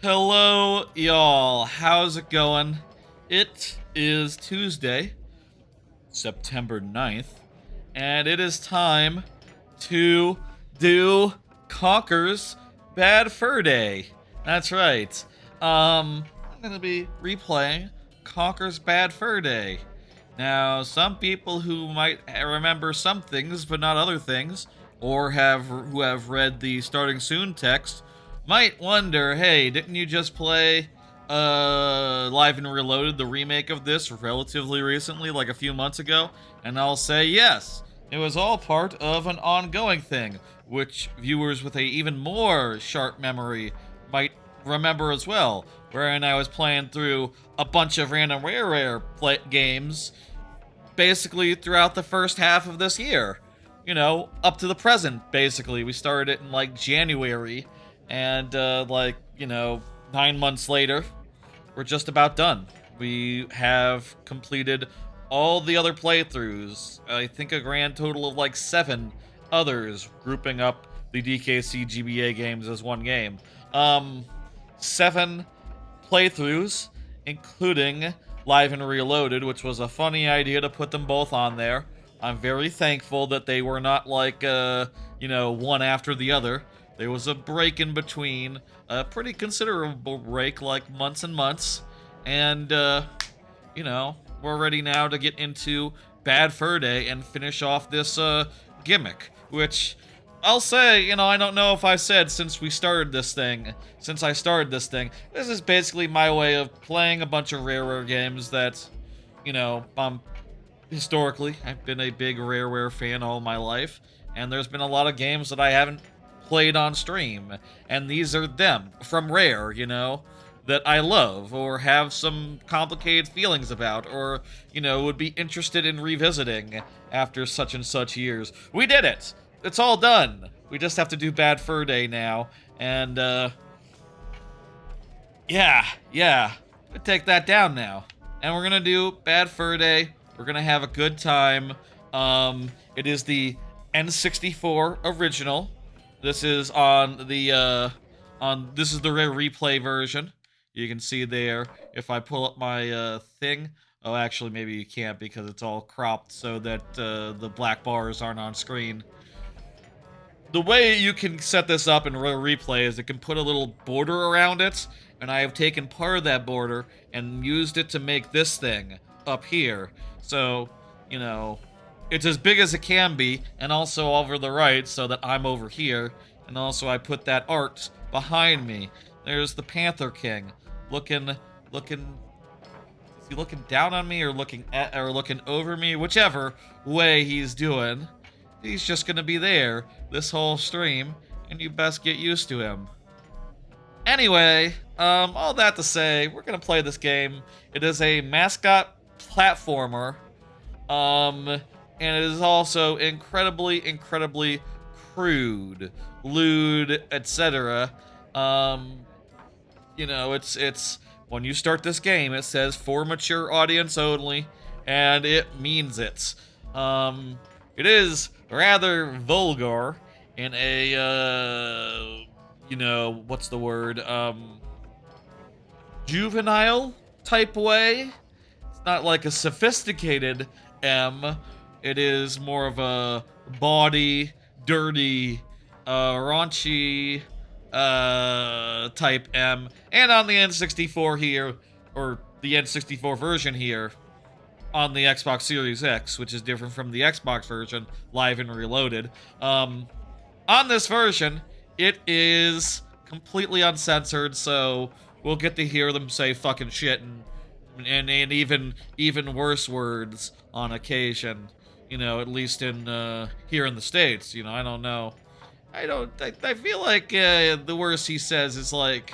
Hello, y'all. How's it going? It is Tuesday, September 9th, and it is time to do Conker's Bad Fur Day. That's right. I'm going to be replaying Conker's Bad Fur Day. Now, some people who might remember some things but not other things, or who have read the starting soon text, might wonder, hey, didn't you just play Live and Reloaded, the remake of this, relatively recently, like a few months ago? And I'll say yes. It was all part of an ongoing thing, which viewers with a even more sharp memory might remember as well, wherein I was playing through a bunch of random rare games basically throughout the first half of this year. You know, up to the present, basically. We started it in, like, January, and, 9 months later, we're just about done. We have completed all the other playthroughs. I think a grand total of, like, 7 others, grouping up the DKC GBA games as one game. 7 playthroughs, including Live and Reloaded, which was a funny idea to put them both on there. I'm very thankful that they were not like, one after the other. There was a break in between, a pretty considerable break, like months and months. And, we're ready now to get into Bad Fur Day and finish off this, gimmick, which I'll say, I don't know if I said since I started this thing, this is basically my way of playing a bunch of rare games that, historically, I've been a big Rareware fan all my life, and there's been a lot of games that I haven't played on stream, and these are them, from Rare, that I love, or have some complicated feelings about, or, would be interested in revisiting after such and such years. We did it! It's all done! We just have to do Bad Fur Day now, and, yeah, take that down now. And we're gonna do Bad Fur Day. We're gonna have a good time. It is the N64 original. This is on the this is the Rare Replay version. You can see there, if I pull up my thing. Oh, actually, maybe you can't because it's all cropped so that the black bars aren't on screen. The way you can set this up in Rare Replay is it can put a little border around it, and I have taken part of that border and used it to make this thing up here. So, it's as big as it can be, and also over the right so that I'm over here, and also I put that art behind me. There's the Panther King, looking, is he looking down on me or looking over me? Whichever way he's doing, he's just gonna be there this whole stream, and you best get used to him. Anyway, all that to say, we're gonna play this game. It is a mascot platformer, and it is also incredibly crude, lewd, etc. It's when you start this game, it says for mature audience only, and it means it. It is rather vulgar in a, what's the word, juvenile type way. It's not like a sophisticated M. It is more of a bawdy, dirty, raunchy, type M. And on the N64 here, or the N64 version here, on the Xbox Series X, which is different from the Xbox version, Live and Reloaded. On this version, it is completely uncensored, so we'll get to hear them say fucking shit and even worse words on occasion. At least in here in the States. I don't know. I feel like the worst he says is like,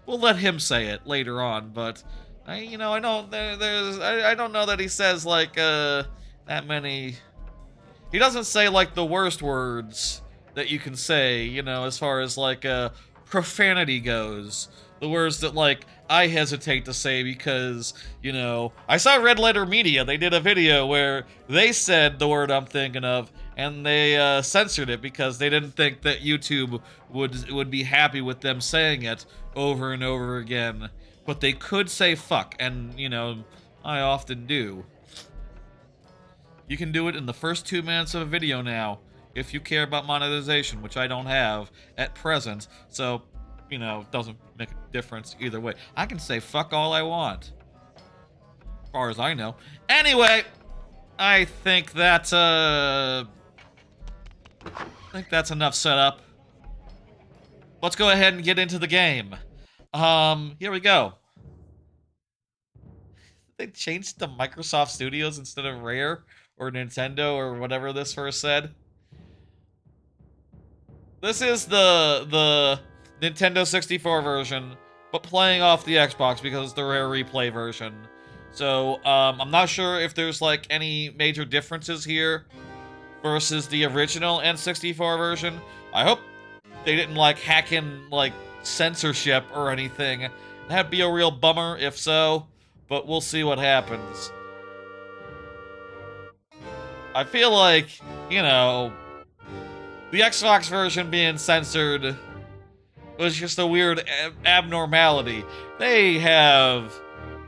we'll let him say it later on, but I don't know that he says like that many. He doesn't say like the worst words that you can say, as far as like profanity goes. The words that like I hesitate to say because, I saw Red Letter Media. They did a video where they said the word I'm thinking of, and they censored it because they didn't think that YouTube would be happy with them saying it over and over again. But they could say fuck, and you know, I often do. You can do it in the first 2 minutes of a video now, if you care about monetization, which I don't have at present, so, you know, it doesn't make a difference either way. I can say fuck all I want, as far as I know. Anyway, I think that's enough setup. Let's go ahead and get into the game. Here we go. They changed to Microsoft Studios instead of Rare or Nintendo or whatever this first said. This is the Nintendo 64 version, but playing off the Xbox because it's the Rare Replay version. So, I'm not sure if there's, like, any major differences here versus the original N64 version. I hope they didn't, like, hack in, like, censorship or anything. That'd be a real bummer if so, but we'll see what happens. I feel like, you know, the Xbox version being censored was just a weird abnormality. They have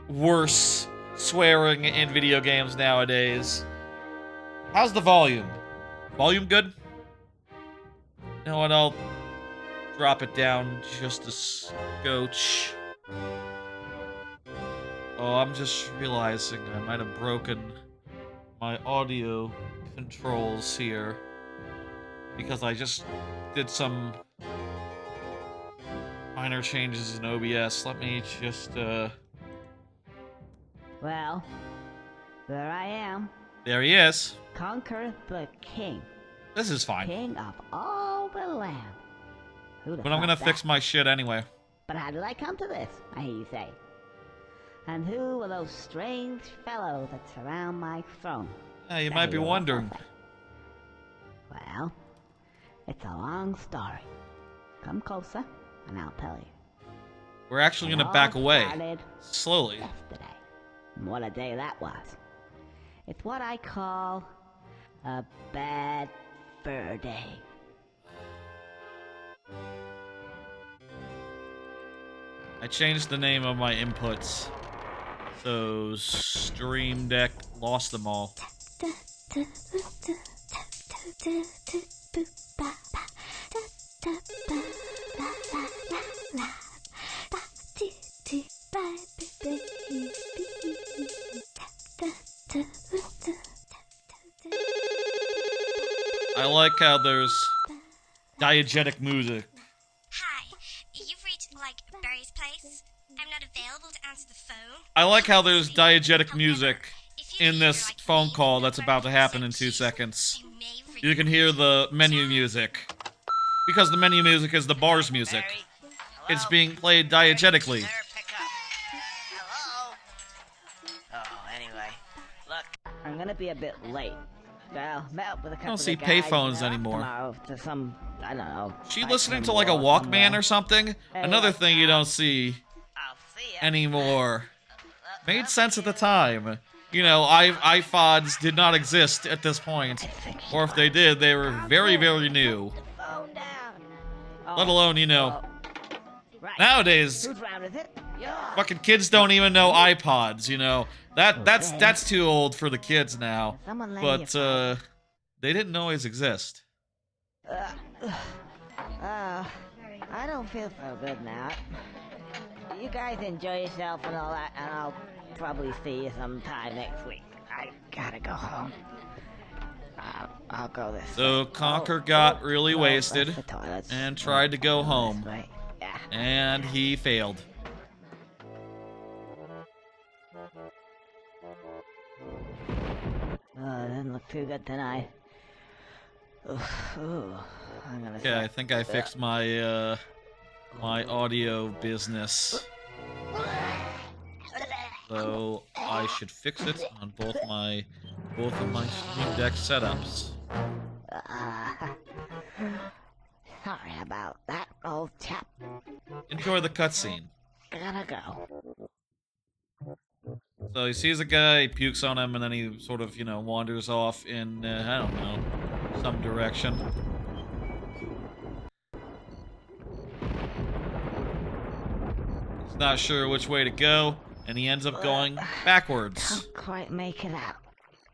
worse swearing in video games nowadays. How's the volume? Volume good? You know what, I'll drop it down just a scotch. Oh, I'm just realizing I might have broken my audio controls here because I just did some minor changes in OBS. Let me just, Well, there I am. There he is. Conker the king. This is fine. King of all the land. But I'm gonna fix my shit anyway. But how did I come to this, I hear you say? And who are those strange fellows that surround my throne? Yeah, you might be wondering. Well, it's a long story. Come closer, and I'll tell you. We're actually gonna back away. Slowly. Yesterday. And what a day that was. It's what I call a bad fur day. I changed the name of my inputs. So, Stream Deck lost them all. I like how there's diegetic music. Hi, you've reached, like, Barry's place. I'm not available to answer the phone. I like how there's diegetic music in this phone call that's about to happen in 2 seconds. You can hear the menu music. Because the menu music is the bar's music. It's being played diegetically. Hello? Oh, anyway, look. I'm gonna be a bit late. Well, met up with a couple I don't see of guys, payphones you know, anymore. tomorrow to some, I don't know. She listening to like a Walkman or something? Another thing you don't see I'll see ya. anymore. Made sense at the time. You know, iPods did not exist at this point. Or if they did, they were very, very new. Phone down. Oh, Let alone, you know, right. nowadays, Whose round is it? Yours. fucking kids don't even know iPods, you know. That's too old for the kids now. Someone lend me But, a phone. they didn't always exist. I don't feel so good now. You guys enjoy yourself and all that, and I'll probably see you sometime next week. I gotta go home. I'll go this So way. Conker got really no, wasted that's the toilets. and tried to go This home. way. Yeah. And he failed. Oh, it doesn't look too good tonight. Ooh, I'm gonna Okay, I think I fixed my, my audio business. So I should fix it on both of my Stream Deck setups. Sorry about that, old chap. Enjoy the cutscene. Gotta go. So he sees a guy, he pukes on him, and then he sort of, you know, wanders off in, I don't know, some direction. He's not sure which way to go, and he ends up going backwards. Can't quite make it out.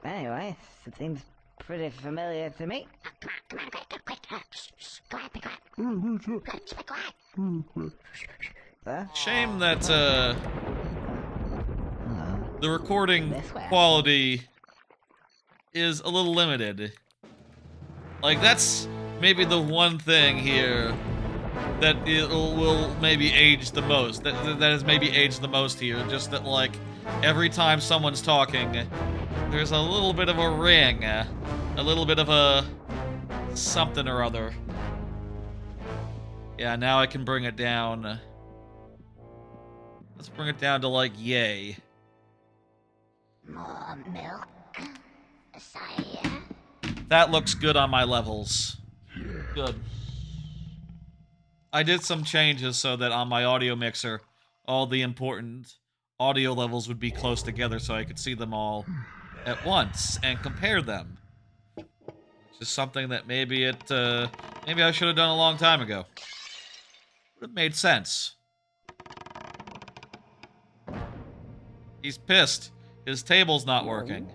Anyway, it seems pretty familiar to me. Shame that the recording quality is a little limited. Like, that's maybe the one thing here that will maybe age the most. That has maybe aged the most here. Just that, like, every time someone's talking, there's a little bit of a ring. A little bit of a something or other. Yeah, now I can bring it down. Let's bring it down to, like, yay. More milk, sire. That looks good on my levels. Good. I did some changes so that on my audio mixer, all the important audio levels would be close together so I could see them all at once and compare them. Which is something that maybe I should have done a long time ago. Would have made sense. He's pissed. His table's not working.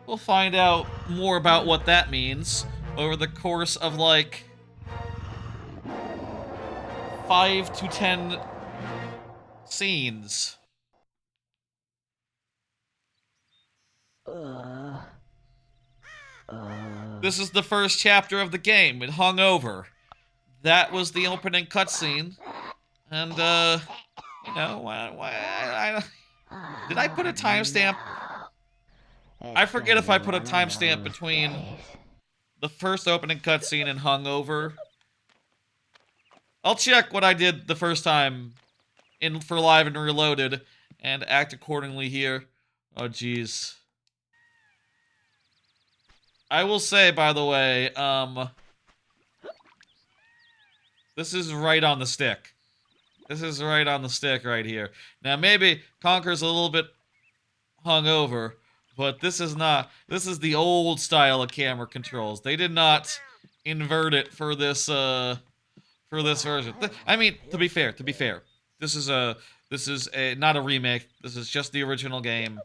We'll find out more about what that means over the course of, like, 5 to 10 scenes. This is the first chapter of the game. It Hangover. That was the opening cutscene. And, you know, did I put a timestamp? I forget if I put a timestamp between the first opening cutscene and Hangover. I'll check what I did the first time for Live and Reloaded and act accordingly here. Oh, jeez. I will say, by the way, this is right on the stick. This is right on the stick right here. Now, maybe Conker's a little bit hungover, but this is not. This is the old style of camera controls. They did not invert it for this version. I mean, to be fair, this is not a remake. This is just the original game.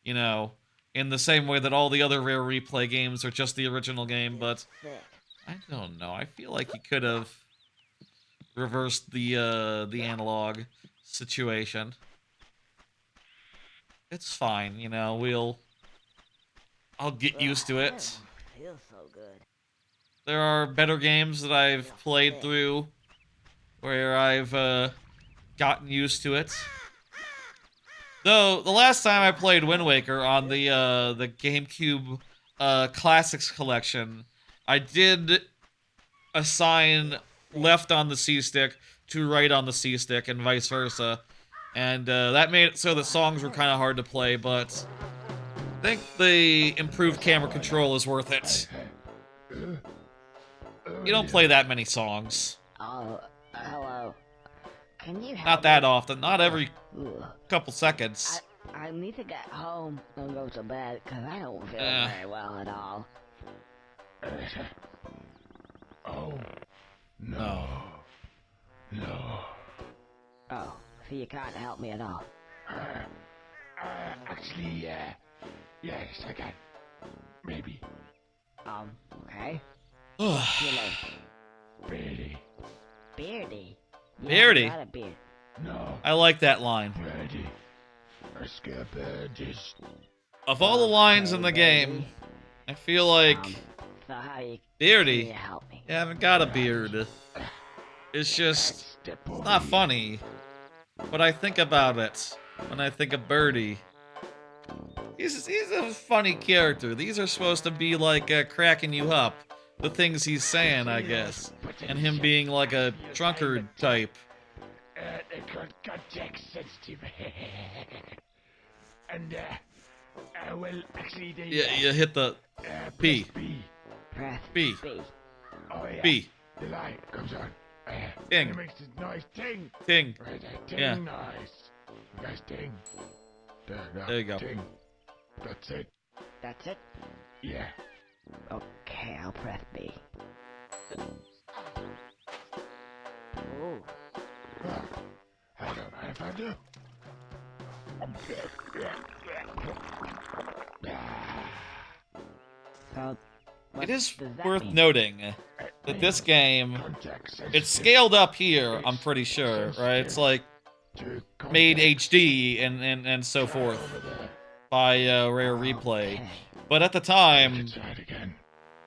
You know, in the same way that all the other Rare Replay games are just the original game, but I don't know. I feel like you could have reversed the analog situation. It's fine, you know, I'll get used to it. Feels so good. There are better games that I've played through where I've gotten used to it. Though the last time I played Wind Waker on the GameCube Classics collection, I did assign left on the C-stick to right on the C-stick and vice versa. And that made it so the songs were kind of hard to play, but I think the improved camera control is worth it. You don't play that many songs. Oh, hello. Can you help Not that me? often, not every Ugh. couple seconds. I need to get home and go to bed because I don't feel Yeah. very well at all. Oh, no. No. Oh, so you can't help me at all. Actually, yes, I can. Maybe. Okay. Ugh. You know, Ready? Beardy. You Beardy? haven't got a beard. No. I like that line. Ready. A scared is. Of all the lines in the game, I feel like So how you Beardy, can you help me? you haven't got a beard. It's just, it's not funny. But I think about it when I think of Birdie. He's a funny character. These are supposed to be like cracking you up. The things he's saying, I guess. And him being like a drunkard type. They could context sensitive. And, well, actually, they. Yeah, you hit the P. press B. Press B. B. Oh, yeah. B. The light comes on. Ting. And it makes this noise ting. Ting. Right, ting Yeah. noise. Nice ting. There you go. Ting. That's it. That's it? Yeah. Okay, I'll press B. Ooh. I don't mind if I do. So, what It is does that worth mean? noting that this game, Contact sensitive. it's scaled up here, I'm pretty sure, right? It's like To made contact HD and so forth over there. by Rare Replay. Okay. But at the time, Try it again.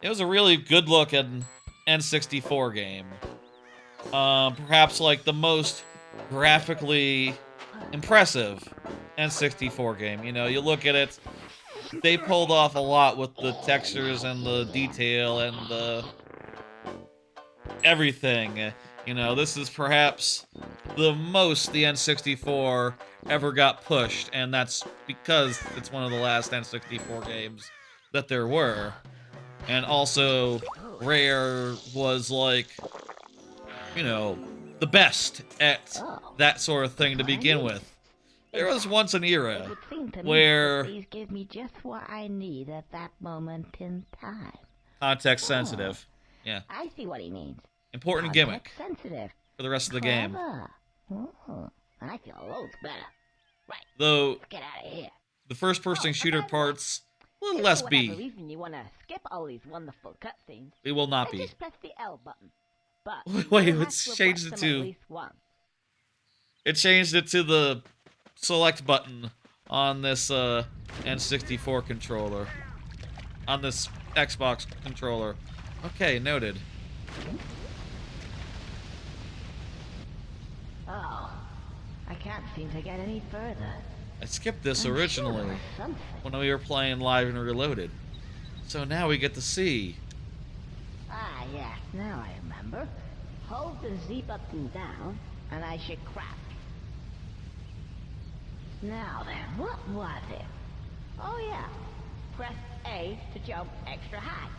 it was a really good looking N64 game. Perhaps like the most graphically impressive N64 game. You know, you look at it, they pulled off a lot with the textures and the detail and the everything. You know, this is perhaps the most the N64 ever got pushed, and that's because it's one of the last N64 games that there were. And also, Rare was like, you know, the best at that sort of thing to begin with. There was once an It era would seem to me where that these give me just what I need at that moment in time. context sensitive. Yeah, I see what he means. important gimmick Context sensitive. for the rest of the game. Clever. Oh, I feel loads better. Right, Though let's get out of here. the first-person shooter by the way, parts, a little If less for whatever B. reason you want to skip all these wonderful cutscenes, It will not then be. just press the L button. But Wait, you'll have it's to have changed watched it them at to- least once. It changed it to the select button on this N64 controller. On this Xbox controller. Okay, noted. Oh, I can't seem to get any further. I skipped this I'm sure originally there was something. when we were playing Live and Reloaded. So now we get to see. Ah, yes, now I remember. Hold the Z button down, and I should crack. Now then, what was it? Oh yeah, press A to jump extra high.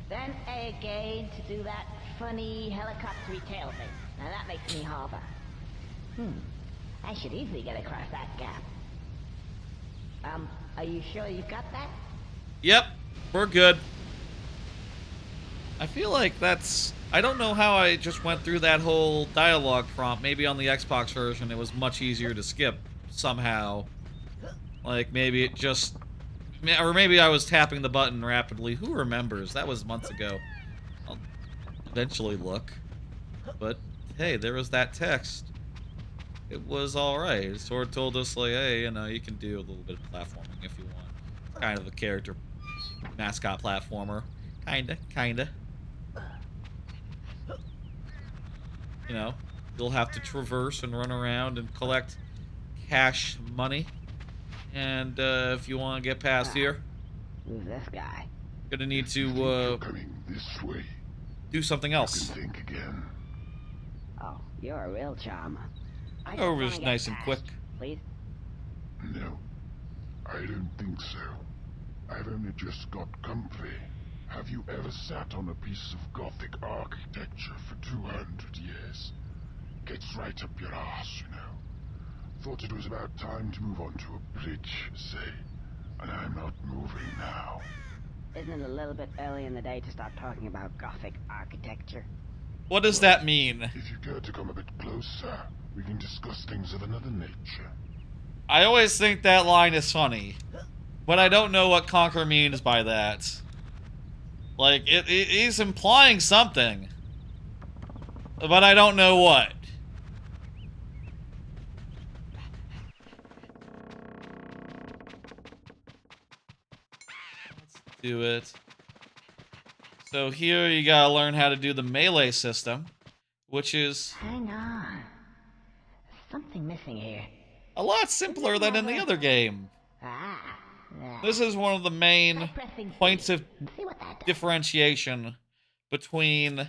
Then A again to do that funny helicopter tail thing. Now that makes me hover. I should easily get across that gap. Are you sure you got that? Yep, we're good. I feel like that's... I don't know how I just went through that whole dialogue prompt. Maybe on the Xbox version it was much easier to skip somehow. Like maybe it just... Or maybe I was tapping the button rapidly. Who remembers? That was months ago. I'll eventually look. But hey, there was that text. It was alright. It sort of told us like, hey, you know, you can do a little bit of platforming if you want. It's kind of a character mascot platformer. Kinda. You know, you'll have to traverse and run around and collect cash money. And if you want to get past here, Who's this guy? gonna need You're to coming this way. do something You can else. think again. Oh, you're a real charmer. I just Hangover wanna is get nice and past, quick. Please? No, I don't think so. I've only just got comfy. Have you ever sat on a piece of Gothic architecture for 200 years? Gets right up your arse, you know. Thought it was about time to move on to a bridge, say. And I'm not moving now. Isn't it a little bit early in the day to start talking about Gothic architecture? What does that mean? If you care to come a bit closer, we can discuss things of another nature. I always think that line is funny, but I don't know what Conker means by that. Like, he's implying something, but I don't know what. Let's do it. So here you gotta learn how to do the melee system, which is Hang on. There's something missing here. a lot simpler than in the other game. Ah, there. This is one of the main Try pressing C points of and see what that does. differentiation between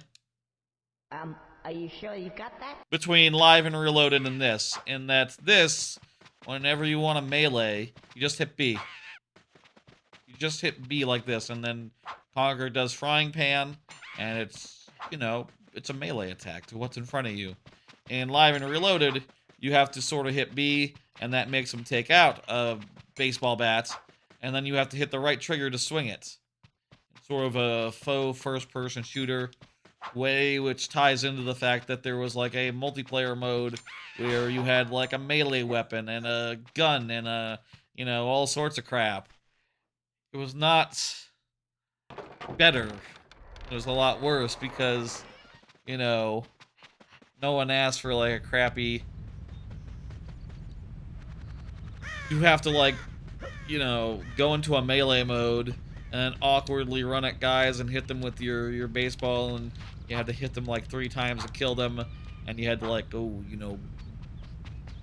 Are you sure you've got that? Live and Reloaded and this, in that this, whenever you want to melee, you just hit B. You just hit B like this, and then Conker does Frying Pan, and it's, you know, it's a melee attack to what's in front of you. In Live and Reloaded, you have to sort of hit B, and that makes them take out a baseball bat, and then you have to hit the right trigger to swing it. Sort of a faux first-person shooter way, which ties into the fact that there was like a multiplayer mode where you had like a melee weapon and a gun and a, you know, all sorts of crap. It was not better. It was a lot worse because, you know, no one asked for like a crappy... You have to like, you know, go into a melee mode and awkwardly run at guys and hit them with your baseball, and you had to hit them like 3 times to kill them, and you had to like go, you know,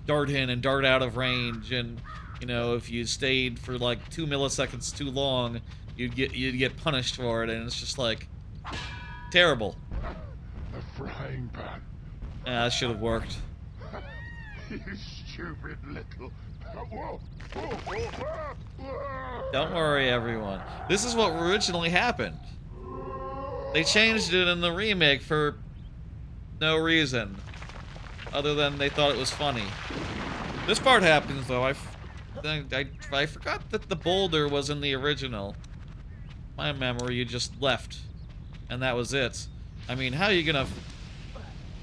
dart in and dart out of range, and you know, if you stayed for like 2 milliseconds too long, you'd get punished for it, and it's just like terrible. A frying pan. Yeah, that should have worked. You stupid little... Whoa. Don't worry, everyone. This is what originally happened. They changed it in the remake for no reason, other than they thought it was funny. This part happens, though. I forgot that the boulder was in the original. My memory, you just left, and that was it. I mean, how are you gonna...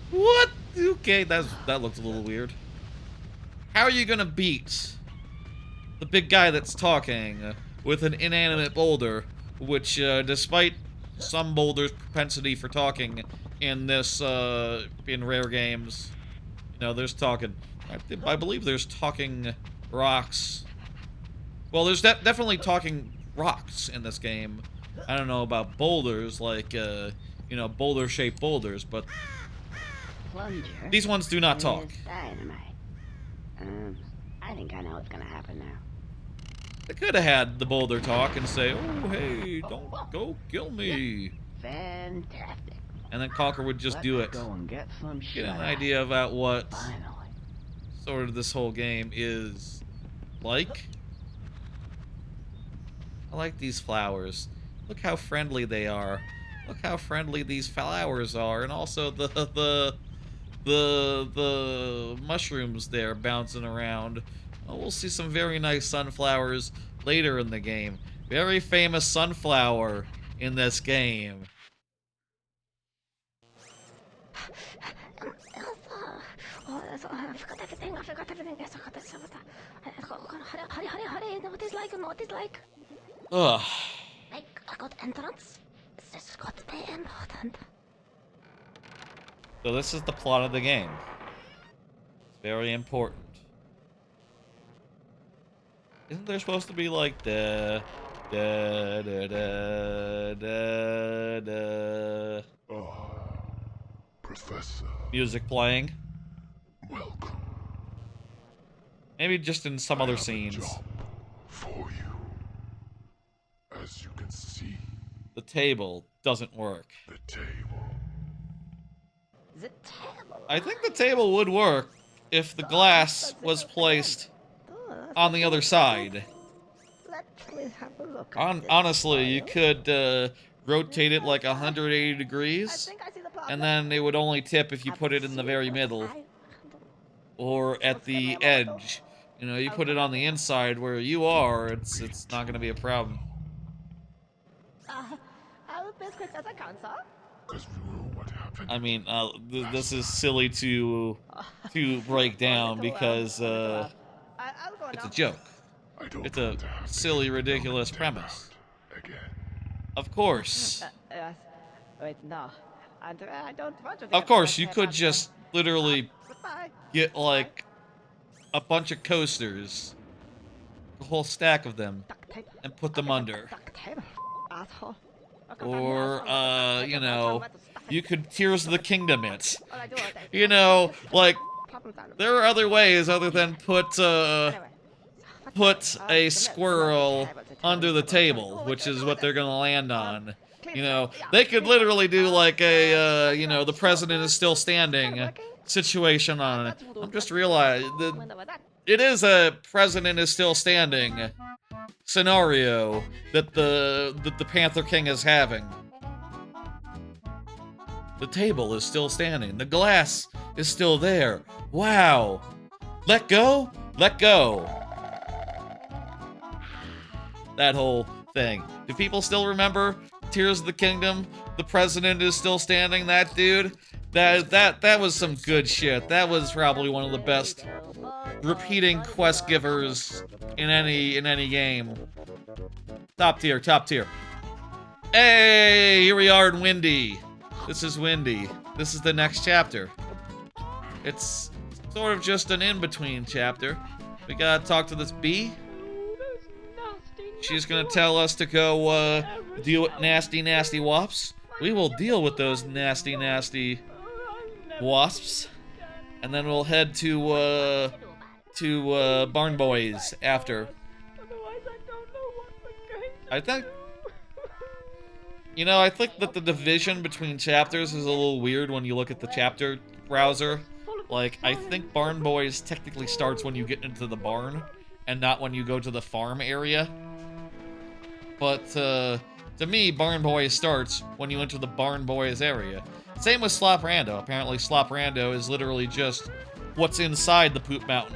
What? Okay, that looked a little weird. How are you gonna beat the big guy that's talking with an inanimate boulder, which, despite some boulders' propensity for talking in this, in rare games, you know, there's talking. I believe there's talking rocks. Well, there's definitely talking rocks in this game. I don't know about boulders, like, you know, boulder-shaped boulders, but Plunger. these ones do not talk. Is dynamite. I think I know what's gonna happen now. They could have had the boulder talk and say, "Oh, hey, don't go kill me." Fantastic. And then Conker would just do it. Let's go and get some Get an shut-eye. idea about what Finally. sort of this whole game is like. I like these flowers. Look how friendly they are. Look how friendly these flowers are, and also the mushrooms there bouncing around. Oh, we'll see some very nice sunflowers later in the game. Very famous sunflower in this game. Oh, I forgot everything. I forgot everything. Yes, I forgot this. Hurry. Know what it's like? Know what it's like? Ugh. I got entrance. This got to be important. So this is the plot of the game. It's very important. Isn't there supposed to be like the Professor, music playing? welcome. Maybe just in some I other have a scenes. job for you. As you can see, The table doesn't work. the table. The table. I think the table would work if the glass was placed on the other side. Let's have a look. At this Honestly, you file. could rotate it like 180 I degrees, think I see the problem. and then it would only tip if you put it in the very middle or at the edge. You know, you put it on the inside where you are, it's not going to be a problem. I'll be as quick as I can, sir. Because we know what happened. I mean, this is silly to break down because I'll go it's now. a joke. I don't It's a want to have to silly, hear ridiculous your premise. out again. Of course. Yes. Wait, no. I don't want to. Of course, you could just literally Goodbye. get like a bunch of coasters, a whole stack of them, Duct tape. and put them under. Duct tape. Asshole. Or, you know, you could Tears of the Kingdom it. All I do all day. You know, like, Problems out of it. there are other ways other than put Anyway. a squirrel under the table, which is what they're gonna land on. You know, they could literally do like a, you know, the president is still standing situation on it. I'm just realizing that it is a president is still standing scenario that the Panther King is having. The table is still standing. The glass is still there. Wow. Let go? Let go. That whole thing. Do people still remember Tears of the Kingdom? The president is still standing, that dude? That was some good shit. That was probably one of the best repeating quest givers in any game. Top tier, top tier. Hey, here we are in Windy. This is Windy. This is the next chapter. It's sort of just an in-between chapter. We gotta talk to this bee. She's gonna tell us to go deal with nasty, nasty wasps. We will deal with those nasty, nasty wasps, and then we'll head to Barn Boys after. I think, you know, I think that the division between chapters is a little weird when you look at the chapter browser. Like, I think Barn Boys technically starts when you get into the barn, and not when you go to the farm area. But, to me, Barn Boys starts when you enter the Barn Boys area. Same with Sloprando. Apparently, Sloprando is literally just what's inside the poop mountain.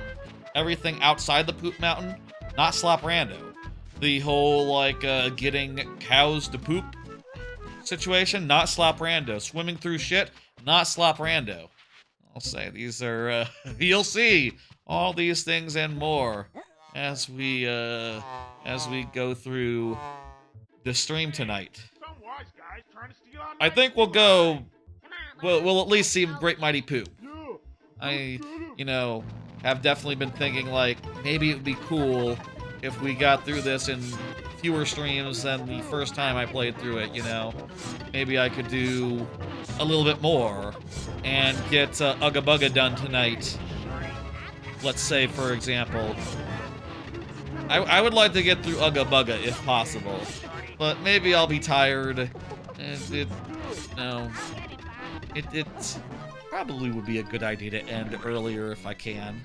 Everything outside the poop mountain, not Sloprando. The whole, like, getting cows to poop situation, not Sloprando. Swimming through shit, not Sloprando. I'll say these are, you'll see all these things and more as we go through the stream tonight. I think we'll go, we'll at least see Great Mighty Pooh. I, you know, have definitely been thinking, like, maybe it would be cool if we got through this in fewer streams than the first time I played through it, you know? Maybe I could do a little bit more and get Uga Buga done tonight. Let's say, for example. I would like to get through Uga Buga if possible, but maybe I'll be tired. And it probably would be a good idea to end earlier if I can.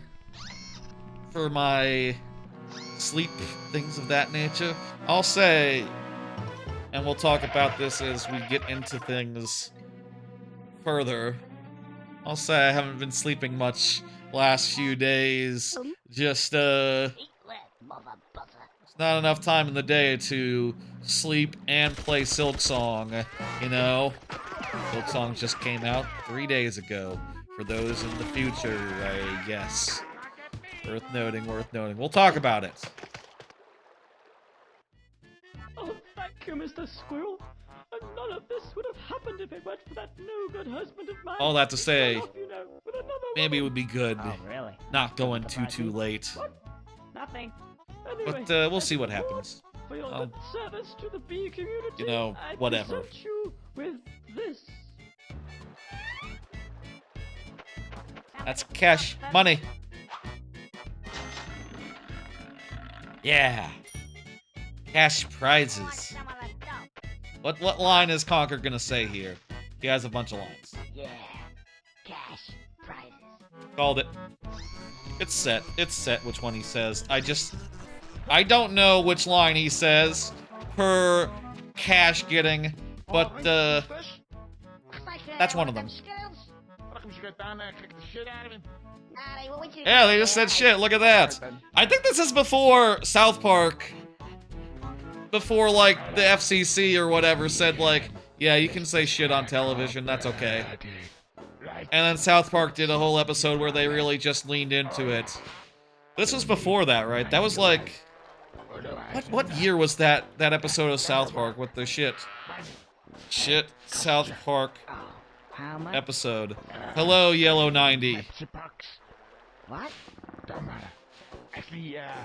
For my sleep, things of that nature. I'll say, and we'll talk about this as we get into things further, I'll say I haven't been sleeping much last few days. Just, it's not enough time in the day to sleep and play Silksong, you know? Silksong just came out 3 days ago. For those in the future, I guess. Worth noting, worth noting. We'll talk about it. Oh, thank you, Mr. Squirrel. And none of this would have happened if it weren't for that no-good husband of mine. All that to say, You know, with another maybe it woman. would be good Oh, really? not going too late. What? Nothing. Anyway, But we'll see what happens. For your I'll- good service to the bee community, You know, I whatever. present you with this. That's cash money. Yeah. Cash prizes. What line is Conker gonna say here? He has a bunch of lines. Yeah. Cash prizes. Called it. It's set. It's set which one he says. I don't know which line he says per cash getting, but that's one of them. Yeah, they just said shit. Look at that. I think this is before South Park. Before, like, the FCC or whatever said, like, yeah, you can say shit on television, that's okay. And then South Park did a whole episode where they really just leaned into it. This was before that, right? That was like... What year was that episode of South Park with the shit South Park How much? episode? Hello, Yellow 90. What?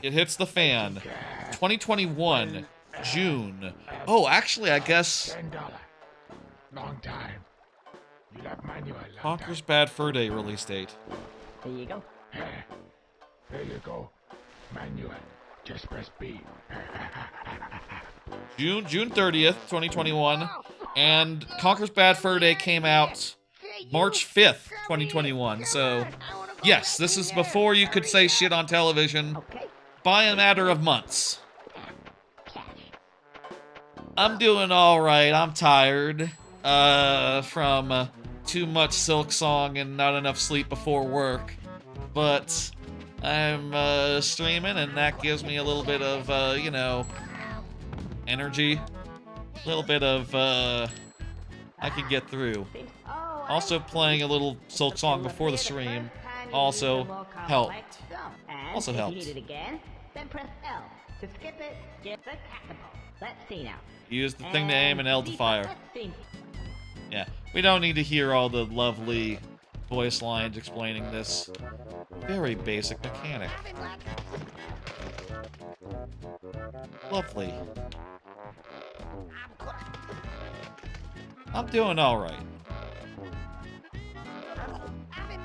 It hits the fan. 2021, June. Oh, actually, I guess Long time. You'll have manual. Conker's Bad Fur Day release date. There you go. There you go. Manual. Just press B. June 30th, 2021. And Conker's Bad Fur Day came out March 5th, 2021. So, yes, this is before you could say shit on television Okay. by a matter of months. I'm doing alright. I'm tired from too much Silksong and not enough sleep before work. But I'm streaming, and that gives me a little bit of, you know, energy. A little bit of, I can get through. Also, playing a little Silk song before the stream also helped. Also if helped. you need it again, then press L. To skip it, get the catapult. Let's see now. Use the thing to aim and L to fire. Let's see. Yeah, we don't need to hear all the lovely voice lines explaining this very basic mechanic. Lovely. I'm doing alright.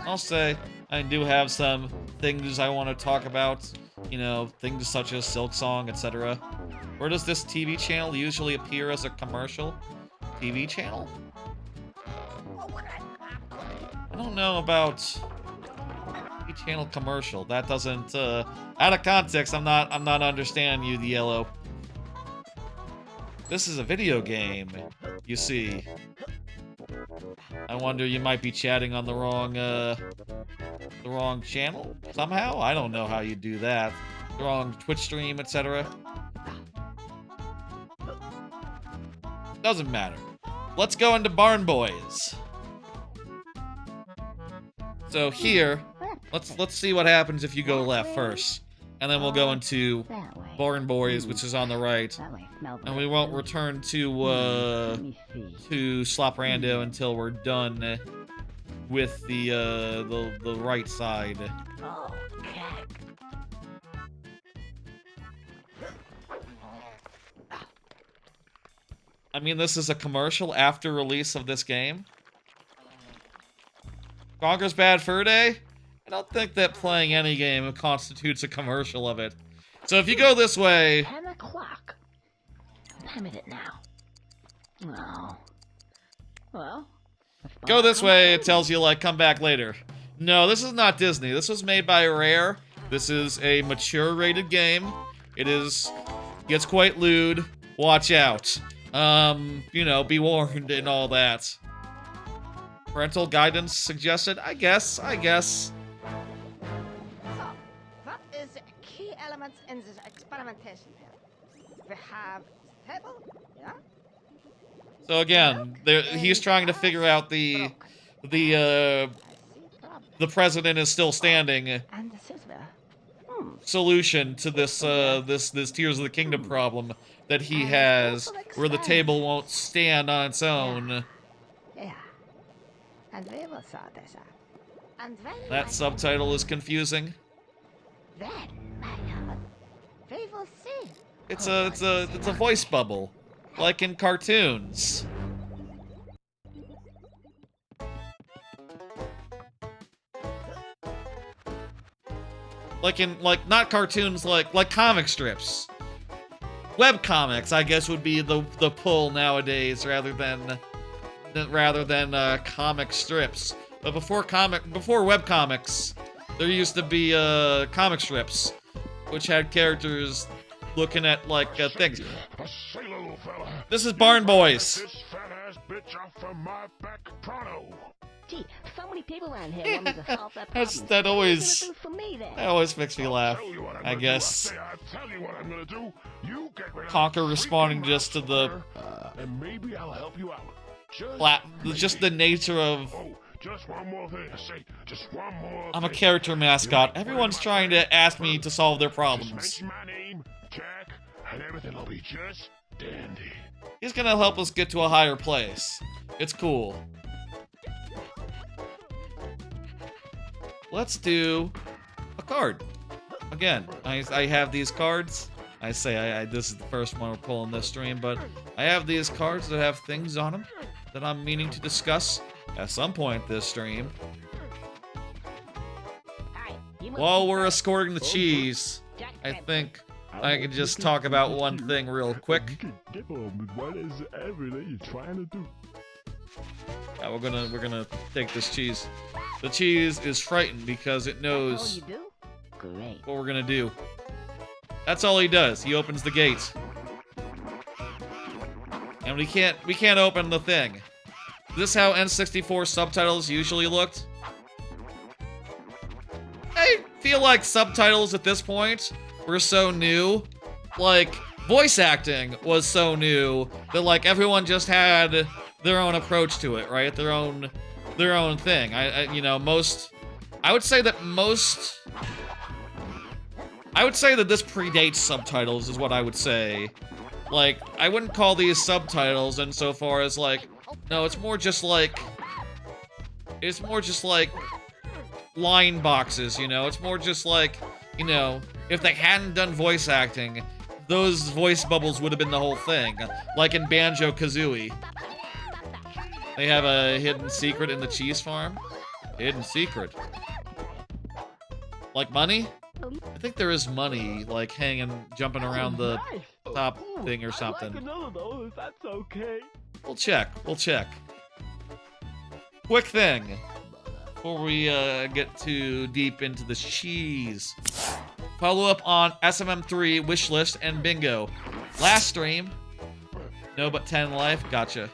I'll say I do have some things I want to talk about. You know, things such as Silk Song, etc. Where does this TV channel usually appear as a commercial? TV channel? I don't know about TV channel commercial. That doesn't out of context, I'm not understanding you, the yellow. This is a video game, you see. I wonder, you might be chatting on the wrong channel somehow? I don't know how you do that. The wrong Twitch stream, etc. Doesn't matter. Let's go into Barn Boys. So here, let's see what happens if you go left first. And then we'll go into Barn Boys, which is on the right. And we won't return to Sloprando until we're done with the right side. I mean, this is a commercial after release of this game. Conker's Bad Fur Day? I don't think that playing any game constitutes a commercial of it. So if you go this way... 10 o'clock. What time is it now? Oh. Well... Go this way, it tells you, like, come back later. No, this is not Disney. This was made by Rare. This is a mature-rated game. It gets quite lewd. Watch out. You know, be warned and all that. Parental guidance suggested? I guess. So, what is the key elements in this experimentation here? We have table, yeah? So again, he's trying to figure out the president is still standing And the scissor. solution to this this Tears of the Kingdom problem that he has, where the table won't stand on its own. Yeah. And we will sort this out. And when That subtitle is confusing. Then, my lord, we will see. It's a voice bubble, like in cartoons. Like not cartoons, like comic strips. Web comics, I guess, would be the pull nowadays, rather than comic strips. But before web comics, there used to be comic strips, which had characters looking at like things. Say, little fella, This is Barn Boys. this fat-ass bitch off of my back pronto. Gee, so many people around here want me to solve that problem. That What are you always gonna do for me, then? that always makes me laugh. Tell you what I'm I gonna guess. Do. I tell you what I'm gonna do. You get rid of Conker that responding freaking just to the monster, and maybe I'll help you out. just the nature of Oh, just one more thing. Say, just one more. I'm a thing. character mascot. Everyone's trying to ask me to solve their Just problems. mention my name, Jack, and everything will be just dandy. He's gonna help us get to a higher place. It's cool. Let's do a card. Again, I have these cards. I say this is the first one we're pulling this stream, but I have these cards that have things on them that I'm meaning to discuss at some point this stream. While we're escorting the cheese, I think I can just talk about one thing real quick. What is everything you're trying to do? Yeah, we're gonna take this cheese. The cheese is frightened because it Oh, knows you do? Great. what we're gonna do. That's all he does. He opens the gate. And we can't open the thing. Is this how N64 subtitles usually looked? Hey, feel like subtitles at this point were so new. Like, voice acting was so new that, like, everyone just had their own approach to it, right? Their own thing. I would say that this predates subtitles is what I would say. Like, I wouldn't call these subtitles insofar as, like, no, it's more just like line boxes, you know? It's more just like, you know, if they hadn't done voice acting, those voice bubbles would have been the whole thing. Like in Banjo-Kazooie. They have a hidden secret in the cheese farm. Hidden secret. Like money? I think there is money, like, jumping around the top thing or something. I'd like another though, if that's okay. We'll check. Quick thing. Before we get too deep into the cheese. Follow up on SMM3, Wishlist, and Bingo. Last stream. No but 10 life. Gotcha.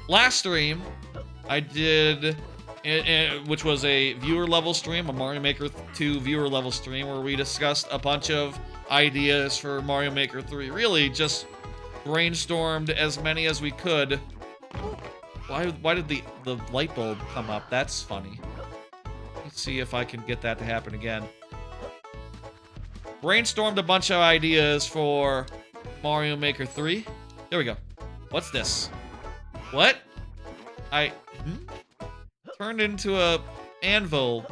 Last stream, I did, which was a viewer level stream, a Mario Maker 2 viewer level stream, where we discussed a bunch of ideas for Mario Maker 3. Really just brainstormed as many as we could. Why did the light bulb come up? That's funny. Let's see if I can get that to happen again. Brainstormed a bunch of ideas for Mario Maker 3. There we go. What's this? What? Turned into a anvil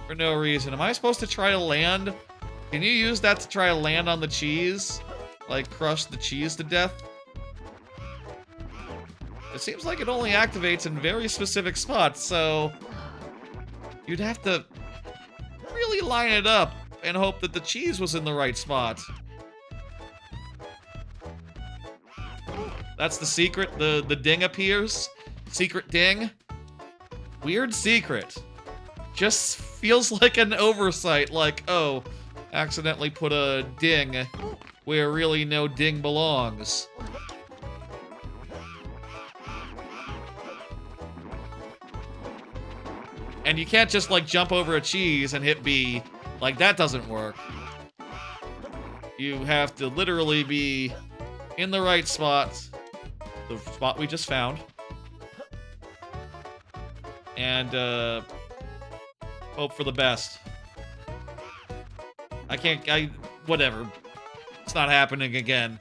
for no reason. Am I supposed to try to land? Can you use that to try to land on the cheese? Like, crush the cheese to death? It seems like it only activates in very specific spots, so you'd have to really line it up and hope that the cheese was in the right spot. That's the secret. The ding appears. Secret ding. Weird secret. Just feels like an oversight, like, oh, accidentally put a ding where really no ding belongs. And you can't just, like, jump over a cheese and hit B. Like, that doesn't work. You have to literally be in the right spot. The spot we just found. And, hope for the best. Whatever. It's not happening again.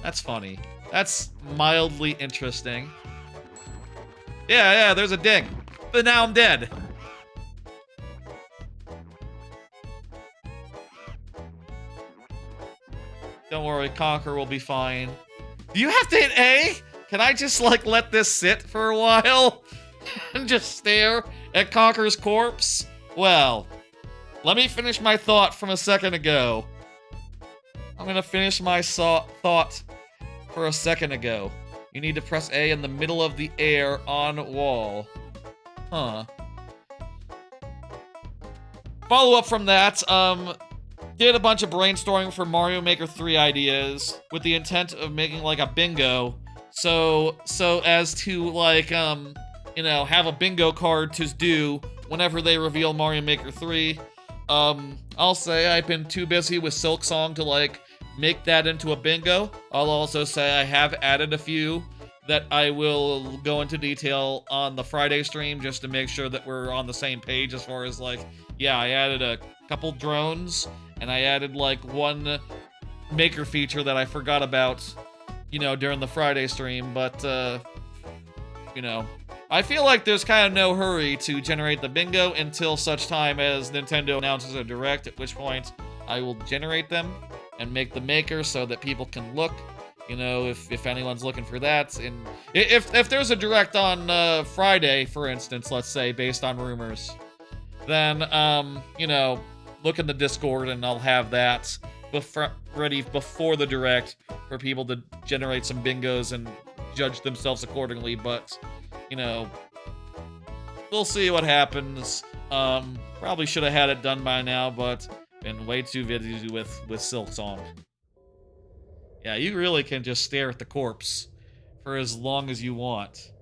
That's funny. That's mildly interesting. Yeah, there's a ding. But now I'm dead. Don't worry, Conker will be fine. Do you have to hit A? Can I just, like, let this sit for a while? And just stare at Conker's corpse? Well, let me finish my thought from a second ago. I'm gonna finish my thought for a second ago. You need to press A in the middle of the air on wall. Huh. Follow up from that, did a bunch of brainstorming for Mario Maker 3 ideas with the intent of making, like, a bingo. So as to, like, have a bingo card to do whenever they reveal Mario Maker 3. I'll say I've been too busy with Silksong to, like, make that into a bingo. I'll also say I have added a few that I will go into detail on the Friday stream just to make sure that we're on the same page as far as, like, yeah, I added a couple drones, and I added, like, one maker feature that I forgot about, during the Friday stream, but, I feel like there's kind of no hurry to generate the bingo until such time as Nintendo announces a direct, at which point I will generate them and make the maker so that people can look, if anyone's looking for that. And if there's a direct on Friday, for instance, let's say, based on rumors, then, look in the Discord and I'll have that ready before the direct for people to generate some bingos and judge themselves accordingly. But, we'll see what happens. Probably should have had it done by now, but been way too busy with Silksong. Yeah, you really can just stare at the corpse for as long as you want.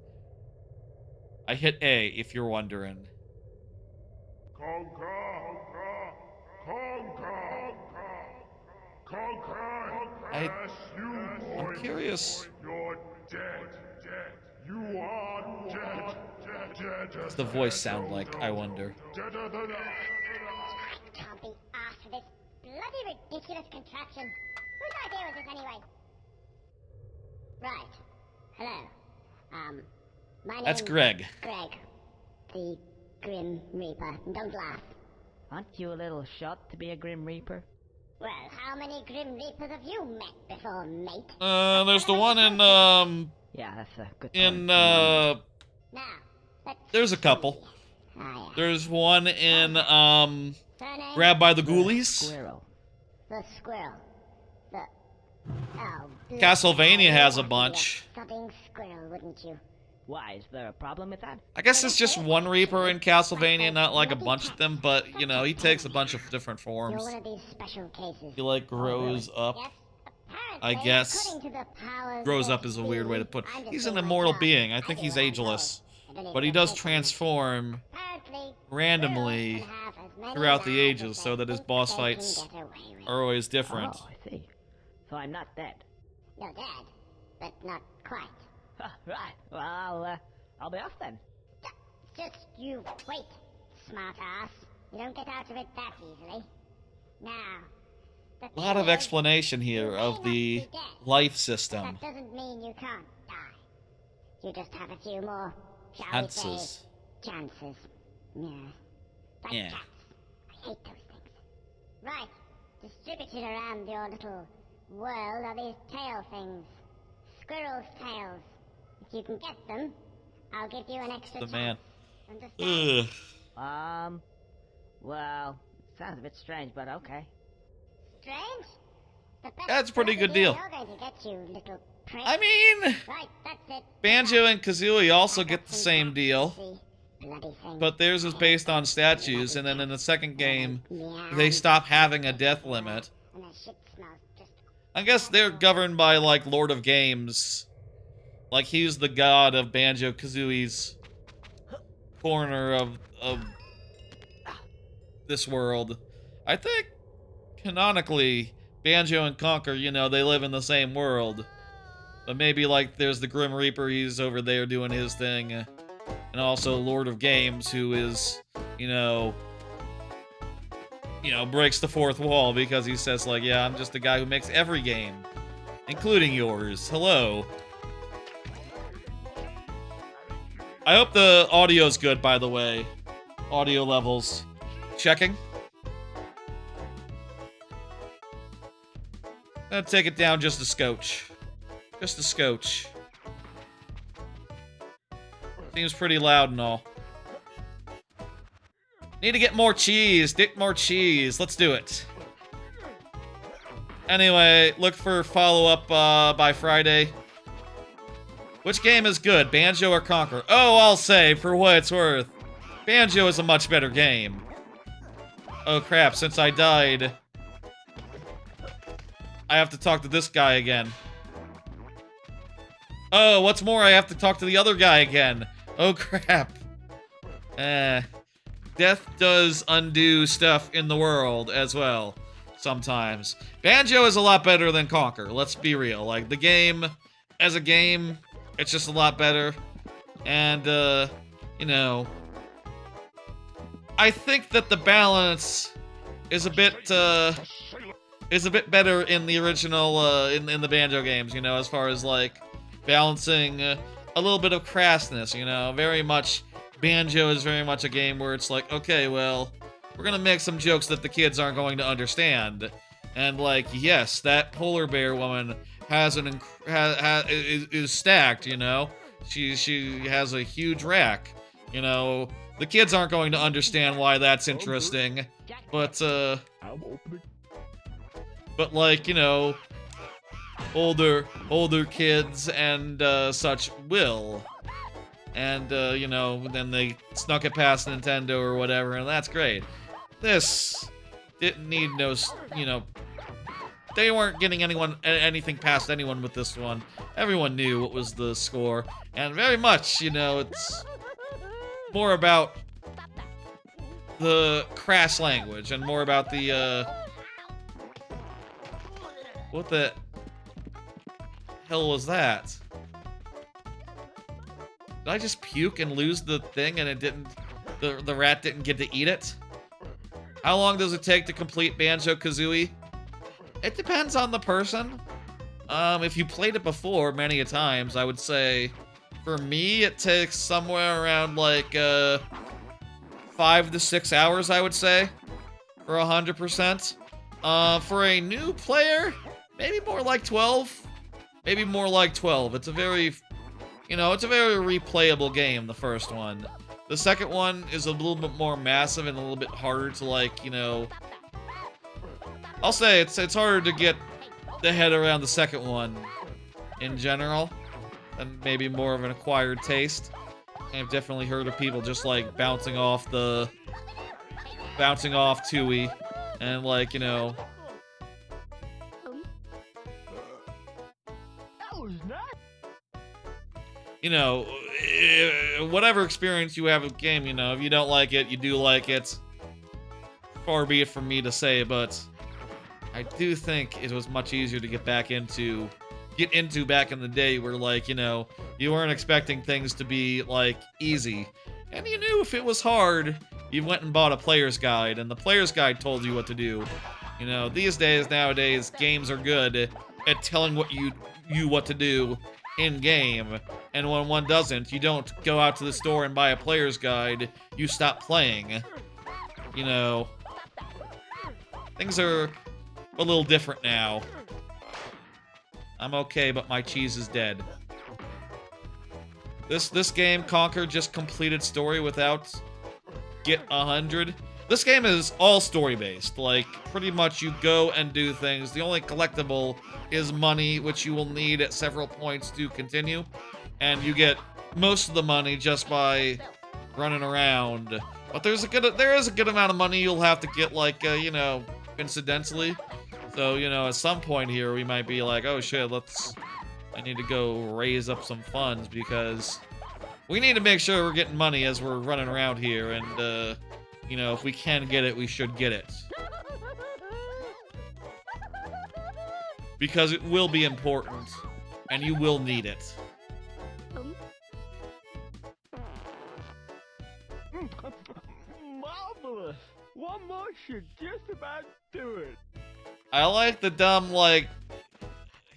I hit A, if you're wondering. Conker! Conker! Conker! Yes, you I'm curious. You're dead. You are dead. What's the voice sound like, I wonder? Deader than Can't be asked for this bloody ridiculous contraption. Whose idea was this anyway? Right. Hello. My name's That's Greg. Greg, the Grim Reaper. And don't laugh. Aren't you a little short to be a Grim Reaper? Well, how many Grim Reapers have you met before, mate? There's the one in, Yeah, that's a good in, point. Now, let's there's a couple. Ah, yeah. There's one in, Surname? Grabbed by the The Ghoulies. Squirrel. The squirrel. The... Oh, Castlevania has a bunch. Sodding squirrel, wouldn't you? Why, is there a problem with that? I guess it's just one Reaper in Castlevania, not like a bunch of them, but, you know, he takes a bunch of different You're forms. one of these special cases. He, like, grows up. Yes, I apparently, guess. according to the powers Grows that up is a weird way to put be, I'm just He's an doing my immortal job. being. I I think do he's what I'm ageless. told. I don't But he even does take them. transform Apparently, randomly squirrels can have as many throughout the lives ages as so they that his think boss they can fights get away with. are always different. Oh, I see. So I'm not dead. You're dead, but not quite. Right. Well, I'll be off then. Just you wait, smart ass. You don't get out of it that easily. Now, the A lot of thing is, explanation here of the life system. that doesn't mean you can't die. You just have a few more, shall we Chances. say, chances. Yeah. Like Yeah. cats. I hate those things. Right. Distributed around your little world are these tail things. Squirrel's tails. If you can get them, I'll give you an extra The chance. man. Understand? Ugh. Well, it sounds a bit strange, but okay. Strange? The best That's a pretty bloody good deal. You're going to get, you little prick. I mean, Right, that's it. Banjo and Kazooie also get the same deal, See? Bloody thing. but theirs is based on statues, and then in the second game, Meow. they stop having a death limit. And the shit smells just... I guess they're governed by, like, Lord of Games. Like, he's the god of Banjo-Kazooie's corner of this world. I think, canonically, Banjo and Conker, you know, they live in the same world. But maybe, like, there's the Grim Reaper, he's over there doing his thing. And also Lord of Games, who is, you know, breaks the fourth wall because he says, like, yeah, I'm just the guy who makes every game, including yours. Hello. I hope the audio's good, by the way. Audio levels. Checking. Gonna take it down just a scotch. Just a scotch. Seems pretty loud and all. Need to get more cheese. Get more cheese. Let's do it. Anyway, look for follow-up by Friday. Which game is good, Banjo or Conker? Oh, I'll say, for what it's worth, Banjo is a much better game. Oh crap, since I died, I have to talk to this guy again. Oh, what's more, I have to talk to the other guy again. Oh crap. Death does undo stuff in the world as well, sometimes. Banjo is a lot better than Conker, let's be real. Like, the game, as a game, it's just a lot better. And, you know, I think that the balance is a bit better in the original, in the Banjo games, you know, as far as, like, balancing a little bit of crassness, you know, very much, Banjo is very much a game where it's like, okay, well, we're gonna make some jokes that the kids aren't going to understand. And, like, yes, that polar bear woman has is stacked, you know? She has a huge rack, you know? The kids aren't going to understand why that's interesting, but, like, you know, older kids and, such will. And, you know, then they snuck it past Nintendo or whatever, and that's great. This didn't need no, you know, they weren't getting anything past anyone with this one. Everyone knew what was the score, and very much, you know, more about the crass language and more about the, what the hell was that? Did I just puke and lose the thing and it didn't, the rat didn't get to eat it? How long does it take to complete Banjo-Kazooie? It depends on the person. If you played it before many a times, I would say, for me, it takes somewhere around like, 5 to 6 hours, I would say, for 100%. For a new player, maybe more like 12. Maybe more like 12. It's a very, you know, it's a very replayable game, the first one. The second one is a little bit more massive and a little bit harder to, like, you know... I'll say it's harder to get the head around the second one in general, and maybe more of an acquired taste. I've definitely heard of people just, like, bouncing off Tui, and, like, you know... You know, whatever experience you have with the game, you know, if you don't like it, you do like it. Far be it from me to say, but I do think it was much easier to get into back in the day where, like, you know, you weren't expecting things to be, like, easy. And you knew if it was hard, you went and bought a player's guide, and the player's guide told you what to do. You know, nowadays, games are good at telling you what to do in-game, and when one doesn't, you don't go out to the store and buy a player's guide, you stop playing. You know, things are a little different now. I'm okay, but my cheese is dead. This game, Conker, just completed story without get 100. This game is all story-based. Like, pretty much you go and do things. The only collectible is money, which you will need at several points to continue. And you get most of the money just by running around. But there is a good amount of money you'll have to get, like, you know, incidentally. So, you know, at some point here, we might be like, oh shit, I need to go raise up some funds, because we need to make sure we're getting money as we're running around here, and, you know, if we can get it, we should get it. Because it will be important, and you will need it. Marvelous! One more should just about do it. I like the dumb, like,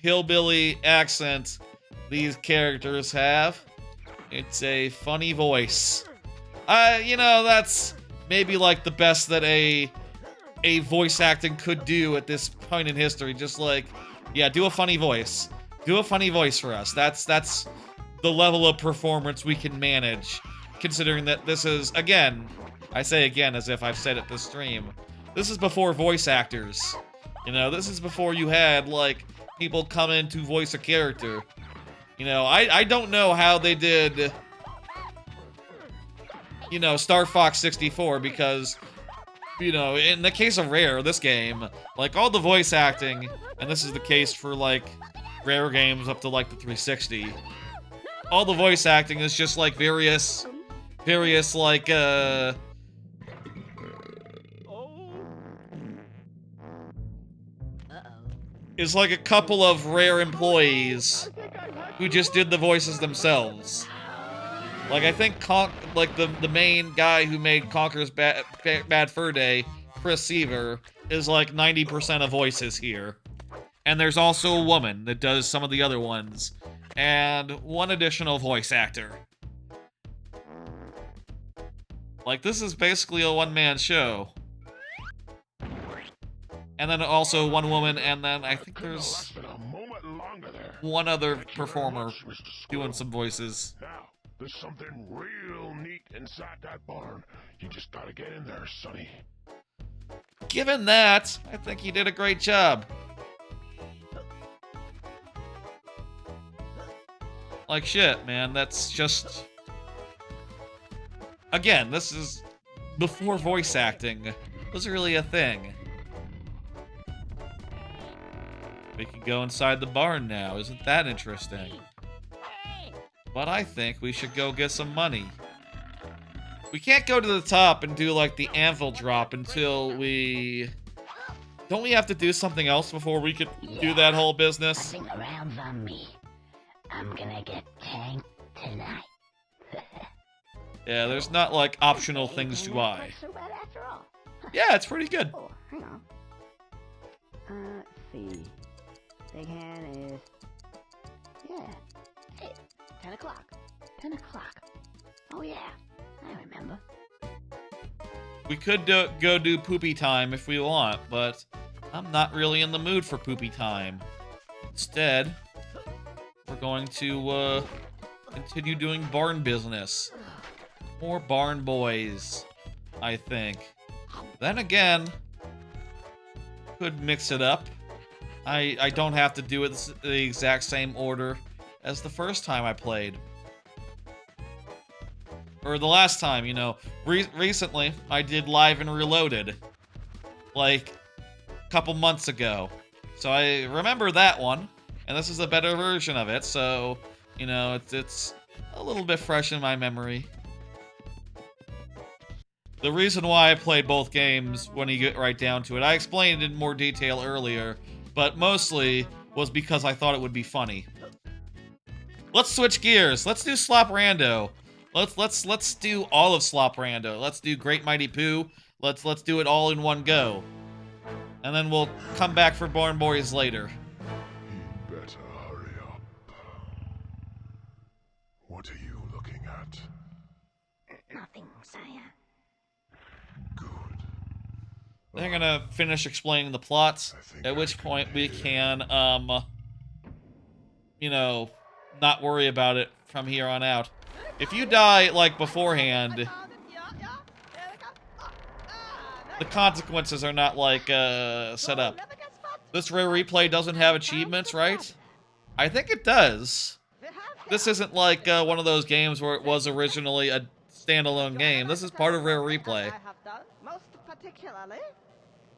hillbilly accent these characters have. It's a funny voice. You know, that's maybe, like, the best that a voice acting could do at this point in history. Just, like, yeah, do a funny voice. Do a funny voice for us. That's the level of performance we can manage. Considering that this is, again, I say again as if I've said it this stream, this is before voice actors. You know, this is before you had, like, people come in to voice a character. You know, I don't know how they did, you know, Star Fox 64, because, you know, in the case of Rare, this game, like, all the voice acting, and this is the case for, like, Rare games up to, like, the 360, all the voice acting is just, like, various, like, is like a couple of Rare employees who just did the voices themselves. Like, I think the main guy who made Conker's Bad Fur Day, Chris Seaver, is like 90% of voices here. And there's also a woman that does some of the other ones, and one additional voice actor. Like, this is basically a one-man show. And then also one woman, and then I think there's one other performer doing some voices. Now, there's something real neat inside that barn. You just gotta get in there, Sonny. Given that, I think he did a great job. Like, shit, man, that's just... Again, this is before voice acting was really a thing. We can go inside the barn now. Isn't that interesting? But I think we should go get some money. We can't go to the top and do, like, the anvil drop until we... Don't we have to do something else before we could do that whole business? Nothing around on me. I'm gonna get tanked tonight. Yeah, there's not, like, optional things to buy. Yeah, it's pretty good. Oh, hang on. Let's see. Big hand is... Yeah. Hey, 10 o'clock. 10 o'clock. Oh, yeah. I remember. We could go do poopy time if we want, but I'm not really in the mood for poopy time. Instead, we're going to continue doing barn business. More barn boys, I think. Then again, could mix it up. I don't have to do it the exact same order as the first time I played. Or the last time, you know. Recently, I did Live and Reloaded. Like, a couple months ago. So I remember that one. And this is a better version of it, so, you know, it's a little bit fresh in my memory. The reason why I played both games, when you get right down to it, I explained it in more detail earlier, but mostly was because I thought it would be funny. Let's switch gears. Let's do Sloprando. Let's do all of Sloprando. Let's do Great Mighty Pooh. Let's do it all in one go. And then we'll come back for Born Boys later. He'd better hurry up. What are you looking at? Nothing, sire. Good. They're gonna finish explaining the plots, at which point we can, you know, not worry about it from here on out. If you die, like, beforehand, the consequences are not, like, set up. This rare replay doesn't have achievements, right? I think it does. This isn't like one of those games where it was originally a standalone game. This is part of rare replay. I have done, most particularly,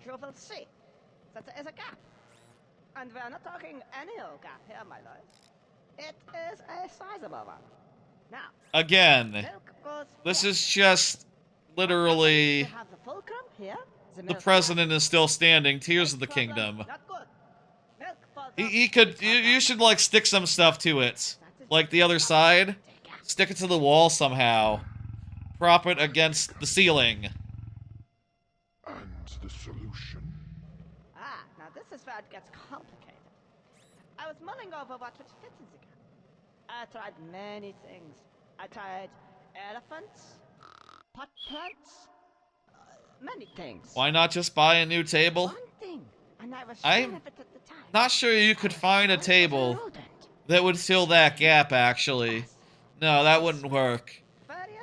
you will see that there is a gap. And we are not talking any old gap here, my lord. It is a sizable one. Now, Again, this is just literally have the fulcrum here. the president is still standing. Tears of the Kingdom. He could. You should like stick some stuff to it, like the other side. Stick it to the wall somehow. Prop it against the ceiling. And the solution? Ah, now this is where it gets complicated. I was mulling over what would fit in the gap. I tried many things. I tried elephants, pot plants, many things. Why not just buy a new table? One thing, and I was I'm sure of it at the time. Not sure you could find a table that would fill that gap, actually. No, that wouldn't work.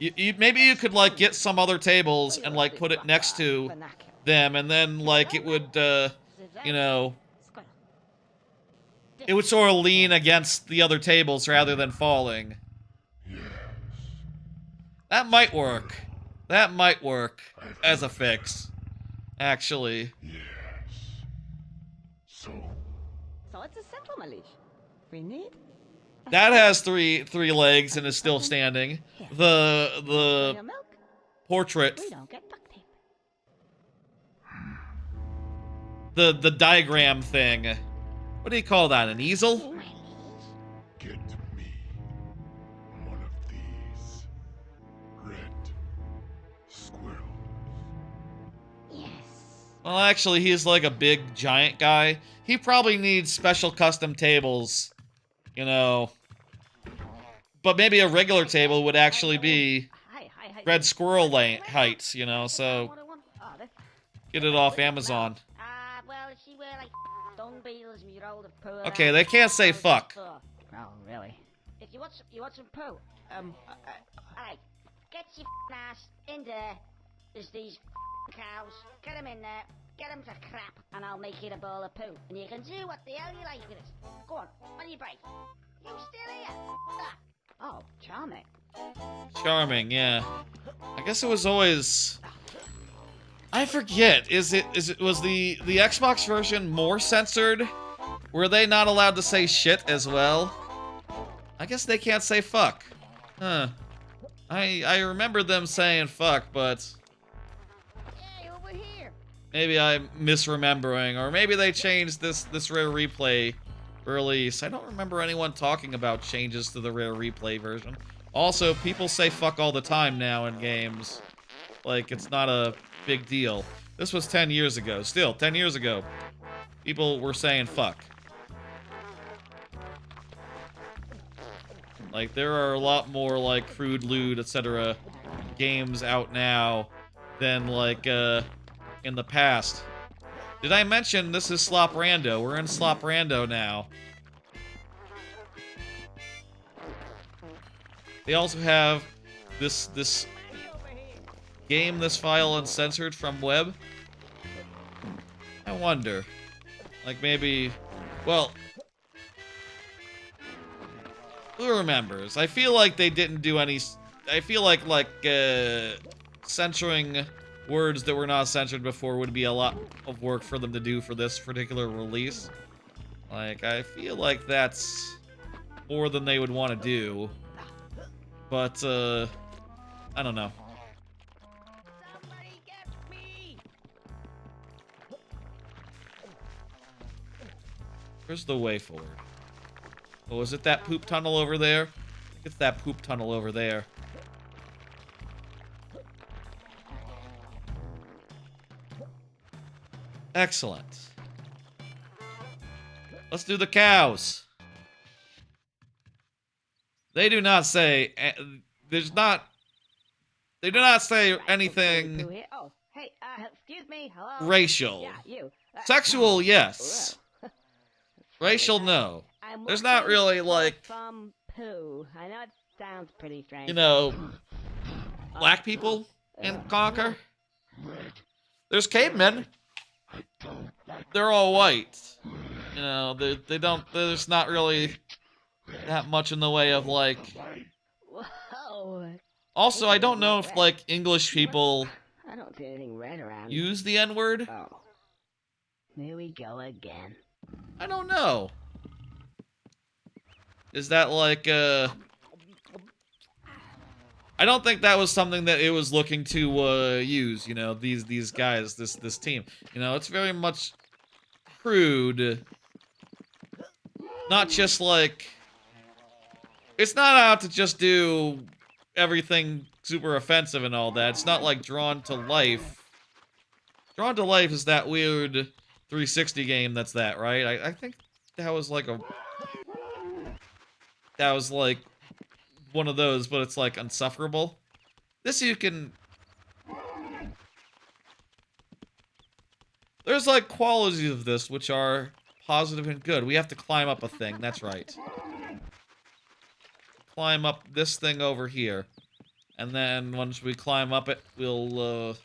Maybe you could, like, get some other tables and, like, put it next to them, and then, like, it would, you know, it would sort of lean against the other tables rather than falling. Yes. That might work. That might work as a fix, actually. Yes. So it's a simple, Malish. We need That has three legs and is still standing. The your milk. portrait, We don't get duct tape. the diagram thing. What do you call that? An easel? get me one of these red squirrels. Yes. Well, actually, he's like a big giant guy. He probably needs special custom tables, you know. But maybe a regular table would actually be red squirrel height, you know, so get it off Amazon. Well, she wear like dung beetles and you roll the poo. Okay, they can't say fuck. Oh, really? If you want some poo, alright, get your ass in there. There's these cows. Get them in there. Get them to crap, and I'll make it a bowl of poo. And you can do what the hell you like with it. Go on your break. You still here? Ah. Oh, charming. Charming, yeah. I guess it was always... I forget. Was the Xbox version more censored? Were they not allowed to say shit as well? I guess they can't say fuck. Huh. I remember them saying fuck, but Hey, over here. maybe I'm misremembering, or maybe they changed this rare replay release. I don't remember anyone talking about changes to the rare replay version. Also, people say fuck all the time now in games. Like, it's not a big deal. This was 10 years ago. Still, 10 years ago, people were saying fuck. Like, there are a lot more, like, crude, lewd, etc. games out now than, like, in the past. Did I mention this is Sloprando? We're in Sloprando now. They also have this game, this file uncensored from web. I wonder. Like, maybe... Well... Who remembers? I feel like they didn't do any... I feel like censoring words that were not censored before would be a lot of work for them to do for this particular release. Like, I feel like that's more than they would want to do. But, I don't know. Somebody get me. Where's the way forward? Oh, is it that poop tunnel over there? It's that poop tunnel over there. Excellent. Let's do the cows. They do not say... There's not... They do not say anything Oh, hey, excuse me. Hello. racial. Yeah, you. Sexual, yes. Racial, no. I'm There's not looking really, for like... some poo. I know it sounds pretty strange. You know... Black people in Conker. There's cavemen. They're all white. You know, they don't... There's not really that much in the way of, like... Whoa. Also, I don't know if, like, English people I don't see anything red around. use the N-word. Oh. Here we go again. I don't know. Is that, like, I don't think that was something that it was looking to, use, you know, these guys, this team. You know, it's very much crude. Not just, like... It's not out to just do everything super offensive and all that. It's not like Drawn to Life. Drawn to Life is that weird 360 game that's that, right? I think that was like a... That was like one of those, but it's like unsufferable. This you can... There's like qualities of this which are positive and good. We have to climb up a thing, that's right. Climb up this thing over here. And then once we climb up it, we'll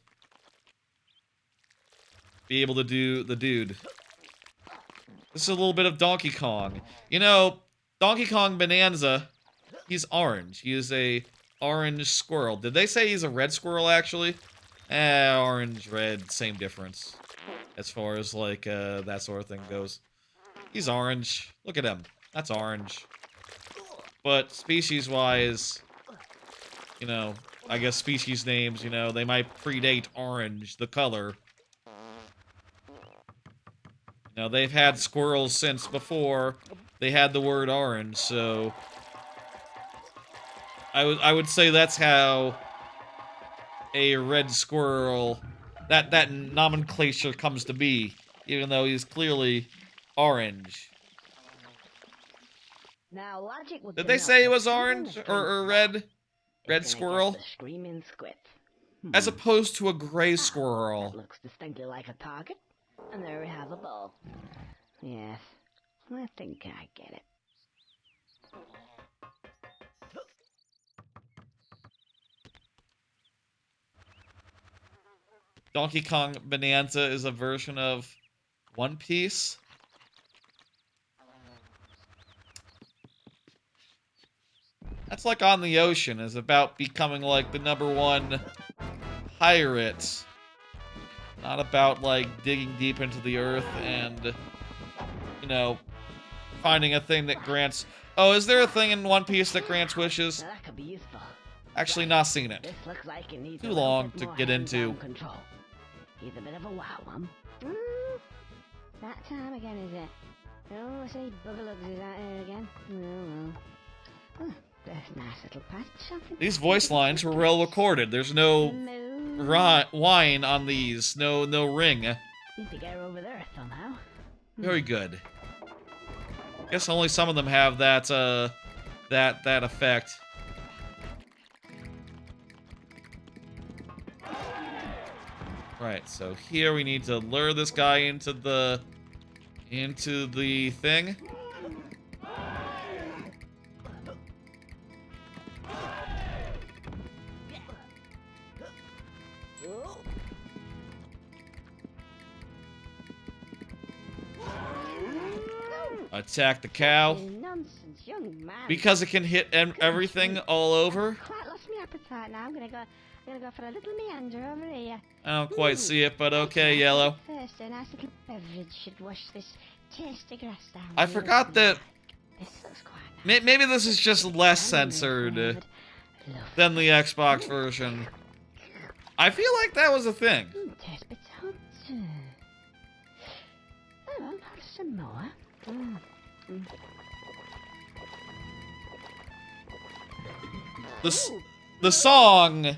be able to do the dude. This is a little bit of Donkey Kong. You know, Donkey Kong Bonanza, he's orange. He is a orange squirrel. Did they say he's a red squirrel, actually? Orange, red, same difference. As far as, like, that sort of thing goes. He's orange. Look at him. That's orange. But species-wise, you know, I guess species names, you know, they might predate orange, the color. You know, they've had squirrels since before they had the word orange, so... I would say that's how a red squirrel, that nomenclature comes to be, even though he's clearly orange. Now, logic would Did they say it was orange or red? Red squirrel? Screaming squid. As opposed to a gray squirrel. That looks distinctly like a target. And there we have a ball. Yes, I think I get it. Donkey Kong Bonanza is a version of One Piece. That's like On the Ocean, is about becoming like the #1 pirate. Not about like digging deep into the earth and, you know, finding a thing that grants... Oh, is there a thing in One Piece that grants wishes? Now that could be useful. Actually, not seen it. This looks like it needs Too a little long bit to more get into. hands-on control. He's a bit of a wild one. That time again, is it? Oh, see, Boogalugs is out here again. Oh, there's a nice little patch. These voice lines were well recorded. There's no whine on these. No ring. Need to get her over there somehow. Very good. Guess only some of them have that that effect. Right, so here we need to lure this guy into the thing. Attack the cow. Nonsense, young man. Because it can hit everything all over. Quite lost my appetite now. I'm gonna go for a little meander over here. I don't quite see it, but okay, Yellow. First, a nice little beverage should wash this tasty grass down. I forgot that This looks quite nice. maybe this is just less censored than the Xbox version. I feel like that was a thing. Taste bits hot. Oh, well, some more. The song,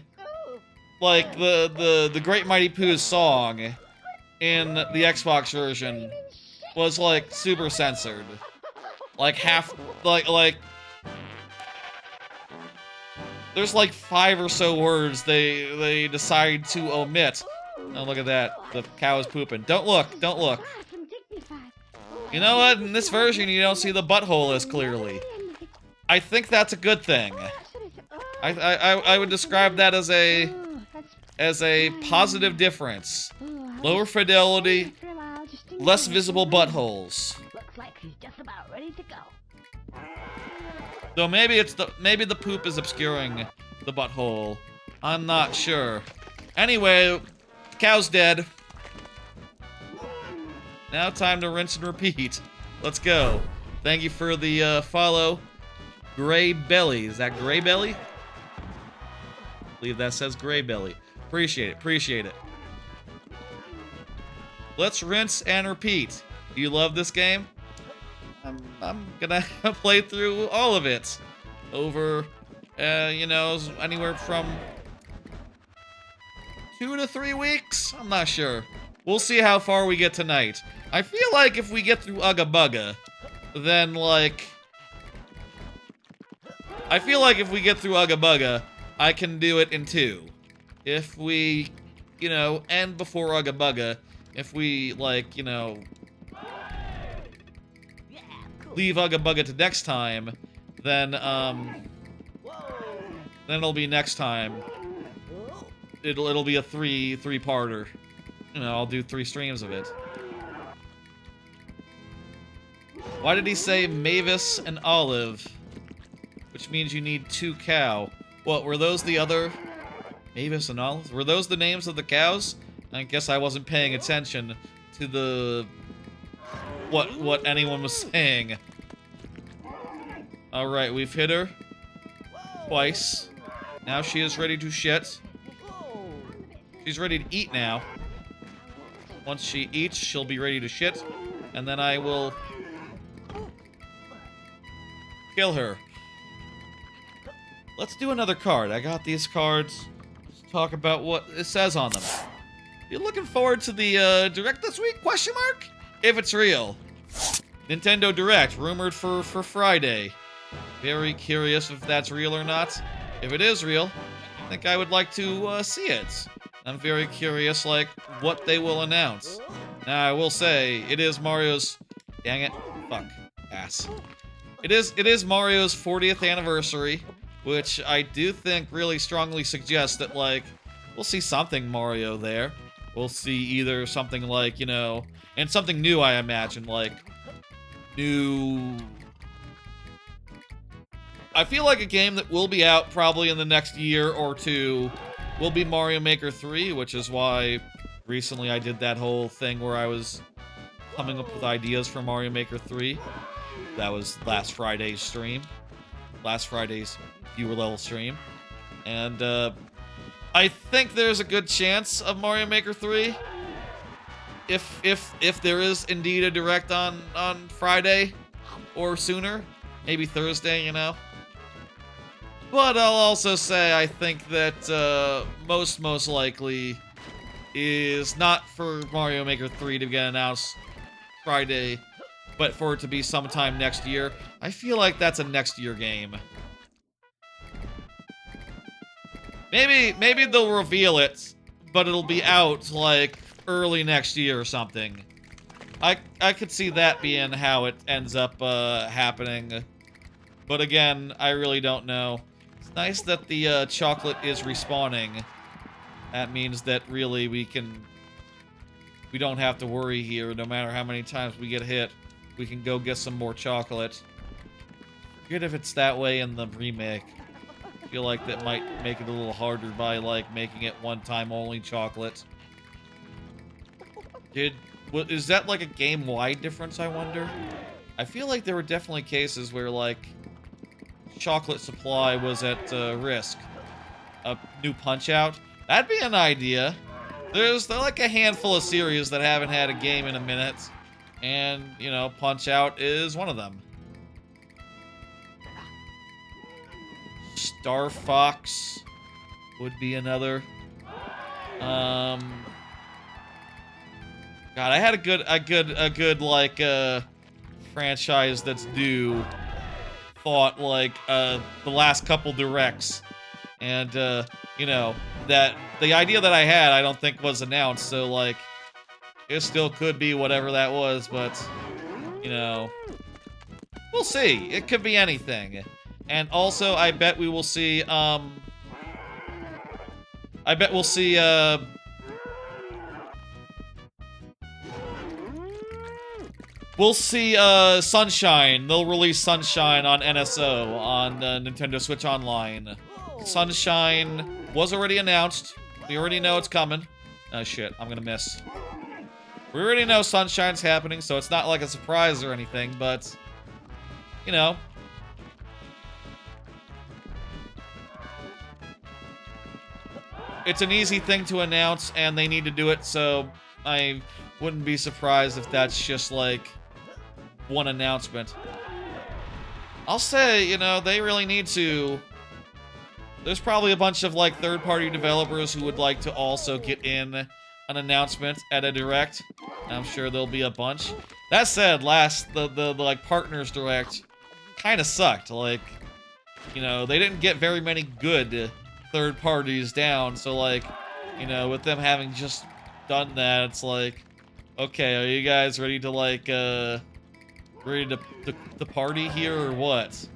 like the Great Mighty Pooh's song in the Xbox version was like super censored. Like half, like there's like 5 or so words they decide to omit. Oh, look at that. The cow is pooping. Don't look. Don't look. You know what? In this version, you don't see the butthole as clearly. I think that's a good thing. I would describe that as a positive difference. Lower fidelity, less visible buttholes. Looks like he's just about ready to go. Though maybe the poop is obscuring the butthole. I'm not sure. Anyway, the cow's dead. Now time to rinse and repeat. Let's go. Thank you for the follow. Gray Belly. Is that Gray Belly? I believe that says Gray Belly. Appreciate it. Appreciate it. Let's rinse and repeat. Do you love this game? I'm gonna play through all of it over, you know, anywhere from 2 to 3 weeks. I'm not sure. We'll see how far we get tonight. I feel like if we get through Uga Buga, then like, I feel like if we get through Uga Buga, I can do it in 2. If we, you know, end before Uga Buga, if we like, you know, leave Uga Buga to next time, then it'll be next time. It'll be a three-parter. You know, I'll do 3 streams of it. Why did he say Mavis and Olive? Which means you need 2 cow. What, were those the other... Mavis and Olive? Were those the names of the cows? I guess I wasn't paying attention to the... What anyone was saying. Alright, we've hit her. Twice. Now she is ready to shit. She's ready to eat now. Once she eats, she'll be ready to shit. And then I will... kill her. Let's do another card. I got these cards. Let's talk about what it says on them. You looking forward to the Direct this week? Question mark? If it's real. Nintendo Direct, rumored for Friday. Very curious if that's real or not. If it is real, I think I would like to see it. I'm very curious, like, what they will announce. Now, I will say, it is Mario's... Dang it. Fuck. Ass. It is Mario's 40th anniversary, which I do think really strongly suggests that, like, we'll see something Mario there. We'll see either something like, you know... And something new, I imagine, like... New... I feel like a game that will be out probably in the next year or 2 will be Mario Maker 3, which is why recently I did that whole thing where I was coming up with ideas for Mario Maker 3. That was last Friday's stream. Last Friday's viewer level stream. And I think there's a good chance of Mario Maker 3. If there is indeed a direct on Friday or sooner, maybe Thursday, you know. But I'll also say I think that most likely is not for Mario Maker 3 to get announced Friday, but for it to be sometime next year. I feel like that's a next year game. Maybe they'll reveal it, but it'll be out like early next year or something. I could see that being how it ends up happening. But again, I really don't know. It's nice that the chocolate is respawning. That means that really we don't have to worry here. No matter how many times we get hit, we can go get some more chocolate. Forget if it's that way in the remake. I feel like that might make it a little harder by like making it one-time only chocolate. Is that like a game-wide difference, I wonder? I feel like there were definitely cases where like chocolate supply was at risk. A new Punch-Out? That'd be an idea. There's like a handful of series that haven't had a game in a minute. And, you know, Punch-Out is one of them. Star Fox would be another. God, I had a good like franchise that's due. Thought like the last couple directs, and you know that the idea that I had I don't think was announced. So like, it still could be whatever that was, but you know, we'll see. It could be anything. And also, I bet we will see, we'll see, Sunshine. They'll release Sunshine on NSO, on Nintendo Switch Online. Sunshine was already announced. We already know it's coming. Oh shit, I'm gonna miss. We already know Sunshine's happening, so it's not like a surprise or anything, but, you know. It's an easy thing to announce, and they need to do it, so I wouldn't be surprised if that's just, like, one announcement. I'll say, you know, they really need to... There's probably a bunch of, like, third-party developers who would like to also get in an announcement at a Direct. I'm sure there'll be a bunch. That said, the like, Partners Direct kind of sucked. Like, you know, they didn't get very many good third parties down, so like, you know, with them having just done that, it's like, okay, are you guys ready to like ready to party here or what?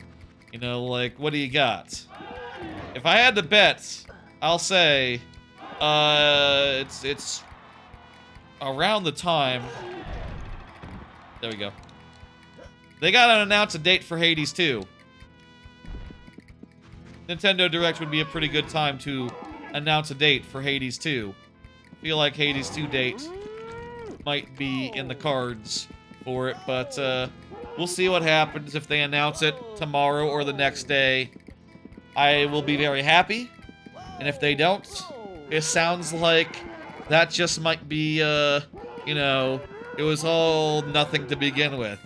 You know, like, what do you got? If I had to bet, I'll say it's around the time, there we go, they gotta announce a date for Hades 2. Nintendo Direct would be a pretty good time to announce a date for Hades 2. I feel like Hades 2 date might be in the cards for it, but we'll see what happens if they announce it tomorrow or the next day. I will be very happy, and if they don't, it sounds like that just might be, you know, it was all nothing to begin with.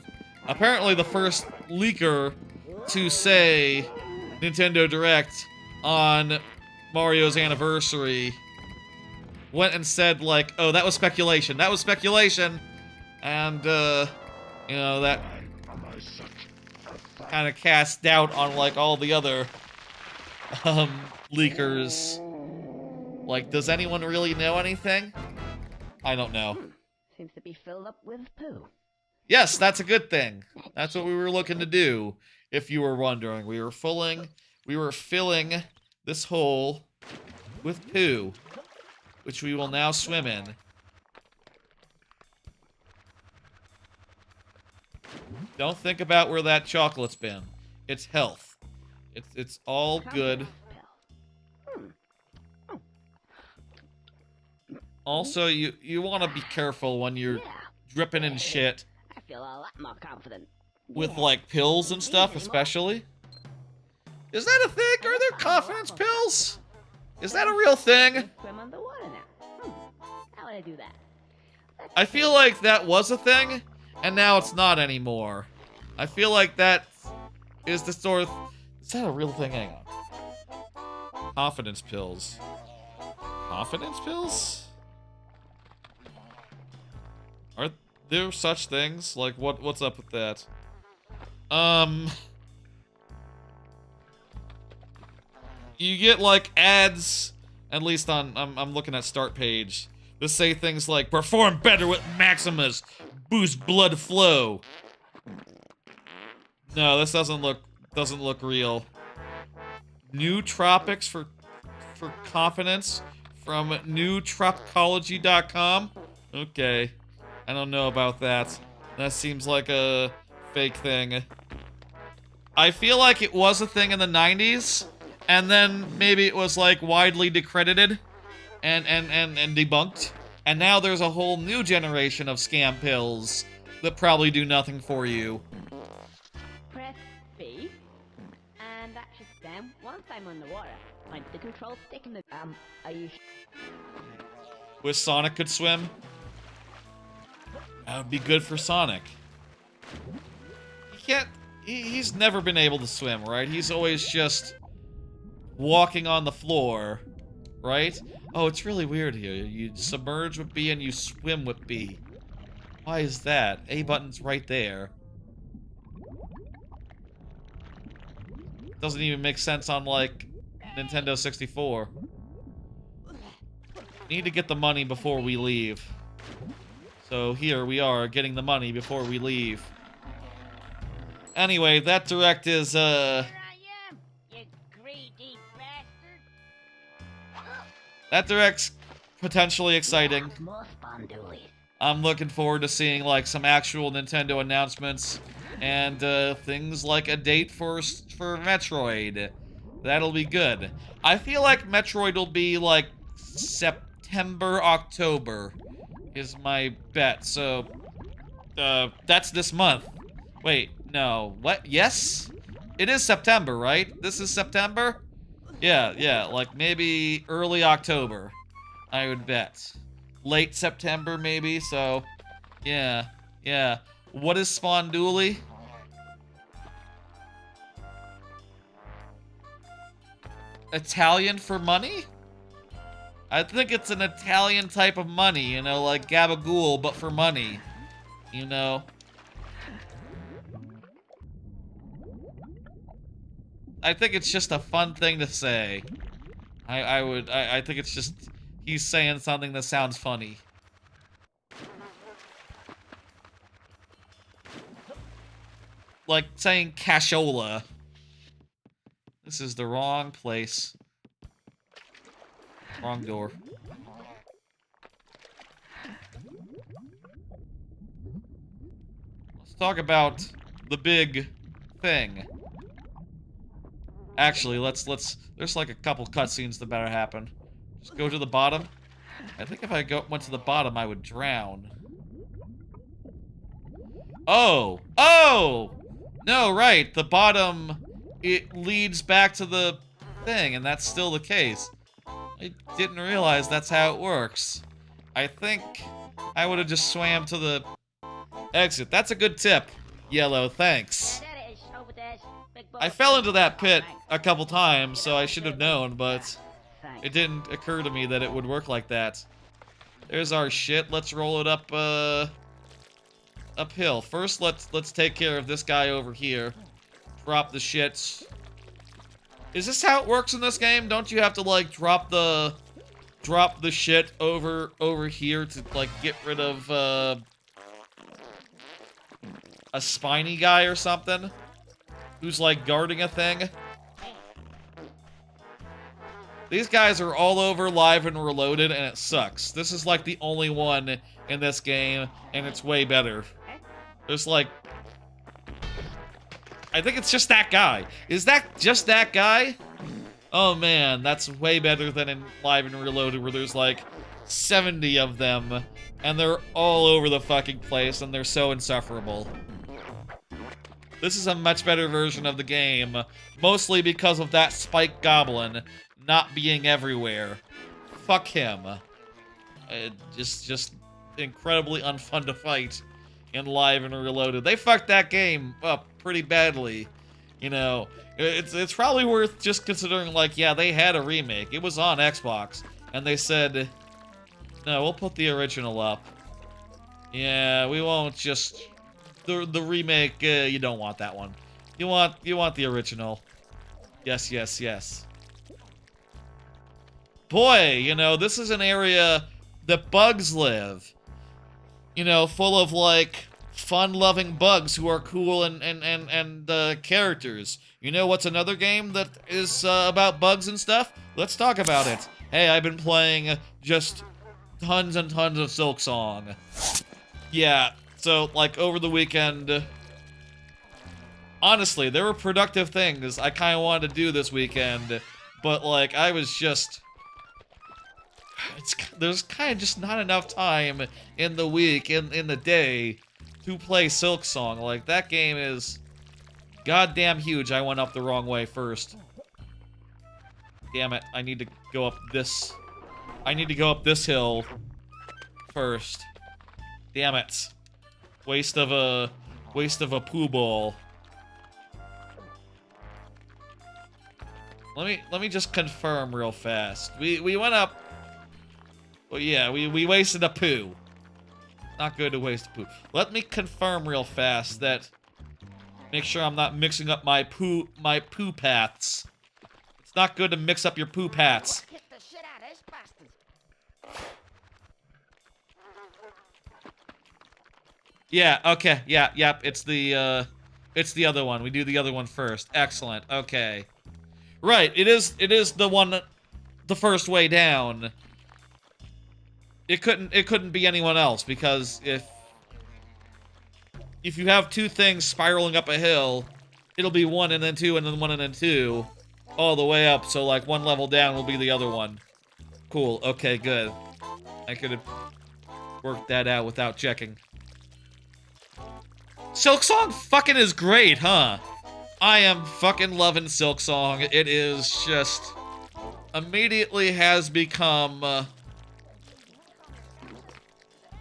Apparently the first leaker to say Nintendo Direct on Mario's anniversary went and said like, oh, that was speculation. That was speculation. And, you know, that kind of cast doubt on like all the other leakers. Like, does anyone really know anything? I don't know. Seems to be filled up with poo. Yes, that's a good thing. That's what we were looking to do. If you were wondering, we were filling this hole with poo, which we will now swim in. Don't think about where that chocolate's been. It's health. It's all good. Also, you want to be careful when you're dripping in shit. I feel a lot more confident. With like pills and stuff, especially. Is that a thing? Are there confidence pills? Is that a real thing? Swim underwater now. How would I do that? I feel like that was a thing, and now it's not anymore. I feel like that is the sort of... Is that a real thing? Hang on. Confidence pills. Confidence pills? Are there such things? Like, what's up with that? You get, like, ads, at least on... I'm looking at start page. They say things like, perform better with Maximus, boost blood flow. No, this doesn't look real. New tropics for confidence from newtropicology.com. Okay. I don't know about that. That seems like a fake thing. I feel like it was a thing in the 90s, and then maybe it was like widely decredited and debunked. And now there's a whole new generation of scam pills that probably do nothing for you. Press B, and that should stem. Once I'm on the water, point the control stick in the... are you Wish Sonic could swim? That would be good for Sonic. He can't... He's never been able to swim, right? He's always just walking on the floor, right? Oh, it's really weird here. You submerge with B and you swim with B. Why is that? A button's right there. Doesn't even make sense on, like, Nintendo 64. Need to get the money before we leave. So here we are, getting the money before we leave. Anyway, that direct is, Here I am, you greedy bastard. that direct's potentially exciting. more spondoolies? I'm looking forward to seeing, like, some actual Nintendo announcements and things like a date for Metroid. That'll be good. I feel like Metroid will be, like, September, October is my bet. So, that's this month. Wait, no. What? Yes? It is September, right? This is September? Yeah, like maybe early October, I would bet. Late September, maybe, so... Yeah. What is Spondoolie? Italian for money? I think it's an Italian type of money, you know, like gabagool, but for money. You know? I think it's just a fun thing to say. I think it's just... He's saying something that sounds funny. Like saying cashola. This is the wrong place. Wrong door. Let's talk about the big thing. Actually, there's like a couple cutscenes that better happen. Just go to the bottom. I think if I went to the bottom, I would drown. Oh! No, right. The bottom, it leads back to the thing, and that's still the case. I didn't realize that's how it works. I think I would have just swam to the exit. That's a good tip, Yellow. Thanks. I fell into that pit a couple times, so I should have known, but it didn't occur to me that it would work like that. There's our shit. Let's roll it up, uphill. First, let's take care of this guy over here. Drop the shits. Is this how it works in this game? Don't you have to, like, drop the shit over here to, like, get rid of, a spiny guy or something? Who's, like, guarding a thing? These guys are all over Live and Reloaded, and it sucks. This is, like, the only one in this game, and it's way better. There's, like... I think it's just that guy. Is that just that guy? Oh, man, that's way better than in Live and Reloaded, where there's, like, 70 of them, and they're all over the fucking place, and they're so insufferable. This is a much better version of the game, mostly because of that Spike Goblin not being everywhere. Fuck him. Just incredibly unfun to fight in Live and Reloaded. They fucked that game up pretty badly. You know, it's probably worth just considering, like, yeah, they had a remake. It was on Xbox, and they said, no, we'll put the original up. Yeah, we won't just... The remake, you don't want that one. You want the original. Yes, yes, yes. Boy, you know, this is an area that bugs live. You know, full of, like, fun-loving bugs who are cool and characters. You know what's another game that is about bugs and stuff? Let's talk about it. Hey, I've been playing just tons and tons of Silksong. Yeah, so, like, over the weekend... Honestly, there were productive things I kind of wanted to do this weekend, but, like, I was just... there's kind of just not enough time in the week, in the day, to play Silksong. Like, that game is goddamn huge. I went up the wrong way first. Damn it, I need to go up this... I need to go up this hill first. Damn it. Waste of a poo ball. Let me just confirm real fast. We went up. Well, yeah, we wasted a poo. Not good to waste a poo. Let me confirm real fast that. Make sure I'm not mixing up my poo paths. It's not good to mix up your poo paths. Kick the shit out of this bastard. Yeah, okay, yeah, yep, it's the other one. We do the other one first. Excellent, okay. Right, it is the one, the first way down. It couldn't be anyone else, because if you have two things spiraling up a hill, it'll be one and then two and then one and then two, all the way up, so like one level down will be the other one. Cool, okay, good. I could have worked that out without checking. Silksong fucking is great, huh? I am fucking loving Silksong. It is just... immediately has become...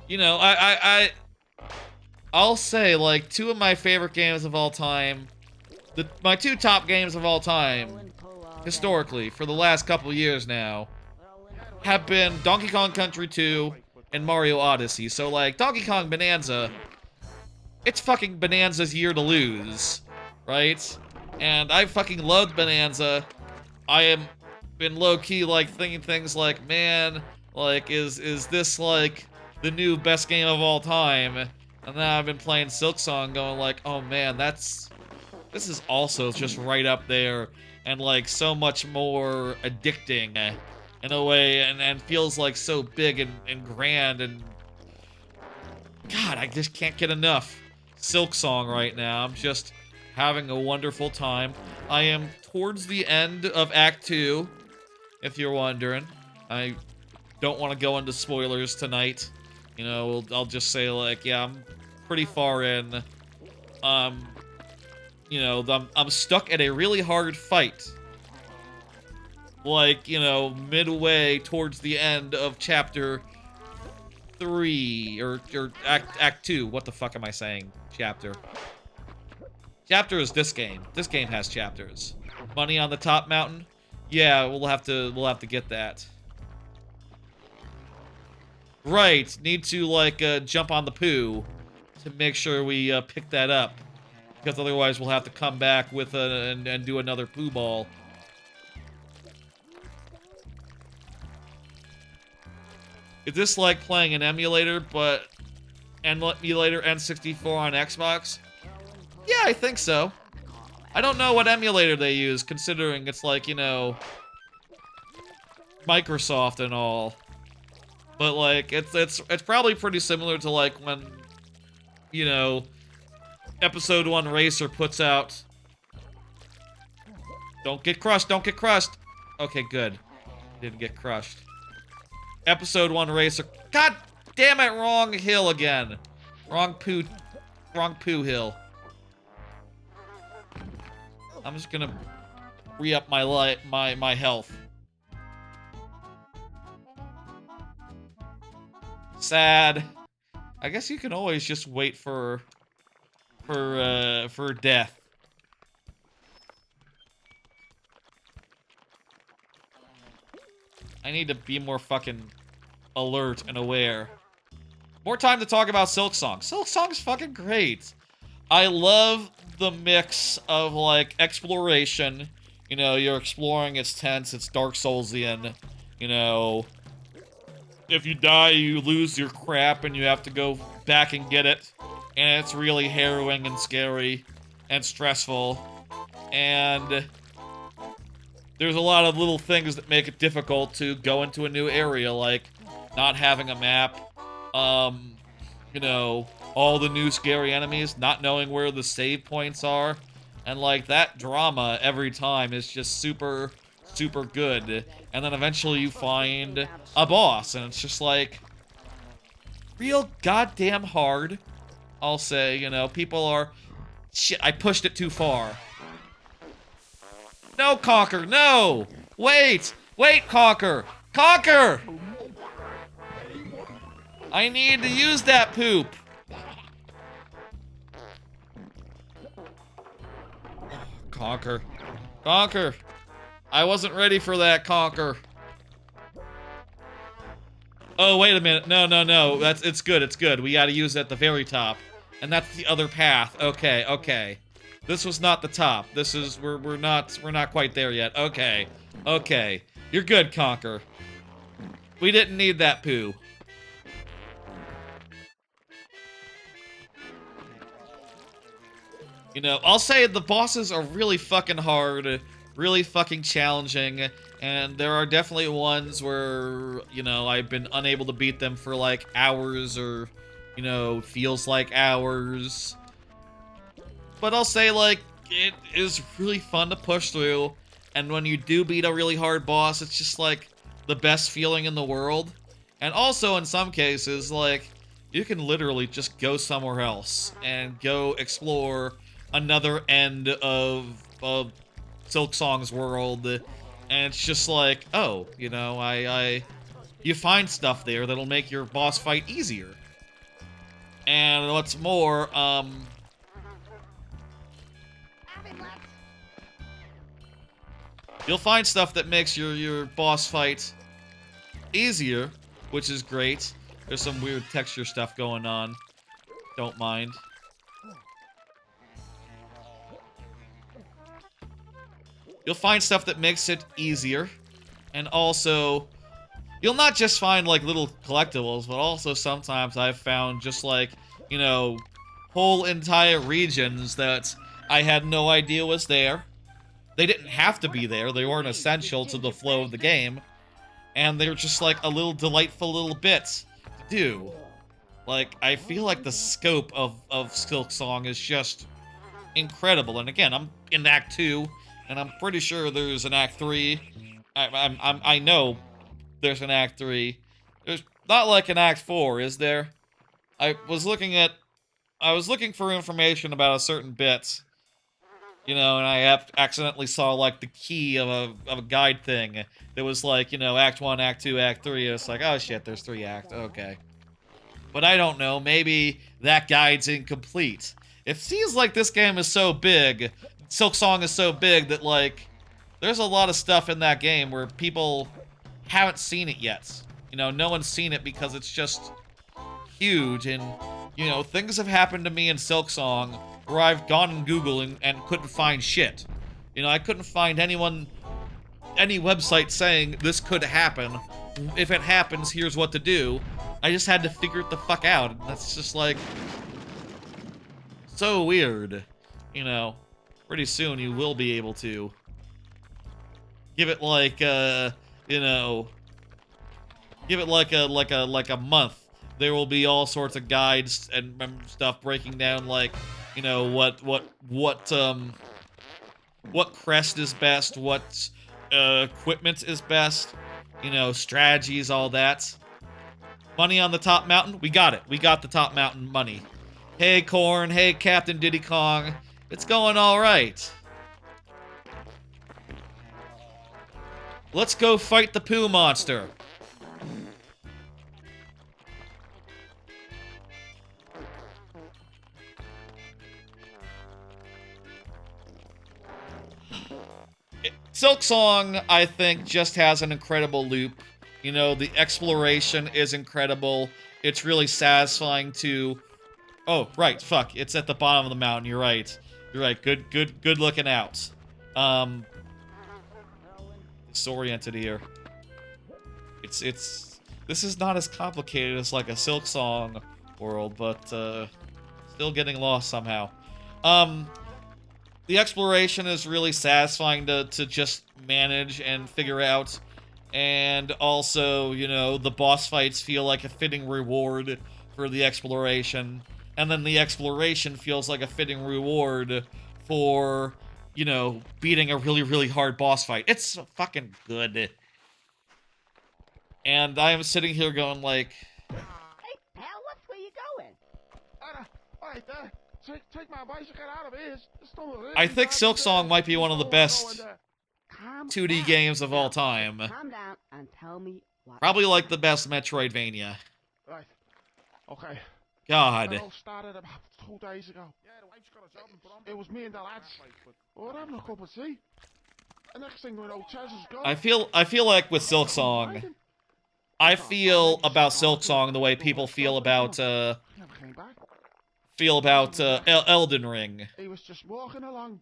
you know, I'll say, like, two of my favorite games of all time... my two top games of all time, historically, for the last couple years now, have been Donkey Kong Country 2 and Mario Odyssey. So, like, Donkey Kong Bonanza... it's fucking Bonanza's year to lose, right? And I fucking loved Bonanza. I am been low-key, like, thinking things like, man, like, is this, like, the new best game of all time? And now I've been playing Silksong going like, oh man, this is also just right up there, and, like, so much more addicting in a way, and feels, like, so big and grand, and... God, I just can't get enough Silksong right now. I'm just having a wonderful time. I am towards the end of Act 2, if you're wondering. I don't want to go into spoilers tonight. You know, I'll just say, like, yeah, I'm pretty far in. You know, I'm stuck at a really hard fight. Like, you know, midway towards the end of Chapter 3, or Act 2. What the fuck am I saying? Chapter. Chapter is this game. This game has chapters. Money on the top mountain? Yeah, we'll have to get that. Right, need to, like, jump on the poo to make sure we pick that up. Because otherwise we'll have to come back with and do another poo ball. Is this like playing an emulator, but emulator N64 on Xbox? Yeah, I think so. I don't know what emulator they use, considering it's like, you know, Microsoft and all. But like, it's probably pretty similar to like when, you know, Episode 1 Racer puts out... Don't get crushed, don't get crushed! Okay, good. Didn't get crushed. Episode 1 Racer... God damn it, wrong hill again! Wrong poo hill. I'm just gonna re-up my my health. Sad. I guess you can always just wait for death. I need to be more fucking alert and aware. More time to talk about Silksong. Silksong's fucking great. I love the mix of, like, exploration. You know, you're exploring, it's tense, it's Dark Soulsian. You know, if you die, you lose your crap and you have to go back and get it. And it's really harrowing and scary and stressful. And there's a lot of little things that make it difficult to go into a new area, like not having a map, you know, all the new scary enemies, not knowing where the save points are, and like that drama every time is just super, super good. And then eventually you find a boss, and it's just like real goddamn hard. I'll say, you know, people are, shit, I pushed it too far. No, Conker, no! Wait! Wait, Conker! Conker! I need to use that poop! Conker. Conker! I wasn't ready for that, Conker. Oh, wait a minute. No, no, no. It's good, it's good. We gotta use it at the very top. And that's the other path. Okay, okay. This was not the top. This is, we're not quite there yet. Okay. Okay. You're good, Conker. We didn't need that poo. You know, I'll say the bosses are really fucking hard, really fucking challenging, and there are definitely ones where, you know, I've been unable to beat them for like hours or, you know, feels like hours. But I'll say, like, it is really fun to push through, and when you do beat a really hard boss, it's just, like, the best feeling in the world. And also, in some cases, like, you can literally just go somewhere else and go explore another end of Silksong's world, and it's just like, oh, you know, you find stuff there that'll make your boss fight easier. And what's more, you'll find stuff that makes your boss fight easier, which is great. There's some weird texture stuff going on. Don't mind. You'll find stuff that makes it easier. And also, you'll not just find, like, little collectibles, but also sometimes I've found just, like, you know, whole entire regions that I had no idea was there. They didn't have to be there. They weren't essential to the flow of the game. And they were just, like, a little delightful little bits to do. Like, I feel like the scope of Silksong is just incredible. And again, I'm in Act 2, and I'm pretty sure there's an Act 3. I know there's an Act 3. There's not like an Act 4, is there? I was looking for information about a certain bit. You know, and I accidentally saw, like, the key of a guide thing that was like, you know, Act 1, Act 2, Act 3. It's like, oh shit, there's 3 acts. Okay. But I don't know, maybe that guide's incomplete. It seems like this game is so big, Silksong is so big that, like, there's a lot of stuff in that game where people haven't seen it yet. You know, no one's seen it because it's just huge, and, you know, things have happened to me in Silksong where I've gone on Google and couldn't find shit. You know, I couldn't find any website saying this could happen. If it happens, here's what to do. I just had to figure it the fuck out. And that's just like so weird. You know, pretty soon you will be able to give it like you know, give it like a month. There will be all sorts of guides and stuff breaking down, like, you know, what crest is best, what equipment is best, you know, strategies, all that. Money on the top mountain? We got it. We got the top mountain money. Hey, Corn. Hey, Captain Diddy Kong. It's going all right. Let's go fight the poo monster. Silksong, I think, just has an incredible loop. You know, the exploration is incredible. It's really satisfying to... Oh, right, fuck. It's at the bottom of the mountain, you're right. You're right, good looking out. Disoriented here. This is not as complicated as, like, a Silksong world, but, still getting lost somehow. The exploration is really satisfying to just manage and figure out. And also, you know, the boss fights feel like a fitting reward for the exploration. And then the exploration feels like a fitting reward for, you know, beating a really, really hard boss fight. It's fucking good. And I am sitting here going like... Hey, pal, what's where you going? Alright, take my bicycle out of here. I think Silksong might be one of the best 2D games of all time. Calm down and tell me what. Probably like the best Metroidvania. Right. Okay. God. It all started about 2 days ago. Yeah, the wife's got a job and put on. It was me and the lads. We're having a cup of tea. The next thing we know, Chaz is gone. I feel like with Silksong, I feel about Silksong the way people feel about Elden Ring. He was just walking along.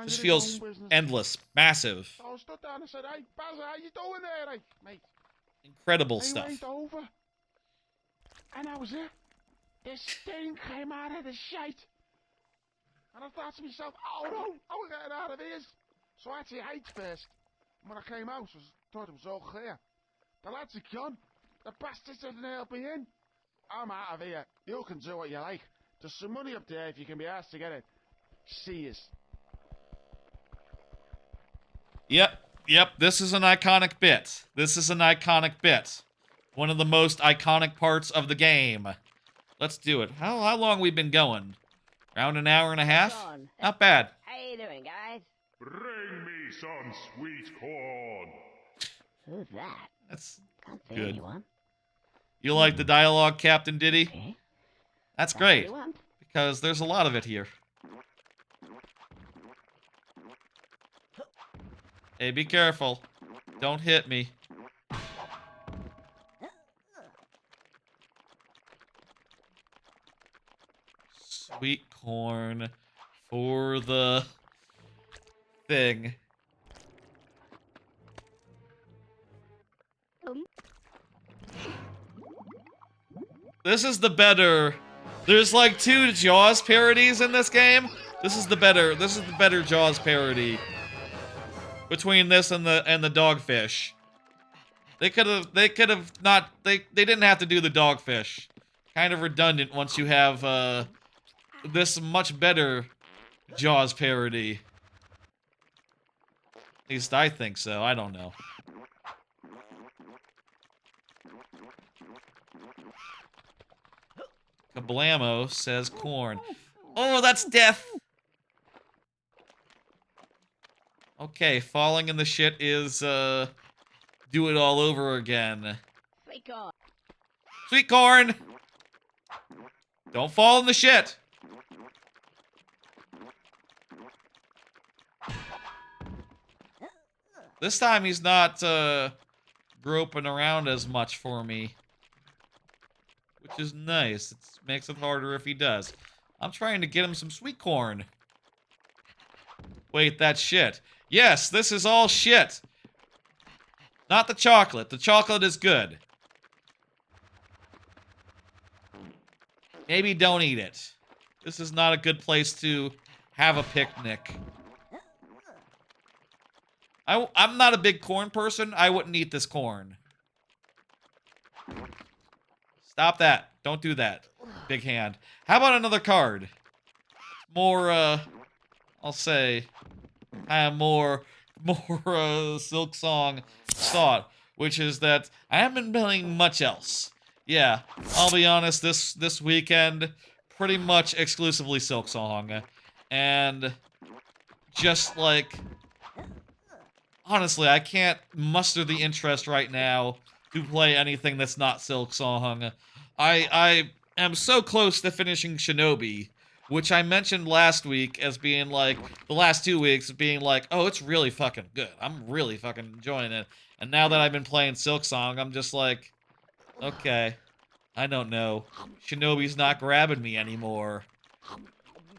This feels endless, massive. I stood down and said, "Hey, Baz, how you doing there, like, mate?" Incredible He stuff. went over, and that was it. This thing came out of the shite. And I thought to myself, oh no, I'm getting out of here. So I had to hide first. And when I came out, I thought it was all clear. The lads are gone. The bastards have nailed me in. I'm out of here. You can do what you like. There's some money up there if you can be asked to get it. See yous. Yep, this is an iconic bit. This is an iconic bit. One of the most iconic parts of the game. Let's do it. How long we been going? Around an hour and a half? Not bad. How you doing, guys? Bring me some sweet corn. Who's that? That's Can't see good. anyone. You like the dialogue, Captain Diddy? Okay. That's What great, do you want? because there's a lot of it here. Hey, be careful. Don't hit me. Sweet corn for the thing. This is the better. There's like 2 Jaws parodies in this game. This is the better Jaws parody. Between this and the dogfish. They could have not they didn't have to do the dogfish. Kind of redundant once you have this much better Jaws parody. At least I think so. I don't know. Kablamo says corn. Oh, that's death! Okay, falling in the shit is, do it all over again. Sweet corn. Sweet corn! Don't fall in the shit! This time he's not, groping around as much for me. Which is nice. It makes it harder if he does. I'm trying to get him some sweet corn. Wait, that's shit. Yes, this is all shit. Not the chocolate. The chocolate is good. Maybe don't eat it. This is not a good place to have a picnic. I'm not a big corn person. I wouldn't eat this corn. Stop that. Don't do that. Big hand. How about another card? More, I'll say, more Silksong thought, which is that I haven't been playing much else. Yeah, I'll be honest, this weekend, pretty much exclusively Silksong. And just like honestly, I can't muster the interest right now to play anything that's not Silk Song. I am so close to finishing Shinobi, which I mentioned last week as being like, the last 2 weeks being like, oh, it's really fucking good. I'm really fucking enjoying it. And now that I've been playing Silk Song, I'm just like, okay, I don't know. Shinobi's not grabbing me anymore.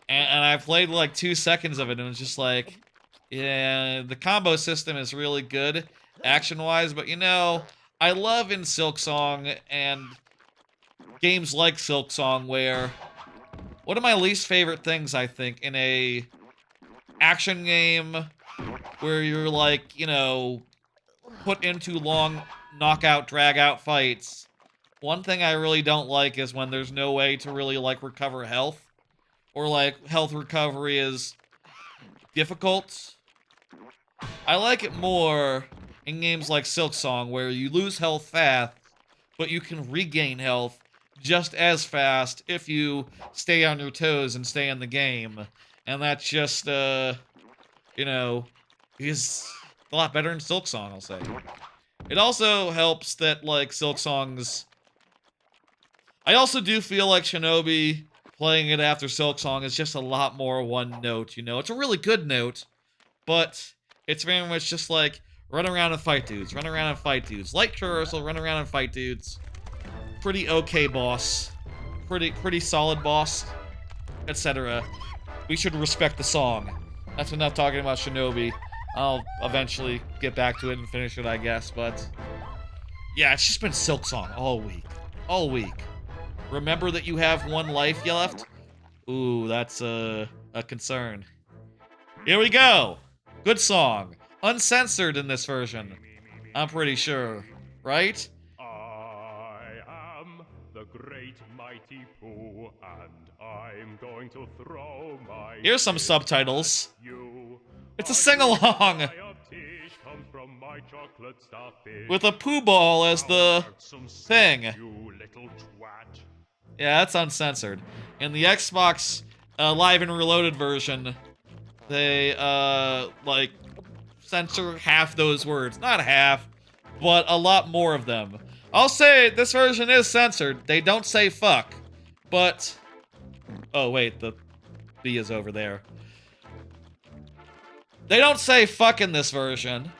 And I played like 2 seconds of it and it was just like, yeah, the combo system is really good action-wise, but you know, I love in Silk Song and games like Silk Song where one of my least favorite things, I think, in a action game where you're like, you know, put into long knockout, drag-out fights, one thing I really don't like is when there's no way to really, like, recover health. Or, like, health recovery is difficult. I like it more in games like Silk Song, where you lose health fast, but you can regain health just as fast if you stay on your toes and stay in the game. And that's just, you know, is a lot better in Silk Song, I'll say. It also helps that, like, Silk Song's... I also do feel like Shinobi, playing it after Silk Song, is just a lot more one note, you know? It's a really good note, but it's very much just like, run around and fight dudes, run around and fight dudes. Like Kuroso, run around and fight dudes. Pretty okay boss. Pretty solid boss, etc. We should respect the song. That's enough talking about Shinobi. I'll eventually get back to it and finish it, I guess, but... yeah, it's just been Silk Song all week. All week. Remember that you have 1 life left? Ooh, that's a concern. Here we go! Good song. Uncensored in this version. I'm pretty sure. Right? I am the great mighty Pooh, and I'm going to throw my... Here's some subtitles. You. It's a sing-along! With a poo ball as the thing. Yeah, that's uncensored. In the Xbox Live and Reloaded version, they, like, censor half those words. Not half, but a lot more of them. I'll say this version is censored. They don't say fuck, but... oh, wait, the B is over there. They don't say fuck in this version,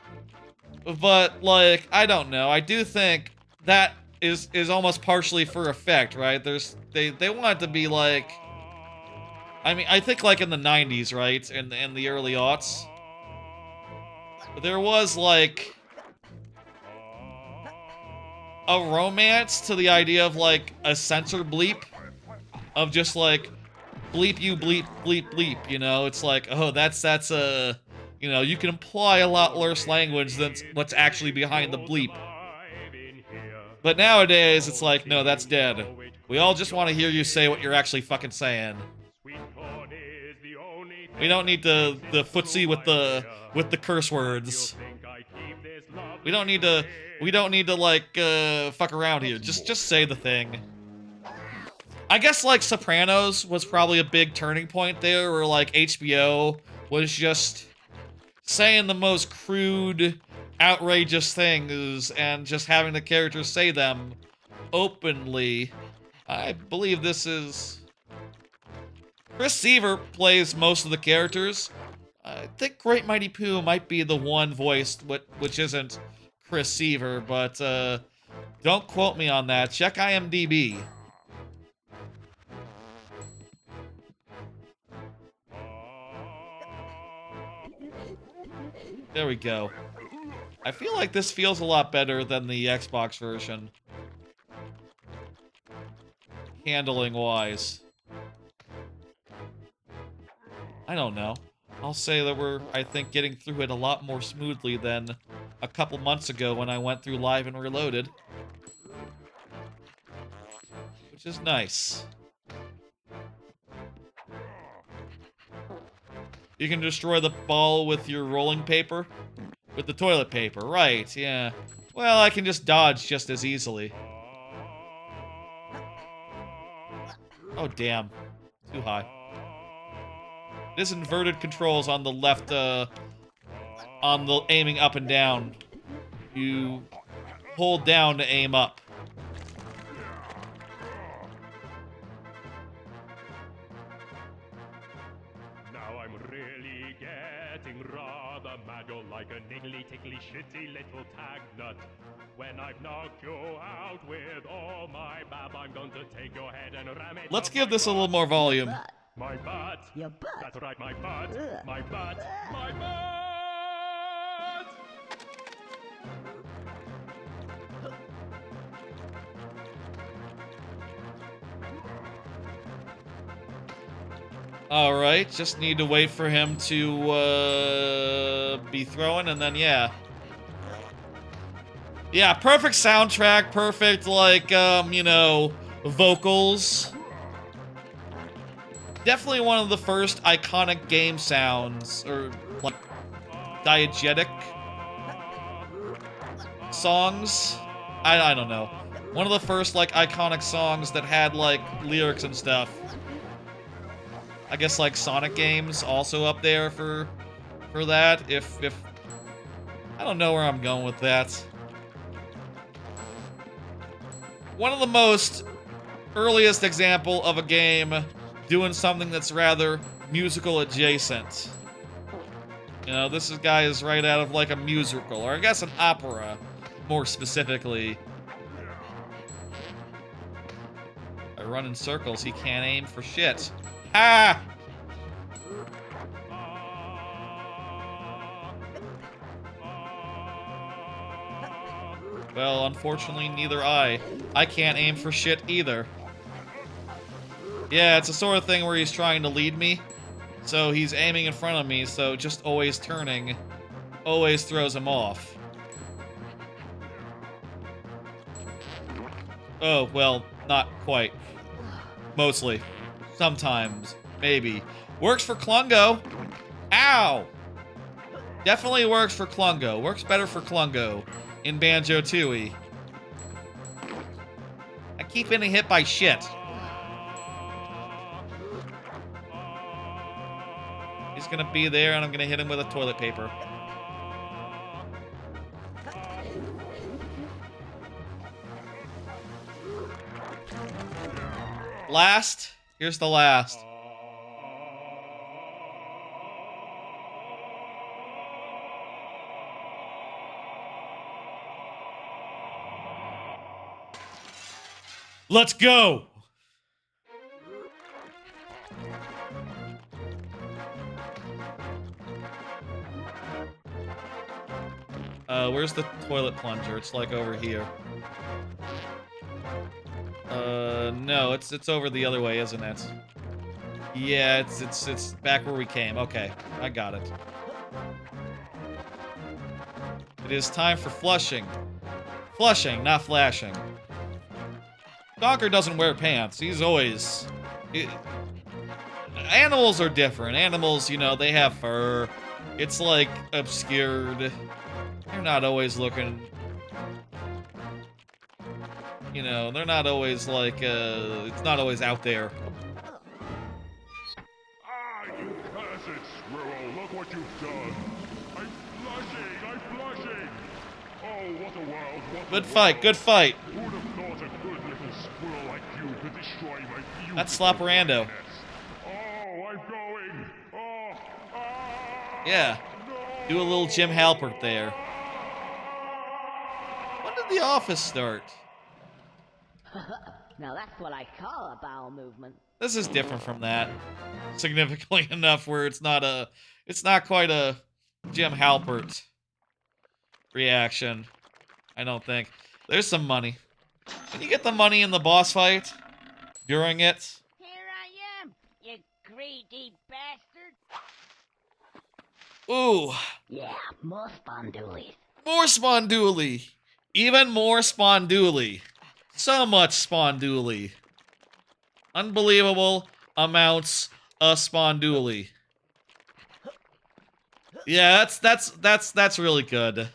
but, like, I don't know. I do think that is almost partially for effect, right? They want it to be, like... I mean, I think, like, in the 90s, right? In the early aughts. There was, like... a romance to the idea of, like, a censor bleep. Of just, like, bleep you, bleep, bleep, bleep, you know? It's like, oh, that's a... you know, you can imply a lot worse language than what's actually behind the bleep. But nowadays, it's like, no, that's dead. We all just want to hear you say what you're actually fucking saying. We don't need the footsie with the curse words. We don't need to like fuck around here. Just say the thing. I guess like Sopranos was probably a big turning point there, where like HBO was just saying the most crude, outrageous things and just having the characters say them openly. I believe this is... Chris Seaver plays most of the characters. I think Great Mighty Pooh might be the one voice which isn't Chris Seaver, but don't quote me on that. Check IMDb. There we go. I feel like this feels a lot better than the Xbox version. Handling-wise. I don't know. I'll say that we're, I think, getting through it a lot more smoothly than a couple months ago when I went through Live and Reloaded. Which is nice. You can destroy the ball with your rolling paper? With the toilet paper, right, yeah. Well, I can just dodge just as easily. Oh, damn. Too high. It is inverted controls on the left, on the aiming up and down. You hold down to aim up. Now I'm really getting rather mad. You're like a niggly, tickly, shitty little tag nut. When I've knocked you out with all my bab, I'm going to take your head and ram it. Let's up give my this a butt. little more volume. My butt. Your butt. That's right, my butt. Ugh. My butt. My butt. Alright, just need to wait for him to be throwing, and then yeah. Yeah, perfect soundtrack, perfect, like, you know, vocals. Definitely one of the first iconic game sounds, or, like, diegetic songs. I don't know. One of the first, like, iconic songs that had, like, lyrics and stuff. I guess, like, Sonic games also up there for that, if... I don't know where I'm going with that. One of the most earliest example of a game doing something that's rather musical adjacent. You know, this guy is right out of, like, a musical, or I guess an opera, more specifically. I run in circles, he can't aim for shit. Ah! Well, unfortunately, neither I can't aim for shit either. Yeah, it's a sort of thing where he's trying to lead me. So he's aiming in front of me, so just always turning always throws him off. Oh, well, not quite. Mostly. Sometimes. Maybe. Works for Klungo. Ow! Definitely works for Klungo. Works better for Klungo in Banjo-Tooie. I keep getting hit by shit. He's gonna be there and I'm gonna hit him with a toilet paper. Last. Here's the last. Let's go! Where's the toilet plunger? It's like over here. No, it's over the other way, isn't it? Yeah, it's back where we came. Okay, I got it. It is time for flushing. Flushing, not flashing. Conker doesn't wear pants. He's always... Animals are different. Animals, you know, they have fur. It's, like, obscured. They're not always looking... You know, they're not always, like, it's not always out there. Ah, you cursed squirrel! Look what you've done! I'm flushing! Oh, what a world, what Good a fight, world. good fight. Who'd have thought a good little squirrel like you could destroy my beautiful That's Sloprando. nest? Oh, I'm going! Oh, ah! Yeah. No! Do a little Jim Halpert there. When did The Office start? Now that's what I call a bowel movement. This is different from that. Significantly enough where it's not quite a Jim Halpert reaction. I don't think. There's some money. Can you get the money in the boss fight? During it? Here I am, you greedy bastard. Ooh. Yeah, more spondoolies. More Spondooly. Even more Spondooly. So much Spondooly. Unbelievable amounts of Spondooly. Yeah, that's really good.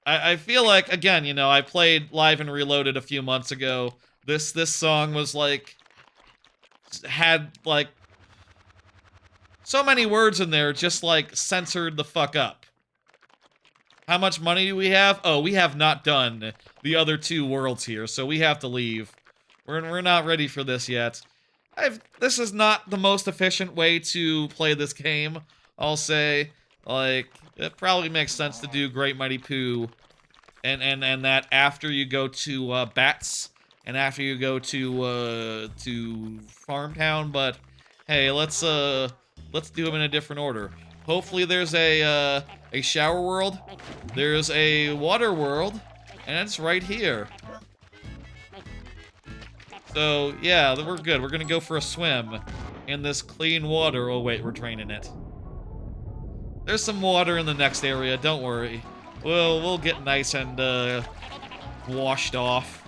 I feel like, again, you know, I played Live and Reloaded a few months ago. This song was like, had like So many words in there, just like censored the fuck up. How much money do we have? Oh, we have not done the other 2 worlds here, so we have to leave. We're not ready for this yet. This is not the most efficient way to play this game, I'll say. Like, it probably makes sense to do Great Mighty Pooh and that after you go to Bats and after you go to Farmtown, but hey, let's do them in a different order. Hopefully there's a shower world, there's a water world, and it's right here. So, yeah, we're good. We're gonna go for a swim in this clean water. Oh, wait, we're draining it. There's some water in the next area, don't worry. We'll get nice and, washed off.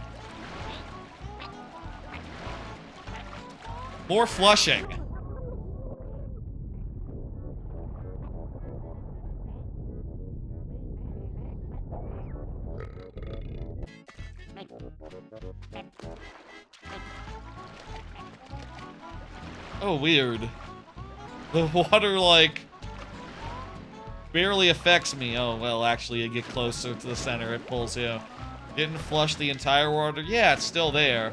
More flushing. Oh, weird. The water, like, barely affects me. Oh, well, actually, you get closer to the center, it pulls you. Didn't flush the entire water. Yeah, it's still there.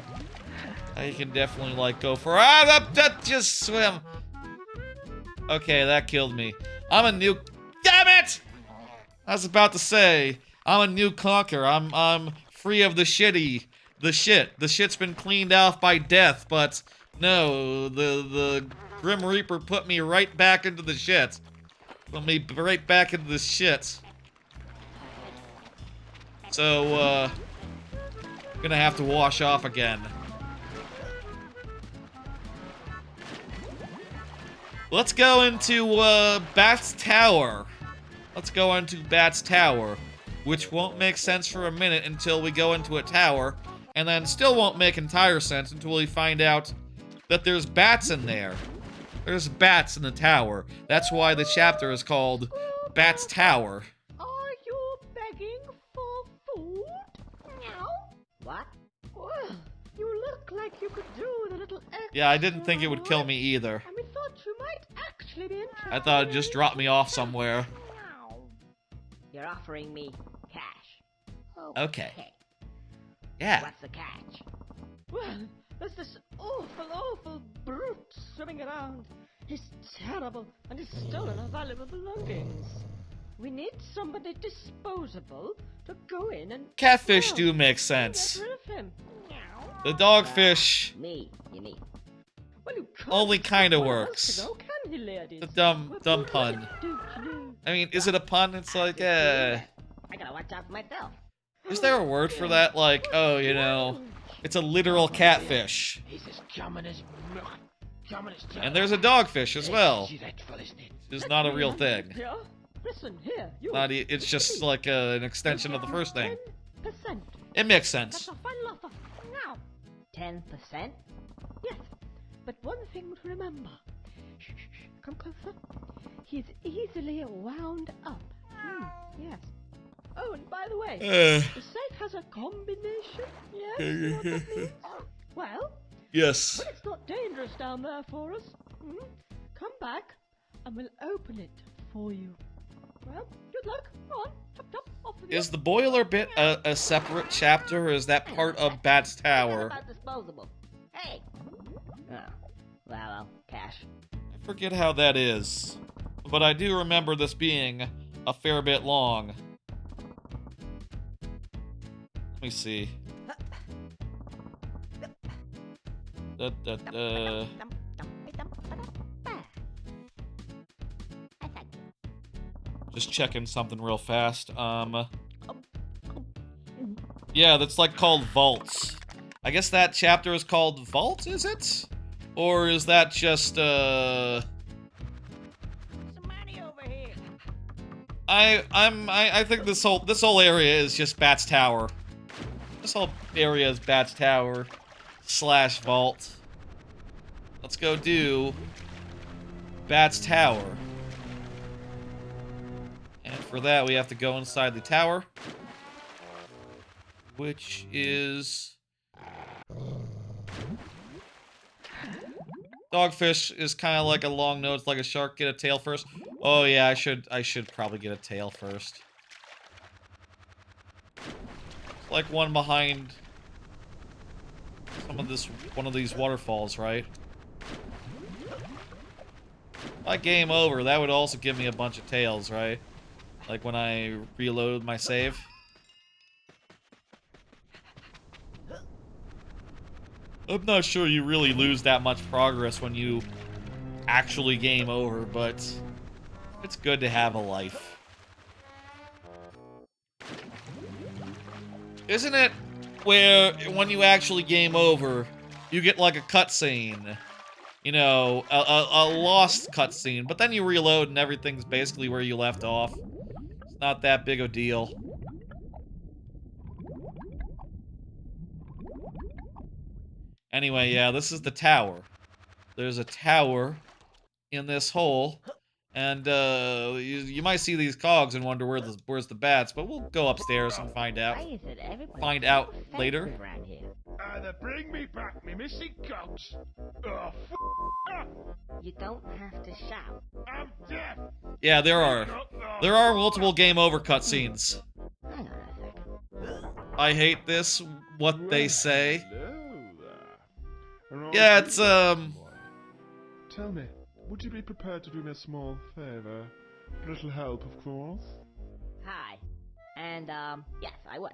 You can definitely, like, go for... just swim. Okay, that killed me. I'm a new... Damn it! I was about to say, I'm a new Conker. I'm free of the shitty... The shit's been cleaned off by death, but... No, the Grim Reaper put me right back into the shit. Put me right back into the shit. So, gonna have to wash off again. Let's go into, Bat's Tower. Let's go into Bat's Tower, which won't make sense for a minute until we go into a tower, and then still won't make entire sense until we find out that there's bats in there. There's bats in the tower. That's why the chapter is called Bat's Tower. Are you begging for food? Meow. What? Well, you look like you could do with a little extra. Yeah, I didn't think it would kill me either. And we thought you might actually be interested. I thought it'd just drop me off somewhere. You're offering me cash. Okay. Yeah. What's the catch? Well, there's this awful brute swimming around. He's terrible, and he's stolen our valuable belongings. We need somebody disposable to go in and... Catfish do make sense. Get rid of him. The dogfish Me, you mean? Well, you can't only kinda where else works. to go, can he, ladies? It's a dumb pun. I mean, is it a pun? It's like, I gotta watch out for myself. Is there a word for that? Like, oh, you know, it's a literal catfish. And there's a dogfish as well. It's not a real thing. Listen here, you. It's just like an extension of the first thing. 10%. It makes sense. That's a final offer. Now. 10%? Yes, but one thing to remember. Shh, come closer. He's easily wound up. Yes. Oh, and by the way, the site has a combination. Yes, you know what that means? Well, Yes. but it's not dangerous down there for us. Come back, and we'll open it for you. Well, good luck. Go on, chop chop, off with you. Is the boiler bit a separate chapter, or is that part of Bat's Tower? About disposable. Hey. Oh, well, cash. I forget how that is, but I do remember this being a fair bit long. Let me see. Just checking something real fast. Yeah, that's like called Vaults. I guess that chapter is called Vault, is it? Or is that just, Somebody over here. I think this whole area is just Bat's Tower. This whole area is Bat's Tower / Vault. Let's go do Bat's Tower. And for that, we have to go inside the tower, which is... Dogfish is kind of like a long nose, like a shark. Get a tail first. Oh yeah, I should probably get a tail first. It's like one behind one of these waterfalls, right? If I game over, that would also give me a bunch of tails, right? Like when I reload my save. I'm not sure you really lose that much progress when you actually game over, but it's good to have a life. Isn't it where when you actually game over, you get like a cutscene? You know, a lost cutscene, but then you reload and everything's basically where you left off. It's not that big a deal. Anyway, yeah, this is the tower. There's a tower in this hole, and you might see these cogs and wonder where's the bats, but we'll go upstairs and find out. Why is it everybody Find so out offensive later. around here? Either bring me back me missing cogs. Oh, You don't have to shout. I'm deaf. Yeah, there are multiple game over cutscenes. Hang on a second. I hate this. What they say. Hello there. Yeah, it's Tell me, would you be prepared to do me a small favor? A little help, of course. Hi. And, yes, I would.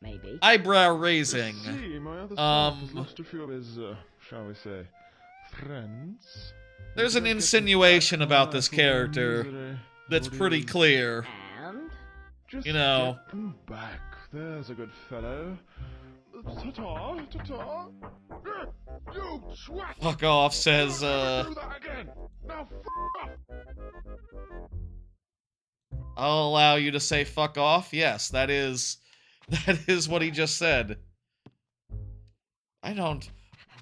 Maybe. eyebrow raising. See, my other staff has lost a few of his, shall we say, friends. There's an insinuation about this character that's pretty clear. And? Just You know. get them back. There's a good fellow. Ta-ta, ta-ta. You twat! Fuck off, says, Do that again. Now off! I'll allow you to say fuck off. Yes, that is what he just said. I don't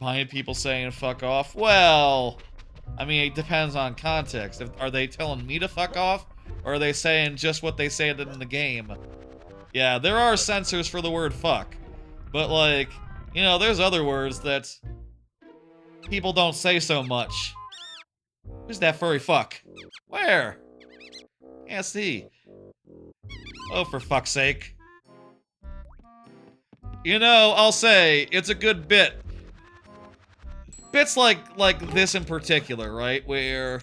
mind people saying fuck off. Well, I mean, it depends on context. Are they telling me to fuck off? Or are they saying just what they said in the game? Yeah, there are censors for the word fuck. But, like, you know, there's other words that people don't say so much. Who's that furry fuck? Where? Can't see. Oh, for fuck's sake. You know, I'll say, it's a good bit. Bits like this in particular, right? Where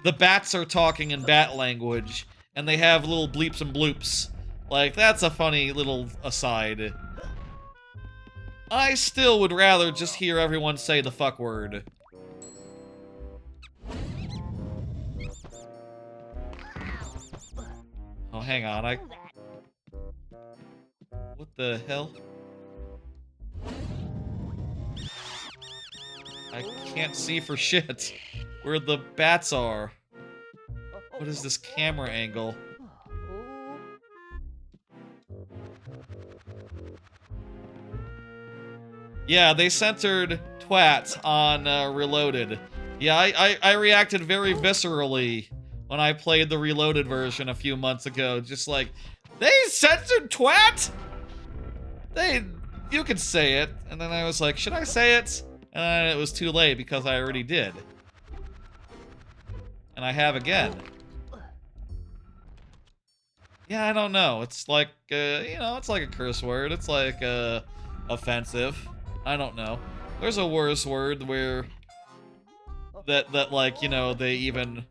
the bats are talking in bat language, and they have little bleeps and bloops. Like, that's a funny little aside. I still would rather just hear everyone say the fuck word. Oh, hang on, what the hell? I can't see for shit where the bats are. What is this camera angle? Yeah, they censored twat on Reloaded. Yeah, I reacted very viscerally when I played the Reloaded version a few months ago. Just like, they censored twat? You could say it. And then I was like, should I say it? And then it was too late because I already did. And I have again. Yeah, I don't know. It's like, you know, it's like a curse word. It's like, offensive. I don't know. There's a worse word where that like, you know, they even...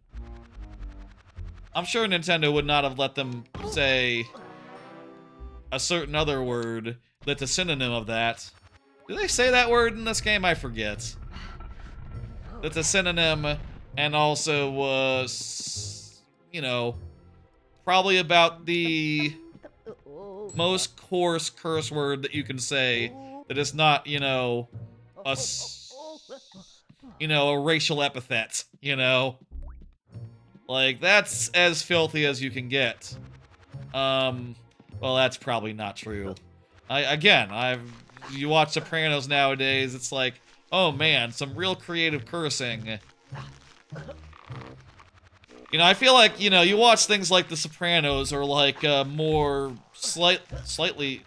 I'm sure Nintendo would not have let them say a certain other word that's a synonym of that. Do they say that word in this game? I forget. That's a synonym and also was, you know, probably about the most coarse curse word that you can say that is not, you know, a racial epithet, you know? Like, that's as filthy as you can get. Well, that's probably not true. You watch Sopranos nowadays, it's like, oh man, some real creative cursing. You know, I feel like, you know, you watch things like The Sopranos or like, more slightly,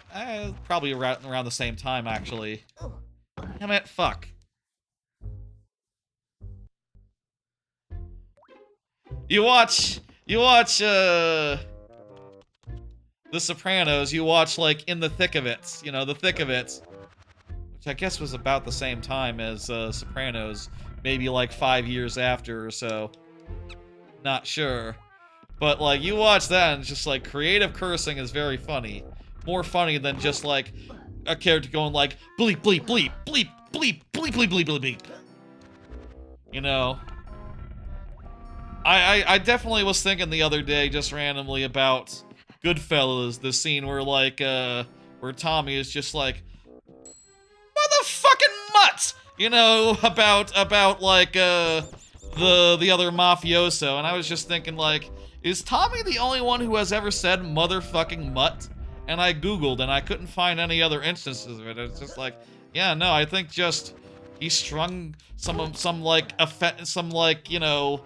probably around the same time, actually. Damn it, fuck. you watch The Sopranos, you watch like In the Thick of It, you know, The Thick of It, which I guess was about the same time as Sopranos, maybe like 5 years after or so. Not sure. But like you watch that and it's just like creative cursing is very funny. More funny than just like a character going like bleep bleep bleep bleep bleep bleep bleep bleep bleep bleep. You know. I definitely was thinking the other day just randomly about Goodfellas, the scene where like where Tommy is just like motherfucking mutt, you know, about like the other mafioso, and I was just thinking like, is Tommy the only one who has ever said motherfucking mutt? And I googled and I couldn't find any other instances of it. It's just like, yeah, no, I think just he strung some like you know,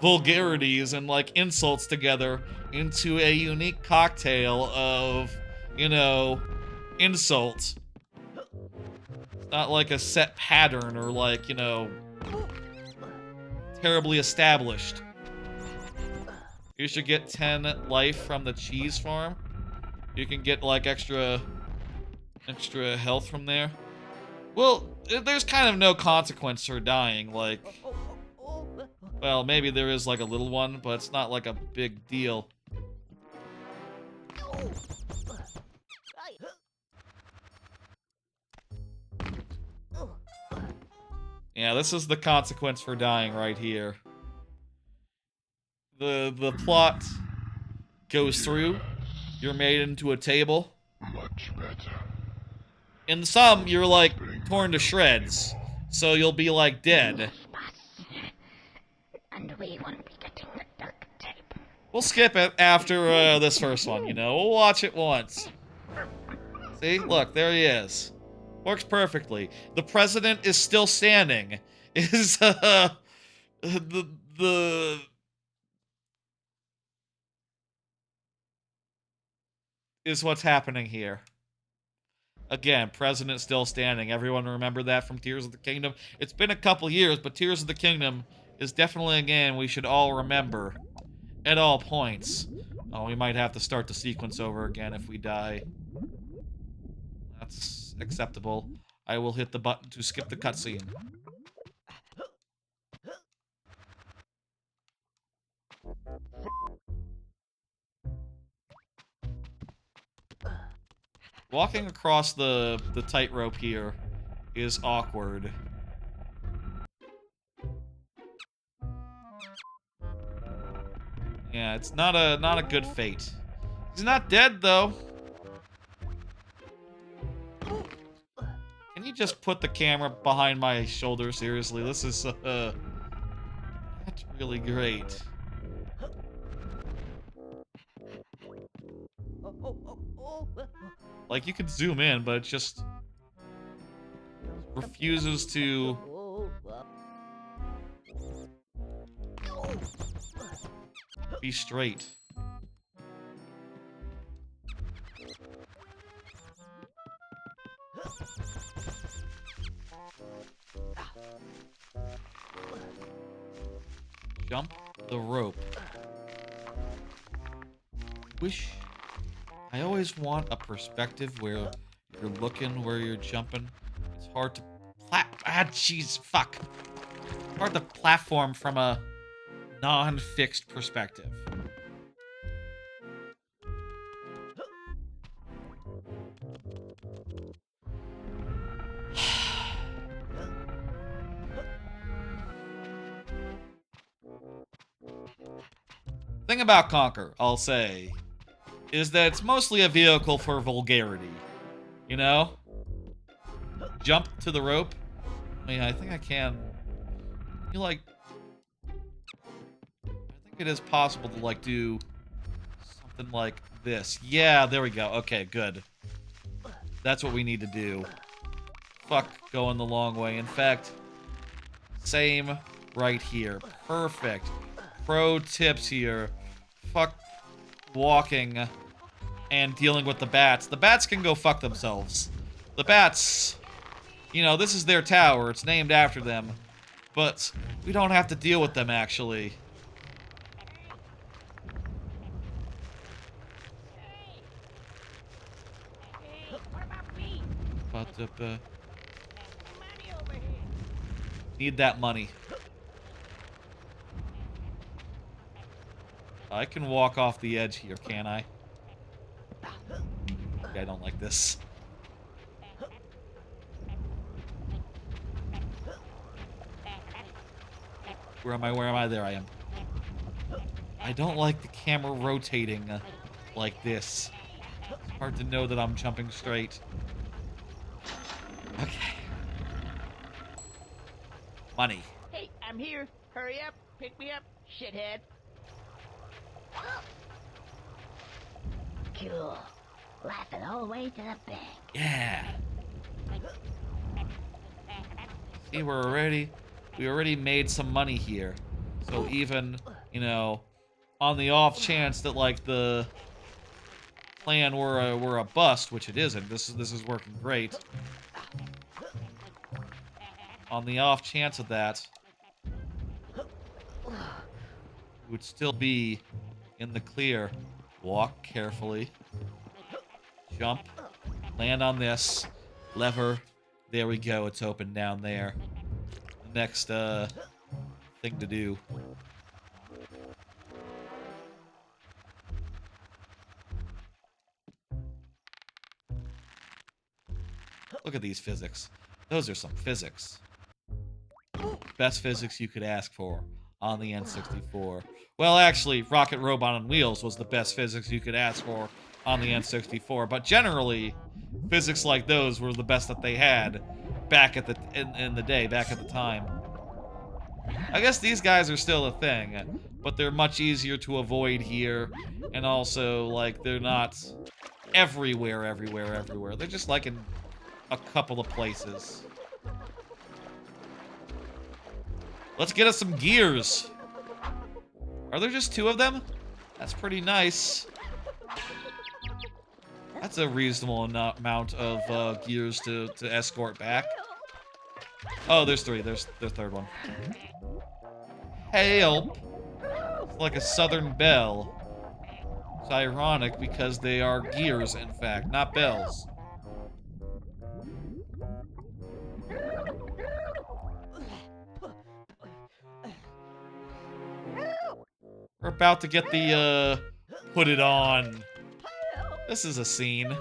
vulgarities and like insults together into a unique cocktail of, you know, insults. It's not like a set pattern or like, you know, terribly established. You should get 10 life from the cheese farm. You can get like extra health from there. Well, there's kind of no consequence for dying, like, well, maybe there is like a little one, but it's not like a big deal. Yeah, this is the consequence for dying right here. The plot goes through. You're made into a table. Much better. In some, you're like torn to shreds, so you'll be like dead. And we won't be getting the duct tape. We'll skip it after this first one, you know. We'll watch it once. See? Look, there he is. Works perfectly. The president is still standing. Is is what's happening here. Again, president still standing. Everyone remember that from Tears of the Kingdom? It's been a couple years, but Tears of the Kingdom is definitely a game we should all remember at all points. Oh, we might have to start the sequence over again if we die. That's acceptable. I will hit the button to skip the cutscene. Walking across the tightrope here is awkward. Yeah, it's not a good fate. He's not dead though. Can you just put the camera behind my shoulder? Seriously, this is not really great. Like, you could zoom in, but it just refuses to be straight. Jump the rope. I always want a perspective where you're looking where you're jumping. It's hard to hard to platform from a non-fixed perspective. Thing about Conker, I'll say, is that it's mostly a vehicle for vulgarity. You know? Jump to the rope. I mean, I think I can. You like... I think it is possible to, like, do something like this. Yeah, there we go. Okay, good. That's what we need to do. Fuck going the long way. In fact, same right here. Perfect. Pro tips here. Fuck walking and dealing with the bats. The bats can go fuck themselves. The bats, you know, this is their tower. It's named after them. But we don't have to deal with them, actually. Need that money. I can walk off the edge here, can't I? Okay, I don't like this. Where am I? Where am I? There I am. I don't like the camera rotating like this. It's hard to know that I'm jumping straight. Okay. Money. Hey, I'm here. Hurry up. Pick me up, shithead. Cool. Laughing all the way to the bank. Yeah. See, we already made some money here. So even, you know, on the off chance that like the plan were a bust, which it isn't. This is working great. On the off chance of that, we would still be in the clear. Walk carefully. Jump. Land on this. Lever. There we go. It's open down there. The next thing to do. Look at these physics. Those are some physics. Best physics you could ask for on the N64. Well, actually, Rocket Robot on Wheels was the best physics you could ask for on the N64. But generally, physics like those were the best that they had back at the in the day, back at the time. I guess these guys are still a thing, but they're much easier to avoid here, and also like they're not everywhere. They're just like in a couple of places. Let's get us some gears. Are there just 2 of them? That's pretty nice. That's a reasonable amount of gears to escort back. Oh, there's 3. There's the third one. Help! It's like a southern bell. It's ironic because they are gears, in fact, not bells. We're about to get the, put it on. This is a scene.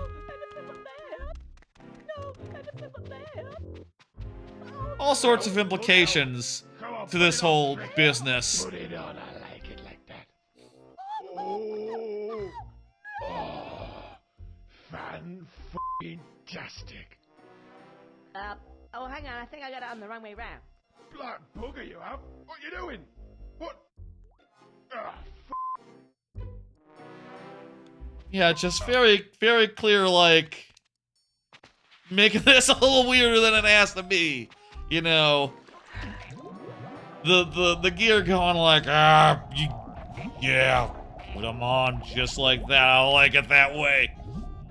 All sorts of implications to this whole business. Put it on, I like it like that. Oh, fan-f***ing-tastic. Oh, hang on, I think I got it on the wrong way round. Black bugger you have? What you doing? What? Ah, Yeah, just very, very clear, like, making this a little weirder than it has to be. You know, the gear going like, yeah, put them on just like that. I like it that way.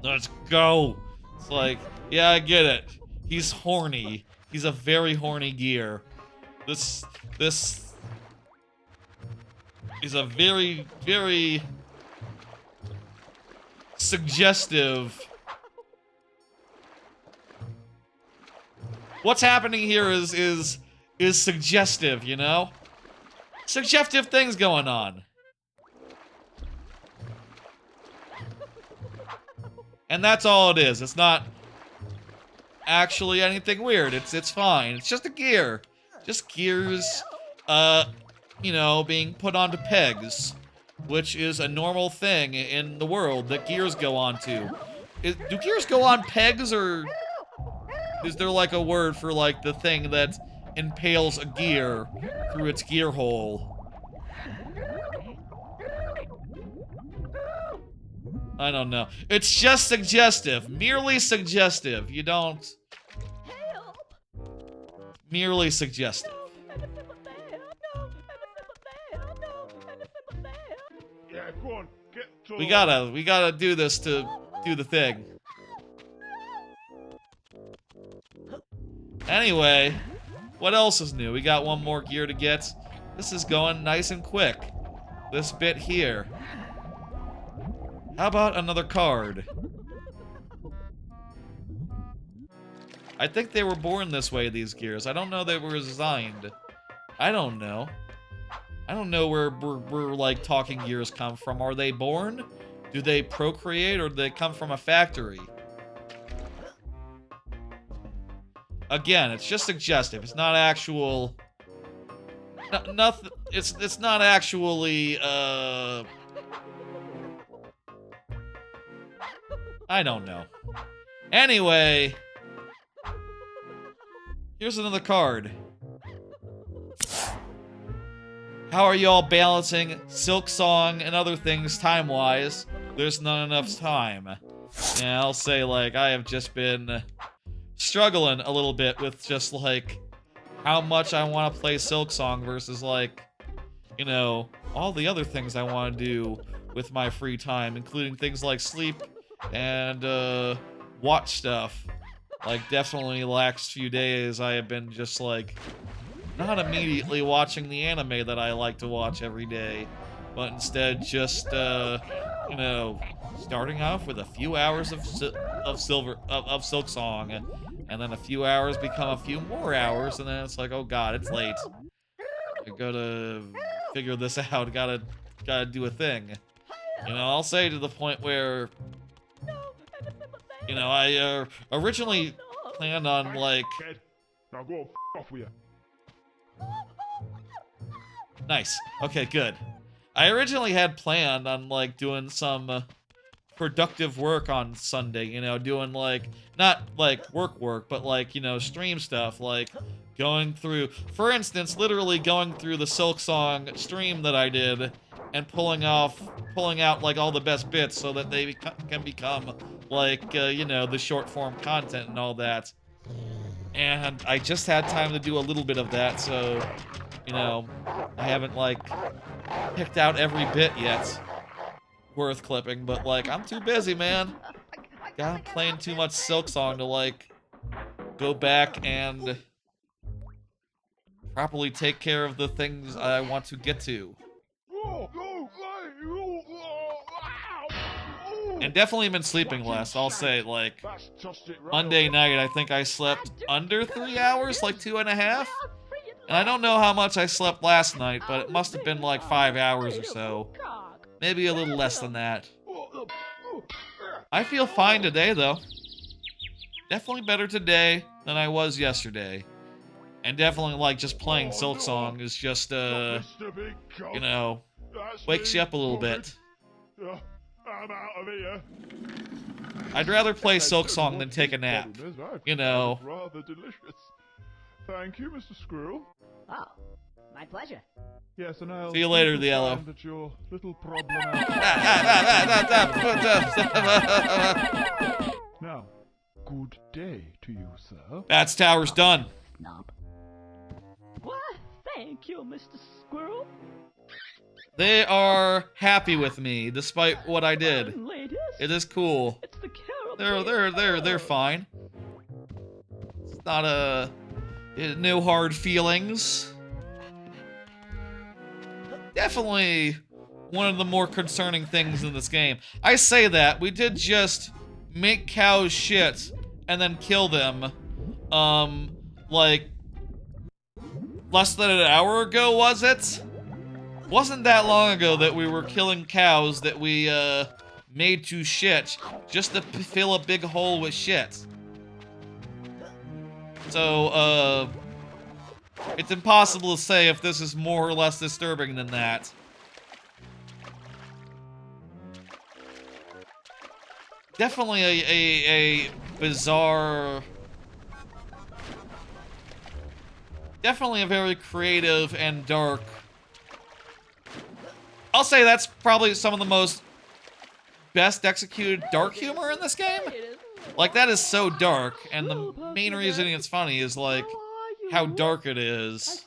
Let's go. It's like, yeah, I get it. He's horny. He's a very horny gear. This is a very, very suggestive. What's happening here is suggestive, you know? Suggestive things going on. And that's all it is. It's not actually anything weird. It's fine. It's just a gear. Just gears, you know, being put onto pegs, which is a normal thing in the world that gears go onto. Do gears go on pegs, or is there like a word for like the thing that impales a gear through its gear hole? I don't know. It's just suggestive. Merely suggestive. You don't... Merely suggestive. yeah, go on. Get to We gotta do this to do the thing. Anyway, what else is new? We got one more gear to get. This is going nice and quick. This bit here. How about another card? I think they were born this way, these gears. I don't know they were designed. I don't know. I don't know where like, talking gears come from. Are they born? Do they procreate, or do they come from a factory? Again, it's just suggestive. It's not actual... nothing... It's not actually, I don't know. Anyway... Here's another card. How are y'all balancing Silk Song and other things time-wise? There's not enough time. Yeah, I'll say, like, I have just been struggling a little bit with just, like, how much I want to play Silk Song versus, like, you know, all the other things I want to do with my free time, including things like sleep and, watch stuff. Like, definitely the last few days I have been just, like, not immediately watching the anime that I like to watch every day, but instead just, you know, starting off with a few hours of Silk Song, and then a few hours become a few more hours, and then it's like, oh god, it's late. I gotta figure this out, gotta do a thing. You know, I'll say to the point where, you know, I originally planned on, like... Now go off with you. Nice. Okay, good. I originally had planned on, like, doing some productive work on Sunday, you know, doing, like, not, like, work, but, like, you know, stream stuff, like, going through, for instance, literally going through the Silk Song stream that I did, and pulling out, like, all the best bits so that they can become, like, you know, the short-form content and all that. And I just had time to do a little bit of that, so, you know, I haven't, like, picked out every bit yet worth clipping, but, like, I'm too busy, man. God, I'm playing too much Silk Song to, like, go back and properly take care of the things I want to get to. And definitely been sleeping less, I'll say, like, Monday night, I think I slept under 3 hours, like 2.5. And I don't know how much I slept last night, but it must have been like 5 hours or so. Maybe a little less than that. I feel fine today, though. Definitely better today than I was yesterday. And definitely, like, just playing Silk Song is just, you know, wakes you up a little bit. I'm out of here. I'd rather play Silk Song than take a nap. You know. Rather delicious. Thank you, Mr. Squirrel. Oh, my pleasure. Yes, and I'll see you later, the Yellow. That your little problem. Now, good day to you, sir. Bats Tower's done. Knob. Why, thank you, Mr. Squirrel. They are happy with me, despite what I did. Ladies, it is cool. It's the carol. They're fine. It's not no hard feelings. Definitely one of the more concerning things in this game. I say that, we did just make cows shit and then kill them, like, less than an hour ago, was it? Wasn't that long ago that we were killing cows that we, made to shit just to fill a big hole with shit. So, it's impossible to say if this is more or less disturbing than that. Definitely a bizarre... Definitely a very creative and dark... I'll say that's probably some of the most best executed dark humor in this game. Like, that is so dark, and the main reason it's funny is, like, how dark it is.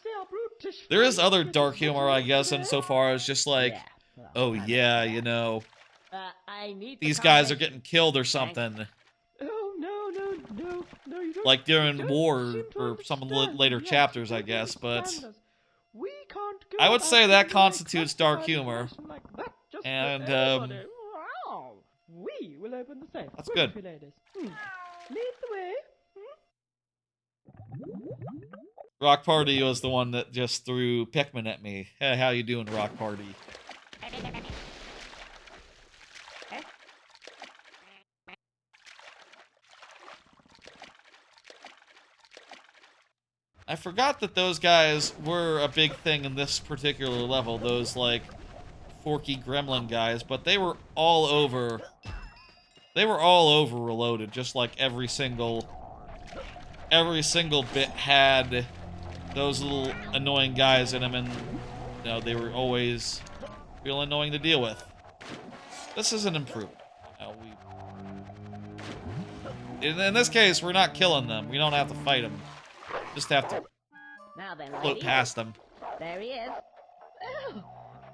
There is other dark humor, I guess, insofar as just like, oh yeah, you know, these guys are getting killed or something. Oh, no, you don't. Like during war or some of the later chapters, I guess, but I would say that constitutes dark humor. And, we will open the safe. That's good. Lead the way. Rock Party was the one that just threw Pikmin at me. Hey, how you doing, Rock Party? I forgot that those guys were a big thing in this particular level, those, like, forky gremlin guys, but they were all over... They were all over Reloaded, just like every single bit had those little annoying guys in them, and, you know, they were always real annoying to deal with. This is an improvement. In this case, we're not killing them. We don't have to fight them. Just have to Now then, float ladies. past them. There he is.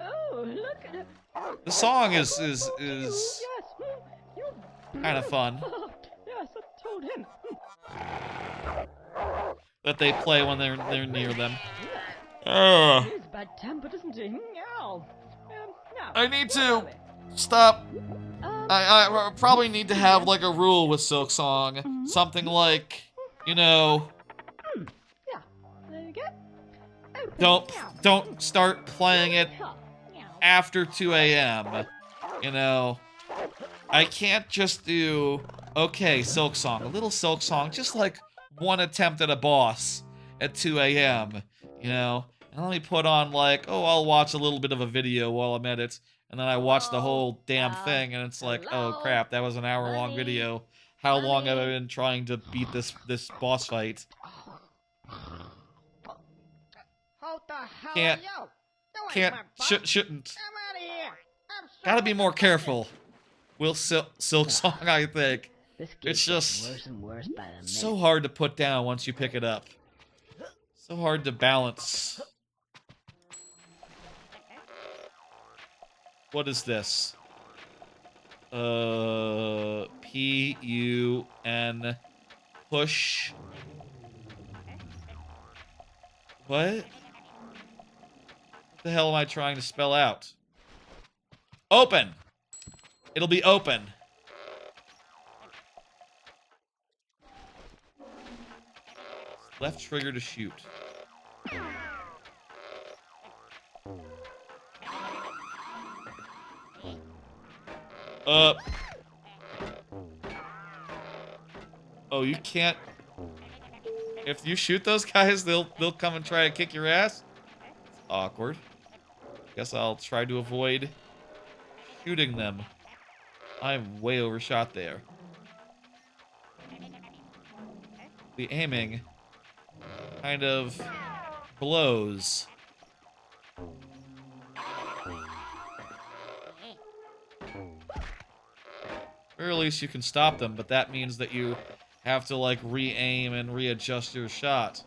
Oh, look at it. The song is Yes. kind of fun Yes, I told him. that they play when they're near them. He's bad-tempered, isn't he? Now, I need to stop. I probably need to have like a rule with Silk Song, something like, you know, yeah, there you go. don't start playing it after 2 a.m. You know, I can't just do, okay, Silk Song, a little Silk Song, just like one attempt at a boss at 2 a.m., you know, and let me put on like, oh, I'll watch a little bit of a video while I'm at it, and then I watch the whole damn thing, and it's like, oh crap, that was an hour-long video. How long have I been trying to beat this boss fight? Can't, shouldn't. Gotta be more careful. Will Silk Song, I think. It's just worse and worse by the minute. so hard to put down once you pick it up. So hard to balance. What is this? P-U-N push. What? What the hell am I trying to spell out? Open! It'll be open. Left trigger to shoot. Oh, you can't. If you shoot those guys, they'll come and try to kick your ass. It's awkward. Guess I'll try to avoid shooting them. I'm way overshot there. The aiming kind of blows. Or at least you can stop them, but that means that you have to like re-aim and readjust your shot.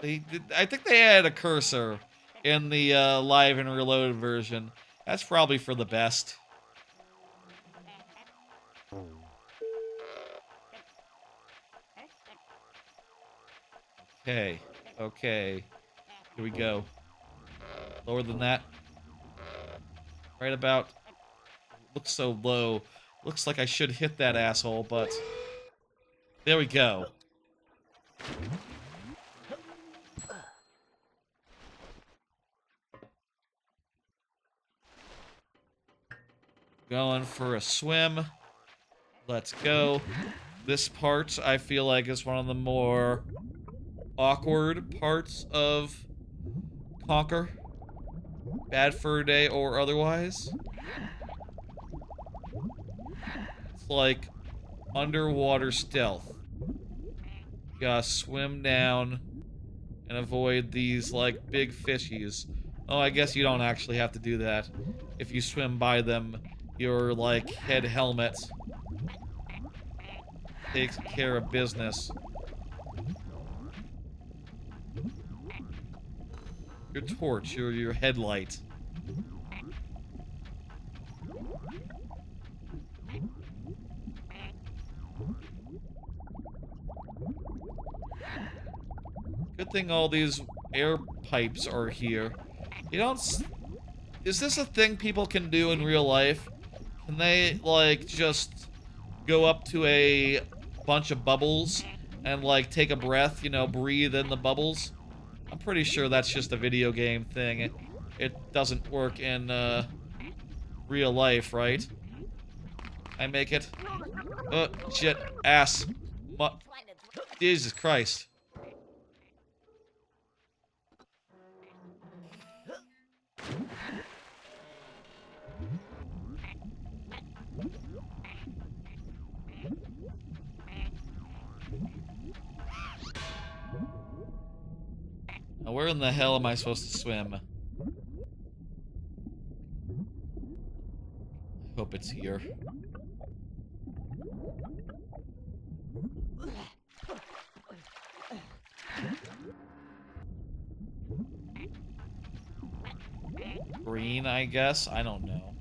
I think they added a cursor in the live and reloaded version. That's probably for the best. Okay, okay. Here we go. Lower than that. Right about. Looks so low. Looks like I should hit that asshole, but there we go. Going for a swim. Let's go. This part, I feel like, is one of the more awkward parts of Conker. Bad Fur Day or otherwise. It's like underwater stealth. You gotta swim down and avoid these, like, big fishies. Oh, I guess you don't actually have to do that. If you swim by them, your, like, head helmet takes care of business. Your torch, your headlight. Good thing all these air pipes are here. You don't... Is this a thing people can do in real life? Can they, like, just go up to a bunch of bubbles and, like, take a breath, you know, breathe in the bubbles. I'm pretty sure that's just a video game thing. It doesn't work in, real life, right? I make it. Oh, shit. Ass. Jesus Christ. Now, where in the hell am I supposed to swim? I hope it's here. Green, I guess? I don't know.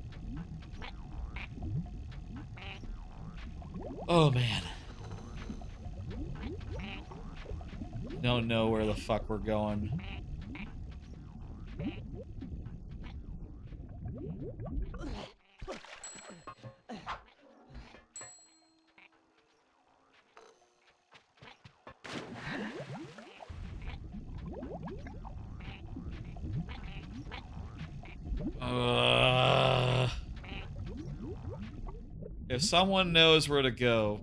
Oh, man. Don't know where the fuck we're going. If someone knows where to go,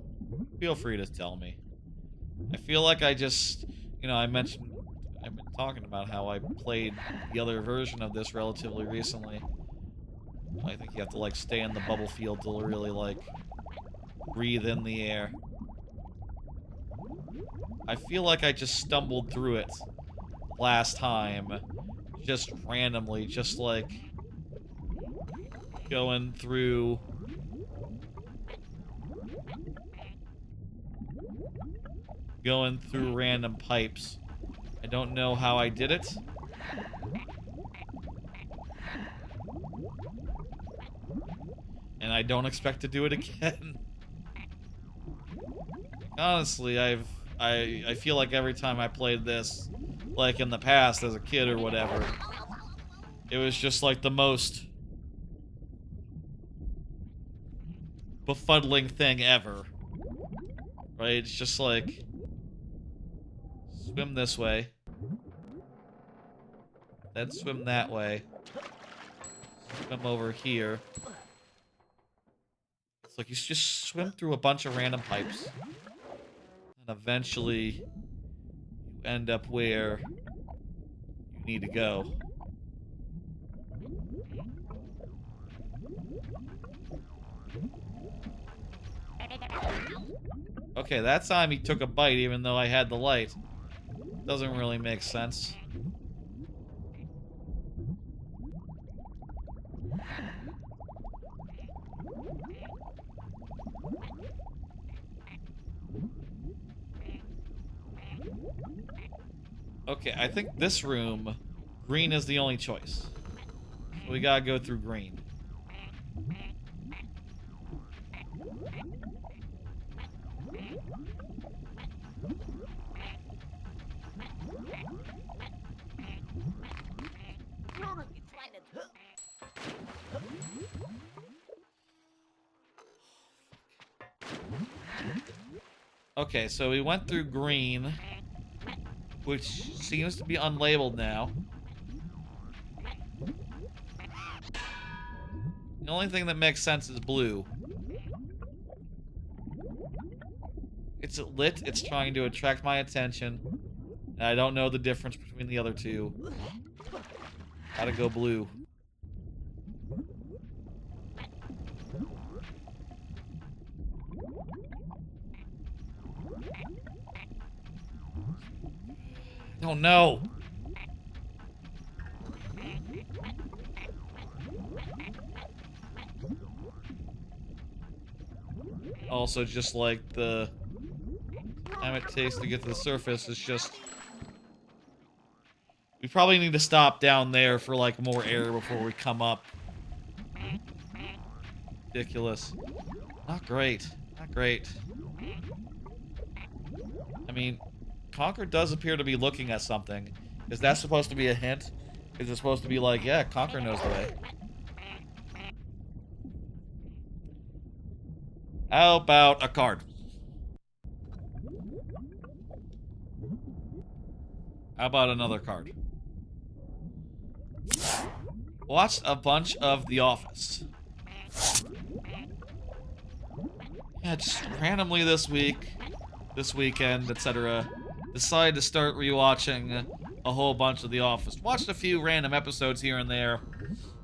feel free to tell me. I feel like I just, you know, I've been talking about how I played the other version of this relatively recently. I think you have to, like, stay in the bubble field to really, like, breathe in the air. I feel like I just stumbled through it last time, just randomly, just, like, going through... random pipes. I don't know how I did it. And I don't expect to do it again. Honestly, I feel like every time I played this, like in the past as a kid or whatever, it was just like the most befuddling thing ever. Right? It's just like, swim this way. Then swim that way. Swim over here. It's like you just swim through a bunch of random pipes. And eventually, you end up where you need to go. Okay, that time he took a bite even though I had the light. Doesn't really make sense. Okay, I think this room, green is the only choice. We gotta go through green. Okay, so we went through green, which seems to be unlabeled now. The only thing that makes sense is blue. It's lit, it's trying to attract my attention, and I don't know the difference between the other two. Gotta go blue. Oh no! Also, just like the time it takes to get to the surface, it's just... We probably need to stop down there for, like, more air before we come up. Ridiculous. Not great. Not great. I mean... Conker does appear to be looking at something. Is that supposed to be a hint? Is it supposed to be like, yeah, Conker knows the way? How about a card? How about another card? Watched a bunch of The Office. Yeah, just randomly this weekend, etc. Decided to start rewatching a whole bunch of The Office. Watched a few random episodes here and there.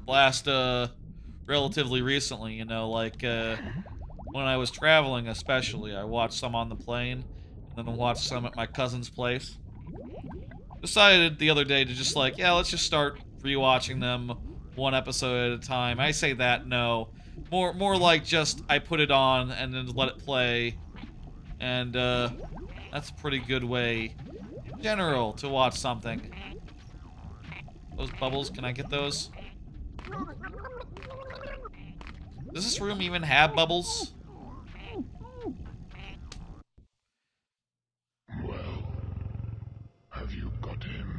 Relatively recently, you know, like, when I was traveling especially. I watched some on the plane, and then watched some at my cousin's place. Decided the other day to just like, yeah, let's just start rewatching them one episode at a time. I say that, no. More like just, I put it on and then let it play. And, that's a pretty good way, in general, to watch something. Those bubbles, can I get those? Does this room even have bubbles? Well, have you got him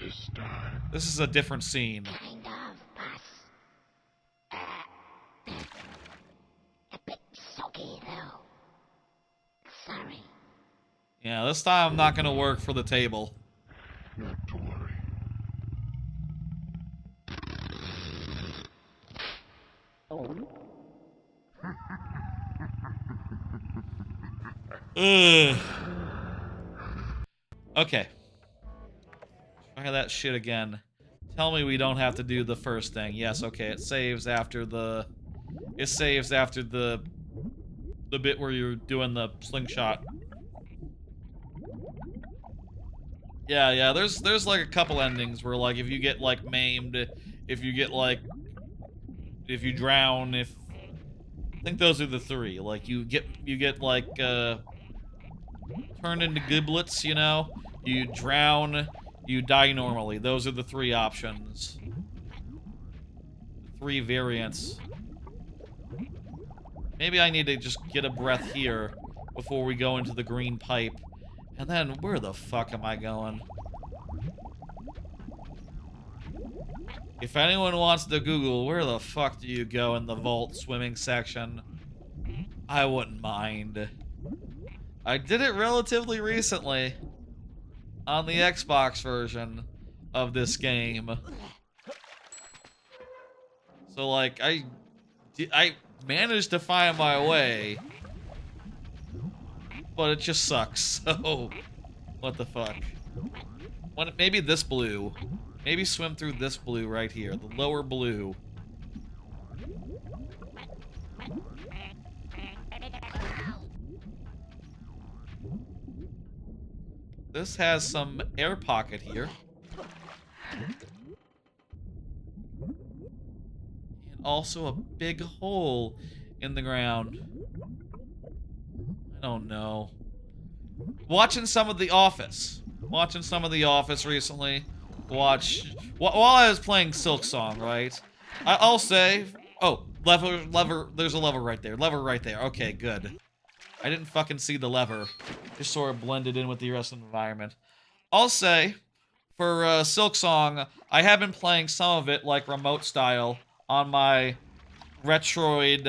this time? This is a different scene. Kind of, boss. A bit soggy, though. Sorry. Yeah, this time I'm not gonna work for the table. Not to worry. Ugh. Okay. Try that shit again. Tell me we don't have to do the first thing. Yes, okay, it saves after the... It saves after the bit where you're doing the slingshot. Yeah, there's like a couple endings where like if you get like maimed, if you get like... If you drown, I think those are the three. Like you get like turned into giblets, you know? You drown, you die normally. Those are the three options. Three variants. Maybe I need to just get a breath here before we go into the green pipe. And then, where the fuck am I going? If anyone wants to Google, where the fuck do you go in the vault swimming section? I wouldn't mind. I did it relatively recently on the Xbox version of this game. So, like, I managed to find my way, but it just sucks, so what the fuck. Maybe this blue. Maybe swim through this blue right here, the lower blue. This has some air pocket here. And also a big hole in the ground. I don't know. Watching some of The Office. Watching some of The Office recently. While I was playing Silk Song, right? I'll say... Oh, lever, there's a lever right there. Lever right there. Okay, good. I didn't fucking see the lever. Just sort of blended in with the rest of the environment. I'll say, for Silk Song, I have been playing some of it like remote style on my Retroid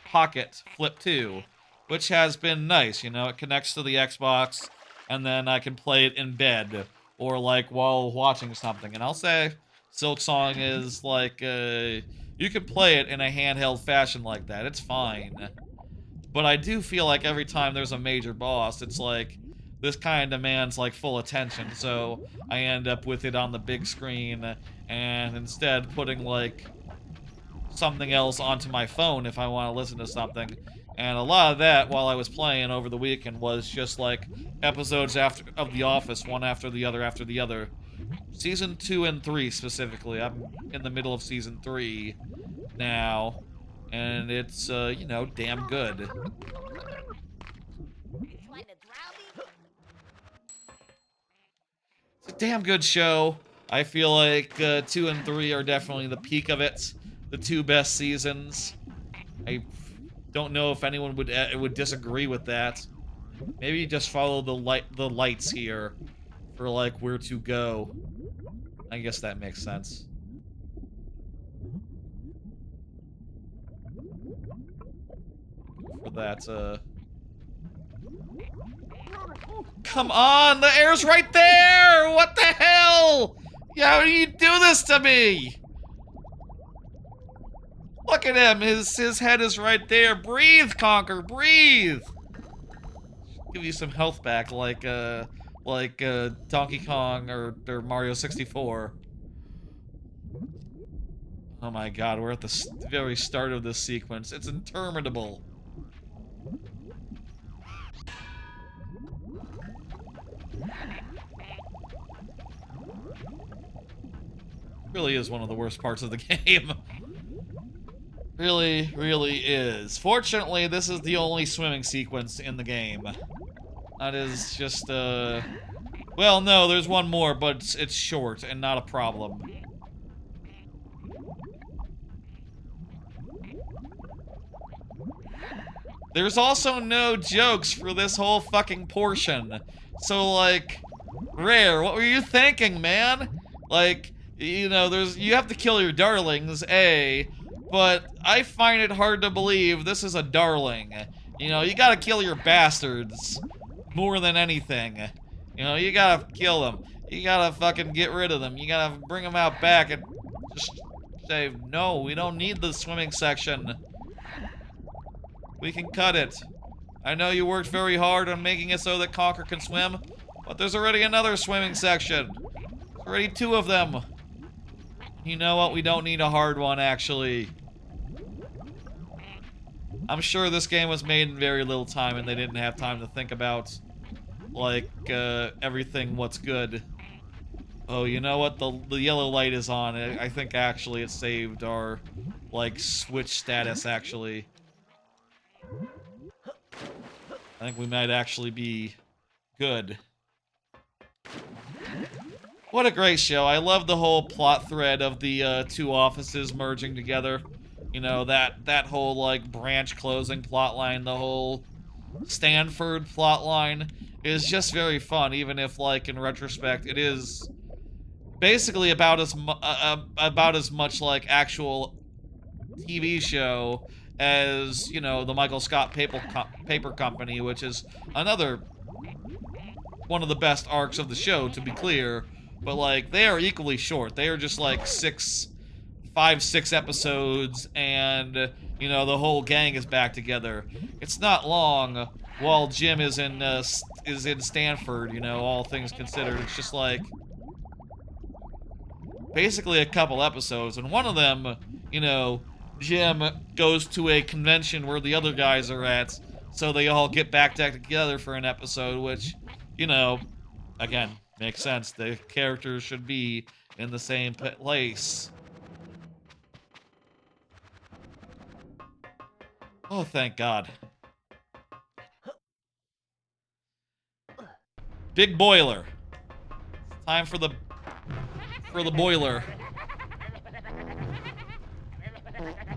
Pocket Flip 2, which has been nice, you know, it connects to the Xbox, and then I can play it in bed, or like while watching something, and I'll say, Silk Song is like, you can play it in a handheld fashion like that, it's fine. But I do feel like every time there's a major boss, it's like, this kind of demands like full attention, so I end up with it on the big screen, and instead putting like something else onto my phone if I want to listen to something. And a lot of that, while I was playing over the weekend, was just like episodes of The Office, one after the other. Season 2 and 3 specifically. I'm in the middle of Season 3 now, and it's, you know, damn good. It's a damn good show. I feel like 2 and 3 are definitely the peak of it. The two best seasons. I don't know if anyone would disagree with that. Maybe just follow the lights here for like where to go. I guess that makes sense. For that come on, the air's right there! What the hell? Yeah, how do you do this to me? Look at him, his head is right there. Breathe, Conker, breathe! Give you some health back like Donkey Kong or Mario 64. Oh my god, we're at the very start of this sequence. It's interminable. Really is one of the worst parts of the game. Really, really is. Fortunately, this is the only swimming sequence in the game. That is just, well, no, there's one more, but it's short and not a problem. There's also no jokes for this whole fucking portion. So, like, Rare, what were you thinking, man? Like, you know, you have to kill your darlings, but I find it hard to believe this is a darling. You know, you gotta kill your bastards more than anything. You know, you gotta kill them. You gotta fucking get rid of them. You gotta bring them out back and just say, no, we don't need the swimming section. We can cut it. I know you worked very hard on making it so that Conker can swim, but there's already another swimming section. There's already 2 of them. You know what? We don't need a hard one, actually. I'm sure this game was made in very little time and they didn't have time to think about, like, everything what's good. Oh, you know what? The yellow light is on. I think, actually, it saved our, like, switch status, actually. I think we might actually be good. What a great show. I love the whole plot thread of the 2 offices merging together. You know, that whole, like, branch closing plot line, the whole Stanford plot line is just very fun, even if, like, in retrospect, it is basically about as much like actual TV show as, you know, the Michael Scott Paper Company, which is another one of the best arcs of the show, to be clear. But, like, they are equally short. They are just, like, 5-6 episodes, and, you know, the whole gang is back together. It's not long while Jim is in Stanford, you know, all things considered. It's just, like, basically a couple episodes, and one of them, you know, Jim goes to a convention where the other guys are at, so they all get back together for an episode, which, you know, again, makes sense. The characters should be in the same place. Oh, thank God. Big boiler. Time for the boiler.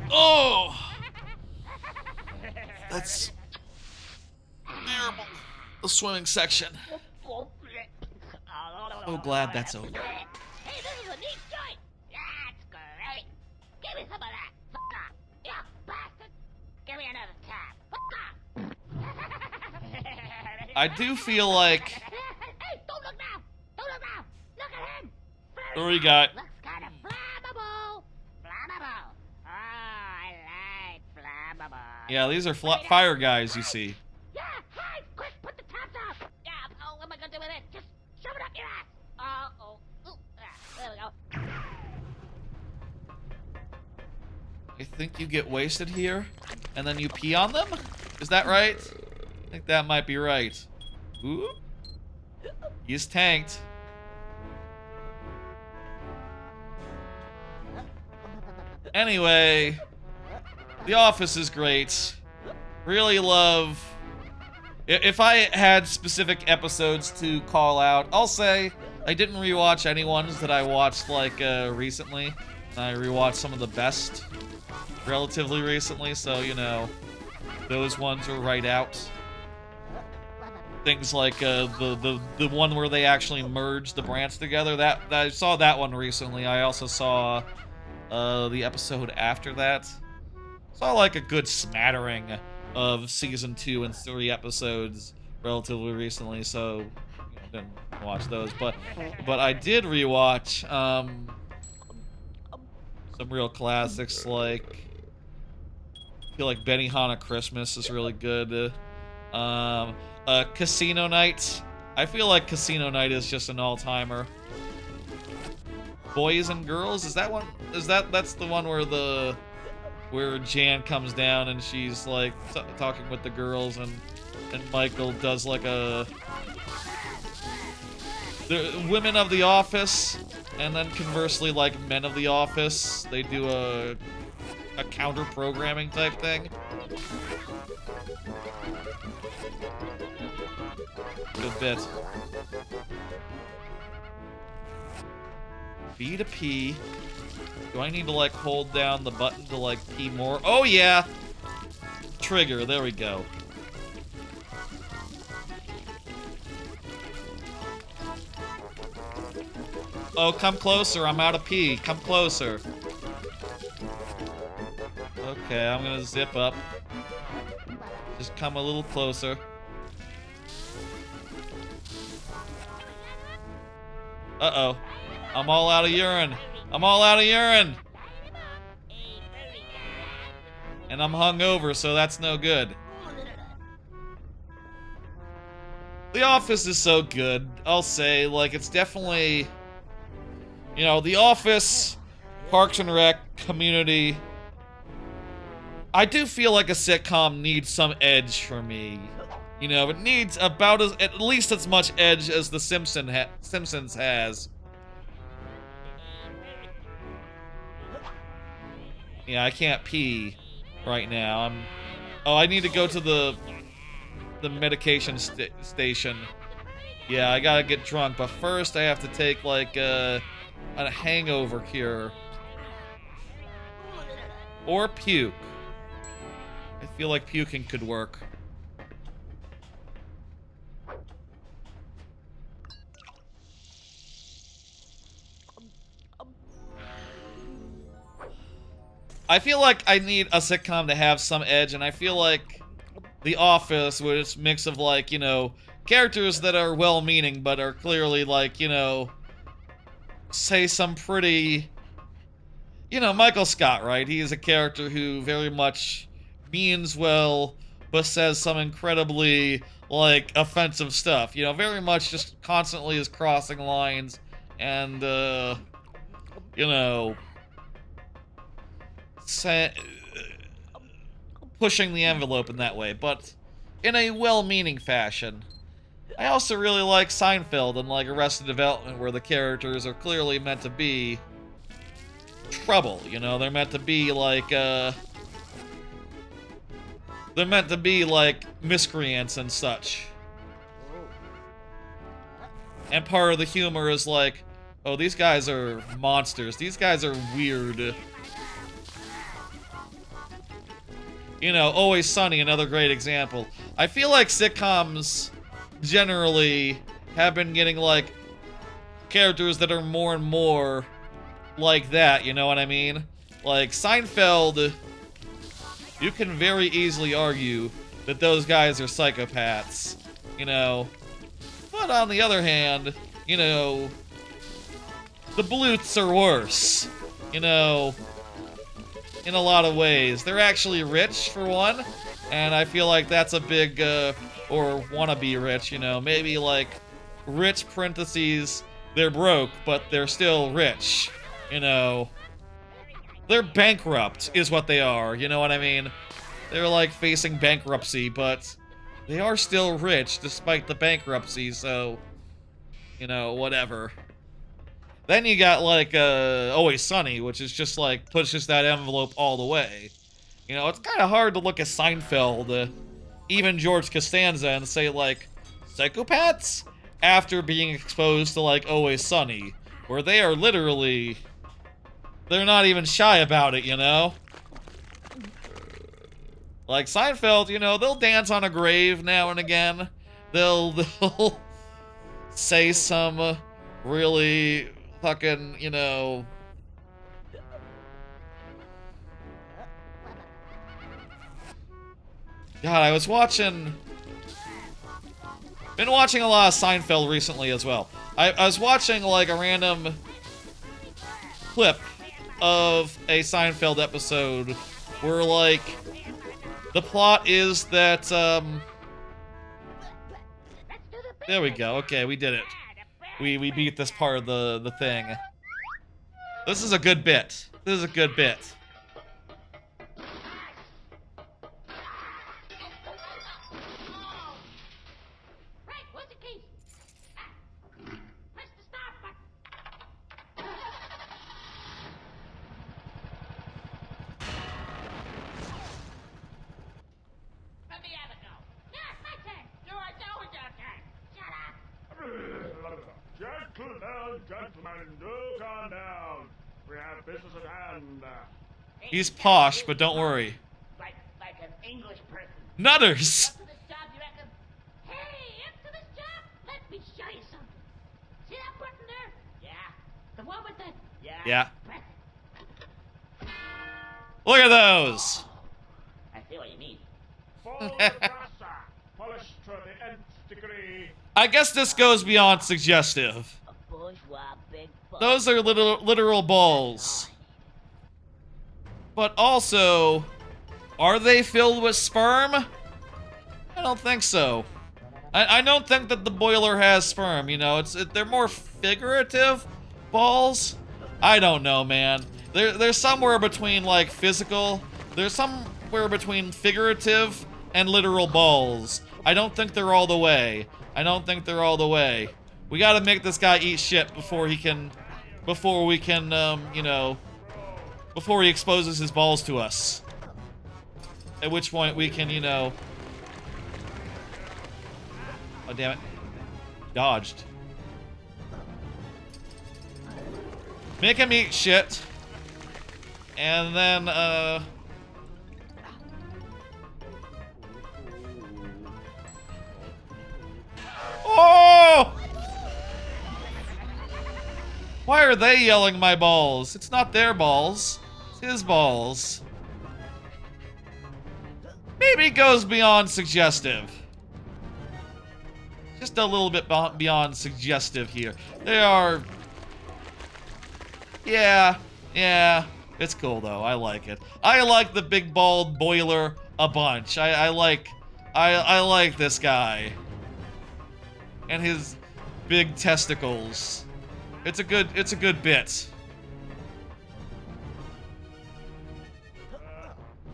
Oh! That's terrible. The swimming section. So glad that's over. Hey, this is a neat joint. That's great. Give me some of that. Yeah, bastard. Give me another tab. I do feel like... Hey, don't look now. Don't look now. Look at him. What do we got? Looks kind of flammable. Flammable. Oh, I like flammable. Yeah, these are fire guys, you see. Yeah, hi, quick, put the tabs on. Yeah, oh, what am I gonna do with it? Just shove it up your ass. There we go. I think you get wasted here, and then you pee on them? Is that right? I think that might be right. Ooh. He's tanked. Anyway, The Office is great. Really love... If I had specific episodes to call out, I'll say I didn't rewatch any ones that I watched, like, recently. I rewatched some of the best relatively recently, so, you know, those ones are right out. Things like the one where they actually merged the branch together, that I saw that one recently. I also saw the episode after that. Saw like a good smattering of season 2 and 3 episodes relatively recently, so you know, didn't watch those. But I did rewatch some real classics like I feel like Benihana Christmas is really good. Casino Night. I feel like Casino Night is just an all-timer. Boys and Girls, is that one? That's the one where Jan comes down and she's like talking with the girls and Michael does like the women of the office, and then conversely like men of the office, they do a counter programming type thing. Good bit. B to P. Do I need to like hold down the button to like P more? Oh yeah! Trigger, there we go. Oh, come closer, I'm out of P. Come closer. Okay, I'm gonna zip up. Just come a little closer. Uh-oh. I'm all out of urine. I'm all out of urine! And I'm hungover, so that's no good. The Office is so good, I'll say. Like, it's definitely... You know, The Office, Parks and Rec, Community... I do feel like a sitcom needs some edge for me. You know, it needs about at least as much edge as The Simpsons has. Yeah, I can't pee right now. Oh, I need to go to the medication station. Yeah, I gotta get drunk, but first I have to take like a hangover cure. Or puke. I feel like puking could work. I feel like I need a sitcom to have some edge, and I feel like The Office, with its mix of, like, you know, characters that are well-meaning, but are clearly, like, you know, say some pretty... You know, Michael Scott, right? He is a character who very much means well, but says some incredibly, like, offensive stuff. You know, very much just constantly is crossing lines and, you know... pushing the envelope in that way, but in a well-meaning fashion. I also really like Seinfeld and like Arrested Development, where the characters are clearly meant to be trouble, you know? They're meant to be like, they're meant to be like miscreants and such. And part of the humor is like, oh, these guys are monsters. These guys are weird. You know, Always Sunny, another great example. I feel like sitcoms generally have been getting, like, characters that are more and more like that, you know what I mean? Like, Seinfeld, you can very easily argue that those guys are psychopaths, you know? But on the other hand, you know, the Bluths are worse, you know? In a lot of ways. They're actually rich, for one, and I feel like that's a big, or wanna be rich, you know, maybe like, rich parentheses, they're broke, but they're still rich, you know. They're bankrupt, is what they are, you know what I mean? They're like facing bankruptcy, but they are still rich despite the bankruptcy, so, you know, whatever. Then you got, like, Always Sunny, which is just, like, pushes that envelope all the way. You know, it's kind of hard to look at Seinfeld, even George Costanza, and say, like, psychopaths? After being exposed to, like, Always Sunny, where they are literally... They're not even shy about it, you know? Like, Seinfeld, you know, they'll dance on a grave now and again. They'll say some really... fucking, you know... God, I was watching Been watching a lot of Seinfeld recently as well. I was watching like a random clip of a Seinfeld episode where like the plot is that there we go. Okay, we did it. We beat this part of the thing. This is a good bit. This is a good bit. Gentlemen, do calm down. We have business at hand. He's posh, but don't worry. Like an English person. Nutters! Up to this job, you reckon? Hey, up to this job? Let me show you something. See that button there? Yeah. The one with the... Yeah. Press it. Look at those! I see what you mean. Polished to the nth degree. I guess this goes beyond suggestive. Bourgeois big butt. Those are literal balls. But also, are they filled with sperm? I don't think so. I don't think that the boiler has sperm, you know, they're more figurative balls. I don't know, man. They're somewhere between like physical, there's somewhere between figurative and literal balls. I don't think they're all the way. I don't think they're all the way. We gotta make this guy eat shit before we can, you know, before he exposes his balls to us. At which point we can, you know... Oh, damn it. Dodged. Make him eat shit. And then, Oh! Why are they yelling my balls? It's not their balls. It's his balls. Maybe it goes beyond suggestive. Just a little bit beyond suggestive here. They are... Yeah. It's cool though. I like it. I like the big bald boiler a bunch. I like this guy. And his big testicles. It's a good bit.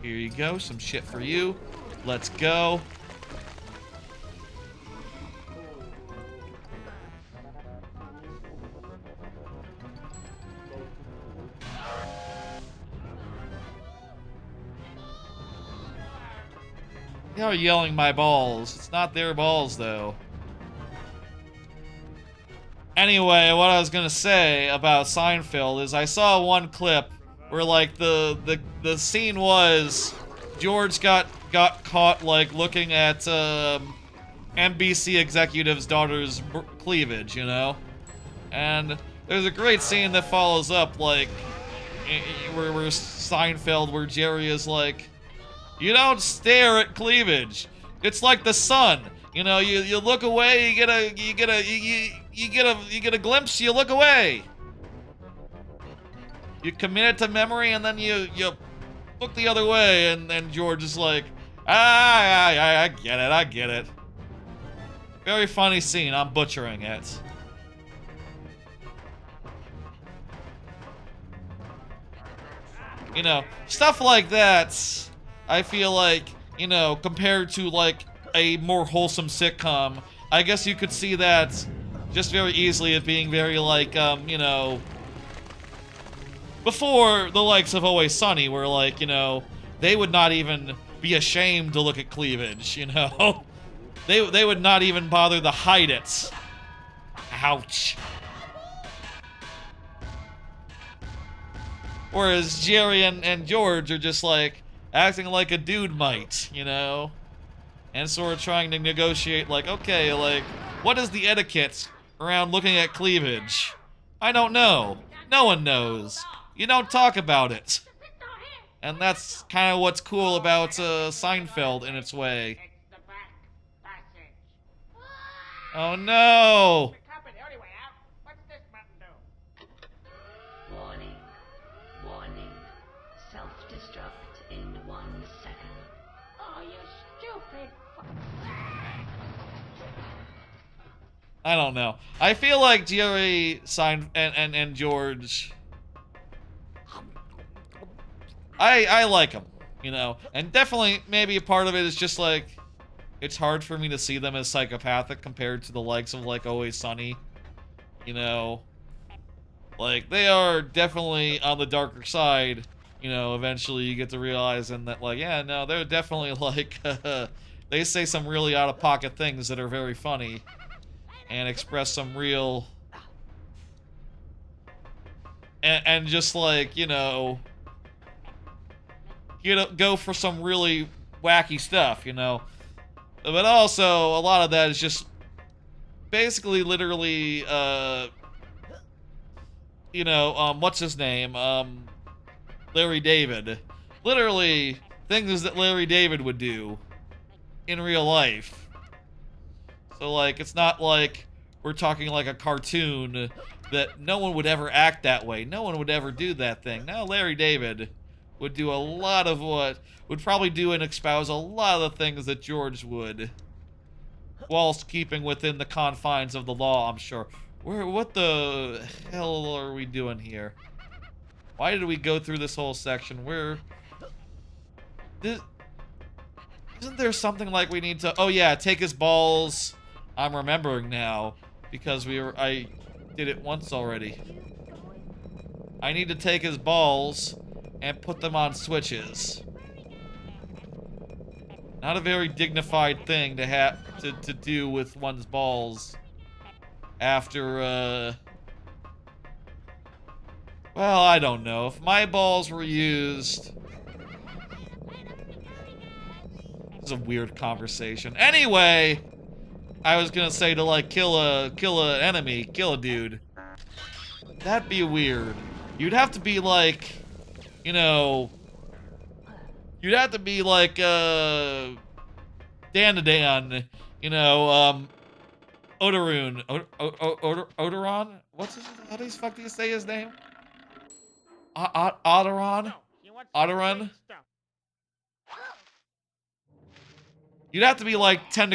Here you go, some shit for you. Let's go. They are yelling my balls. It's not their balls though. Anyway, what I was gonna say about Seinfeld is I saw one clip where like the scene was George got caught like looking at NBC executive's daughter's cleavage, you know, and there's a great scene that follows up like where Seinfeld, where Jerry is like, you don't stare at cleavage. It's like the sun. You know, you look away, you get a glimpse, you look away. You commit it to memory and then you look the other way, and George is like, I get it. Very funny scene, I'm butchering it. You know, stuff like that, I feel like, you know, compared to like a more wholesome sitcom, I guess you could see that just very easily as being very like, you know, before the likes of Always Sunny, where like, you know, they would not even be ashamed to look at cleavage, you know? They would not even bother to hide it. Ouch. Whereas Jerry and George are just like acting like a dude might, you know? And sort of trying to negotiate like, okay, like, what is the etiquette around looking at cleavage? I don't know. No one knows. You don't talk about it. And that's kind of what's cool about Seinfeld in its way. Oh no! Warning. Warning. Self-destruct in 1 second. Oh, you stupid I don't know. I feel like Jerry and George. I like them, you know, and definitely maybe a part of it is just like it's hard for me to see them as psychopathic compared to the likes of like Always Sunny, you know, like they are definitely on the darker side. You know, eventually you get to realize and that like yeah, no, they're definitely like they say some really out of pocket things that are very funny. And express some real... And just like, you know, go for some really wacky stuff, you know. But also, a lot of that is just basically literally, you know, what's his name? Larry David. Literally, things that Larry David would do in real life. So, like, it's not like we're talking like a cartoon that no one would ever act that way. No one would ever do that thing. Now, Larry David would do a lot of what... Would probably do and espouse a lot of the things that George would. Whilst keeping within the confines of the law, I'm sure. What the hell are we doing here? Why did we go through this whole section? Isn't there something like we need to... Oh yeah, take his balls... I'm remembering now, because I did it once already. I need to take his balls and put them on switches. Not a very dignified thing to have to do with one's balls after, well, I don't know. If my balls were used... This is a weird conversation. Anyway... I was gonna say to like kill a enemy, kill a dude. That'd be weird. You'd have to be like, you know, you'd have to be like Dan to Dan, you know, Odoron. Odoron? What's his, how do you say his name? Odoron? Odoron? You'd have to be like Ken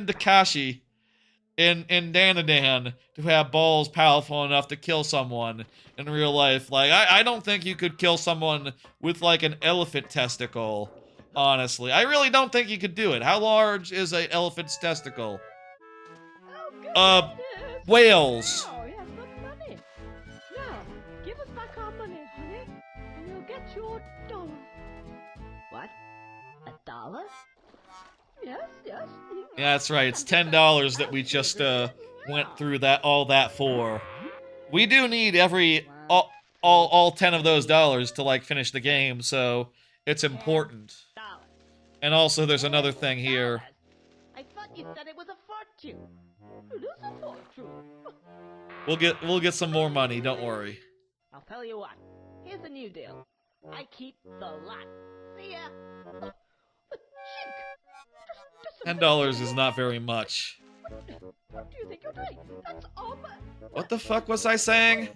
Takashi in Dan to have balls powerful enough to kill someone in real life. Like, I don't think you could kill someone with, like, an elephant testicle, honestly. I really don't think you could do it. How large is an elephant's testicle? Whales. Oh, yes, that's money. Now, give us back our money, honey, and you'll get your $1. What? $1? Yes, yes. Yeah, that's right. It's $10 that we just went through all that for. We do need all 10 of those dollars to like finish the game, so it's important. And also, there's another thing here. I thought you said it was a fortune. It is a fortune. We'll get some more money. Don't worry. I'll tell you what. Here's a new deal. I keep the lot. See ya. A cheek. $10 is not very much. What do you think you're doing? That's all my... What the fuck was I saying?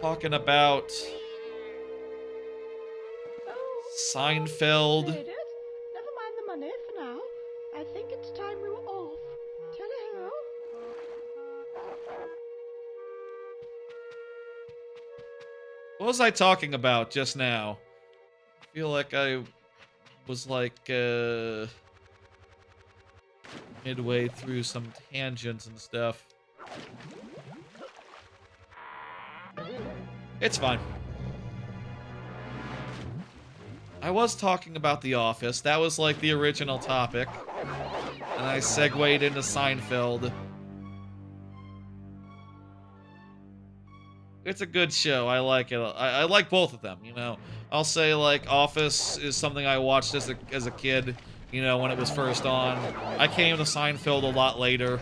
Talking about Seinfeld. Never mind the money for now. I think it's time we were off. Tally-ho. What was I talking about just now? I feel like I was like midway through some tangents and stuff. It's fine. I was talking about The Office. That was like the original topic. And I segued into Seinfeld. It's a good show. I like it. I like both of them, you know. I'll say, like, Office is something I watched as a kid, you know, when it was first on. I came to Seinfeld a lot later,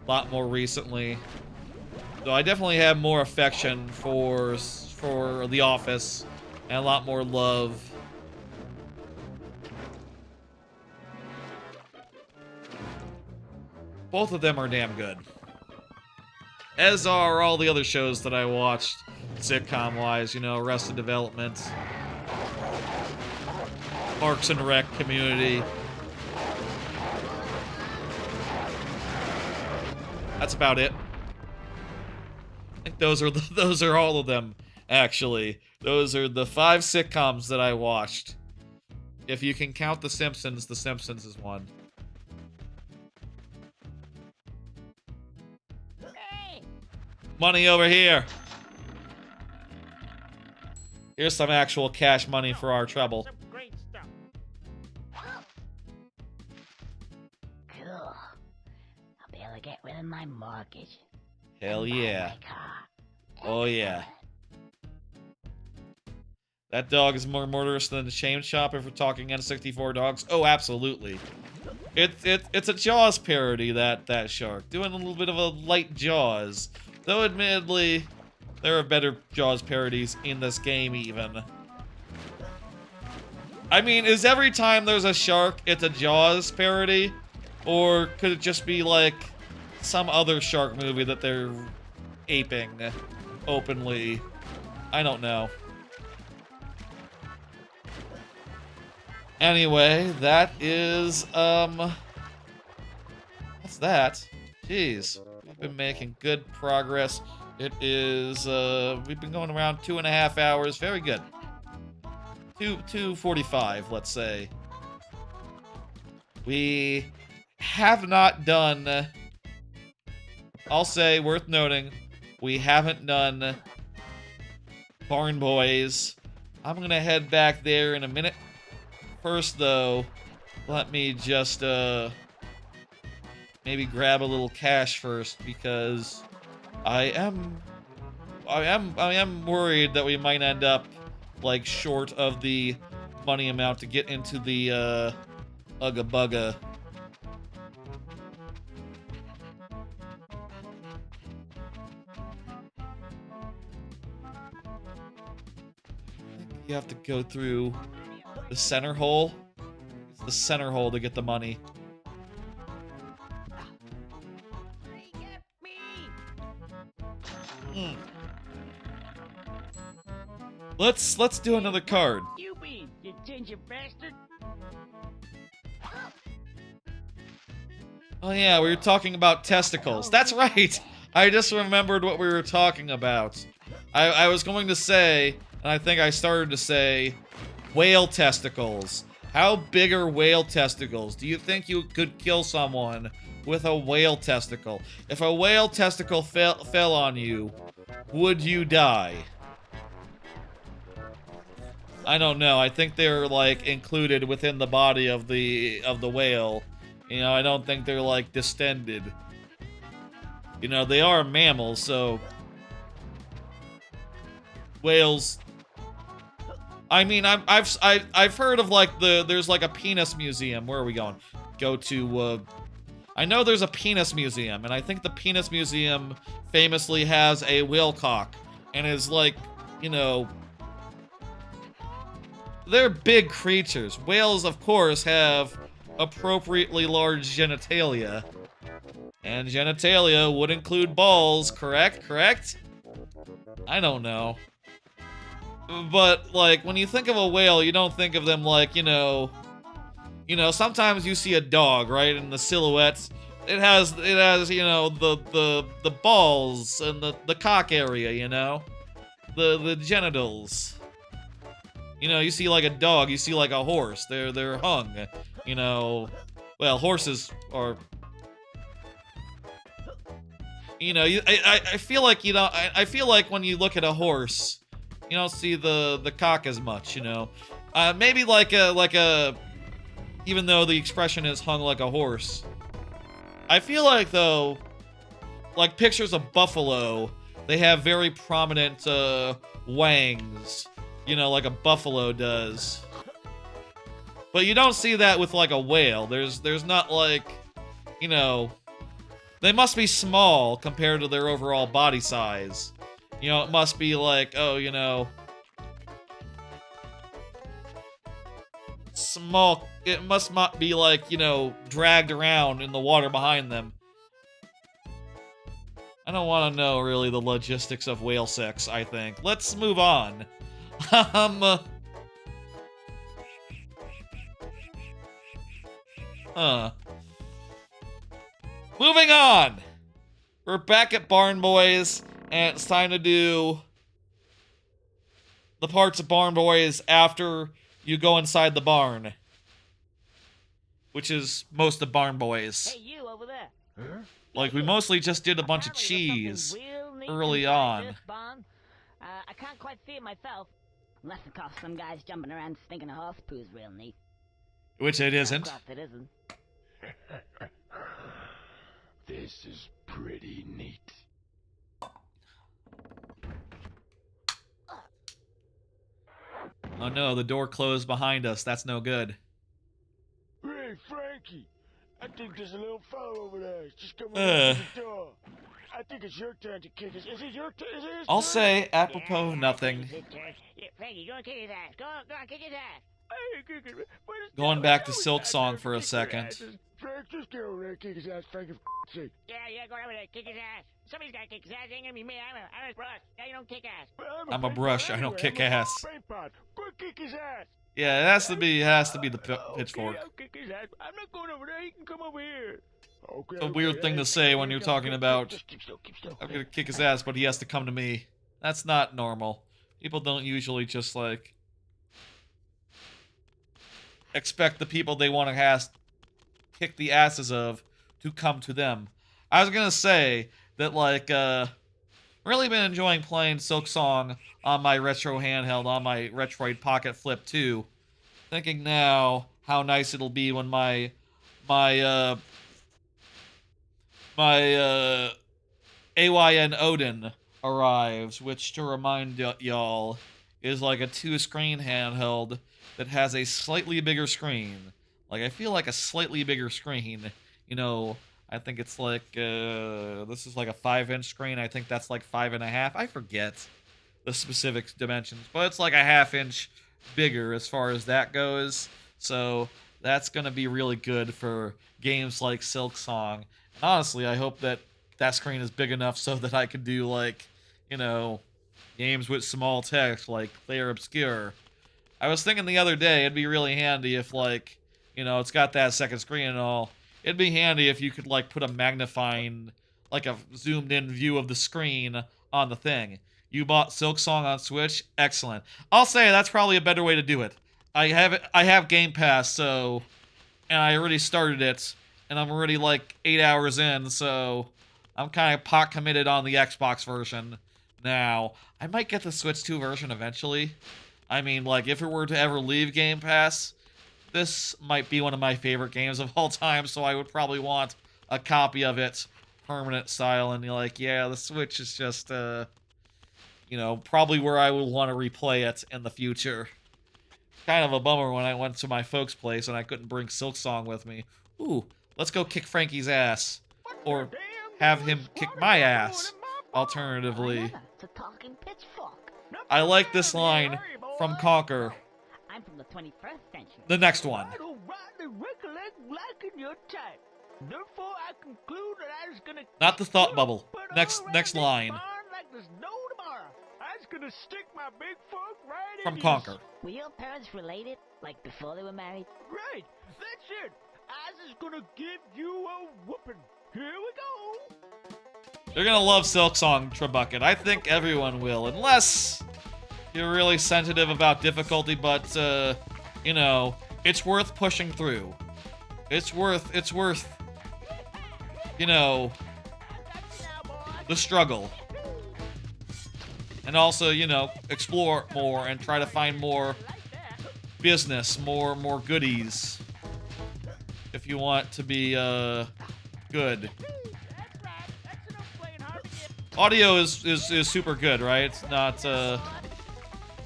a lot more recently. So I definitely have more affection for The Office, and a lot more love. Both of them are damn good. As are all the other shows that I watched, sitcom-wise, you know, Arrested Development, Parks and Rec, Community. That's about it. I think those are all of them, actually. Those are the 5 sitcoms that I watched. If you can count The Simpsons is one. Money over here. Here's some actual cash money for our trouble. Cool. I'll be able to get rid of my mortgage. Hell yeah. Oh yeah. That dog is more murderous than the Shame Shop if we're talking N64 dogs. Oh, absolutely. It's a Jaws parody, that shark. Doing a little bit of a light Jaws. Though admittedly, there are better Jaws parodies in this game even. I mean, is every time there's a shark, it's a Jaws parody? Or could it just be like some other shark movie that they're aping openly? I don't know. Anyway, that is, what's that? Jeez. We've been making good progress. It is, we've been going around 2.5 hours. Very good. 2:45, let's say. We have not done, I'll say, worth noting, we haven't done Barn Boys. I'm gonna head back there in a minute. First, though, let me just, maybe grab a little cash first, because I am worried that we might end up, like, short of the money amount to get into the, Uga Buga. You have to go through the center hole. It's the center hole to get the money. Let's do another card. You ginger bastard. Oh yeah, we were talking about testicles. That's right! I just remembered what we were talking about. I was going to say, and I think I started to say, whale testicles. How big are whale testicles? Do you think you could kill someone with a whale testicle? If a whale testicle fell on you, would you die? I don't know. I think they're, like, included within the body of the whale. You know, I don't think they're, like, distended. You know, they are mammals, so whales. I mean, I've heard of, like, there's like a penis museum. Where are we going? Go to I know there's a penis museum, and I think the penis museum famously has a whale cock and is, like, you know, they're big creatures. Whales, of course, have appropriately large genitalia. And genitalia would include balls, correct? Correct? I don't know. But, like, when you think of a whale, you don't think of them like, you know, sometimes you see a dog, right? And the silhouettes, it has, you know, the balls and the cock area, you know? The genitals. You know, you see like a dog, you see like a horse. They're hung, you know. Well, horses are, you know, I feel like, you know, I feel like when you look at a horse, you don't see the cock as much, you know. Maybe like a, even though the expression is hung like a horse. I feel like, though, like pictures of buffalo, they have very prominent wangs. You know, like a buffalo does. But you don't see that with, like, a whale. There's not, like, you know, they must be small compared to their overall body size. You know, it must be like, oh, you know, small. It must not be, like, you know, dragged around in the water behind them. I don't want to know really the logistics of whale sex, I think. Let's move on. Moving on. We're back at Barn Boys, and it's time to do the parts of Barn Boys after you go inside the barn, which is most of Barn Boys. Hey, you over there. Huh? Like, we mostly just did a bunch of Apparently there's cheese something real neat early inside on. this barn. I can't quite see it myself. Unless, of course, some guy's jumping around stinking a horse poo's real neat. Which it isn't. Of course it isn't. This is pretty neat. Oh no, the door closed behind us. That's no good. Hey, Franky! I think there's a little fellow over there. He's just coming up to the door. I think it's your turn to kick his... Is it your turn? Is it his I'll turn? say, apropos nothing, Yeah, Franky, go and kick his ass. Go on, kick his ass. going back to Silk Song for a second. Frank, just get over there and kick his ass, Frank, for sake. Yeah, go over there, kick his ass. Somebody's gotta kick his ass. It ain't gonna be me. I'm a brush. Yeah, you don't kick ass. I'm a brush, I don't kick ass. Go kick his ass. Yeah, it has to be the pitchfork. Okay, I'll kick his ass. I'm not going over there. He can come over here. Okay, It's a weird thing to say when you're talking about, Just keep still. I'm gonna kick his ass, but he has to come to me. That's not normal. People don't usually just, like, expect the people they want to kick the asses of to come to them. I was gonna say that, like, really been enjoying playing Silk Song on my retro handheld, on my Retroid Pocket Flip 2. Thinking now how nice it'll be when my AYN Odin arrives, which, to remind y'all, is like a 2-screen handheld that has a slightly bigger screen. Like, I feel like a slightly bigger screen. You know, I think it's like, this is like a 5-inch screen. I think that's like 5.5. I forget the specific dimensions, but it's like a 1/2 inch bigger as far as that goes. So that's going to be really good for games like Silk Song. And honestly, I hope that that screen is big enough so that I can do, like, you know, games with small text like Clear Obscure. I was thinking the other day it'd be really handy if, like, you know, it's got that second screen and all. It'd be handy if you could, like, put a magnifying, like a zoomed in view of the screen on the thing. You bought Silk Song on Switch? Excellent. I'll say that's probably a better way to do it. I have Game Pass, so, and I already started it, and I'm already like 8 hours in, so I'm kind of pot committed on the Xbox version now. I might get the Switch 2 version eventually. I mean, like, if it were to ever leave Game Pass, this might be one of my favorite games of all time, so I would probably want a copy of it permanent style, and you're like, yeah, the Switch is just, you know, probably where I would want to replay it in the future. Kind of a bummer when I went to my folks' place and I couldn't bring Silk Song with me. Ooh, let's go kick Franky's ass. Or have him kick my ass, alternatively. It's a talking pitchfork. I like this line from Conker. I'm from the 21st century. The next one. I don't rightly recollect liking your type. Therefore, I conclude that I was gonna Not the thought bubble. Next line. Like there's no tomorrow. I was gonna stick my big fork right From in Conker. Were your parents related? Like before they were married? Right, that's it. I was gonna give you a whooping. Here we go. You're gonna love Silk Song, Trebucket. I think everyone will, unless you're really sensitive about difficulty, but, you know, it's worth pushing through. It's worth, you know, the struggle. And also, you know, explore more and try to find more business, more goodies. If you want to be, good. Audio is super good, right? It's not,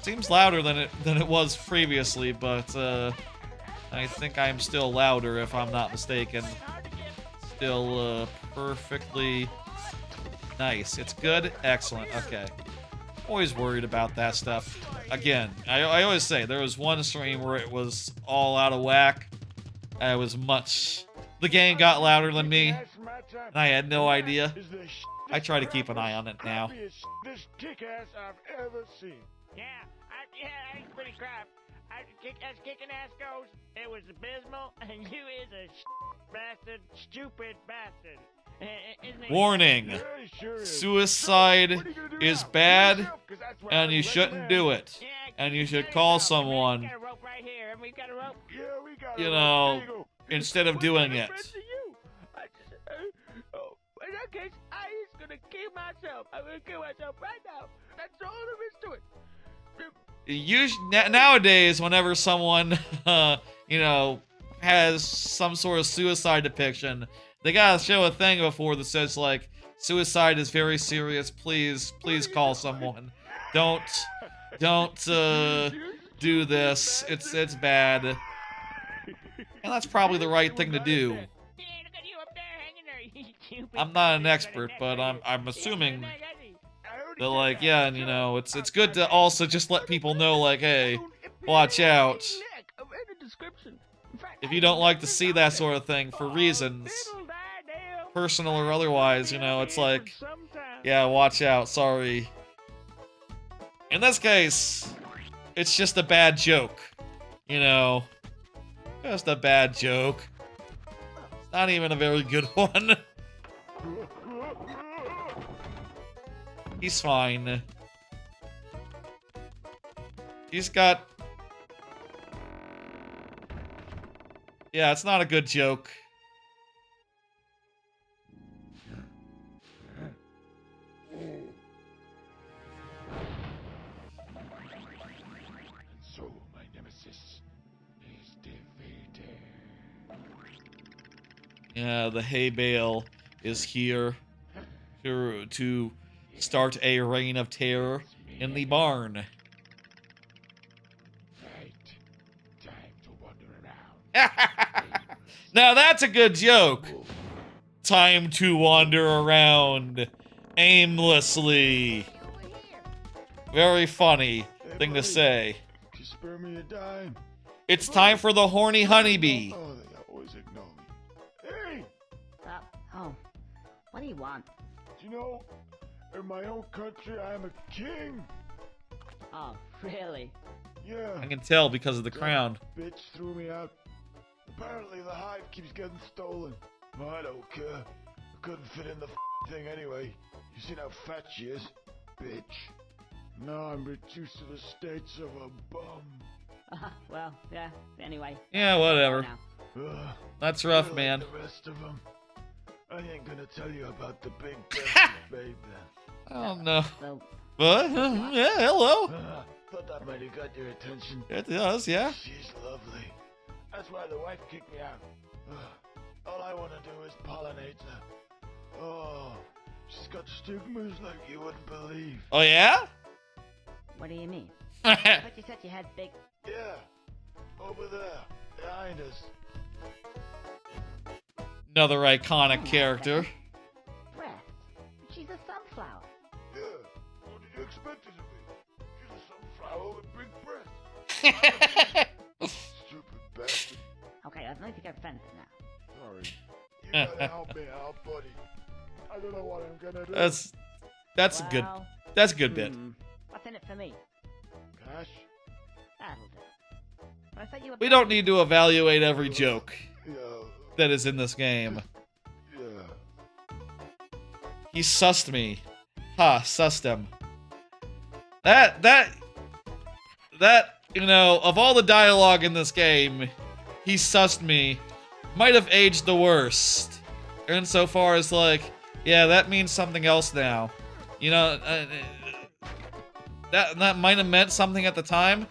seems louder than it was previously, but, I think I'm still louder if I'm not mistaken. Still, perfectly nice. It's good? Excellent. Okay. Always worried about that stuff. Again, I always say, there was one stream where it was all out of whack. It was much the game got louder than me, and I had no idea. I try to keep an eye on it now. This kick-ass I've ever seen. Yeah, it's pretty crap. As kicking ass goes, it was abysmal, and you is a bastard, stupid bastard. Warning: suicide is bad, and you shouldn't do it. And you should call someone, you know, instead of doing it. In that case, I is gonna kill myself. I'm gonna kill myself right now. That's all there is to it. Nowadays, whenever someone, you know, has some sort of suicide depiction, they gotta show a thing before that says, like, suicide is very serious. Please call someone. Don't do this. It's bad. And that's probably the right thing to do. I'm not an expert, but I'm assuming that, like, yeah, and you know, it's good to also just let people know, like, hey, watch out. If you don't like to see that sort of thing for reasons, personal or otherwise, you know, it's like, yeah, watch out, sorry. In this case, it's just a bad joke, you know, just a bad joke. It's not even a very good one. He's fine. He's got... Yeah, it's not a good joke. So, my nemesis is defeated. Yeah, the hay bale is here to start a reign of terror in the barn. Right. Time to wander around. Now that's a good joke. Time to wander around aimlessly. Very funny thing to say. Can you spare me a dime? It's time for the horny honeybee. Oh, they always ignore me. Hey! Oh, what do you want? Do you know, in my own country, I am a king. Oh, really? Yeah. I can tell because of the crown. Bitch threw me out. Apparently the hive keeps getting stolen. I don't care. I couldn't fit in the thing anyway. You seen how fat she is? Bitch. Now I'm reduced to the states of a bum. Well, yeah, anyway. Yeah, whatever. Ugh. That's rough, Like man. the rest of them. I ain't gonna tell you about the big breasted babe then. Oh no. So, What? Yeah, hello. Thought that might have got your attention. It does, yeah. She's lovely. That's why the wife kicked me out. All I want to do is pollinate her. Oh, she's got stigmas like you wouldn't believe. Oh yeah? what do you mean? I thought you said you had big... Yeah, over there, behind us. Another iconic character. breasts. She's a sunflower. Yeah, what did you expect her to be? She's a sunflower with big breasts. Stupid bastard. Okay, let's not get offended now. Sorry. You gotta help me out, buddy. I don't know what I'm gonna do. That's good. That's a good bit. What's in it for me? Cash? That'll do. But I thought you were... We don't need to evaluate every joke Yeah. that is in this game. Yeah. He sussed me. Ha, sussed him. That, you know, of all the dialogue in this game, he sussed me, might have aged the worst. Insofar as, like, yeah, that means something else now. You know, that might have meant something at the time.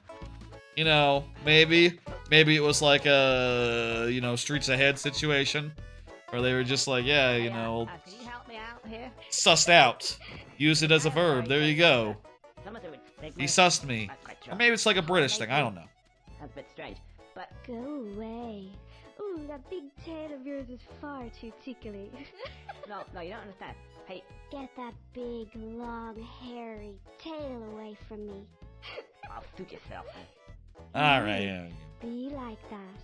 You know, maybe it was like a, you know, Streets Ahead situation. Where they were just like, yeah, you know, Can you help me out here? sussed out. Use it as a verb. There you go. Someone do it. He sussed me. Or maybe it's like a British thing. I don't know. That's a bit strange. But Go away. Ooh, that big tail of yours is far too tickly. no, you don't understand. Hey, Get that big, long, hairy tail away from me. I'll suit yourself. All right. Yeah. Be like that.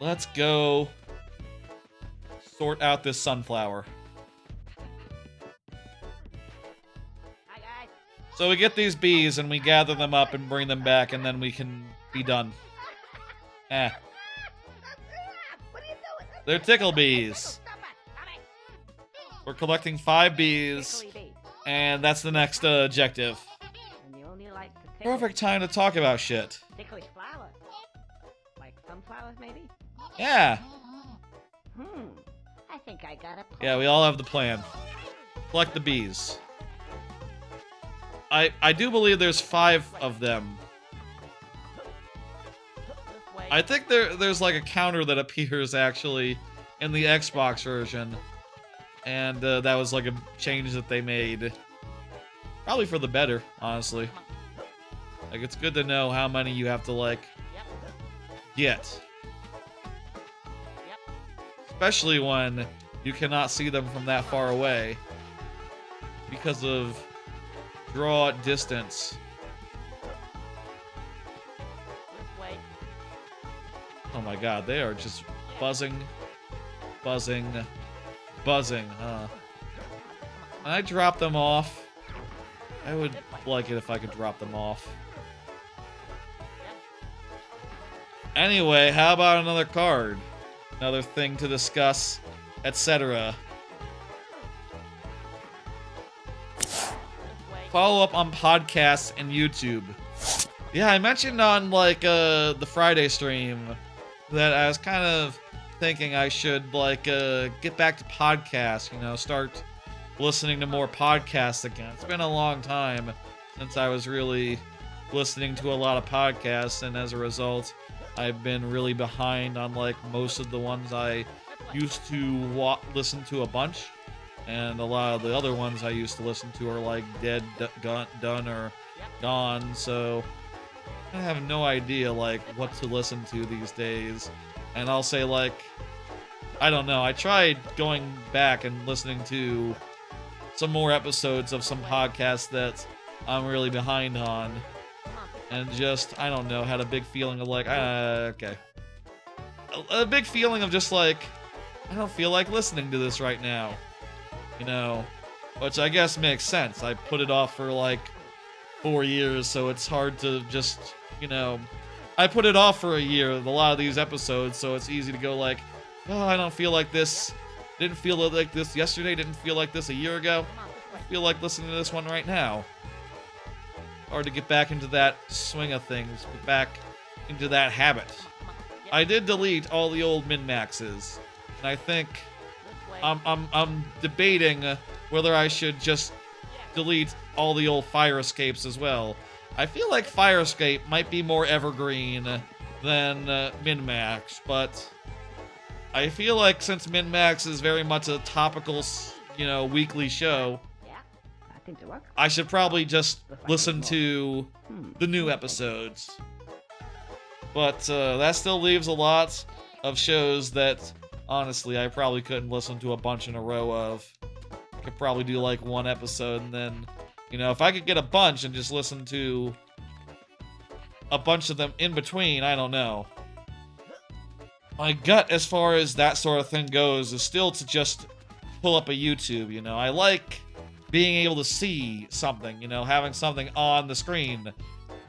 let's go sort out this sunflower. Hi, guys. So we get these bees and we gather them up and bring them back, and then we can be done. Eh. What are you doing? They're tickle bees. Stop it. Stop it. We're collecting 5 bees, Tickly bee. and that's the next objective. And you only like the tickle. Perfect time to talk about shit. Ticklish flowers. Like sunflowers, maybe? Yeah. I think I got a plan. Yeah, we all have the plan. Collect the bees. I do believe there's 5 of them. This way. I think there's like a counter that appears actually in the Xbox version. And that was like a change that they made. Probably for the better, honestly. Like, it's good to know how many you have to, like, get. Especially when you cannot see them from that far away. Because of draw distance. This way. Oh my god, they are just buzzing, buzzing, buzzing, huh? Can I drop them off? I would like it if I could drop them off. Anyway, how about another card? Another thing to discuss, etc. Follow up on podcasts and YouTube. Yeah, I mentioned on like the Friday stream that I was kind of thinking I should like get back to podcasts, you know, start listening to more podcasts again. It's been a long time since I was really listening to a lot of podcasts, and as a result, I've been really behind on like most of the ones I used to listen to a bunch, and a lot of the other ones I used to listen to are like dead, done, or gone. So I have no idea like what to listen to these days. And I'll say like, I don't know. I tried going back and listening to some more episodes of some podcasts that I'm really behind on. And just, I don't know, had a big feeling of like, okay. A big feeling of just like, I don't feel like listening to this right now. You know, which I guess makes sense. I put it off for like 4 years, so it's hard to just, you know, I put it off for a year, a lot of these episodes, so it's easy to go like, oh, I don't feel like this. Didn't feel like this yesterday, didn't feel like this a year ago. I feel like listening to this one right now. Hard to get back into that swing of things, get back into that habit. I did delete all the old min-maxes, and I think I'm debating whether I should just delete all the old fire escapes as well. I feel like fire escape might be more evergreen than min-max, but I feel like since min-max is very much a topical, you know, weekly show, I should probably just listen to the new episodes. But that still leaves a lot of shows that, honestly, I probably couldn't listen to a bunch in a row of. I could probably do like one episode, and then, you know, if I could get a bunch and just listen to a bunch of them in between, I don't know. My gut as far as that sort of thing goes is still to just pull up a YouTube, you know. I like being able to see something, you know, having something on the screen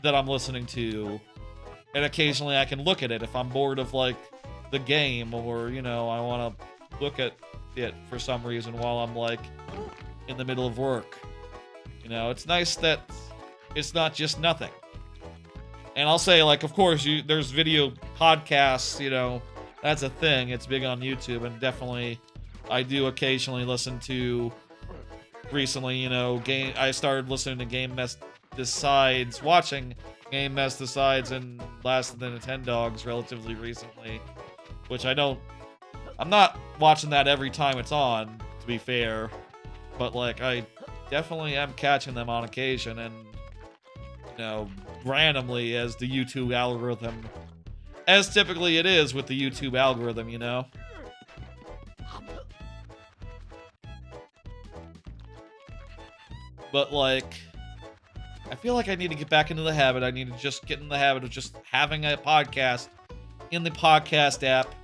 that I'm listening to, and occasionally I can look at it if I'm bored of, like, the game, or, you know, I want to look at it for some reason while I'm, like, in the middle of work. You know, it's nice that it's not just nothing. And I'll say, like, of course, there's video podcasts, you know, that's a thing. It's big on YouTube, and definitely I do occasionally listen to, recently, you know, I started listening to Game Mess Decides, watching Game Mess Decides and Last of the Nintendogs relatively recently, which I'm not watching that every time it's on, to be fair, but, like, I definitely am catching them on occasion, and, you know, randomly as the YouTube algorithm, as typically it is with the YouTube algorithm, you know? But, like, I feel like I need to get back into the habit. I need to just get in the habit of just having a podcast in the podcast app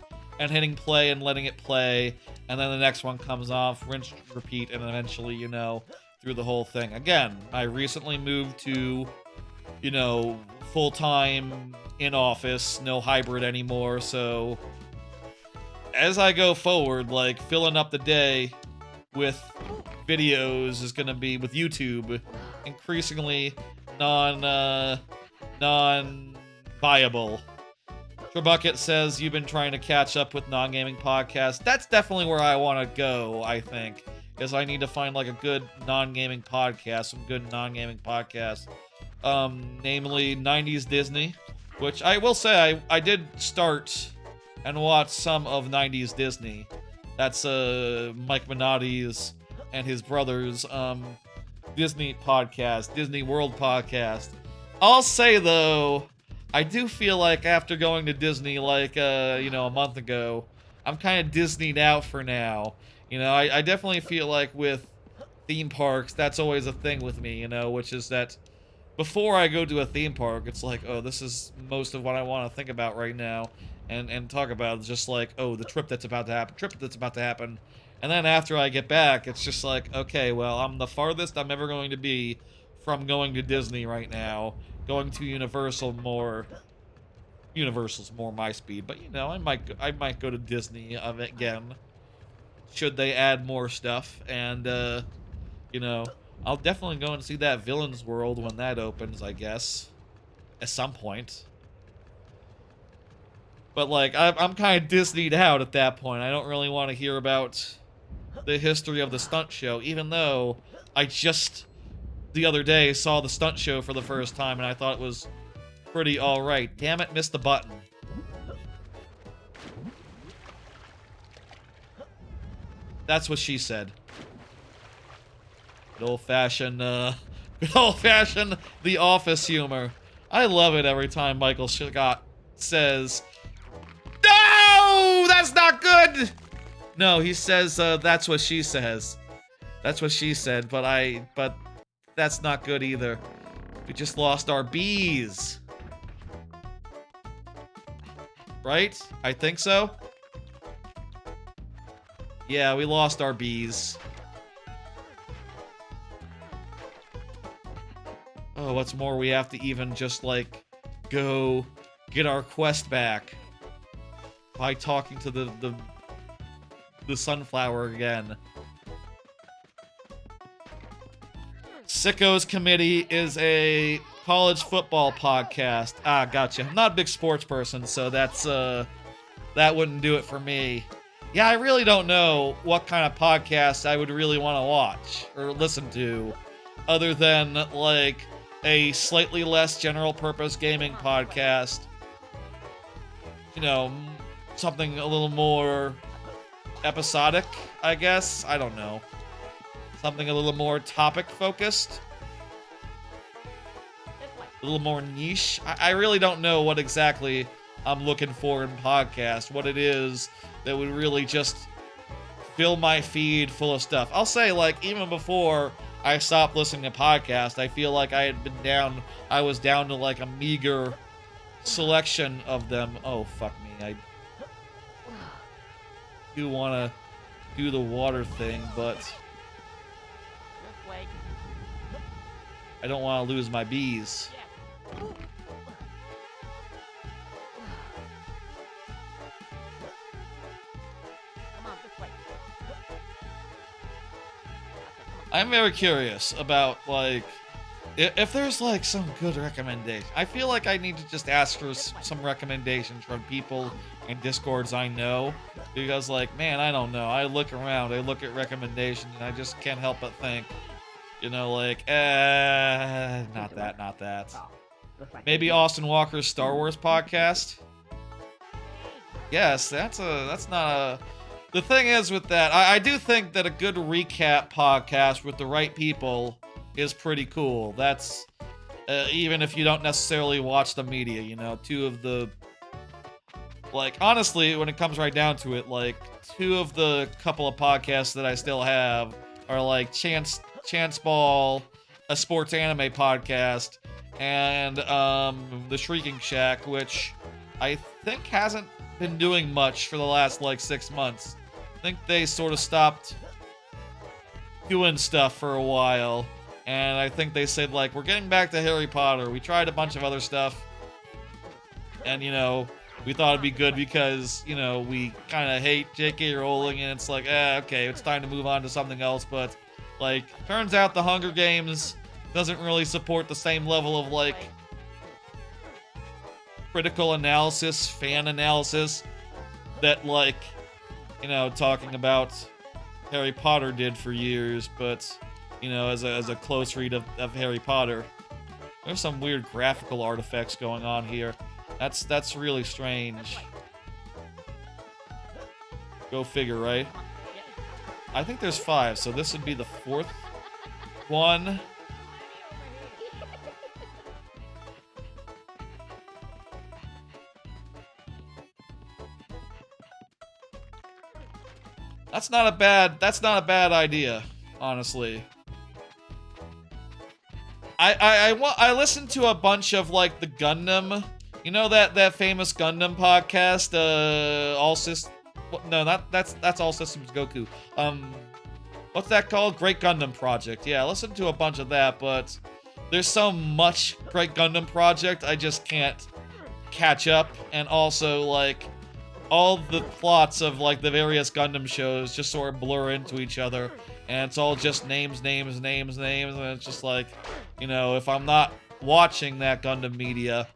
and hitting play and letting it play, and then the next one comes off, rinse, repeat, and eventually, you know, through the whole thing. Again, I recently moved to, you know, full-time in office, no hybrid anymore, so as I go forward, like, filling up the day with videos is gonna be, with YouTube, increasingly non-viable. Trebucket says you've been trying to catch up with non-gaming podcasts. That's definitely where I want to go, I think, because I need to find, like, a good non-gaming podcast, some good non-gaming podcasts. Namely 90s Disney, which I will say I did start and watch some of 90s Disney. That's Mike Minotti's and his brother's Disney podcast, Disney World podcast. I'll say, though, I do feel like after going to Disney, like, you know, a month ago, I'm kind of Disneyed out for now. You know, I definitely feel like with theme parks, that's always a thing with me, you know, which is that before I go to a theme park, it's like, oh, this is most of what I want to think about right now and talk about. It's just like, oh, the trip that's about to happen. And then after I get back, it's just like, okay, well, I'm the farthest I'm ever going to be from going to Disney right now. Going to Universal's more my speed, but, you know, I might go to Disney again, should they add more stuff, and, you know, I'll definitely go and see that Villains World when that opens, I guess, at some point. But, like, I'm kind of Disneyed out at that point. I don't really want to hear about the history of the stunt show, even though I just the other day saw the stunt show for the first time and I thought it was pretty alright. Damn it, missed the button. That's what she said. Good old-fashioned The Office humor. I love it every time Michael Scott says, "No! That's not good!" No, he says, that's what she says. That's what she said, but that's not good either. We just lost our bees. Right? I think so. Yeah, we lost our bees. Oh, what's more, we have to even just, like, go get our quest back by talking to the sunflower again. Sickos Committee is a college football podcast. Ah, gotcha. I'm not a big sports person, so that's that wouldn't do it for me. Yeah, I really don't know what kind of podcast I would really want to watch or listen to, other than, like, a slightly less general purpose gaming podcast. You know, something a little more episodic, I guess. I don't know. Something a little more topic focused. A little more niche. I really don't know what exactly I'm looking for in podcast. What it is that would really just fill my feed full of stuff. I'll say, like, even before I stopped listening to podcasts, I feel like I was down to, like, a meager selection of them. Oh, fuck me. I do want to do the water thing, but I don't want to lose my bees. I'm very curious about, like, if there's, like, some good recommendation. I feel like I need to just ask for some recommendations from people in Discords I know, because, like, man, I don't know. I look around, I look at recommendations, and I just can't help but think, you know, like, not that. Maybe Austin Walker's Star Wars podcast? Yes, that's not a... The thing is with that, I do think that a good recap podcast with the right people is pretty cool. That's, even if you don't necessarily watch the media, you know, two of the... Like, honestly, when it comes right down to it, like, two of the couple of podcasts that I still have are, like, Chance Ball, a sports anime podcast, and The Shrieking Shack, which I think hasn't been doing much for the last, like, 6 months. I think they sort of stopped doing stuff for a while. And I think they said, like, we're getting back to Harry Potter. We tried a bunch of other stuff. And, you know, we thought it'd be good because, you know, we kind of hate J.K. Rowling. And it's like, okay, it's time to move on to something else. But, like, turns out the Hunger Games doesn't really support the same level of, like, critical analysis, fan analysis that, like, you know, talking about Harry Potter did for years, but, you know, as a close read of Harry Potter. There's some weird graphical artifacts going on here. That's really strange. Go figure, right? I think there's 5, so this would be the 4th one. That's not a bad idea, honestly. I listened to a bunch of, like, the Gundam, you know, that famous Gundam podcast, that's All Systems Goku. What's that called? Great Gundam Project. Yeah, I listened to a bunch of that, but there's so much Great Gundam Project, I just can't catch up, and also, like, all the plots of, like, the various Gundam shows just sort of blur into each other, and it's all just names, and it's just like, you know, if I'm not watching that Gundam media,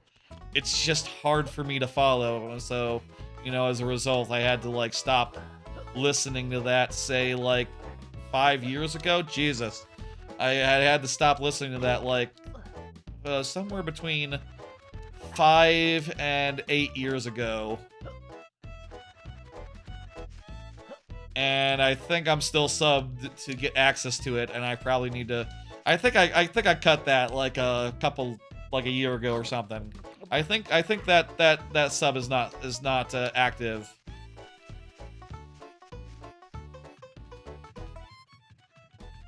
it's just hard for me to follow, and so, you know, as a result, I had to, like, stop listening to that, say, like, 5 years ago? Jesus. I had to stop listening to that, like, somewhere between 5 and 8 years ago. And I think I'm still subbed to get access to it, and I probably need to. I think I cut that like a year ago or something. I think that sub is not active.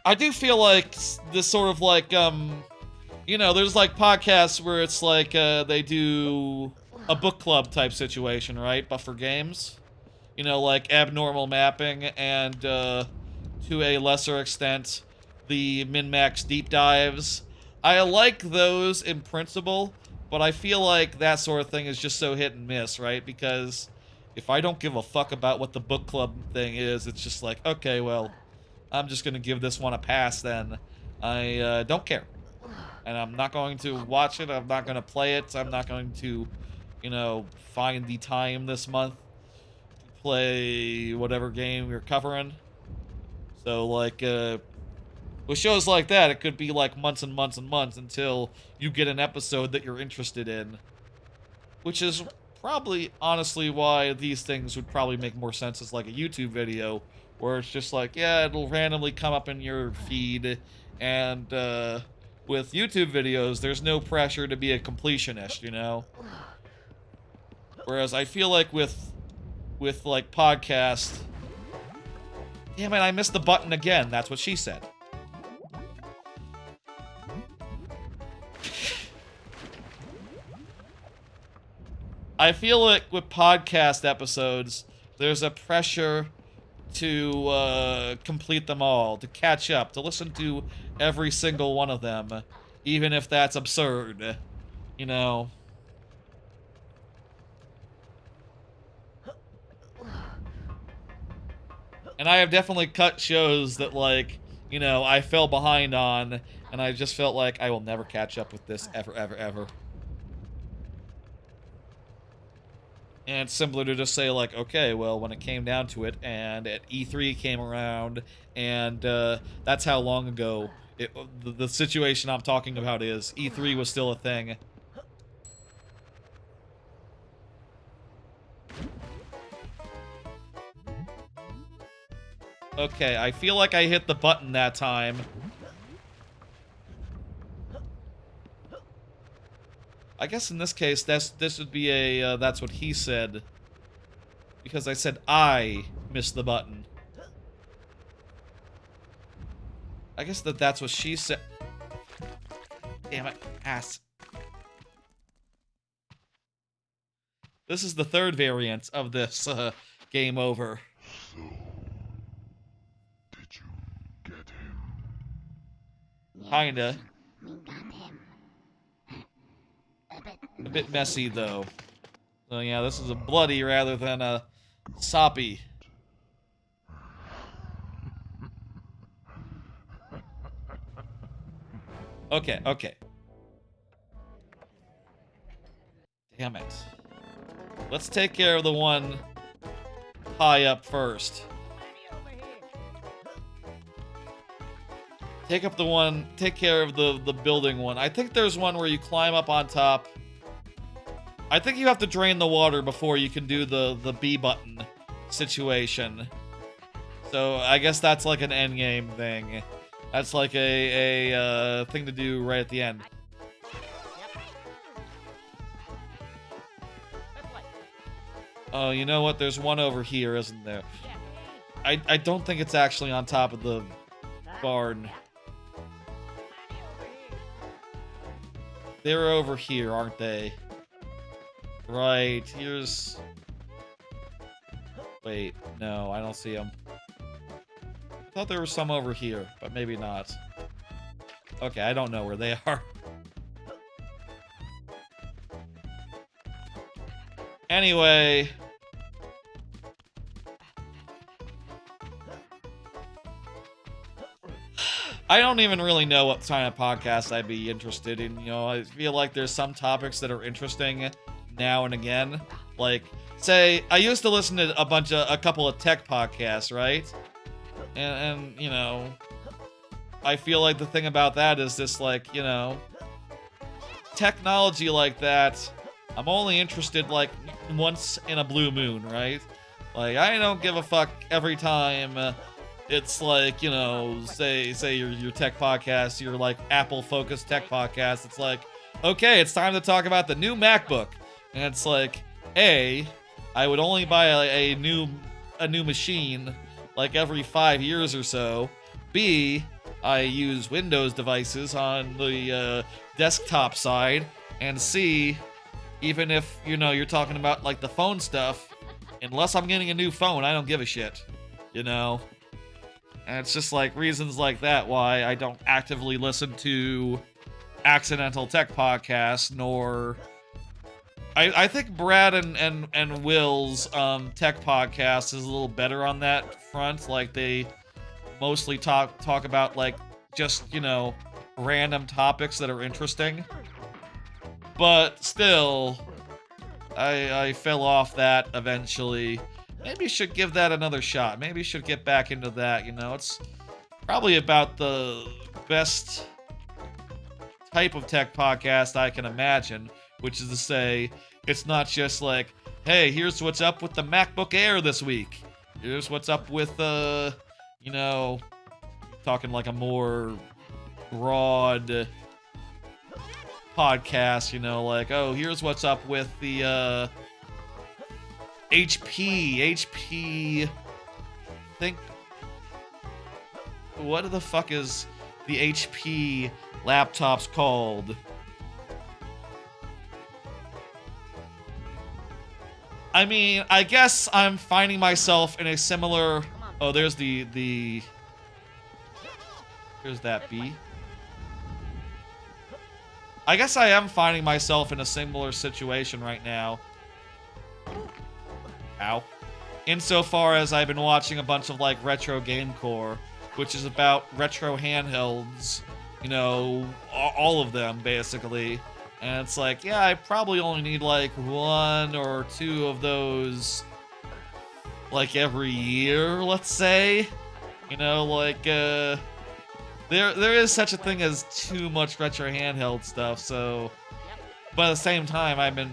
I do feel like this sort of like you know, there's like podcasts where it's like they do a book club type situation, right? But for games. You know, like abnormal mapping and, to a lesser extent, the min-max deep dives. I like those in principle, but I feel like that sort of thing is just so hit and miss, right? Because if I don't give a fuck about what the book club thing is, it's just like, okay, well, I'm just gonna give this one a pass then. I don't care. And I'm not going to watch it, I'm not gonna play it, I'm not going to, you know, find the time this month play whatever game you're covering. So, like, with shows like that, it could be, like, months and months and months until you get an episode that you're interested in. Which is probably, honestly, why these things would probably make more sense as, like, a YouTube video, where it's just like, yeah, it'll randomly come up in your feed, and, with YouTube videos, there's no pressure to be a completionist, you know? Whereas I feel like with like, podcast... Damn it, I missed the button again. That's what she said. I feel like with podcast episodes, there's a pressure to complete them all, to catch up, to listen to every single one of them, even if that's absurd, you know? And I have definitely cut shows that, like, you know, I fell behind on, and I just felt like I will never catch up with this ever, ever, ever. And it's simpler to just say, like, okay, well, when it came down to it, and at E3 came around, and that's how long ago the situation I'm talking about is. E3 was still a thing. Okay, I feel like I hit the button that time. I guess in this case, this would be a, that's what he said. Because I said I missed the button. I guess that's what she said. Damn it, ass. This is the third variant of this game over. So, did you get him? Kinda. We got him. A bit messy, though. So yeah, this is a bloody rather than a soppy. Okay, okay. Damn it. Let's take care of the one high up first. Take care of the building one. I think there's one where you climb up on top. I think you have to drain the water before you can do the B button situation. So I guess that's like an end game thing. That's like a thing to do right at the end. Oh, you know what? There's one over here, isn't there? I don't think it's actually on top of the barn. They're over here, aren't they? Right, here's... Wait, no, I don't see them. I thought there was some over here, but maybe not. Okay, I don't know where they are. Anyway... I don't even really know what kind of podcast I'd be interested in, you know, I feel like there's some topics that are interesting now and again. Like, say, I used to listen to a couple of tech podcasts, right? And you know, I feel like the thing about that is this, like, you know, technology like that, I'm only interested, like, once in a blue moon, right? Like, I don't give a fuck every time it's like, you know, say your tech podcast, your like Apple-focused tech podcast, it's like, okay, it's time to talk about the new MacBook. And it's like, A, I would only buy a new machine like every 5 years or so. B, I use Windows devices on the desktop side. And C, even if, you know, you're talking about like the phone stuff, unless I'm getting a new phone, I don't give a shit, you know? And it's just like reasons like that why I don't actively listen to accidental tech podcasts, nor... I think Brad and Will's tech podcast is a little better on that front. Like, they mostly talk about, like, just, you know, random topics that are interesting. But still, I fell off that eventually. Maybe should give that another shot. Maybe should get back into that, you know. It's probably about the best type of tech podcast I can imagine, which is to say, it's not just like, hey, here's what's up with the MacBook Air this week. Here's what's up with, you know, talking like a more broad podcast, you know, like, oh, here's what's up with the, HP, think, what the fuck is the HP laptops called? I mean, I guess I'm finding myself in a similar, oh, there's here's that B. I guess I am finding myself in a similar situation right now. Ow. Insofar as I've been watching a bunch of, like, Retro Game Core, which is about retro handhelds, you know, all of them, basically. And it's like, yeah, I probably only need, like, 1 or 2 of those, like, every year, let's say. You know, like, there is such a thing as too much retro handheld stuff, so... But at the same time, I've been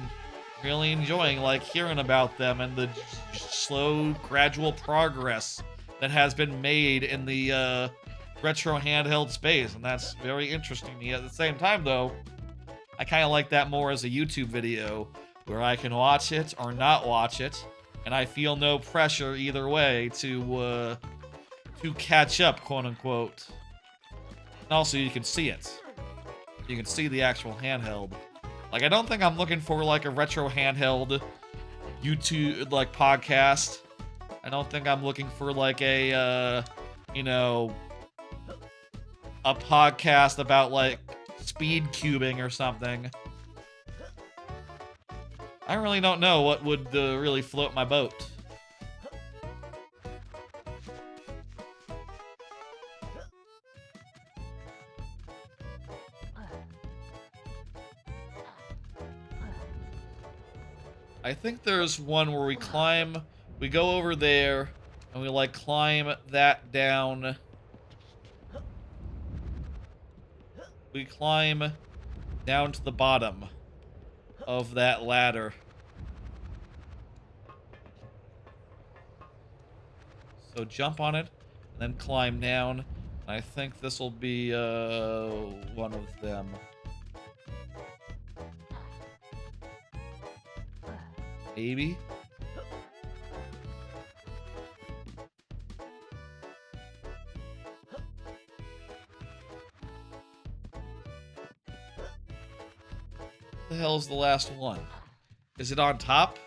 really enjoying, like, hearing about them and the slow, gradual progress that has been made in the retro handheld space, and that's very interesting to me. At the same time, though, I kind of like that more as a YouTube video, where I can watch it or not watch it, and I feel no pressure either way to catch up, quote-unquote. And also, you can see it. You can see the actual handheld. Like, I don't think I'm looking for, like, a retro handheld YouTube, like, podcast. I don't think I'm looking for, like, a, you know, a podcast about, like, speed cubing or something. I really don't know what would really float my boat. I think there's one where we go over there, and we, like, climb that down. We climb down to the bottom of that ladder. So jump on it, and then climb down. I think this will be, one of them. Maybe? What the hell is the last one? Is it on top?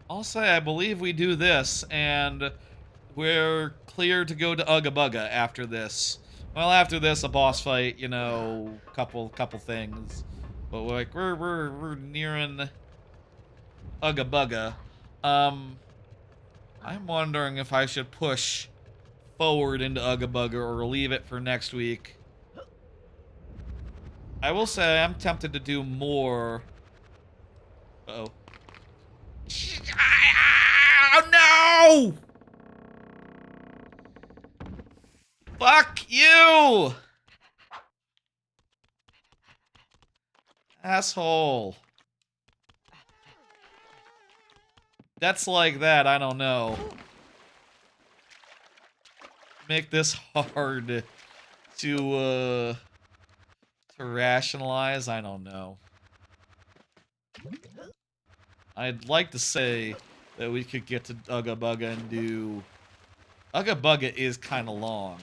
I'll say I believe we do this, and we're clear to go to Uga Buga after this. Well, after this, a boss fight, you know, couple things. But like we're nearing Uga Buga. I'm wondering if I should push forward into Uga Buga or leave it for next week. I will say I'm tempted to do more. Uh-oh. Oh no! Fuck you! Asshole. That's like that, I don't know. Make this hard to rationalize, I don't know. I'd like to say that we could get to Uga Buga and do... Uga Buga is kind of long.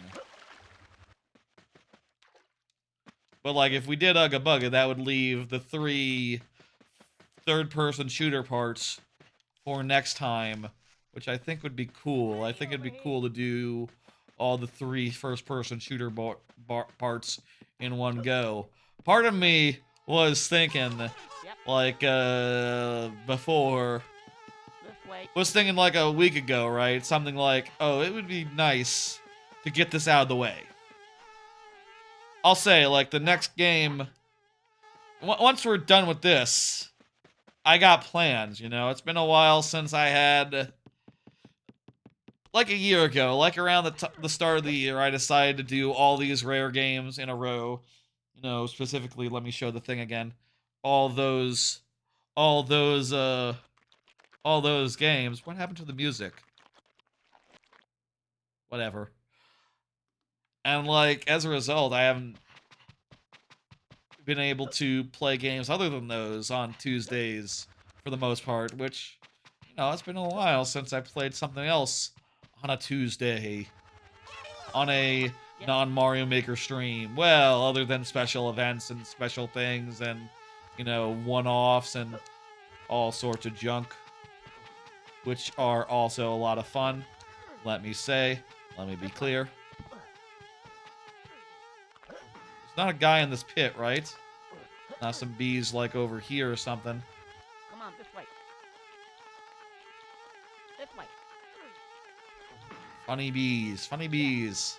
But, like, if we did Uga Buga, that would leave the 3 third-person shooter parts for next time, which I think would be cool. I think it'd be cool to do all the 3 first-person shooter parts in one go. Part of me was thinking, like, before... was thinking like a week ago, right? Something like, oh, it would be nice to get this out of the way. I'll say, like, the next game, once we're done with this, I got plans, you know? It's been a while since I had, like a year ago, like around the start of the year, I decided to do all these rare games in a row. You know, specifically, let me show the thing again. All those games. What happened to the music? Whatever. And, like, as a result, I haven't been able to play games other than those on Tuesdays for the most part, which, you know, it's been a while since I played something else on a Tuesday. On a non-Mario Maker stream. Well, other than special events and special things and, you know, one-offs and all sorts of junk, which are also a lot of fun. Let me be clear. There's not a guy in this pit, right? Not some bees like over here or something. Come on, this way. This way. Funny bees, funny bees.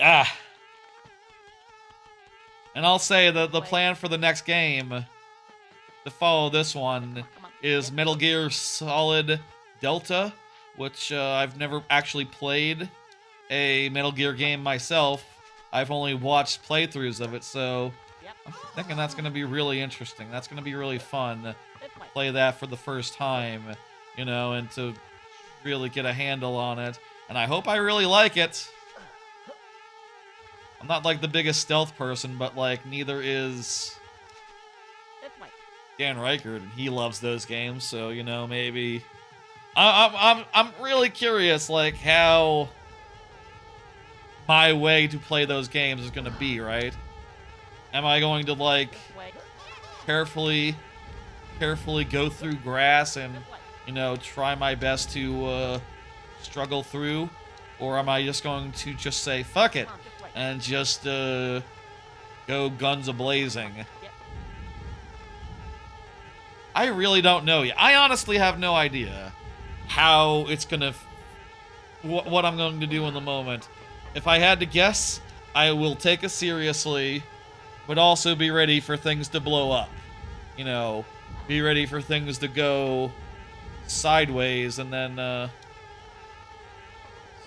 Ah! And I'll say that the plan for the next game, to follow this one, is Metal Gear Solid Delta, which I've never actually played a Metal Gear game myself. I've only watched playthroughs of it, so I'm thinking that's going to be really interesting. That's going to be really fun. Play that for the first time, you know, and to really get a handle on it. And I hope I really like it. I'm not like the biggest stealth person, but like neither is Dan Reichert, and he loves those games, so, you know, maybe I'm really curious, like, how my way to play those games is gonna be, right? Am I going to, like, carefully go through grass and, you know, try my best to struggle through? Or am I just going to just say, fuck it, and just go guns a-blazing? I really don't know yet. I honestly have no idea how it's gonna... what I'm going to do in the moment. If I had to guess, I will take it seriously, but also be ready for things to blow up. You know, be ready for things to go sideways, and then,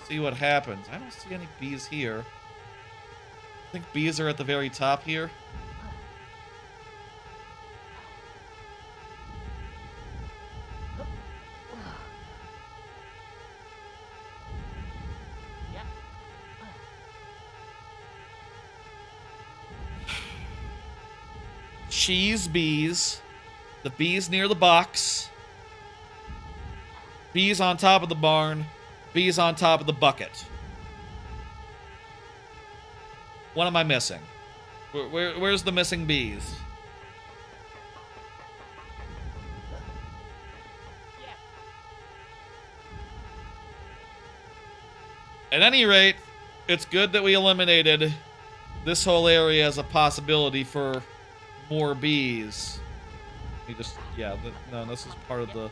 see what happens. I don't see any bees here. I think bees are at the very top here. Cheese bees. The bees near the box. Bees on top of the barn. Bees on top of the bucket. What am I missing? Where's the missing bees? At any rate, it's good that we eliminated this whole area as a possibility for more bees. You just, yeah, no, this is part of the...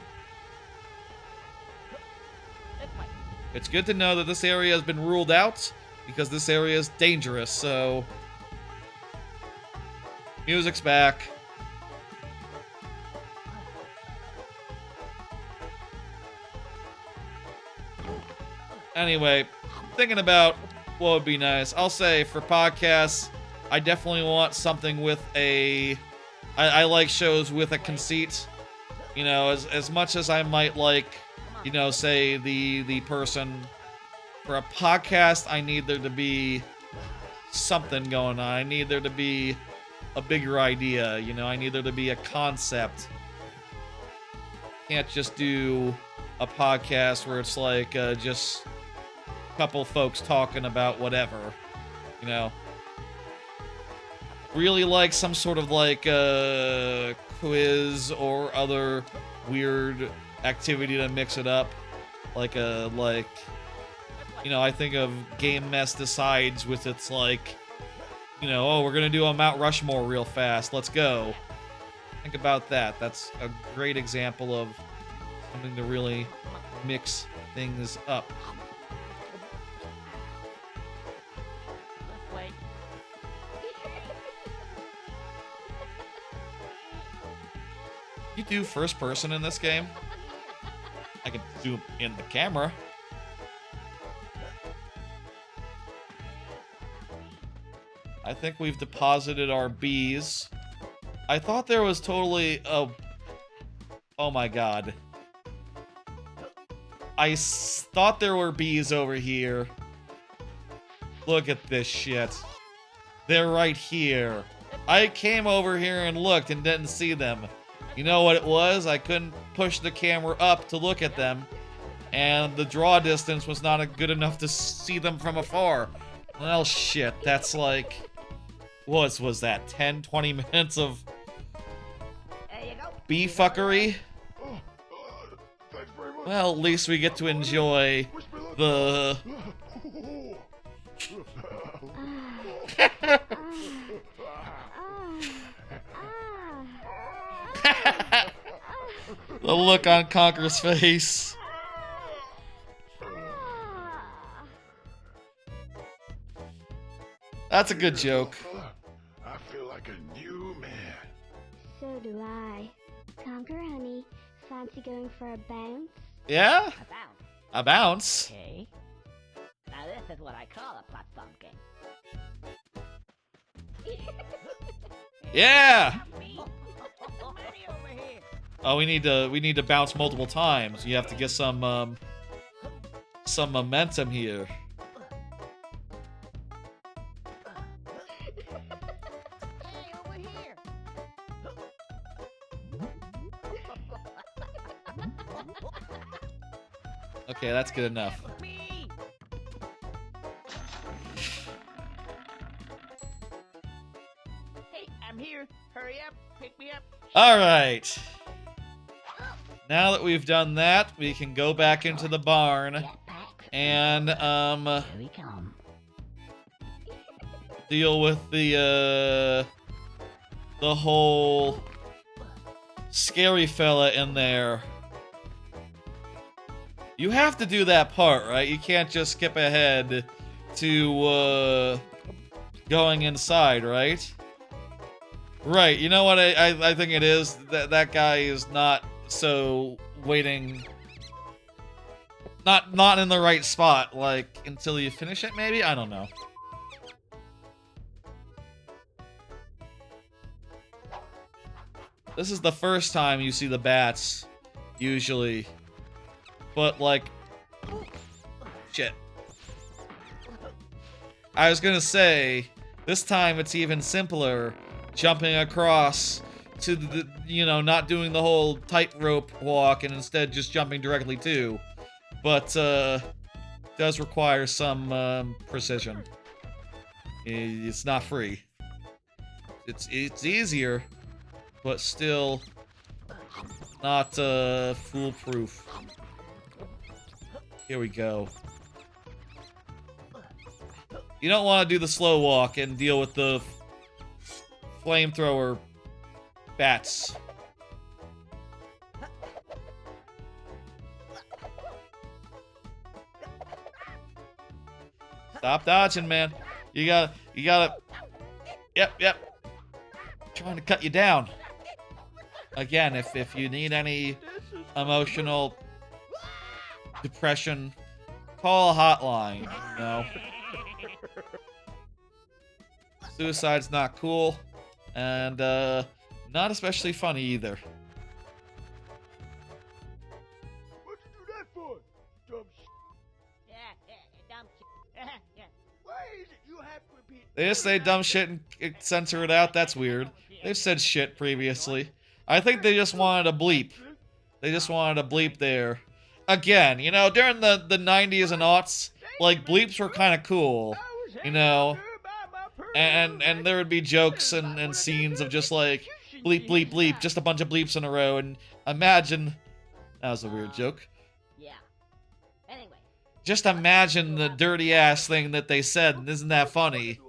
It's good to know that this area has been ruled out, because this area is dangerous, so... Music's back. Anyway, thinking about what would be nice. I'll say, for podcasts, I definitely want something with a... I like shows with a conceit. You know, as much as I might like... You know, say the person for a podcast, I need there to be something going on. I need there to be a bigger idea. You know, I need there to be a concept. Can't just do a podcast where it's like just a couple folks talking about whatever. You know, really like some sort of like quiz or other weird activity to mix it up, like you know, I think of Game Mess Decides with its like, you know, oh, we're gonna do a Mount Rushmore real fast, let's go. Think about that. That's a great example of something to really mix things up. You do first person in this game? I can zoom in the camera. I think we've deposited our bees. I thought there was totally... Oh my god. I thought there were bees over here. Look at this shit. They're right here. I came over here and looked and didn't see them. You know what it was? I couldn't push the camera up to look at them, and the draw distance was not good enough to see them from afar. Well, shit, that's like... What was that, 10, 20 minutes of bee fuckery? Well, at least we get to enjoy the... The look on Conker's face. That's a good joke. I feel like a new man. So do I. Conker, honey, fancy going for a bounce? A Yeah? bounce. A bounce. Okay. Now this is what I call a platform game. Yeah! Over here. Oh, we need to bounce multiple times. You have to get some momentum here. Hey, over here. Okay, that's good enough. Hey, I'm here. Hurry up. Pick me up. All right. Now that we've done that, we can go back into the barn and Here we come. deal with the whole scary fella in there. You have to do that part, right? You can't just skip ahead to going inside, right? Right. You know what I think it is? That guy is not so waiting. Not in the right spot, like, until you finish it, maybe? I don't know. This is the first time you see the bats, usually. But, like... Shit. I was gonna say, this time it's even simpler, jumping across to the, you know, not doing the whole tightrope walk and instead just jumping directly to. But, does require some, precision. It's not free. It's easier, but still not, foolproof. Here we go. You don't want to do the slow walk and deal with the flamethrower bats. Stop dodging, man. You gotta... Yep. Trying to cut you down. Again, if you need any emotional depression, call a hotline, you know. Suicide's not cool, and not especially funny either. What'd you do that for? Dumb shit. Yeah, dumb shit. Yeah. Why is it you have to repeat? They just say dumb shit and censor it out. That's weird. They've said shit previously. I think they just wanted a bleep. They just wanted a bleep there. Again, you know, during the 90s and aughts, like, bleeps were kind of cool, you know, and there would be jokes and scenes of just like, bleep, bleep, bleep, just a bunch of bleeps in a row, and imagine, that was a weird joke. Yeah. Anyway. Just imagine the dirty ass thing that they said, and isn't that funny?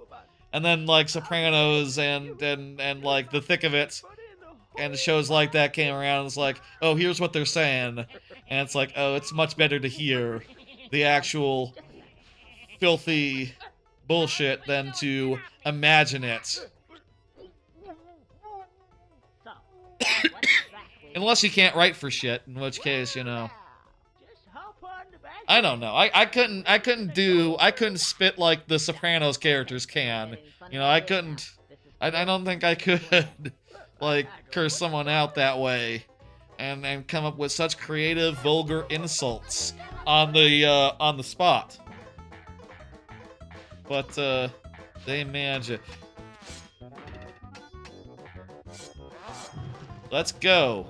And then, like, Sopranos and like, The Thick of It, and shows like that came around, and it's like, oh, here's what they're saying. And it's like, oh, it's much better to hear the actual filthy bullshit than to imagine it. Unless you can't write for shit, in which case, you know. I don't know. I couldn't spit like the Sopranos characters can. You know, I couldn't. I don't think I could like curse someone out that way and come up with such creative, vulgar insults on the spot. But they manage it. Let's go.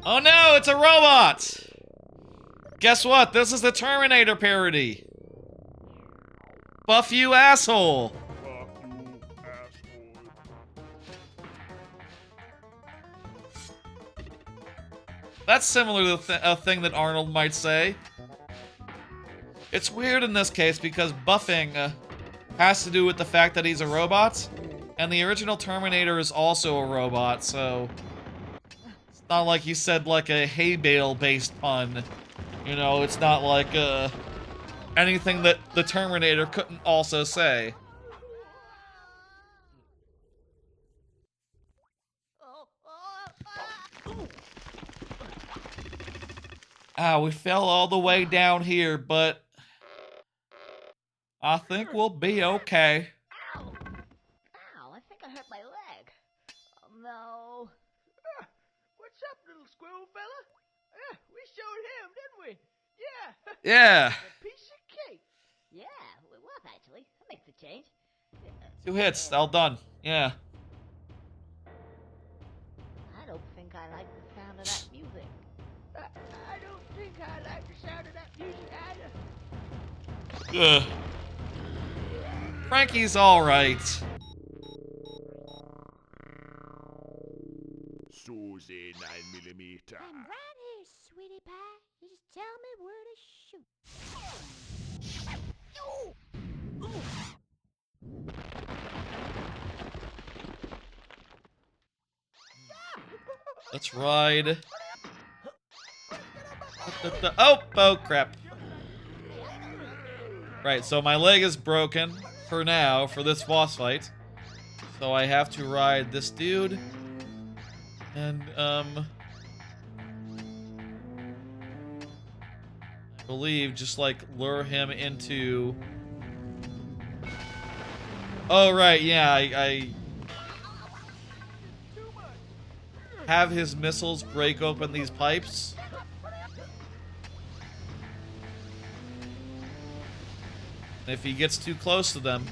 Oh no, it's a robot! Guess what? This is the Terminator parody. Buff you, asshole! Fuck you, asshole. That's similar to a thing that Arnold might say. It's weird in this case because buffing has to do with the fact that he's a robot, and the original Terminator is also a robot, so it's not like he said like a hay bale based pun. You know, it's not like anything that the Terminator couldn't also say. Ah, we fell all the way down here, but I think we'll be okay. Ow, I think I hurt my Hello. What's up, little squirrel fella? Yeah, we showed him, didn't we? Yeah. Yeah. A piece of cake. Yeah, it was actually. That makes a change. 2 hits, all done. Yeah. I don't think I like the sound of that music. I don't think I like the sound of that music either. Ugh. Franky's alright. Susie 9mm. I'm right here, sweetie pie. You just tell me where to shoot. Let's ride. Oh, crap. Right, so my leg is broken for now, for this boss fight. So I have to ride this dude. And, I believe just, like, lure him into... Oh, right, yeah, I have his missiles break open these pipes. And if he gets too close to them,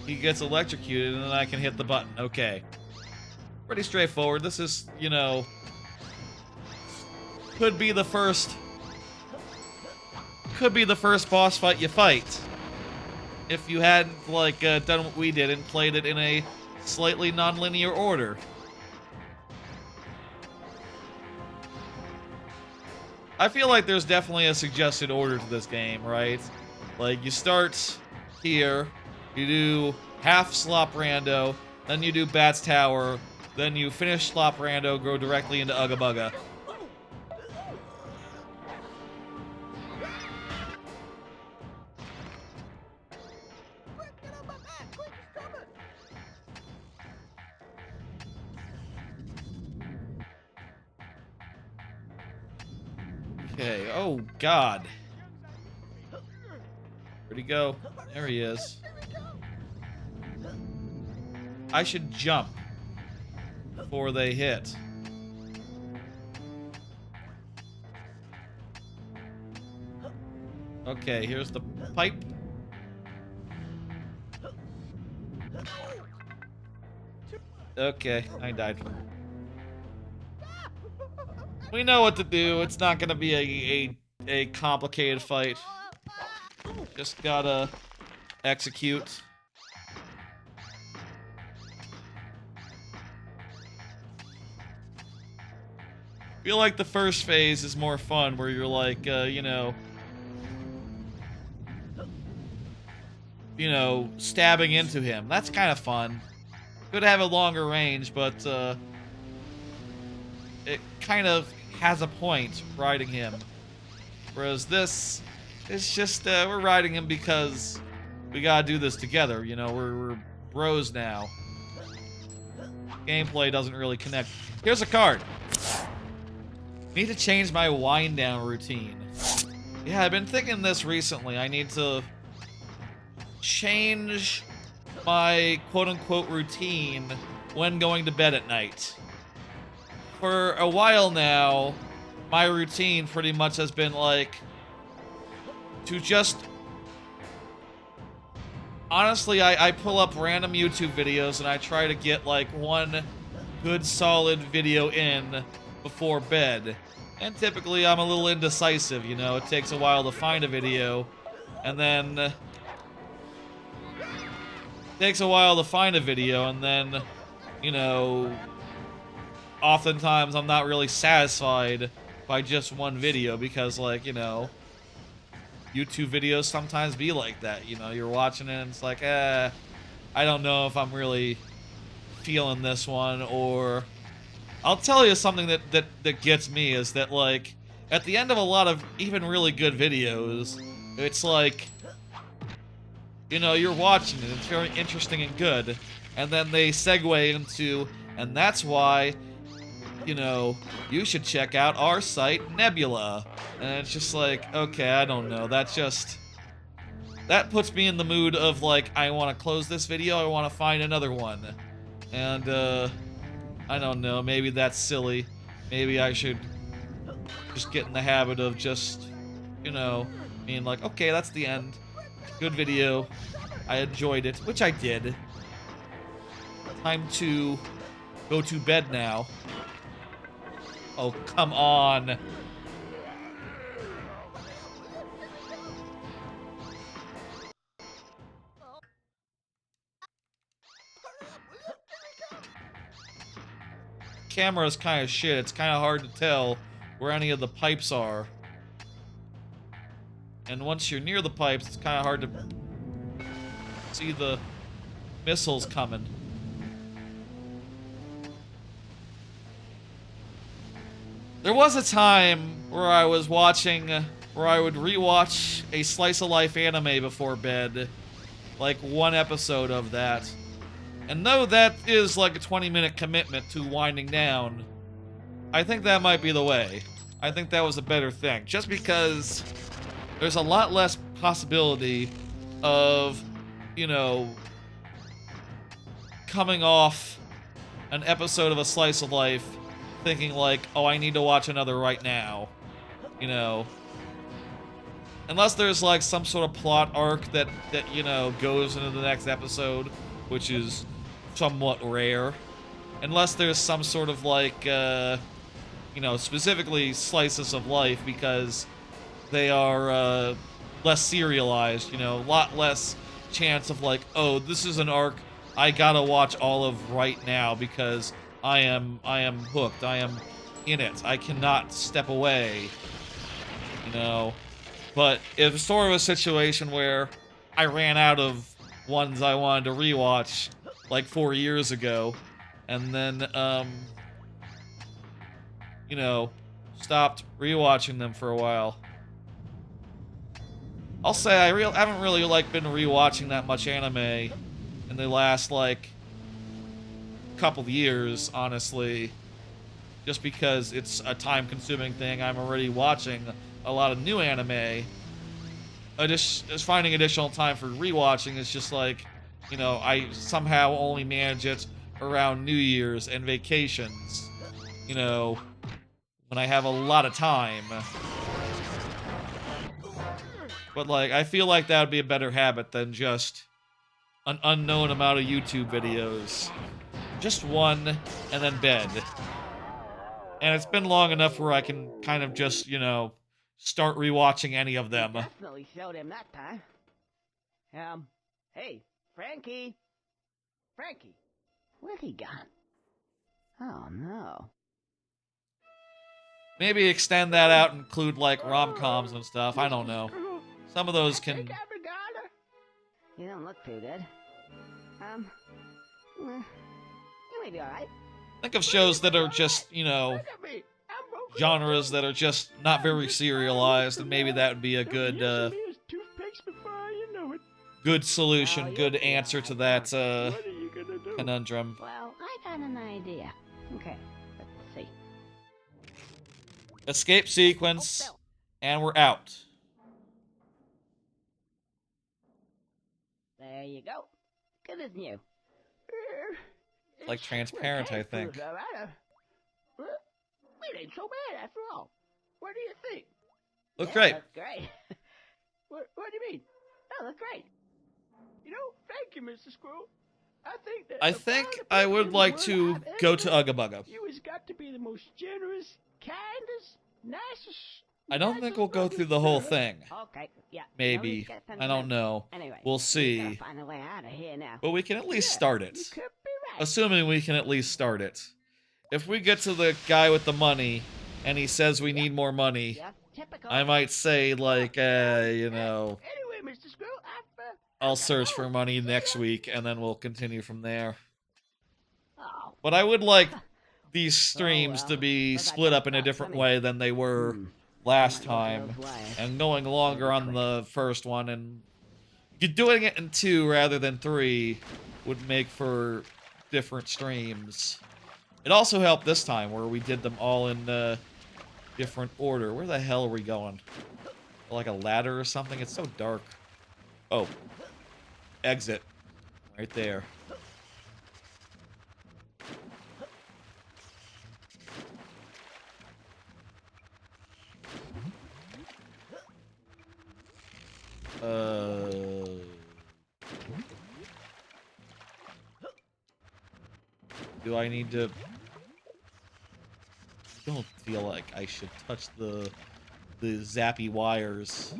he gets electrocuted, and then I can hit the button. Okay. Pretty straightforward. This is, you know, could be the first boss fight you fight. If you hadn't, like, done what we did and played it in a slightly non-linear order. I feel like there's definitely a suggested order to this game, right? Like, you start here, you do half Sloprando, then you do Bat's Tower, then you finish Sloprando, go directly into Uga Buga. Okay, oh god. Where'd he go? There he is. I should jump before they hit. Okay, here's the pipe. Okay, I died. We know what to do. It's not gonna be a complicated fight. Just gotta execute. Feel like the first phase is more fun, where you're like, you know, stabbing into him. That's kind of fun. Could have a longer range, but it kind of has a point riding him. Whereas this, it's just we're riding him because we gotta do this together. You know, we're bros now. Gameplay doesn't really connect. Here's a card. Need to change my wind down routine. Yeah, I've been thinking this recently. I need to change my quote-unquote routine when going to bed at night. For a while now, my routine pretty much has been like to just... Honestly, I pull up random YouTube videos and I try to get like one good solid video in before bed. And typically I'm a little indecisive, you know, it takes a while to find a video, and then you know, oftentimes I'm not really satisfied by just one video, because, like, you know, YouTube videos sometimes be like that, you know, you're watching it and it's like, I don't know if I'm really feeling this one. Or I'll tell you something that gets me is that, like, at the end of a lot of even really good videos, it's like, you know, you're watching it, it's very interesting and good, and then they segue into, and that's why, you know, you should check out our site, Nebula. And it's just like, okay, I don't know, that puts me in the mood of, like, I want to close this video, I want to find another one. And, I don't know, maybe that's silly. Maybe I should just get in the habit of just, you know, being like, okay, that's the end. Good video. I enjoyed it, which I did. Time to go to bed now. Oh, come on. Camera's kind of shit. It's kind of hard to tell where any of the pipes are. And once you're near the pipes, it's kind of hard to see the missiles coming. There was a time where I was watching, where I would rewatch a slice of life anime before bed. Like one episode of that. And though that is like a 20-minute commitment to winding down, I think that might be the way. I think that was a better thing. Just because there's a lot less possibility of, you know, coming off an episode of a slice of life thinking like, oh, I need to watch another right now. You know. Unless there's like some sort of plot arc that you know, goes into the next episode, which is somewhat rare. Unless there's some sort of like, you know, specifically slices of life, because they are less serialized, you know, a lot less chance of like, oh, this is an arc I gotta watch all of right now because I am hooked, I am in it, I cannot step away, you know. But if it's sort of a situation where I ran out of ones I wanted to rewatch like 4 years ago, and then, you know, stopped rewatching them for a while. I'll say I haven't really like been rewatching that much anime in the last like couple years, honestly, just because it's a time-consuming thing. I'm already watching a lot of new anime. Just finding additional time for rewatching is just like, you know, I somehow only manage it around New Year's and vacations, you know, when I have a lot of time. But like, I feel like that would be a better habit than just an unknown amount of YouTube videos. Just one, and then bed. And it's been long enough where I can kind of just, you know, start rewatching any of them. Definitely showed him that time. Hey, Franky! Franky! Where'd he gone? Oh, no. Maybe extend that out and include, like, rom-coms and stuff. I don't know. Some of those can... You don't look too good. You may be alright. Think of shows that are just, you know, genres that are just not very serialized, and maybe that would be a good, good solution, good answer to that, conundrum. Well, I got an idea. Okay, let's see. Escape sequence, and we're out. There you go. Good as new. Like transparent, I think. It ain't so bad after all. What do you think? Look great. That's great. What do you mean? Oh, that's great. You know, thank you, Mr. Squirrel. I think I would like to go to Uga Buga. You has got to be the most generous, kindest, nicest. I don't think we'll go through the whole thing. Okay, yeah. Maybe. I don't know. Anyway, we'll see. Find a way out of here now. But we can at least start it. You could be right. Assuming we can at least start it. If we get to the guy with the money, and he says we need more money, I might say, like, you know, Anyway, Mr. Squirrel, I'll search for money next week, and then we'll continue from there. Oh. But I would like these streams to be split up in a different way than they were last time, and going longer on the first one, and doing it in 2 rather than 3 would make for different streams. It also helped this time, where we did them all in different order. Where the hell are we going? Like a ladder or something? It's so dark. Oh. Exit. Right there. Do I need to... I don't feel like I should touch the zappy wires.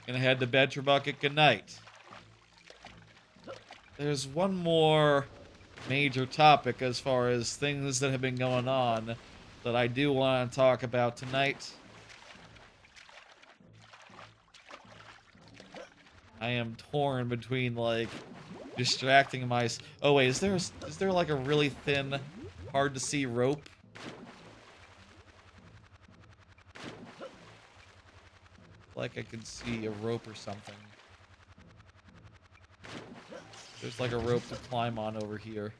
Gonna head to bed, Bucket. Good night. There's one more major topic as far as things that have been going on that I do want to talk about tonight. I am torn between, like, distracting my... Oh, wait, is there like a really thin, hard to see rope? Like I can see a rope or something. There's like a rope to climb on over here.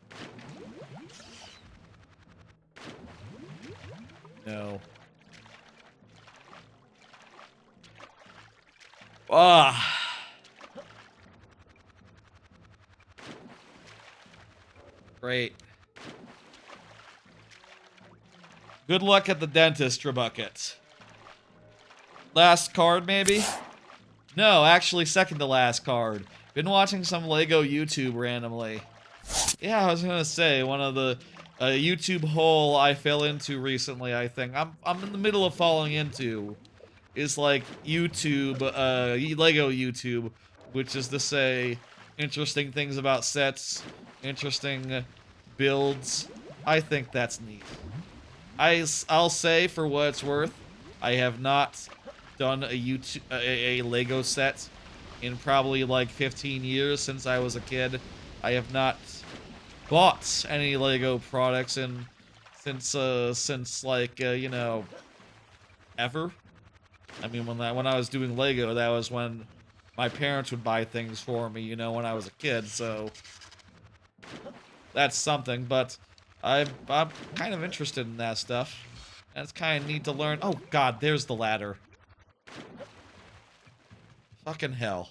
No. Ah. Great. Good luck at the dentist, Trebucket. Last card, maybe? No, actually second to last card. Been watching some Lego YouTube randomly. Yeah, I was gonna say, one of the YouTube hole I fell into recently, I think. I'm in the middle of falling into is like YouTube, Lego YouTube, which is to say interesting things about sets, interesting builds. I think that's neat. I'll say, for what it's worth, I have not done a Lego set in probably like 15 years since I was a kid. I have not bought any Lego products since like you know, ever. I mean, when I was doing Lego, that was when my parents would buy things for me, you know, when I was a kid. So that's something. But I'm kind of interested in that stuff, and it's kind of neat to learn. Oh God, there's the ladder. Fucking hell.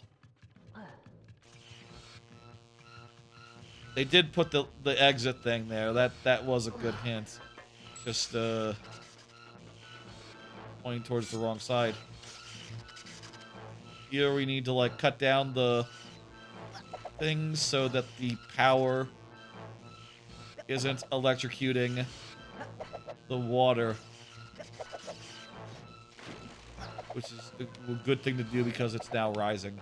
They did put the exit thing there. That was a good hint. Just pointing towards the wrong side. Here we need to like cut down the things so that the power isn't electrocuting the water. Which is a good thing to do because it's now rising.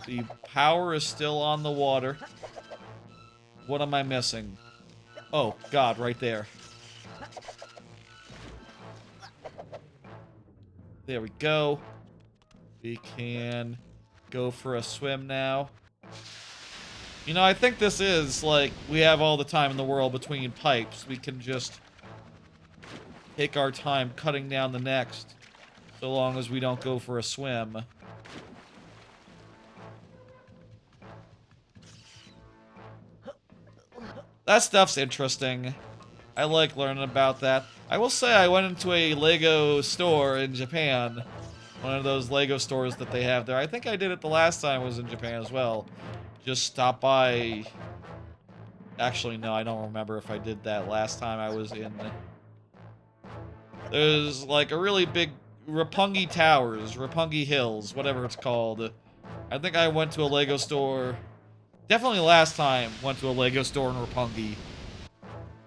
The power is still on the water. What am I missing? Oh, God, right there. There we go. We can go for a swim now. You know, I think this is, like, we have all the time in the world between pipes. We can just take our time cutting down the next, so long as we don't go for a swim. That stuff's interesting. I like learning about that. I will say I went into a Lego store in Japan. One of those Lego stores that they have there. I think I did it the last time I was in Japan as well. Just stop by. Actually, no, I don't remember if I did that last time I was in. There's like a really big Roppongi Towers, Roppongi Hills, whatever it's called. I think I went to a Lego store. Definitely last time went to a Lego store in Roppongi.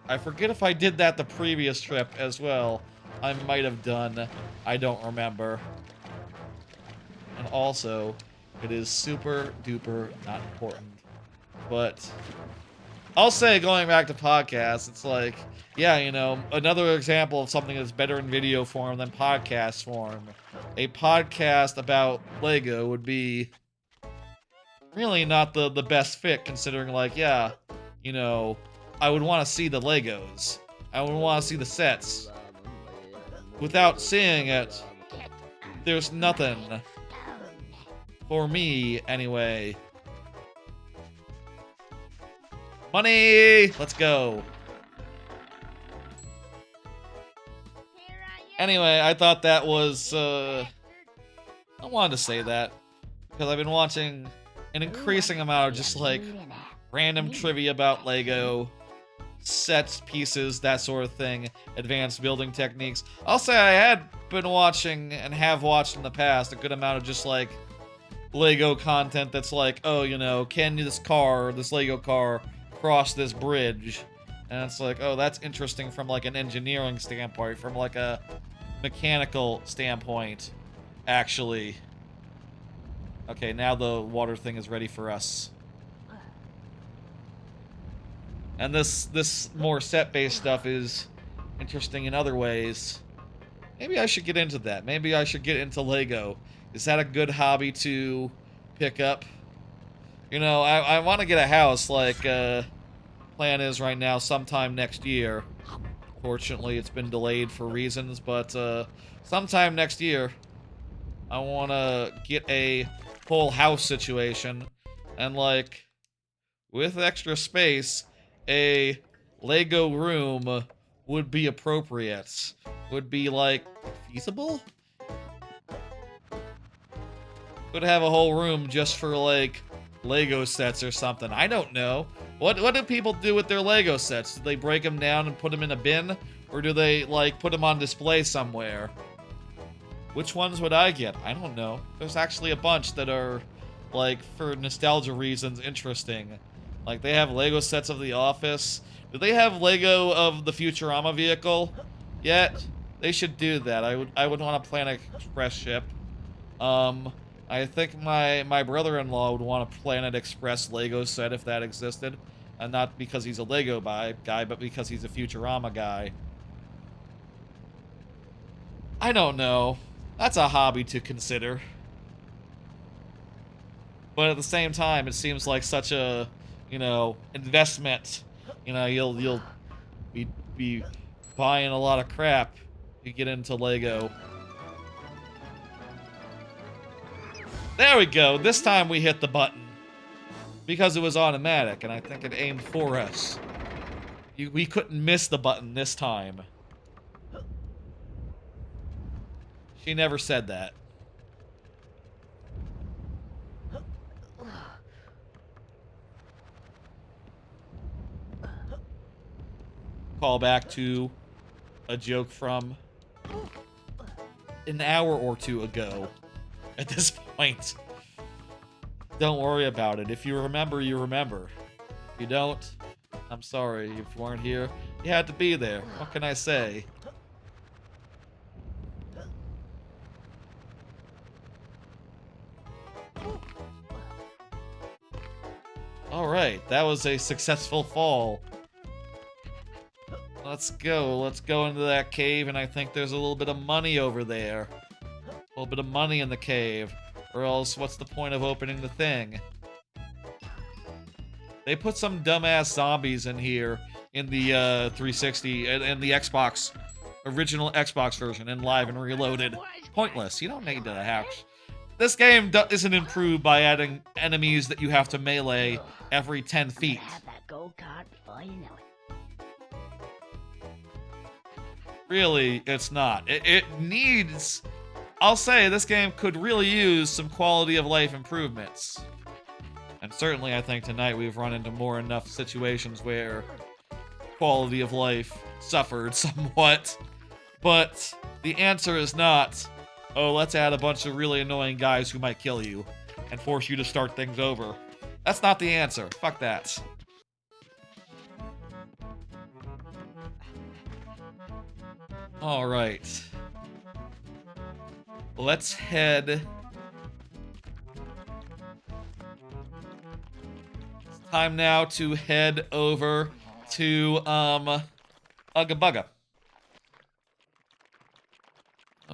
I forget if I did that the previous trip as well. I might have done. I don't remember. And also, it is super duper not important. But I'll say, going back to podcasts, it's like, yeah, you know, another example of something that's better in video form than podcast form. A podcast about Lego would be really not the best fit, considering, like, yeah, you know, I would want to see the Legos. I would want to see the sets. Without seeing it, there's nothing. For me, anyway. Money! Let's go. Anyway, I thought that was, I wanted to say that. Because I've been watching an increasing amount of just, like, random trivia about Lego, sets, pieces, that sort of thing, advanced building techniques. I'll say I had been watching, and have watched in the past, a good amount of just, like, Lego content that's like, oh, you know, can this Lego car, cross this bridge? And it's like, oh, that's interesting from, like, an engineering standpoint, from, like, a mechanical standpoint, actually. Okay, now the water thing is ready for us. And this more set-based stuff is interesting in other ways. Maybe I should get into that. Maybe I should get into Lego. Is that a good hobby to pick up? You know, I want to get a house, like, plan is right now sometime next year. Fortunately, it's been delayed for reasons, but, sometime next year, I want to get a whole house situation, and, like, with extra space, a Lego room would be appropriate. Would be, like, feasible? Could have a whole room just for, like, Lego sets or something. I don't know. What do people do with their Lego sets? Do they break them down and put them in a bin? Or do they, like, put them on display somewhere? Which ones would I get? I don't know. There's actually a bunch that are, like, for nostalgia reasons, interesting. Like, they have Lego sets of The Office. Do they have Lego of the Futurama vehicle yet? They should do that. I would want to plan an express ship. I think my brother-in-law would want a Planet Express Lego set if that existed. And not because he's a Lego guy, but because he's a Futurama guy. I don't know. That's a hobby to consider. But at the same time, it seems like such a, you know, investment. You know, you'll be buying a lot of crap if you get into Lego. There we go. This time we hit the button. Because it was automatic, and I think it aimed for us. We couldn't miss the button this time. She never said that. Call back to a joke from an hour or two ago at this point. Don't worry about it. If you remember, you remember. If you don't, I'm sorry. If you weren't here, you had to be there. What can I say? Alright, that was a successful fall. Let's go. Let's go into that cave, and I think there's a little bit of money over there. A little bit of money in the cave. Or else, what's the point of opening the thing? They put some dumbass zombies in here in the 360 and the Xbox, original Xbox version, and Live and Reloaded. Pointless. You don't need to have... This game isn't improved by adding enemies that you have to melee every 10 feet. Have that gold card before you know it. Really, it's not. It needs... I'll say this game could really use some quality of life improvements. And certainly I think tonight we've run into enough situations where quality of life suffered somewhat. But the answer is not, oh, let's add a bunch of really annoying guys who might kill you and force you to start things over. That's not the answer. Fuck that. Alright. Let's head... It's time now to head over to, Uga Buga.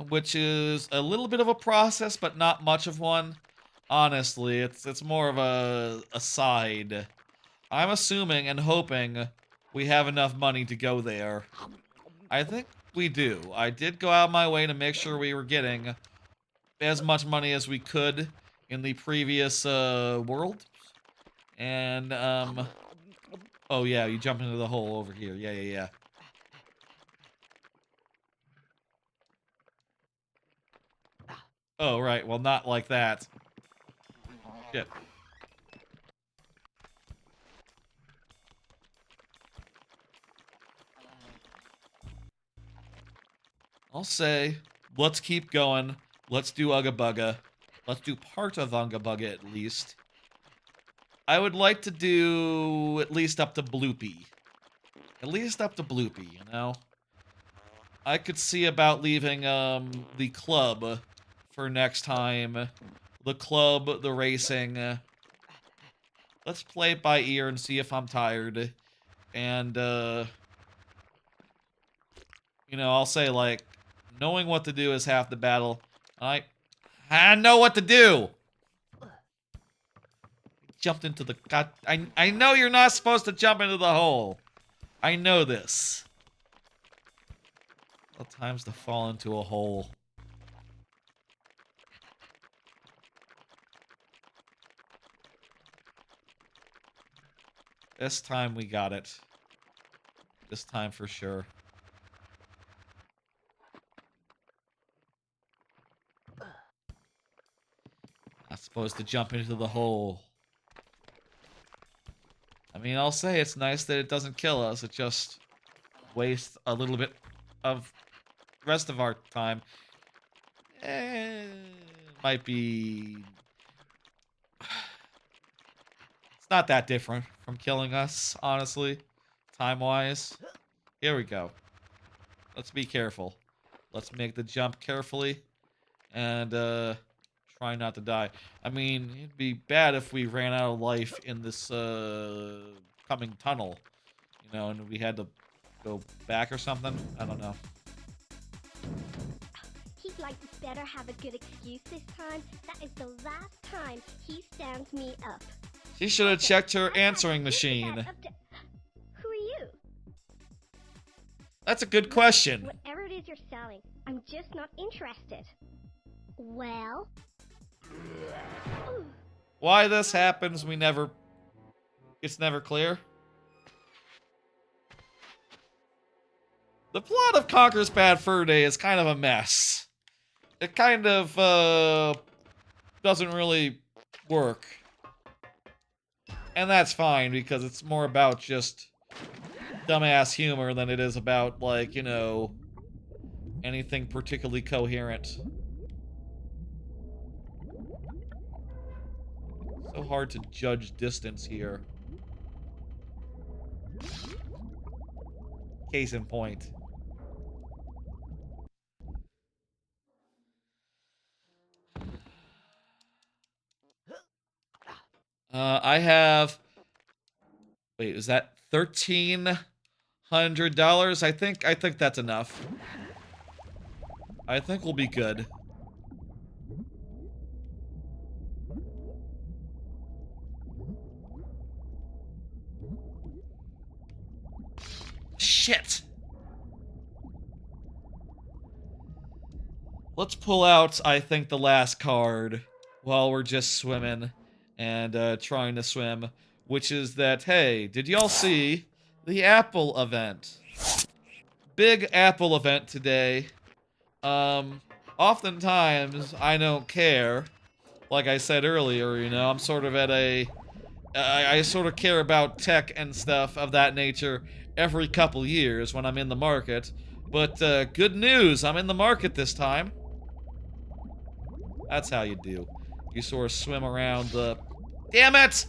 Which is a little bit of a process, but not much of one. Honestly, it's more of a side. I'm assuming and hoping we have enough money to go there. I think we do. I did go out my way to make sure we were getting as much money as we could in the previous world. And, Oh, yeah, you jump into the hole over here. Yeah, yeah, yeah. Oh, right. Well, not like that. Shit. I'll say, let's keep going. Let's do Uga Buga. Let's do part of Uga Buga at least. I would like to do at least up to Bloopy. At least up to Bloopy, you know? I could see about leaving the club for next time. The club, the racing. Let's play it by ear and see if I'm tired. And, you know, I'll say, like, knowing what to do is half the battle. I know what to do! Jumped into the... God, I know you're not supposed to jump into the hole. I know this. All times to fall into a hole. This time we got it. This time for sure. Not supposed to jump into the hole. I mean, I'll say it's nice that it doesn't kill us. It just wastes a little bit of the rest of our time. Might be... It's not that different from killing us, honestly. Time-wise. Here we go. Let's be careful. Let's make the jump carefully. And, try not to die. I mean, it'd be bad if we ran out of life in this, coming tunnel. You know, and we had to go back or something. I don't know. He'd like to better have a good excuse this time. That is the last time he stands me up. She should have checked her answering machine. Who are you? That's a good question. Whatever it is you're selling, I'm just not interested. Well? Why this happens, it's never clear. The plot of Conker's Bad Fur Day is kind of a mess. It kind of, doesn't really work. And that's fine, because it's more about just dumbass humor than it is about, like, you know, anything particularly coherent. So hard to judge distance here. Case in point. I have... Wait, is that $1,300? I think that's enough. I think we'll be good. Shit! Let's pull out, I think, the last card while we're just swimming and trying to swim, which is that, hey, did y'all see the Apple event? Big Apple event today. Oftentimes, I don't care. Like I said earlier, you know, I'm sort of at a... I sort of care about tech and stuff of that nature every couple years when I'm in the market. But, good news, I'm in the market this time. That's how you do. You sort of swim around the... Damn it!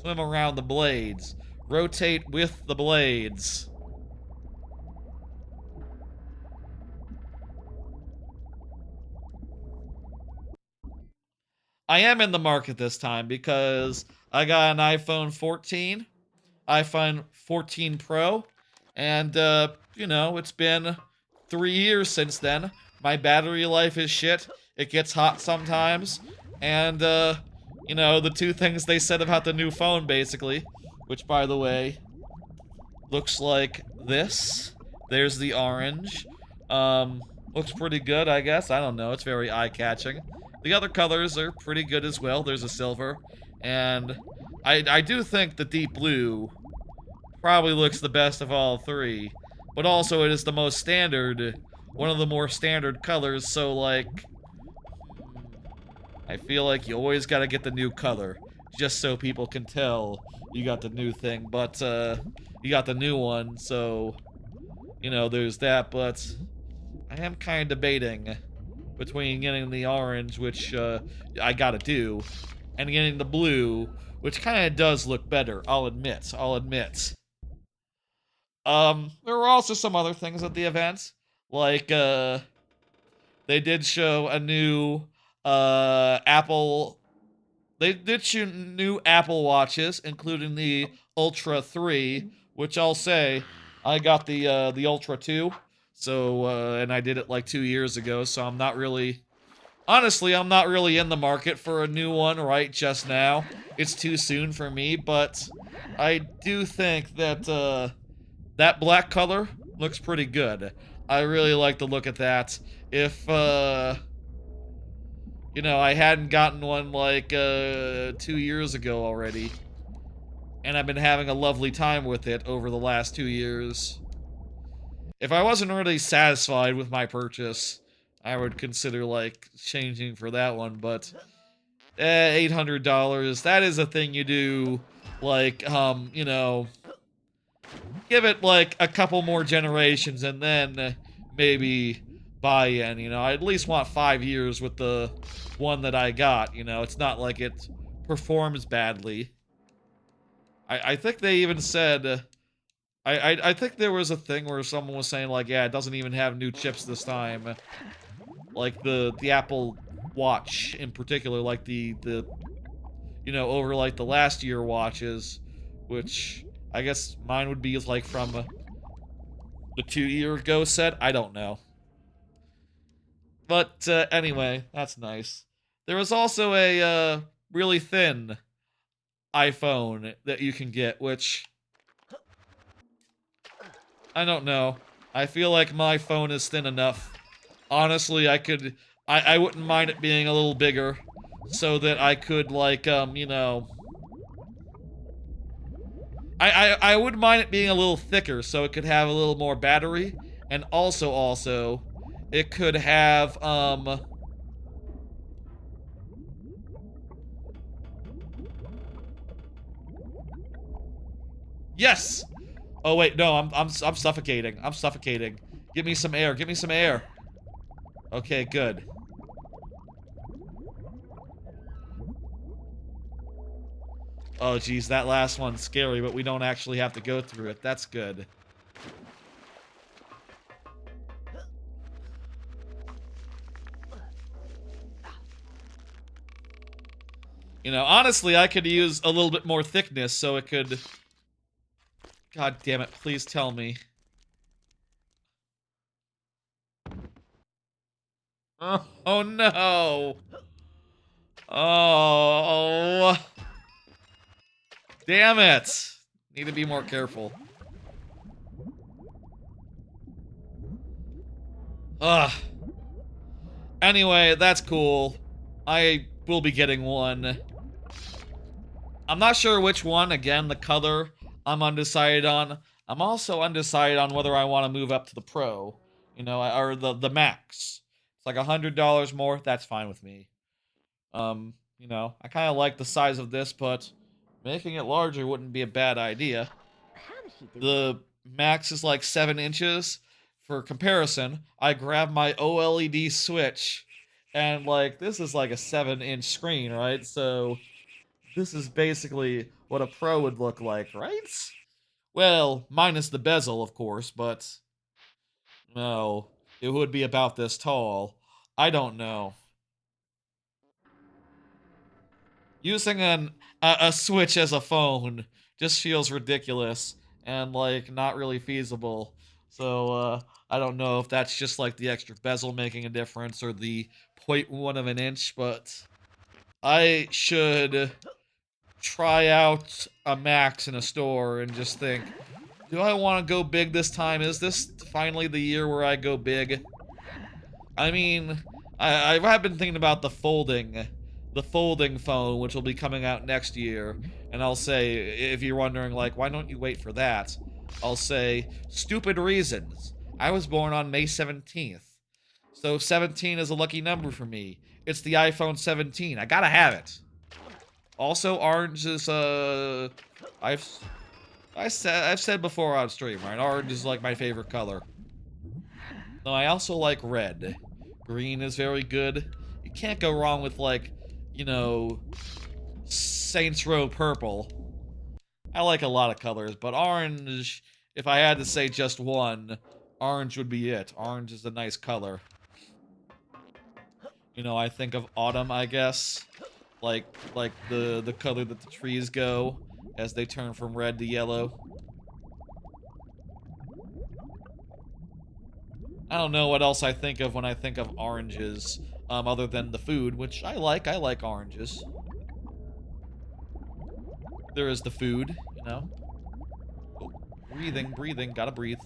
Swim around the blades. Rotate with the blades. I am in the market this time because I got an iPhone 14, iPhone 14 Pro, and, you know, it's been 3 years since then. My battery life is shit. It gets hot sometimes. And, you know, the two things they said about the new phone, basically, which, by the way, looks like this. There's the orange. Looks pretty good, I guess. I don't know. It's very eye-catching. The other colors are pretty good as well. There's a silver. And I do think the deep blue probably looks the best of all three, but also it is the most standard, one of the more standard colors, so like, I feel like you always gotta get the new color, just so people can tell you got the new thing, but, you got the new one, so, you know, there's that, but I am kind of debating between getting the orange, which, I gotta do, and getting the blue, which kind of does look better, I'll admit. There were also some other things at the event, like, they did show a new, they did show new Apple Watches, including the Ultra 3, which I'll say, I got the Ultra 2, so, and I did it like 2 years ago, so I'm not really, honestly, I'm not really in the market for a new one right just now. It's too soon for me, but I do think that, that black color looks pretty good. I really like the look at that. If, you know, I hadn't gotten one like 2 years ago already, and I've been having a lovely time with it over the last 2 years. If I wasn't really satisfied with my purchase, I would consider like changing for that one, but $800, that is a thing you do, like, you know, give it like a couple more generations and then maybe buy in, you know. I at least want 5 years with the one that I got, you know. It's not like it performs badly. I think they even said, I think there was a thing where someone was saying like, yeah, it doesn't even have new chips this time. Like the Apple Watch in particular, like the you know, over like the last year watches, which I guess mine would be like from the 2 year ago set. I don't know. But anyway, that's nice. There was also a really thin iPhone that you can get, which I don't know. I feel like my phone is thin enough. Honestly, I wouldn't mind it being a little bigger so that I could like, you know, I wouldn't mind it being a little thicker so it could have a little more battery, and also it could have yes. Oh wait, no, I'm suffocating. I'm suffocating. Give me some air. Give me some air. Okay, good. Oh geez, that last one's scary, but we don't actually have to go through it. That's good. You know, honestly, I could use a little bit more thickness so it could... God damn it, please tell me. Oh no! Oh... Damn it! Need to be more careful. Ugh. Anyway, that's cool. I will be getting one. I'm not sure which one. Again, the color I'm undecided on. I'm also undecided on whether I want to move up to the Pro. You know, or the Max. It's like $100 more. That's fine with me. You know, I kind of like the size of this, but making it larger wouldn't be a bad idea. The Max is like 7 inches. For comparison, I grabbed my OLED Switch, and like, this is like a 7-inch screen, right? So, this is basically what a Pro would look like, right? Well, minus the bezel, of course, but no, it would be about this tall. I don't know. Using a Switch as a phone just feels ridiculous and like not really feasible. So I don't know if that's just like the extra bezel making a difference or the 0.1 of an inch, but I should try out a Max in a store and just think, do I want to go big this time? Is this finally the year where I go big? I mean, I have been thinking about the folding the folding phone, which will be coming out next year. And I'll say, if you're wondering, like, why don't you wait for that? I'll say, stupid reasons. I was born on May 17th. So 17 is a lucky number for me. It's the iPhone 17. I gotta have it. Also, orange is, I've said before on stream, right? Orange is like my favorite color. No, I also like red. Green is very good. You can't go wrong with, like, you know, Saints Row purple. I like a lot of colors, but orange, if I had to say just one, orange would be it. Orange is a nice color. You know, I think of autumn, I guess. Like the color that the trees go as they turn from red to yellow. I don't know what else I think of when I think of oranges, other than the food, which I like. I like oranges. There is the food, you know. Oh, breathing, gotta breathe.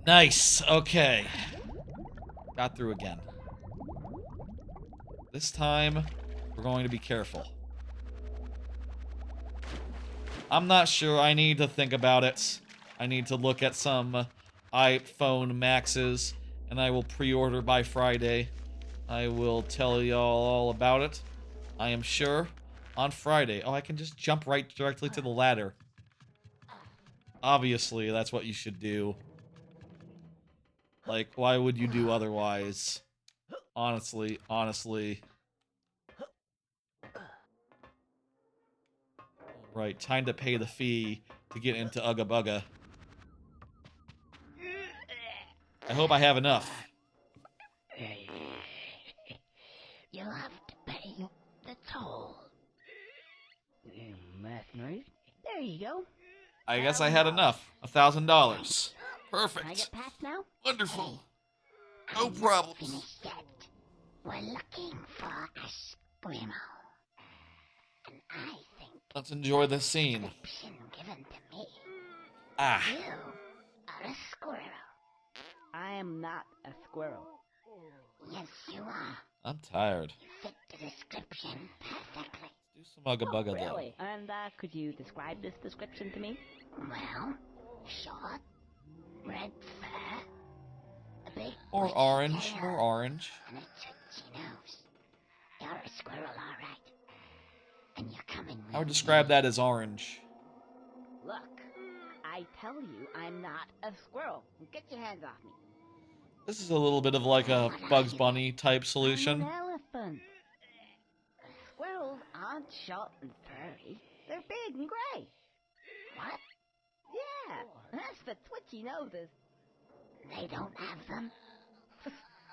Nice, okay. Got through again. This time, we're going to be careful. I'm not sure, I need to think about it. I need to look at some iPhone Maxes, and I will pre-order by Friday. I will tell y'all all about it. I am sure on Friday. Oh, I can just jump right directly to the ladder. Obviously, that's what you should do. Like, why would you do otherwise? Honestly. Right, time to pay the fee to get into Uga Buga. I hope I have enough. You'll have to pay the toll. Mercenary. There you go. I guess I had enough. $1,000. Perfect. Can I get past now? Wonderful. No problems. Finished yet. We're looking for a squirrel. And I think Let's enjoy the scene. description given to me. Ah. You are a squirrel. I am not a squirrel. Yes, you are. I'm tired. You fit the description perfectly. Do some Uga Buga though. Really? And could you describe this description to me? Well, short, red fur, a big Or bushy orange. tail, Or orange. and a twitchy nose. You're a squirrel, all right. And you're coming with I would describe that as orange. Look, I tell you, I'm not a squirrel. Get your hands off me. This is a little bit of like a Bugs Bunny type solution. I'm an elephant. Squirrels aren't short and furry. They're big and gray. What? Yeah, as for twitchy noses, They don't have them.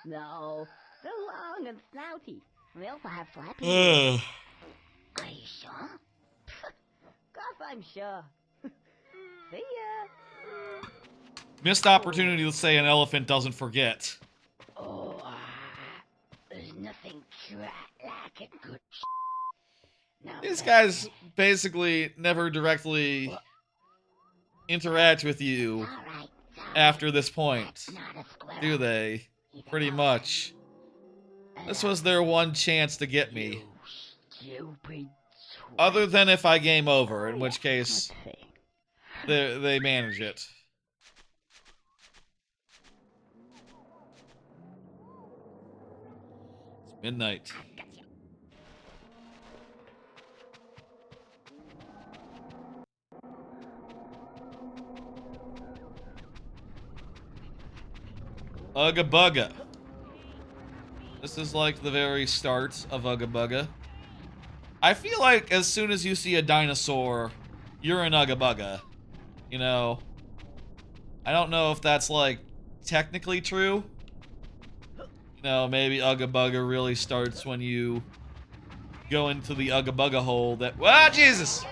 no, they're long and snouty. And they also have flappy Ugh. Are you sure? Course I'm sure. See ya. Missed opportunity to say an elephant doesn't forget. Oh, there's nothing like a good Now These then, guys basically never directly interact with you all right, sorry, after this point, not a squirrel. do they? Keep it Pretty all much. This was their one chance to get me. Stupid twat. Other than if I game over, in which case Let's see. they manage it. It's midnight. Uga Buga. This is like the very start of Uga Buga. I feel like as soon as you see a dinosaur, you're in Uga Buga. You know? I don't know if that's like technically true. You know, maybe Uga Buga really starts when you go into the Uga Buga hole that— ah, Jesus!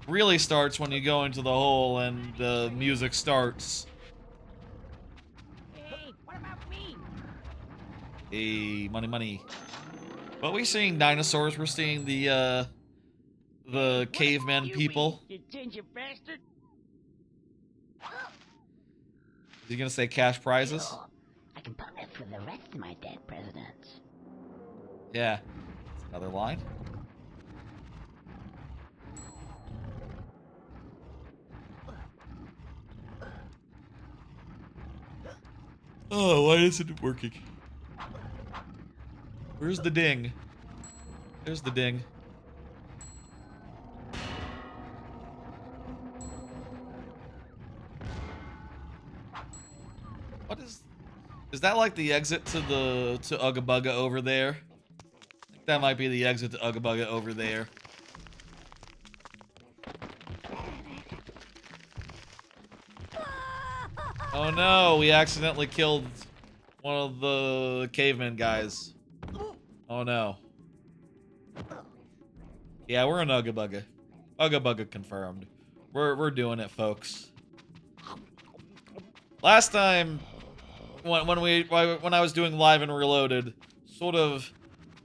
Really starts when you go into the hole and the music starts. Hey, what about me? Hey, money, money. But we're seeing dinosaurs. We're seeing the the cavemen people. You ginger bastard. Is he gonna say cash prizes? Sure. I can partner with the rest of my dead presidents. Yeah. Another line. Oh, why isn't it working? Where's the ding? There's the ding. What is that like the exit to Uga Buga over there? I think that might be the exit to Uga Buga over there. Oh no, we accidentally killed one of the caveman guys. Oh no. Yeah, we're in Uga Buga. Uga Buga confirmed. We're doing it, folks. Last time, when I was doing Live and Reloaded, sort of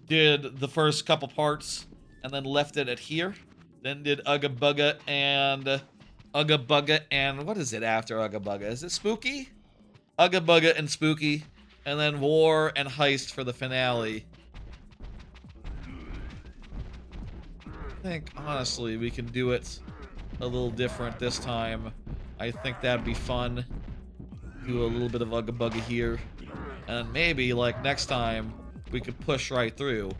did the first couple parts and then left it at here. Then did Uga Buga and what is it after Uga Buga? Is it Spooky? Uga Buga and Spooky, and then War and Heist for the finale. I think honestly we can do it a little different this time. I think that'd be fun. Do a little bit of Uga Buga here, and maybe like next time we could push right through.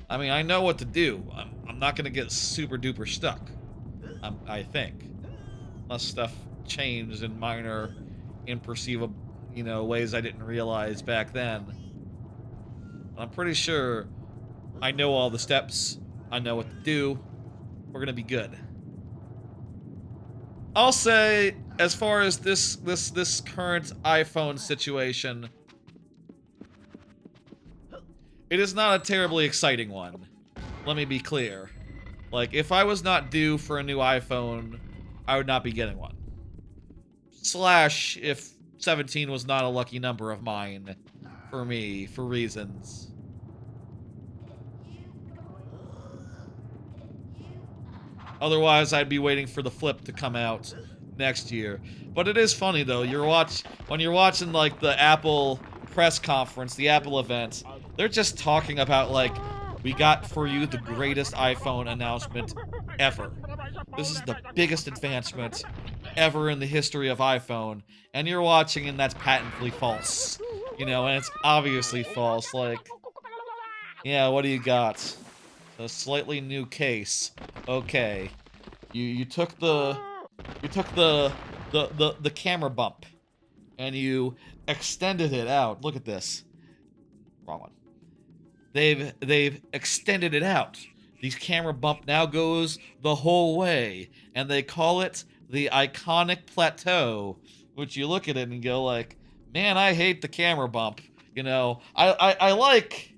I mean, I know what to do. I'm not gonna get super duper stuck. I think. Unless stuff changed in minor, imperceivable, ways I didn't realize back then. I'm pretty sure I know all the steps. I know what to do. We're gonna be good. I'll say, as far as this current iPhone situation, it is not a terribly exciting one. Let me be clear. Like, if I was not due for a new iPhone, I would not be getting one. Slash, if 17 was not a lucky number of mine, for me, for reasons. Otherwise, I'd be waiting for the Flip to come out next year. But it is funny, though. When you're watching, like, the Apple press conference, the Apple event, they're just talking about, like, we got for you the greatest iPhone announcement ever. This is the biggest advancement ever in the history of iPhone. And you're watching and that's patently false. And it's obviously false. Like, yeah, what do you got? A slightly new case. Okay. You took the camera bump and you extended it out. Look at this. Wrong one. They've extended it out. The camera bump now goes the whole way, and they call it the iconic plateau, which you look at it and go like, man, I hate the camera bump. I like,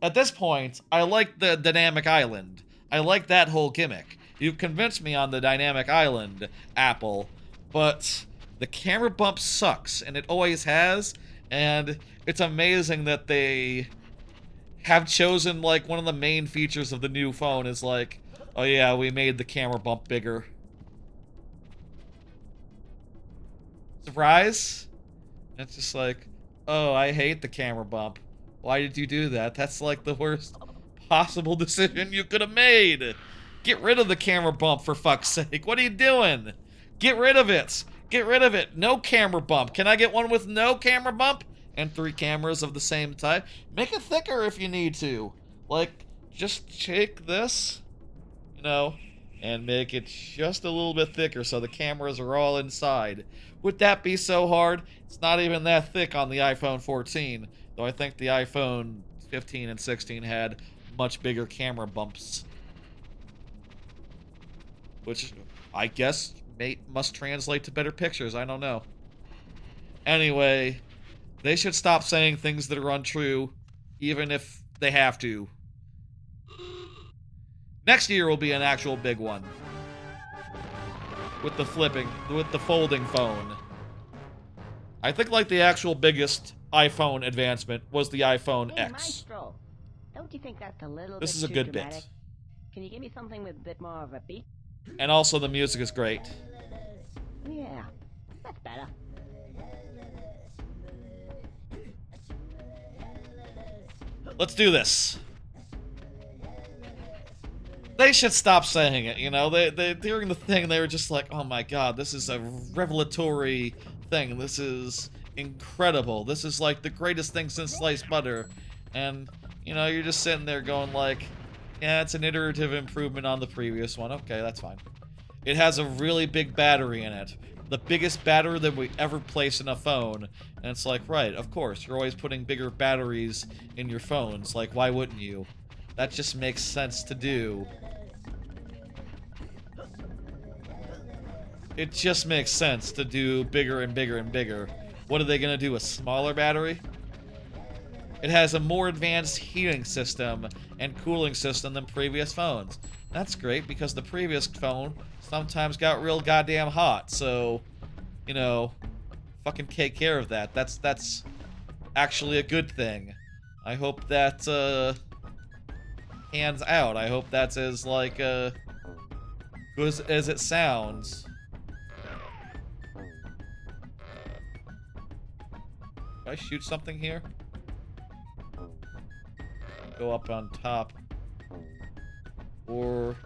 at this point, I like the dynamic island. I like that whole gimmick. You've convinced me on the dynamic island, Apple, but the camera bump sucks, and it always has, and it's amazing that they have chosen, like, one of the main features of the new phone is like, oh yeah, we made the camera bump bigger. Surprise? It's just like, oh, I hate the camera bump. Why did you do that? That's like the worst possible decision you could have made. Get rid of the camera bump, for fuck's sake. What are you doing? Get rid of it. Get rid of it. No camera bump. Can I get one with no camera bump? And 3 cameras of the same type. Make it thicker if you need to. Like, just take this, and make it just a little bit thicker so the cameras are all inside. Would that be so hard? It's not even that thick on the iPhone 14, though I think the iPhone 15 and 16 had much bigger camera bumps. Which, I guess, must translate to better pictures. I don't know. Anyway, they should stop saying things that are untrue, even if they have to. Next year will be an actual big one. With the folding phone. I think like the actual biggest iPhone advancement was the iPhone Hey, X. Maestro, don't you think that's a little This bit is a too good dramatic? bit. Can you give me something with a bit more of a beat? And also the music is great. Yeah, that's better. Let's do this. They should stop saying it, you know? They during the thing, they were just like, oh my god, this is a revelatory thing. This is incredible. This is like the greatest thing since sliced butter. And, you know, you're just sitting there going like, yeah, it's an iterative improvement on the previous one. Okay, that's fine. It has a really big battery in it. The biggest battery that we ever placed in a phone. And it's like, right, of course, you're always putting bigger batteries in your phones. Like, why wouldn't you? That just makes sense to do. It just makes sense to do bigger and bigger and bigger. What are they gonna do, a smaller battery? It has a more advanced heating system and cooling system than previous phones. That's great, because the previous phone sometimes got real goddamn hot, so, you know, fucking take care of that. That's actually a good thing. I hope that, hands out. I hope that's as, like, good as it sounds. Can I shoot something here? Go up on top. Or...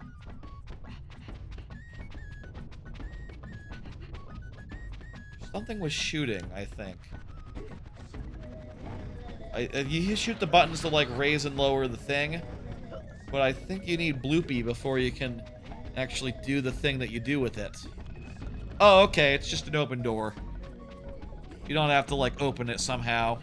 something was shooting, I think. You shoot the buttons to, like, raise and lower the thing. But I think you need bloopy before you can actually do the thing that you do with it. Oh, okay, it's just an open door. You don't have to, like, open it somehow.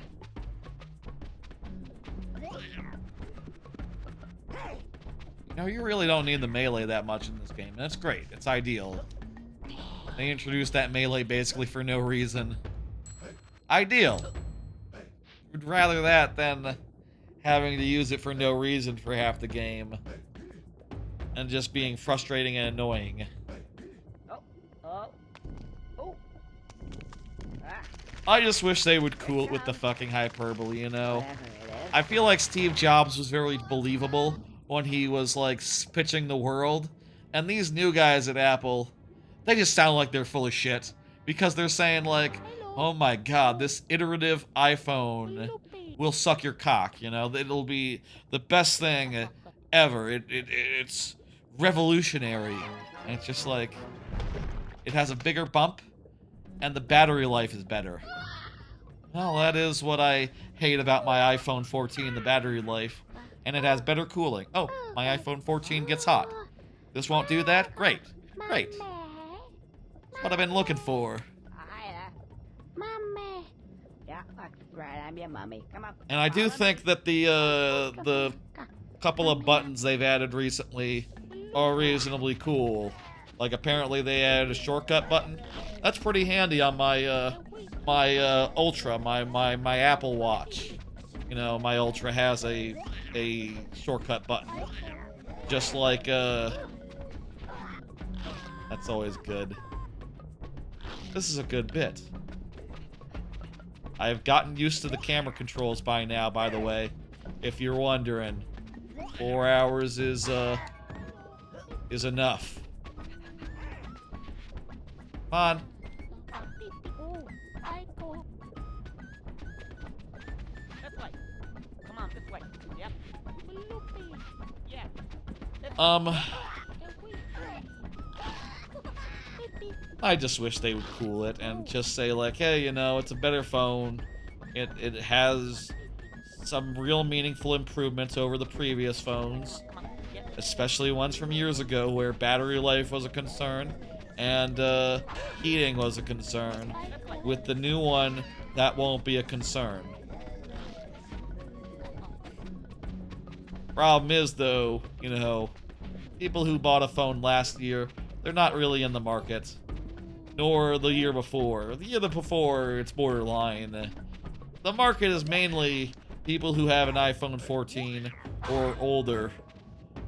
No, you really don't need the melee that much in this game. And that's great. It's ideal. They introduced that melee basically for no reason. Ideal. Would rather that than having to use it for no reason for half the game. And just being frustrating and annoying. I just wish they would cool it with the fucking hyperbole, you know? I feel like Steve Jobs was very believable when he was, like, pitching the world. And these new guys at Apple, they just sound like they're full of shit. Because they're saying, like, oh my god, this iterative iPhone will suck your cock, you know? It'll be the best thing ever. It's revolutionary. And it's just like, it has a bigger bump, and the battery life is better. Well, that is what I hate about my iPhone 14, the battery life. And it has better cooling. Oh, my iPhone 14 gets hot. This won't do that? Great. Great. That's what I've been looking for. Mommy. Yeah, that's right. I'm your mommy. Come on. And I do think that the couple of buttons they've added recently are reasonably cool. Like, apparently they added a shortcut button. That's pretty handy on my my Ultra, my Apple Watch. You know, my Ultra has a shortcut button. Just like that's always good. This is a good bit. I've gotten used to the camera controls by now, by the way. If you're wondering. 4 hours is enough. Come on. This way. Come on, this way. Yep. Yeah. I just wish they would cool it and just say like, hey, you know, it's a better phone. It has some real meaningful improvements over the previous phones. Especially ones from years ago where battery life was a concern and heating was a concern. With the new one, that won't be a concern. Problem is, though, you know, people who bought a phone last year, they're not really in the market. Nor the year before. The year before, it's borderline. The market is mainly people who have an iPhone 14 or older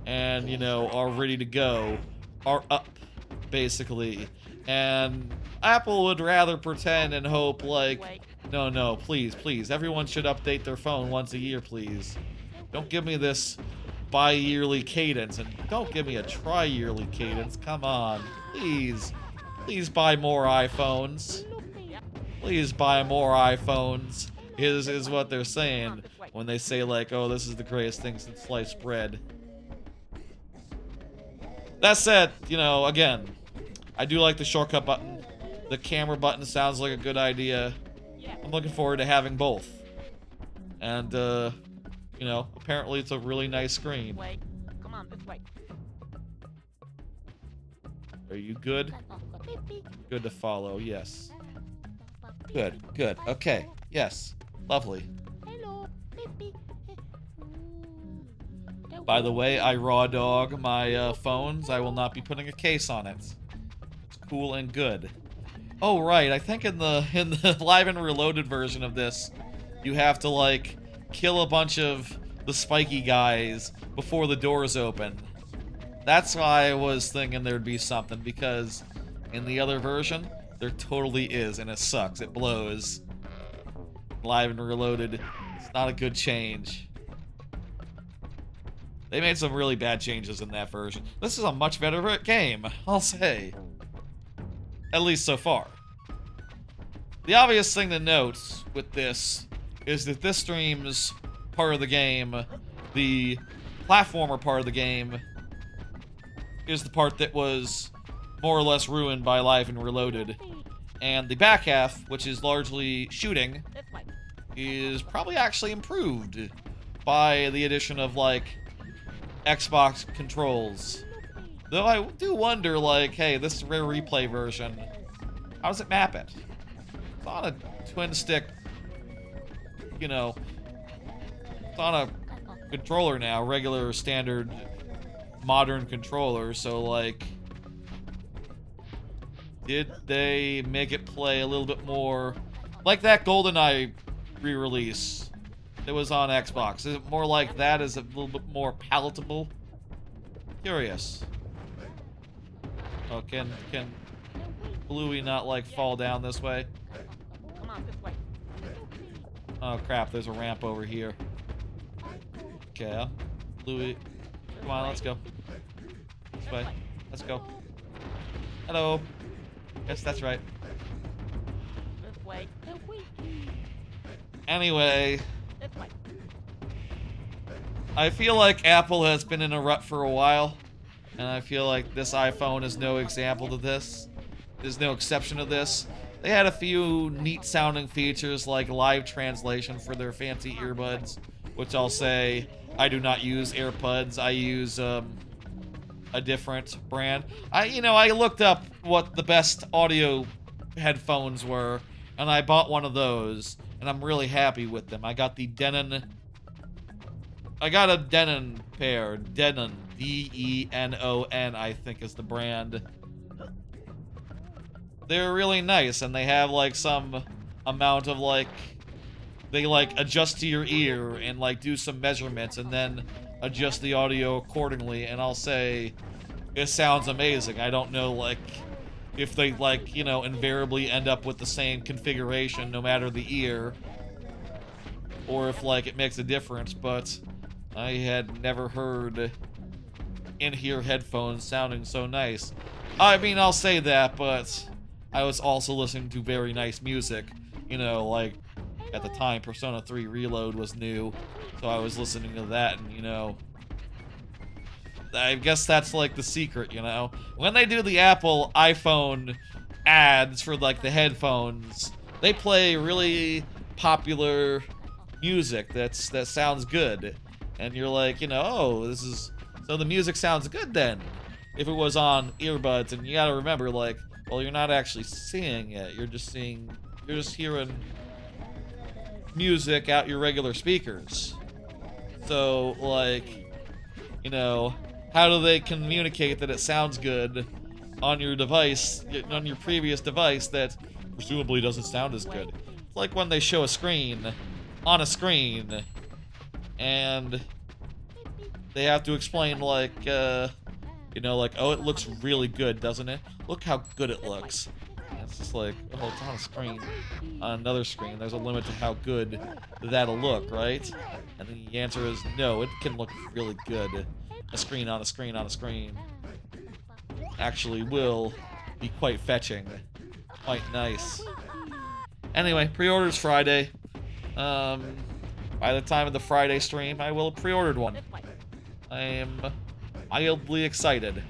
and, you know, are ready to go, are up, basically. And Apple would rather pretend and hope, like, no, please, everyone should update their phone once a year, please. Don't give me this bi-yearly cadence, and don't give me a tri-yearly cadence. Come on, please. Please buy more iPhones. Please buy more iPhones, is what they're saying when they say, like, oh, this is the greatest thing since sliced bread. That said, you know, again, I do like the shortcut button. The camera button sounds like a good idea. I'm looking forward to having both. And, you know, apparently it's a really nice screen. Come on, this way. Are you good? Good to follow, yes. Good, good, okay, yes, lovely. By the way, I raw dog my phones. I will not be putting a case on it. It's cool and good. Oh right, I think in the Live and Reloaded version of this, you have to like kill a bunch of the spiky guys before the doors open. That's why I was thinking there'd be something, because in the other version, there totally is, and it sucks. It blows. Live and Reloaded, it's not a good change. They made some really bad changes in that version. This is a much better game, I'll say. At least so far. The obvious thing to note with this is that this stream's part of the game, the platformer part of the game, is the part that was more or less ruined by Live and Reloaded. And the back half, which is largely shooting, is probably actually improved by the addition of, like, Xbox controls. Though I do wonder, like, hey, this Rare Replay version, how does it map it? It's on a twin stick, you know, it's on a controller now, regular, standard, modern controller, so, like, did they make it play a little bit more like that GoldenEye re-release that was on Xbox? Is it more like that? Is it a little bit more palatable? Curious. Oh, can Bluey not, like, fall down this way? Come on, this way. Oh, crap, there's a ramp over here. Okay, Bluey, come on, let's go. This way. Let's go. Hello. Yes, that's right. This way. Anyway, This way. I feel like Apple has been in a rut for a while, and I feel like this iPhone is no example to this. There's no exception to this. They had a few neat sounding features like live translation for their fancy earbuds, which I'll say I do not use AirPods. I use a different brand. I looked up what the best audio headphones were, and I bought one of those, and I'm really happy with them. I got the Denon. I got a Denon pair. Denon. D-E-N-O-N, I think is the brand. They're really nice, and they have, like, some amount of, like, they, like, adjust to your ear and, like, do some measurements and then adjust the audio accordingly, and I'll say it sounds amazing. I don't know, like, if they, like, you know, invariably end up with the same configuration no matter the ear, or if, like, it makes a difference, but I had never heard in-ear headphones sounding so nice. I mean, I'll say that, but I was also listening to very nice music. You know, like, at the time, Persona 3 Reload was new, so I was listening to that, and, you know, I guess that's, like, the secret, you know? When they do the Apple iPhone ads for, like, the headphones, they play really popular music that sounds good. And you're like, you know, oh, this is... So the music sounds good then, if it was on earbuds, and you gotta remember, like, well, you're not actually seeing it, you're just hearing music out your regular speakers. So, like, you know, how do they communicate that it sounds good on your device, on your previous device that presumably doesn't sound as good? It's like when they show a screen, on a screen, and they have to explain, like, you know, like, oh, it looks really good, doesn't it? Look how good it looks. it's just like, oh, it's on a screen. On another screen, there's a limit to how good that'll look, right? And then the answer is no, it can look really good. A screen on a screen on a screen actually will be quite fetching. Quite nice. Anyway, pre-orders Friday. By the time of the Friday stream, I will have pre-ordered one. I am mildly excited.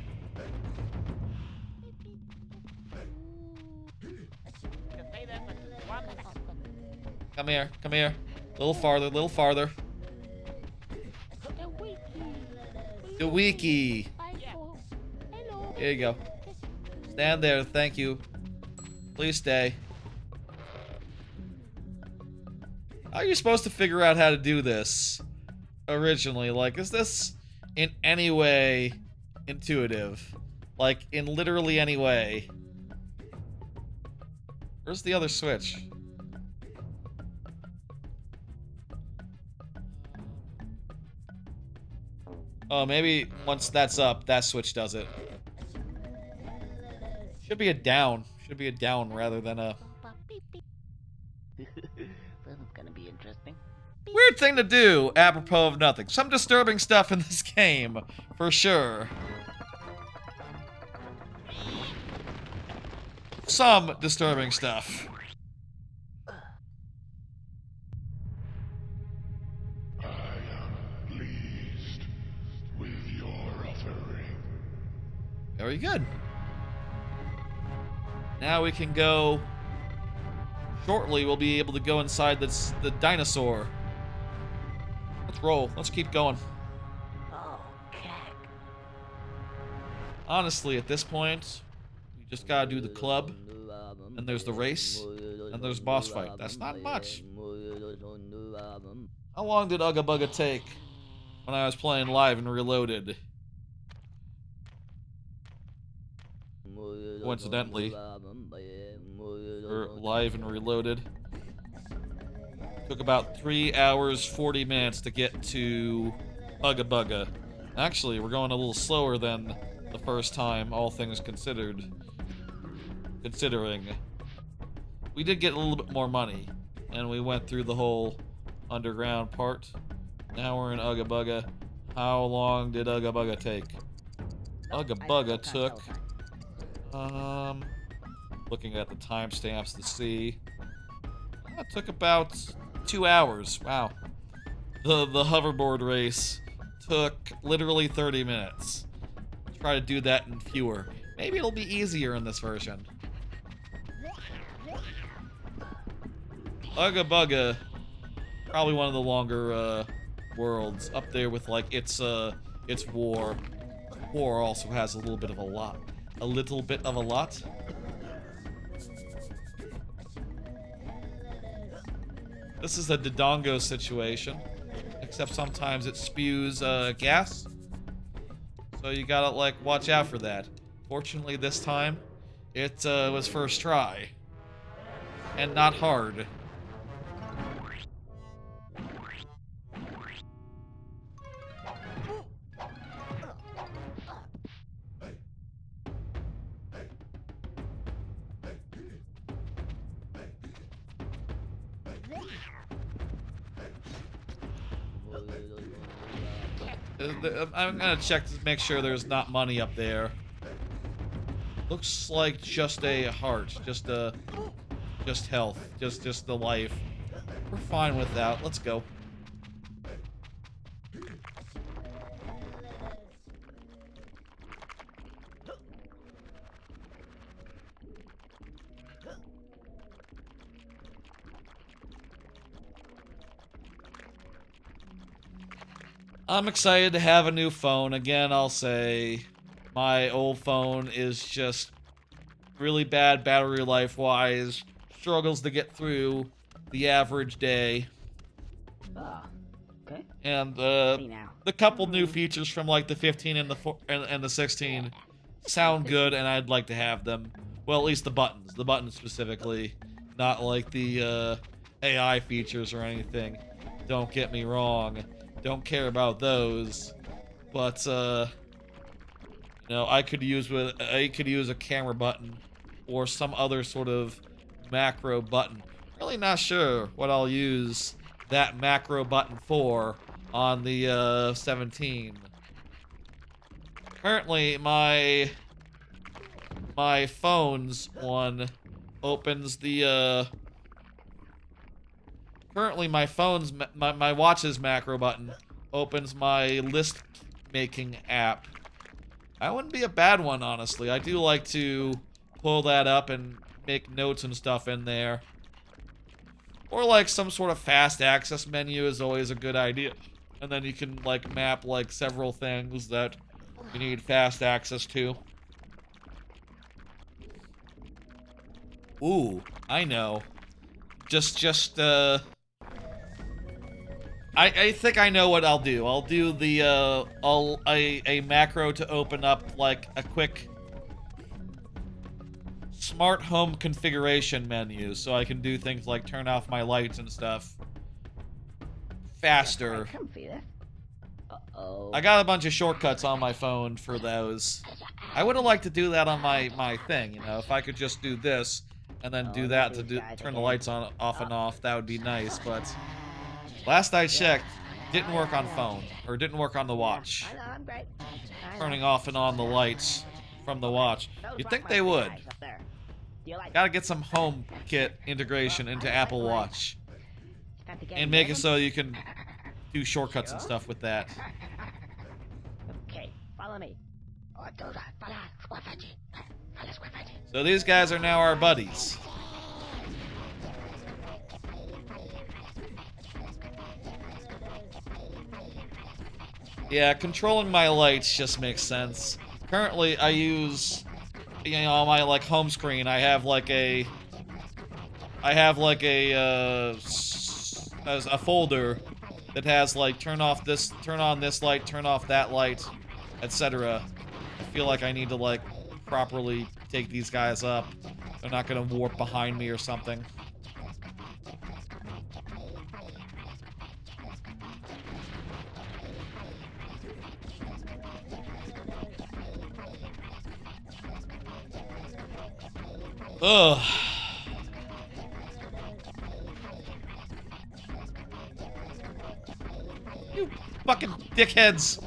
Come here, come here. A little farther, a little farther. The wiki. Here you go. Stand there, thank you. Please stay. How are you supposed to figure out how to do this originally? Like, is this in any way intuitive? Like, in literally any way? Where's the other switch? Oh, maybe once that's up, that switch does it. Should be a down. Should be a down rather than a... This is gonna be interesting. Weird thing to do, apropos of nothing. Some disturbing stuff in this game, for sure. Some disturbing stuff. Very good. Now we can go... Shortly, we'll be able to go inside the dinosaur. Let's roll. Let's keep going. Okay. Honestly, at this point, we just gotta do the club, and there's the race, and there's boss fight. That's not much. How long did Uga Buga take when I was playing live and reloaded? Coincidentally, or live and reloaded, took about 3 hours 40 minutes to get to Uga Buga. Actually, we're going a little slower than the first time, all things considered. Considering we did get a little bit more money, and we went through the whole underground part. Now we're in Uga Buga. How long did Uga Buga take? Uga Buga took... looking at the timestamps to see. That took about 2 hours. Wow. The hoverboard race took literally 30 minutes. Try to do that in fewer. Maybe it'll be easier in this version. Uga Buga, probably one of the longer worlds, up there with like its War. War also has a little bit of a lot. A little bit of a lot. This is a Dodongo situation, except sometimes it spews gas. So you gotta like watch out for that. Fortunately this time, it was first try. And not hard. I'm gonna check to make sure there's not money up there. Looks like just a heart, just health, just the life. We're fine with that. Let's go. I'm excited to have a new phone. Again, I'll say my old phone is just really bad battery life-wise. Struggles to get through the average day. Okay. And the couple new features from like the 15 and the 16 sound good, and I'd like to have them. Well, at least the buttons. The buttons specifically. Not like the AI features or anything. Don't get me wrong. Don't care about those, but you know, I could use a camera button or some other sort of macro button. Really not sure what I'll use that macro button for on the 17. Currently, my phone's one opens the currently my phone's my watch's macro button opens my list making app. That wouldn't be a bad one, honestly. I do like to pull that up and make notes and stuff in there. Or like some sort of fast access menu is always a good idea. And then you can like map like several things that you need fast access to. Ooh, I know. I think I know what I'll do. I'll do the a macro to open up like a quick smart home configuration menu, so I can do things like turn off my lights and stuff faster. I got a bunch of shortcuts on my phone for those. I would have liked to do that on my thing, you know, if I could just do this and then do that to turn the lights on off and off, that would be nice, but last I checked, didn't work on phone, or didn't work on the watch. Turning off and on the lights from the watch. You'd think they would. Gotta get some HomeKit integration into Apple Watch. And make it so you can do shortcuts and stuff with that. Okay, follow me. So these guys are now our buddies. Yeah, controlling my lights just makes sense. Currently, I use, you know, on my like home screen, I have like a folder that has like turn on this light, turn off that light, etc. I feel like I need to like properly take these guys up. They're not gonna warp behind me or something. Ugh. You fucking dickheads.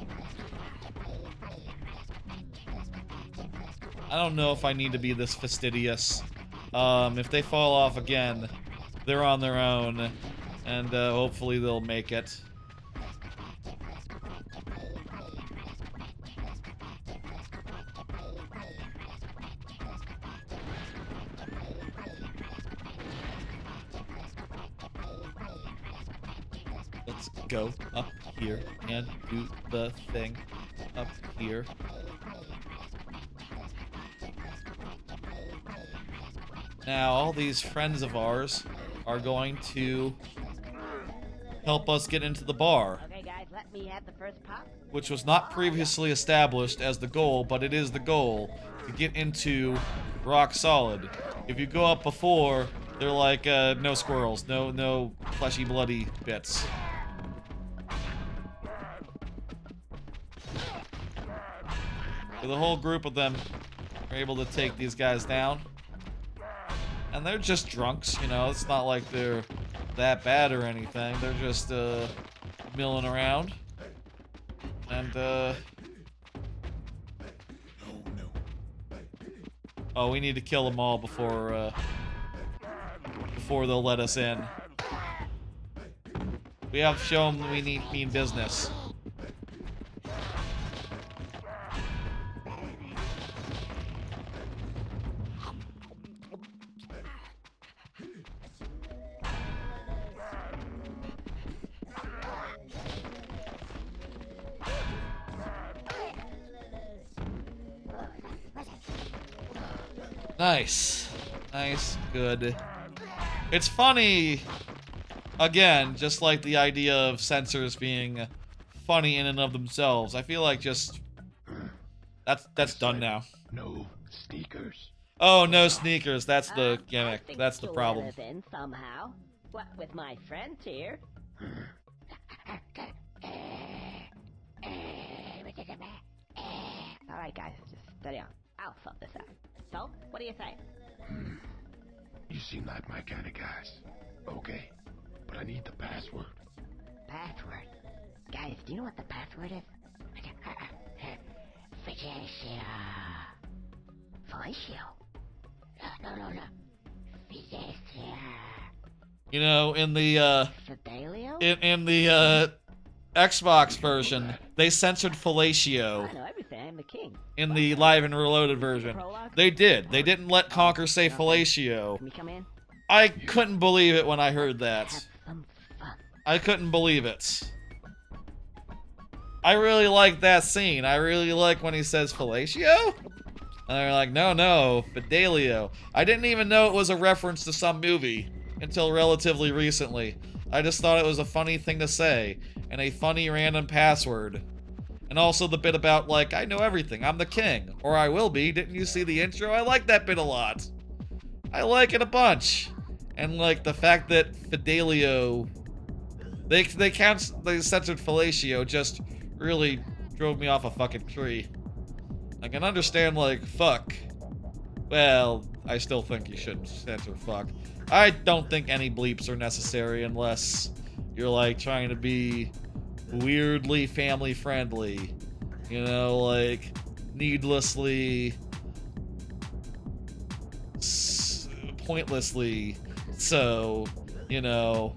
I don't know if I need to be this fastidious. If they fall off again, they're on their own, and hopefully they'll make it. Let's go up here and do the thing up here. Now, all these friends of ours are going to help us get into the bar. Okay, guys, let me have the first pop. Which was not previously established as the goal, but it is the goal to get into Rock Solid. If you go up before, they're like, no squirrels, no fleshy, bloody bits. So the whole group of them are able to take these guys down. And they're just drunks, you know, it's not like they're that bad or anything. They're just, milling around. And, oh, we need to kill them all before they'll let us in. We have to show them we mean business. Nice. Nice. Good. It's funny, again, just like the idea of censors being funny in and of themselves. I feel like just... That's done now. No sneakers. Oh, no sneakers. That's the gimmick. That's the problem. Let us in somehow. What with my friends here? Alright guys, just steady on. I'll sort this out. So, what do you say? You seem like my kind of guys. Okay, but I need the password. Password? Guys, do you know what the password is? Fellatio. Fellatio? No. Fellatio. You know, in the, Fidelio? in the, Xbox version, they censored fellatio. I know everything. I'm the king. In the Live and Reloaded version. They did. They didn't let Conker say fellatio. Can we come in? I couldn't believe it when I heard that. I couldn't believe it. I really like that scene. I really like when he says fellatio. And they're like, no, Fidelio. I didn't even know it was a reference to some movie until relatively recently. I just thought it was a funny thing to say, and a funny random password. And also the bit about, like, I know everything, I'm the king. Or I will be, didn't you see the intro? I like that bit a lot. I like it a bunch. And, like, the fact that Fidelio... They censored fellatio just really drove me off a fucking tree. I can understand, like, fuck. Well, I still think you shouldn't censor fuck. I don't think any bleeps are necessary unless you're, like, trying to be weirdly family friendly. You know, like, needlessly... pointlessly. So, you know...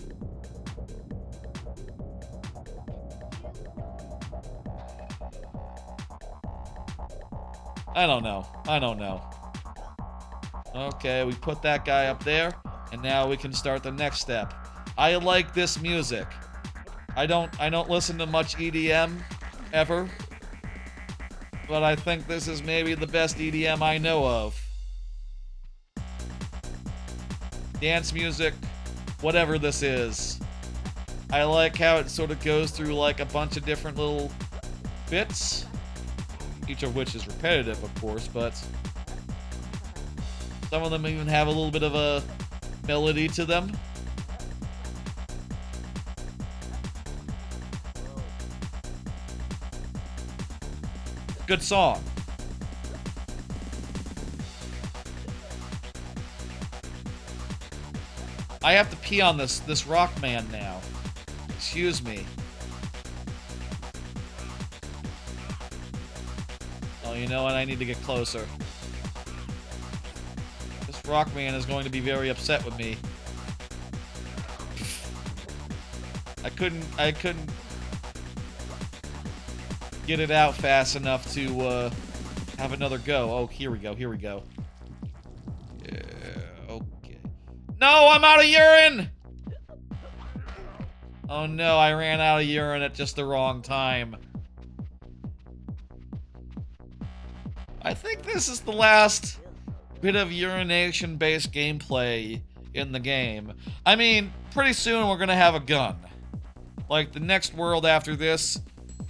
I don't know. Okay, we put that guy up there, and now we can start the next step. I like this music. I don't listen to much EDM ever, but I think this is maybe the best EDM I know of. Dance music, whatever this is. I like how it sort of goes through like a bunch of different little bits, each of which is repetitive, of course, but some of them even have a little bit of a melody to them. Good song. I have to pee on this rock man now. Excuse me. Oh, you know what? I need to get closer. This rock man is going to be very upset with me. I couldn't get it out fast enough to have another go. Oh, here we go. Yeah, okay. No, I'm out of urine! Oh no, I ran out of urine at just the wrong time. I think this is the last bit of urination-based gameplay in the game. I mean, pretty soon we're gonna have a gun. Like, the next world after this,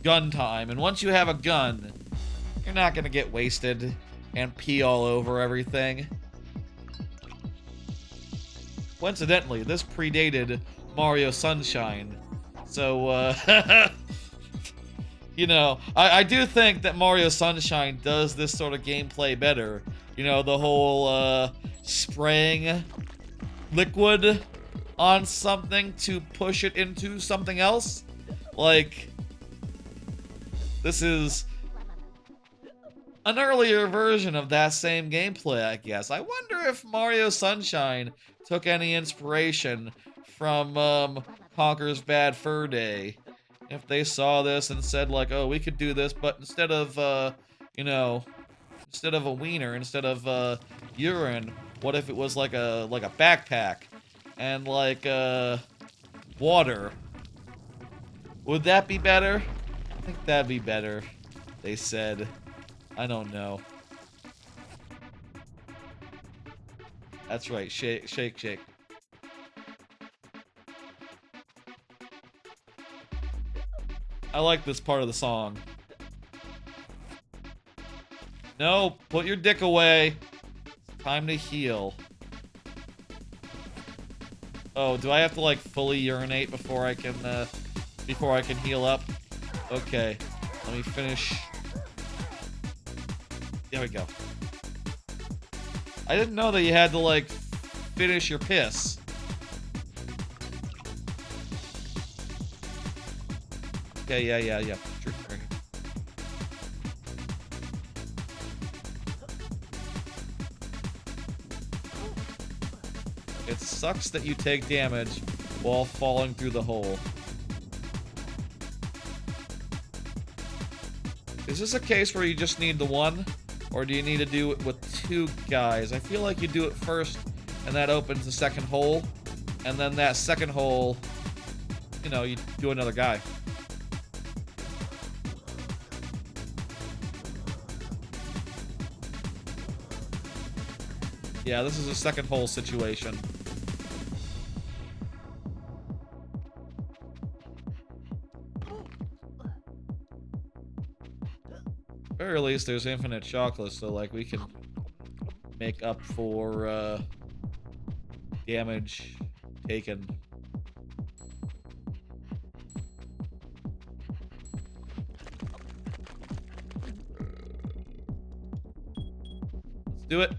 gun time. And once you have a gun, you're not gonna get wasted and pee all over everything. Coincidentally, this predated Mario Sunshine. So, you know, I do think that Mario Sunshine does this sort of gameplay better. You know, the whole, spraying liquid on something to push it into something else. Like, this is an earlier version of that same gameplay, I guess. I wonder if Mario Sunshine took any inspiration from Conker's Bad Fur Day. If they saw this and said, like, oh, we could do this, but instead of, you know, instead of a wiener, instead of urine, what if it was like a backpack and like water? Would that be better? I think that'd be better, they said. I don't know. That's right, shake, shake, shake. I like this part of the song. No, put your dick away. It's time to heal. Oh, do I have to like fully urinate before I can heal up? Okay, let me finish. There we go. I didn't know that you had to like finish your piss. Yeah. Sure. It sucks that you take damage while falling through the hole. Is this a case where you just need the one? Or do you need to do it with two guys? I feel like you do it first, and that opens the second hole. And then that second hole, you know, you do another guy. Yeah, this is a second hole situation. Very least there's infinite chocolate, so like we can make up for damage taken. Let's do it.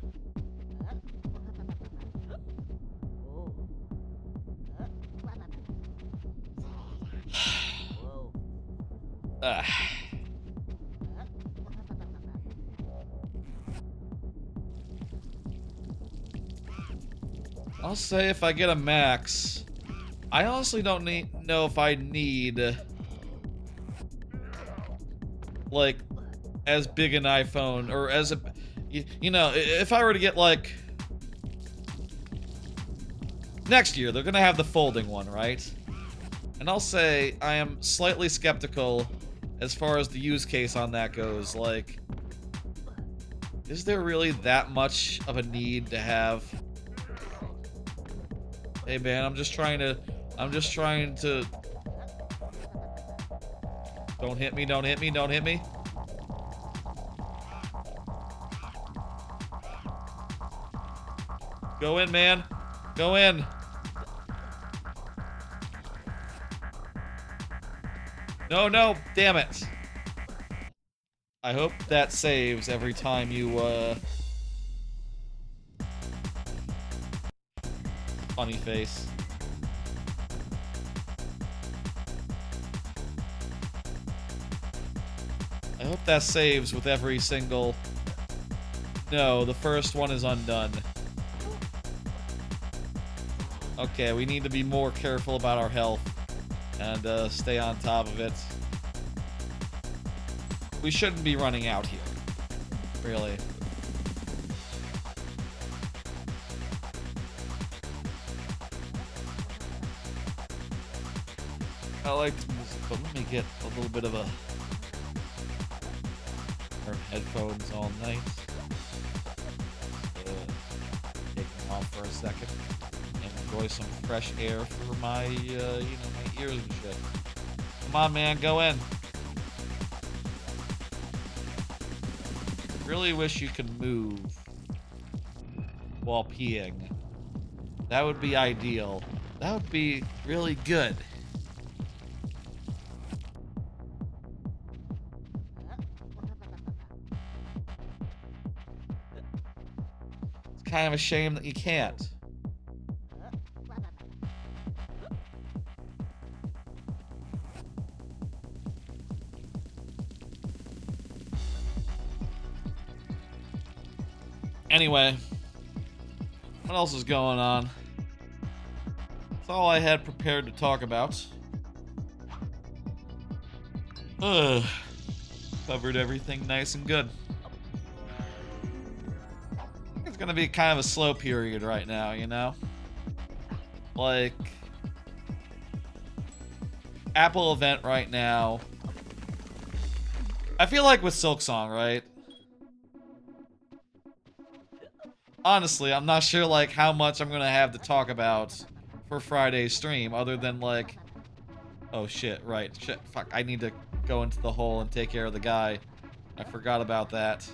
I'll say if I get a max, I honestly don't know if I need like as big an iPhone or as a, you know, if I were to get like next year, they're gonna have the folding one, right? And I'll say I am slightly skeptical as far as the use case on that goes. Like, is there really that much of a need to have? Hey man, I'm just trying to don't hit me. Go in, man. Go in. No, damn it. I hope that saves every time you, funny face. I hope that saves with every single... No, the first one is undone. Okay, we need to be more careful about our health and stay on top of it. We shouldn't be running out here. Really. I like the music, but let me get a little bit of a... Our headphones all night. Take them off for a second. And enjoy some fresh air for my, you know, my ears and shit. Come on, man, go in. Really wish you could move while peeing. That would be ideal. That would be really good. It's kind of a shame that you can't. Anyway, what else is going on? That's all I had prepared to talk about. Covered everything nice and good. I think it's gonna be kind of a slow period right now, you know? Like, Apple event right now. I feel like with Silksong, right? Honestly, I'm not sure, like, how much I'm gonna have to talk about for Friday's stream, other than, like... Oh, shit, right. Shit, fuck, I need to go into the hole and take care of the guy. I forgot about that.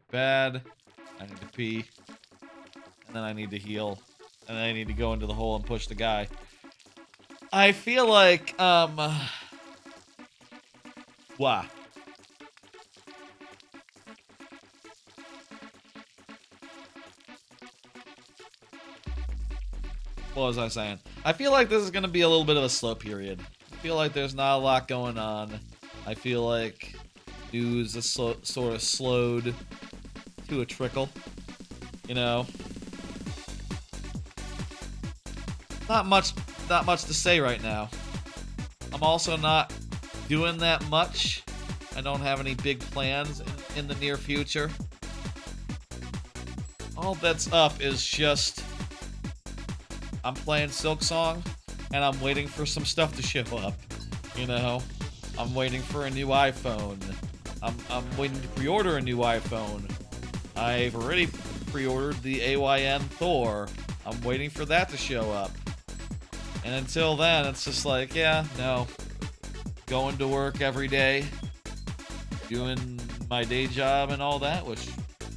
Bad. I need to pee. And then I need to heal. And then I need to go into the hole and push the guy. I feel like, Wow. what was I saying? I feel like this is going to be a little bit of a slow period. I feel like there's not a lot going on. I feel like news is sort of slowed to a trickle. You know? Not much to say right now. I'm also not doing that much. I don't have any big plans in the near future. All that's up is just I'm playing Silksong and I'm waiting for some stuff to show up. You know, I'm waiting for a new iPhone. I'm waiting to pre-order a new iPhone. I've already pre-ordered the AYN Thor. I'm waiting for that to show up. And until then, it's just like, yeah, no. Going to work every day, doing my day job and all that, which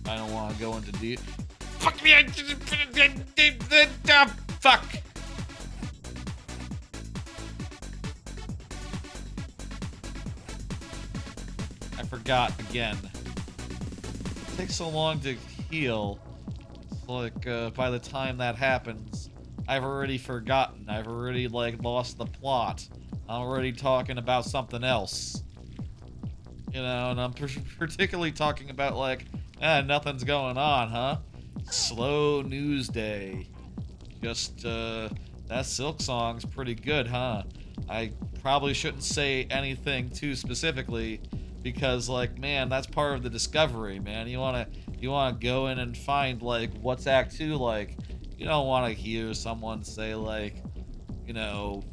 I don't want to go into deep. Fuck me! Fuck! I forgot again. It takes so long to heal. It's like, by the time that happens, I've already forgotten. I've already, like, lost the plot. I'm already talking about something else. You know, and I'm particularly talking about, like, nothing's going on, huh? Slow news day. Just, that Silksong's pretty good, huh? I probably shouldn't say anything too specifically, because, like, man, that's part of the discovery, man. You wanna go in and find, like, what's Act 2 like. You don't want to hear someone say, like, you know,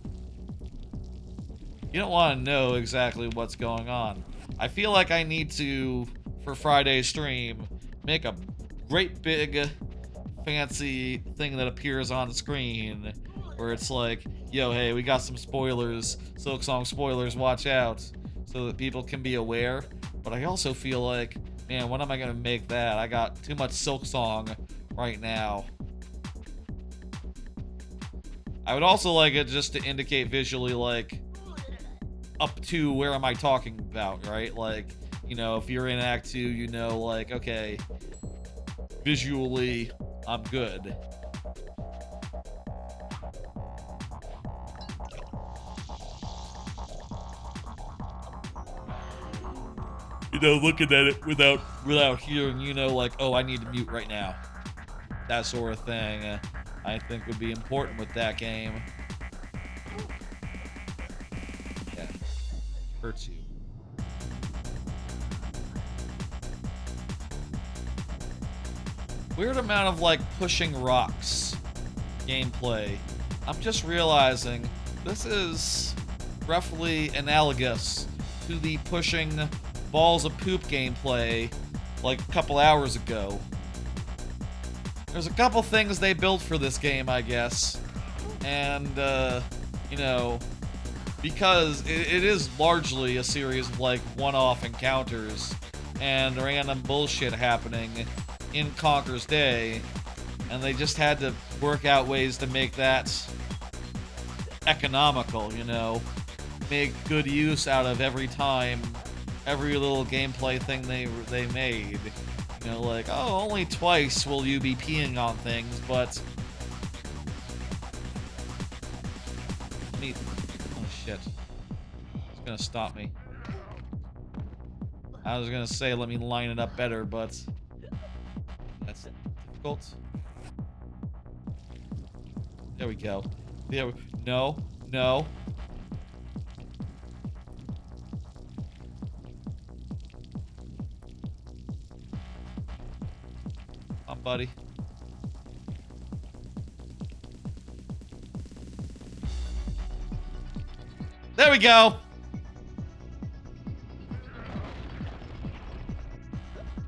you don't want to know exactly what's going on. I feel like I need to, for Friday's stream, make a great big fancy thing that appears on the screen where it's like, yo, hey, we got some spoilers, Silksong spoilers, watch out, so that people can be aware. But I also feel like, man, when am I going to make that? I got too much Silksong right now. I would also like it just to indicate visually, like, up to where am I talking about, right? Like, you know, if you're in Act 2, you know, like, okay, visually, I'm good. You know, looking at it without hearing, you know, like, oh, I need to mute right now. That sort of thing. I think would be important with that game. Yeah. Hurts you. Weird amount of, like, pushing rocks gameplay. I'm just realizing this is roughly analogous to the pushing balls of poop gameplay like a couple hours ago. There's a couple things they built for this game, I guess. And, you know, because it is largely a series of, like, one-off encounters and random bullshit happening in Conker's day, and they just had to work out ways to make that economical, you know? Make good use out of every time, every little gameplay thing they made. You know, like, oh, only twice will you be peeing on things, but... Oh, shit. It's gonna stop me. I was gonna say, let me line it up better, but... That's difficult. There we go. No. Buddy. There we go.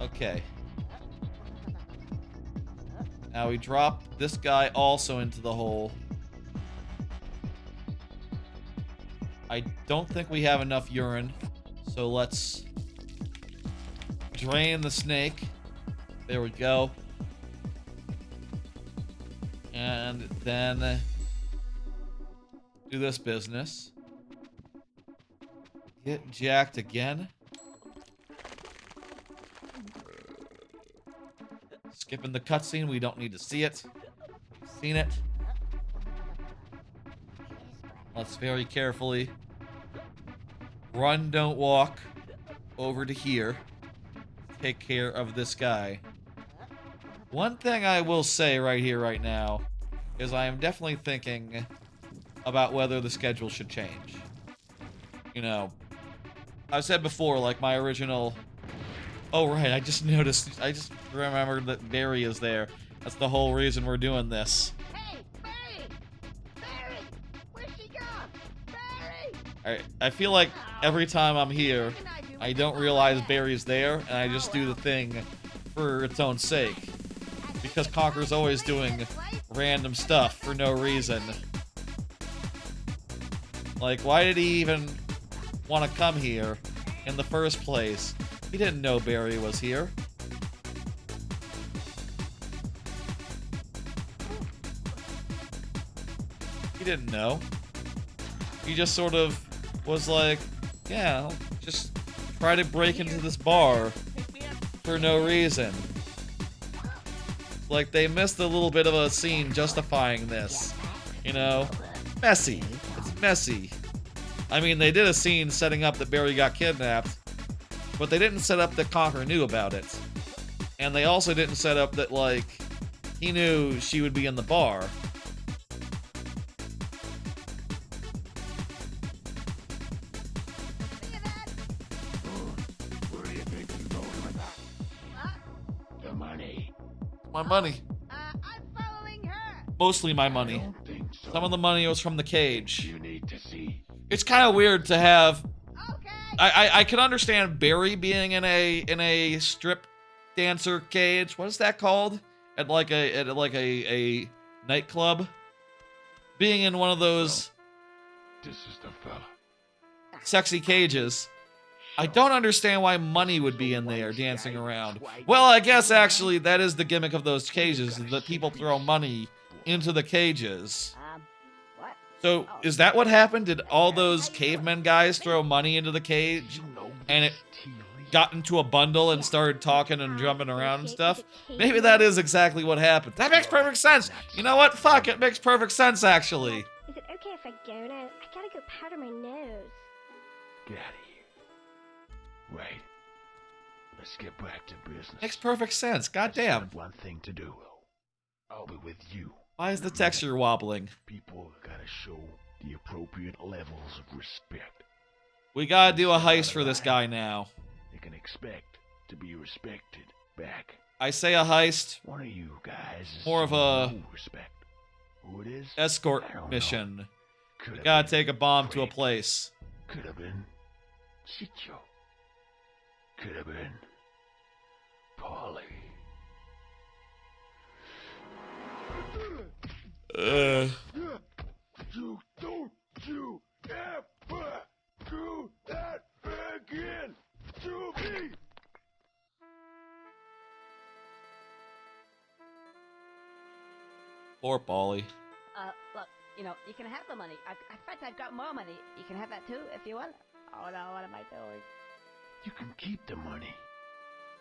Okay. Now we drop this guy also into the hole. I don't think we have enough urine, so let's drain the snake. There we go. And then do this business. Get jacked again. Skipping the cutscene, we don't need to see it. We've seen it. Let's very carefully run, don't walk over to here. Take care of this guy. One thing I will say right here, right now, is I am definitely thinking about whether the schedule should change. You know, I've said before, like my original... Oh, right, I just remembered that Barry is there. That's the whole reason we're doing this. Hey, Barry! Barry! Where's she gone? Barry! I feel like every time I'm here, I don't realize Barry's there, and I just do the thing for its own sake. Because Conker's always doing random stuff for no reason. Like, why did he even want to come here in the first place? He didn't know Barry was here. He didn't know. He just sort of was like, yeah, I'll just try to break into this bar for no reason. Like, they missed a little bit of a scene justifying this. You know? Messy. It's messy. I mean, they did a scene setting up that Barry got kidnapped, but they didn't set up that Conker knew about it. And they also didn't set up that, like, he knew she would be in the bar. Where do you think you're going with that? The money. My money. I'm following her. Mostly my money. So. Some of the money was from the cage. You need to see. It's kind of weird to have... I can understand Barry being in a strip dancer cage. What is that called? At a nightclub. Being in one of those This is the fella. sexy cages. I don't understand why money would be in there dancing around. Well, I guess actually that is the gimmick of those cages, is that people throw money into the cages. What? So, is that what happened? Did all those cavemen guys throw money into the cage? And it got into a bundle and started talking and jumping around and stuff? Maybe that is exactly what happened. That makes perfect sense! You know what? Fuck, it makes perfect sense, actually. Is it okay if I go now? I gotta go powder my nose. Get out of here. Right. Let's get back to business. Makes perfect sense, goddamn. One thing to do. I'll be with you. Why is the texture wobbling? People gotta show the appropriate levels of respect. We gotta do a heist for this guy now. They can expect to be respected back. I say a heist. One of you guys is more of a respect. Who it is? Escort mission. We gotta take a bomb to a place. Could have been Chicho. Could have been Polly. You don't you ever do that again to me. Poor Polly. Look, you know, you can have the money. In fact, I've got more money. You can have that too if you want. Oh no, what am I doing? You can keep the money,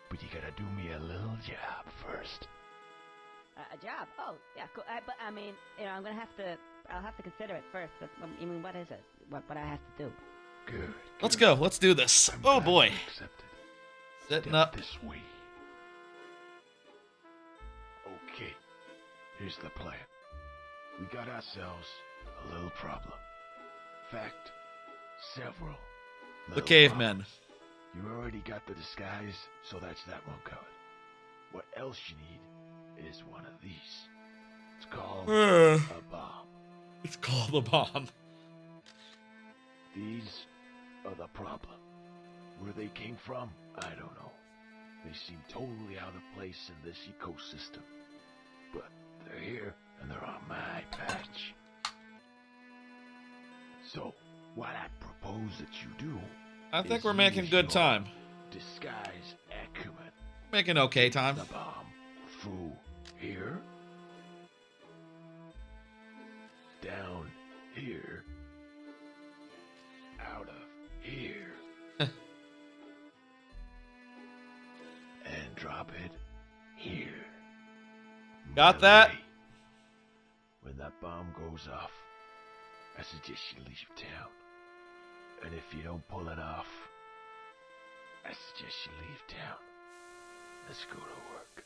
but you gotta do me a little job first. A job? Oh, yeah, cool. But I mean, you know, I'll have to consider it first. But I mean, what is it? What I have to do? Good. Let's go. Let's do this. Oh boy. Setting up. This way. Okay. Here's the plan. We got ourselves a little problem. Fact, several. The cavemen. You already got the disguise, so that's that one covered. What else you need is one of these. It's called a bomb. It's called a bomb. These are the problem. Where they came from, I don't know. They seem totally out of place in this ecosystem. But they're here, and they're on my patch. So, what I propose that you do... I think we're making good time. Disguise acumen. Making okay time. The bomb through here. Down here. Out of here. And drop it here. Got that? When that bomb goes off, I suggest you leave town. And if you don't pull it off, I suggest you leave town. Let's go to work.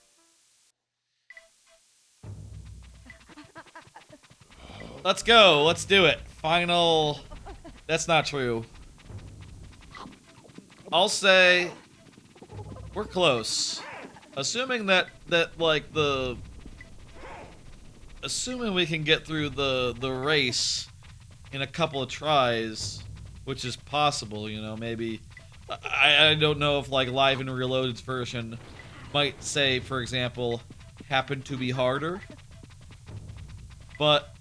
Let's go. Let's do it. Final. That's not true. I'll say we're close. Assuming that like assuming we can get through the race in a couple of tries, which is possible, you know, maybe I don't know if like Live and Reloaded's version might say, for example, happen to be harder. But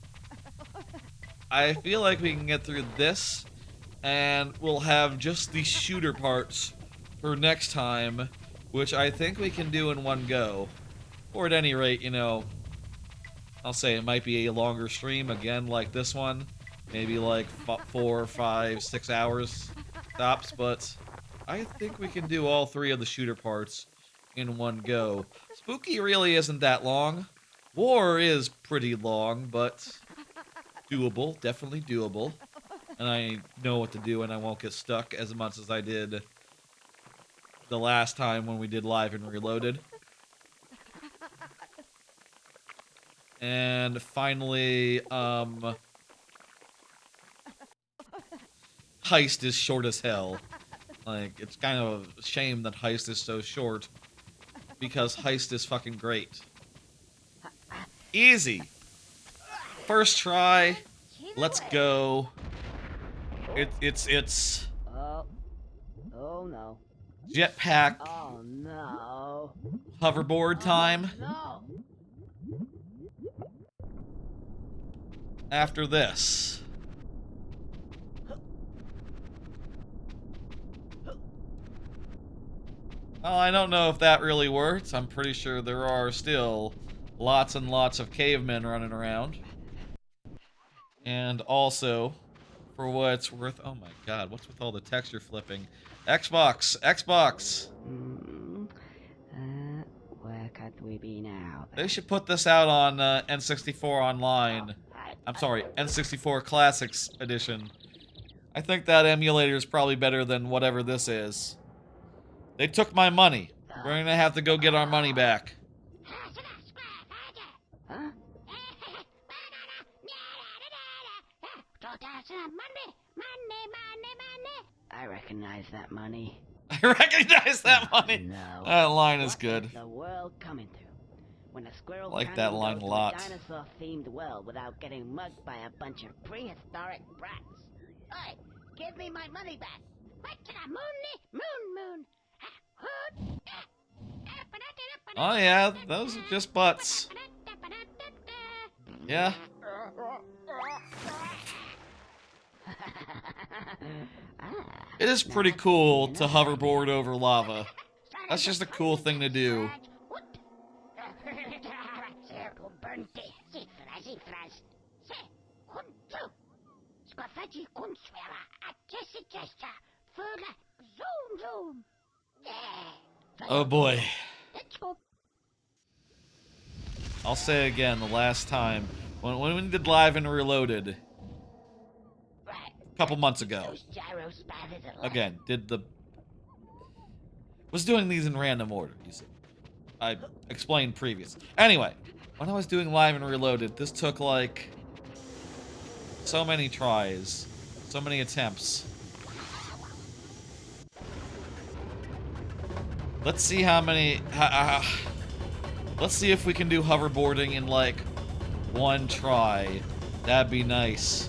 I feel like we can get through this, and we'll have just the shooter parts for next time, which I think we can do in one go. Or at any rate, you know, I'll say it might be a longer stream, again, like this one. Maybe like 4, 5, 6 hours tops, but I think we can do all 3 of the shooter parts in one go. Spooky really isn't that long. War is pretty long, but doable, definitely doable. And I know what to do and I won't get stuck as much as I did the last time when we did Live and Reloaded. And finally, Heist is short as hell. Like, it's kind of a shame that Heist is so short, because Heist is fucking great. Easy. First try. Let's go. It's. Oh no. Jetpack. Oh no. Hoverboard time. No. After this. Well, I don't know if that really worked. I'm pretty sure there are still lots and lots of cavemen running around. And also, for what it's worth, oh my god, what's with all the texture flipping? Xbox! Where could we be now? They should put this out on N64 Online. I'm sorry, N64 Classics Edition. I think that emulator is probably better than whatever this is. They took my money. We're gonna have to go get our money back. Huh? I recognize that money. I recognize that money. No. That line is good. What is the world coming to? When a squirrel I like can't that even line go a to lot. dinosaur-themed world without getting mugged by a bunch of prehistoric brats. Oi, give me my money back. Back to the moon. Oh yeah, those are just butts. Yeah. It is pretty cool to hoverboard over lava. That's just a cool thing to do. Oh boy. I'll say again, the last time, when we did Live and Reloaded, a couple months ago, again, was doing these in random order, you see. I explained previous. Anyway, when I was doing Live and Reloaded, this took like so many tries, so many attempts. Let's see how many, let's see if we can do hoverboarding in like one try. That'd be nice.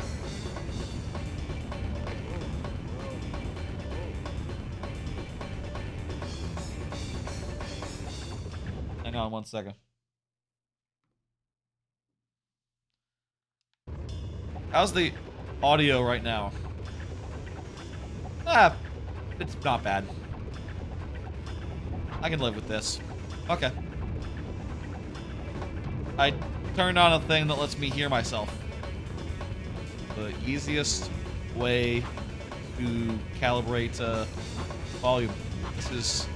Hang on 1 second. How's the audio right now? It's not bad. I can live with this. Okay. I turned on a thing that lets me hear myself. The easiest way to calibrate volume. This is...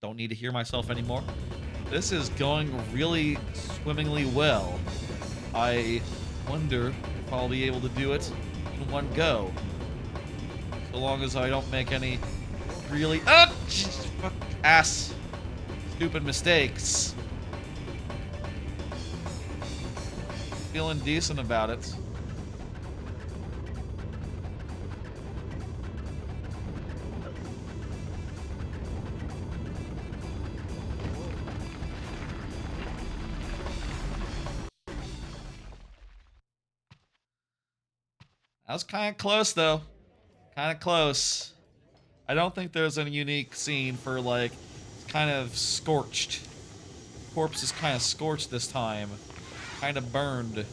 Don't need to hear myself anymore. This is going really swimmingly well. I wonder if I'll be able to do it in one go. So long as I don't make any really stupid mistakes. Feeling decent about it. That was kind of close, though. Kind of close. I don't think there's a unique scene for, like, kind of scorched. Corpse is kind of scorched this time. Kind of burned.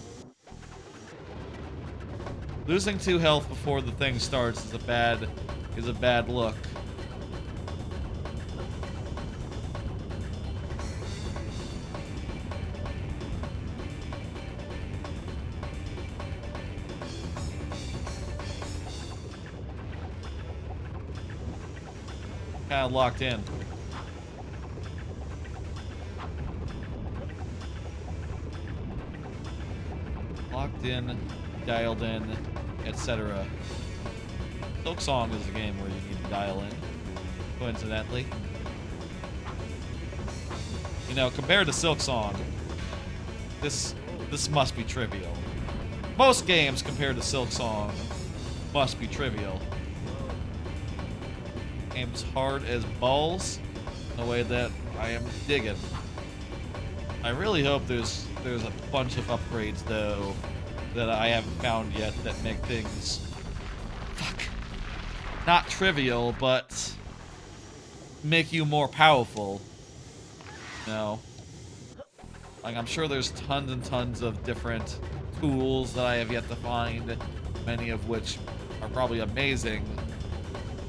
Losing 2 health before the thing starts is a bad look. Kind of locked in. Locked in, dialed in, etc. Silksong is a game where you need to dial in, coincidentally. You know, compared to Silksong, this must be trivial. Most games compared to Silksong must be trivial. Game's hard as balls in a way that I am digging. I really hope there's a bunch of upgrades though that I haven't found yet that make things not trivial, but make you more powerful. You know? Like, I'm sure there's tons and tons of different tools that I have yet to find, many of which are probably amazing.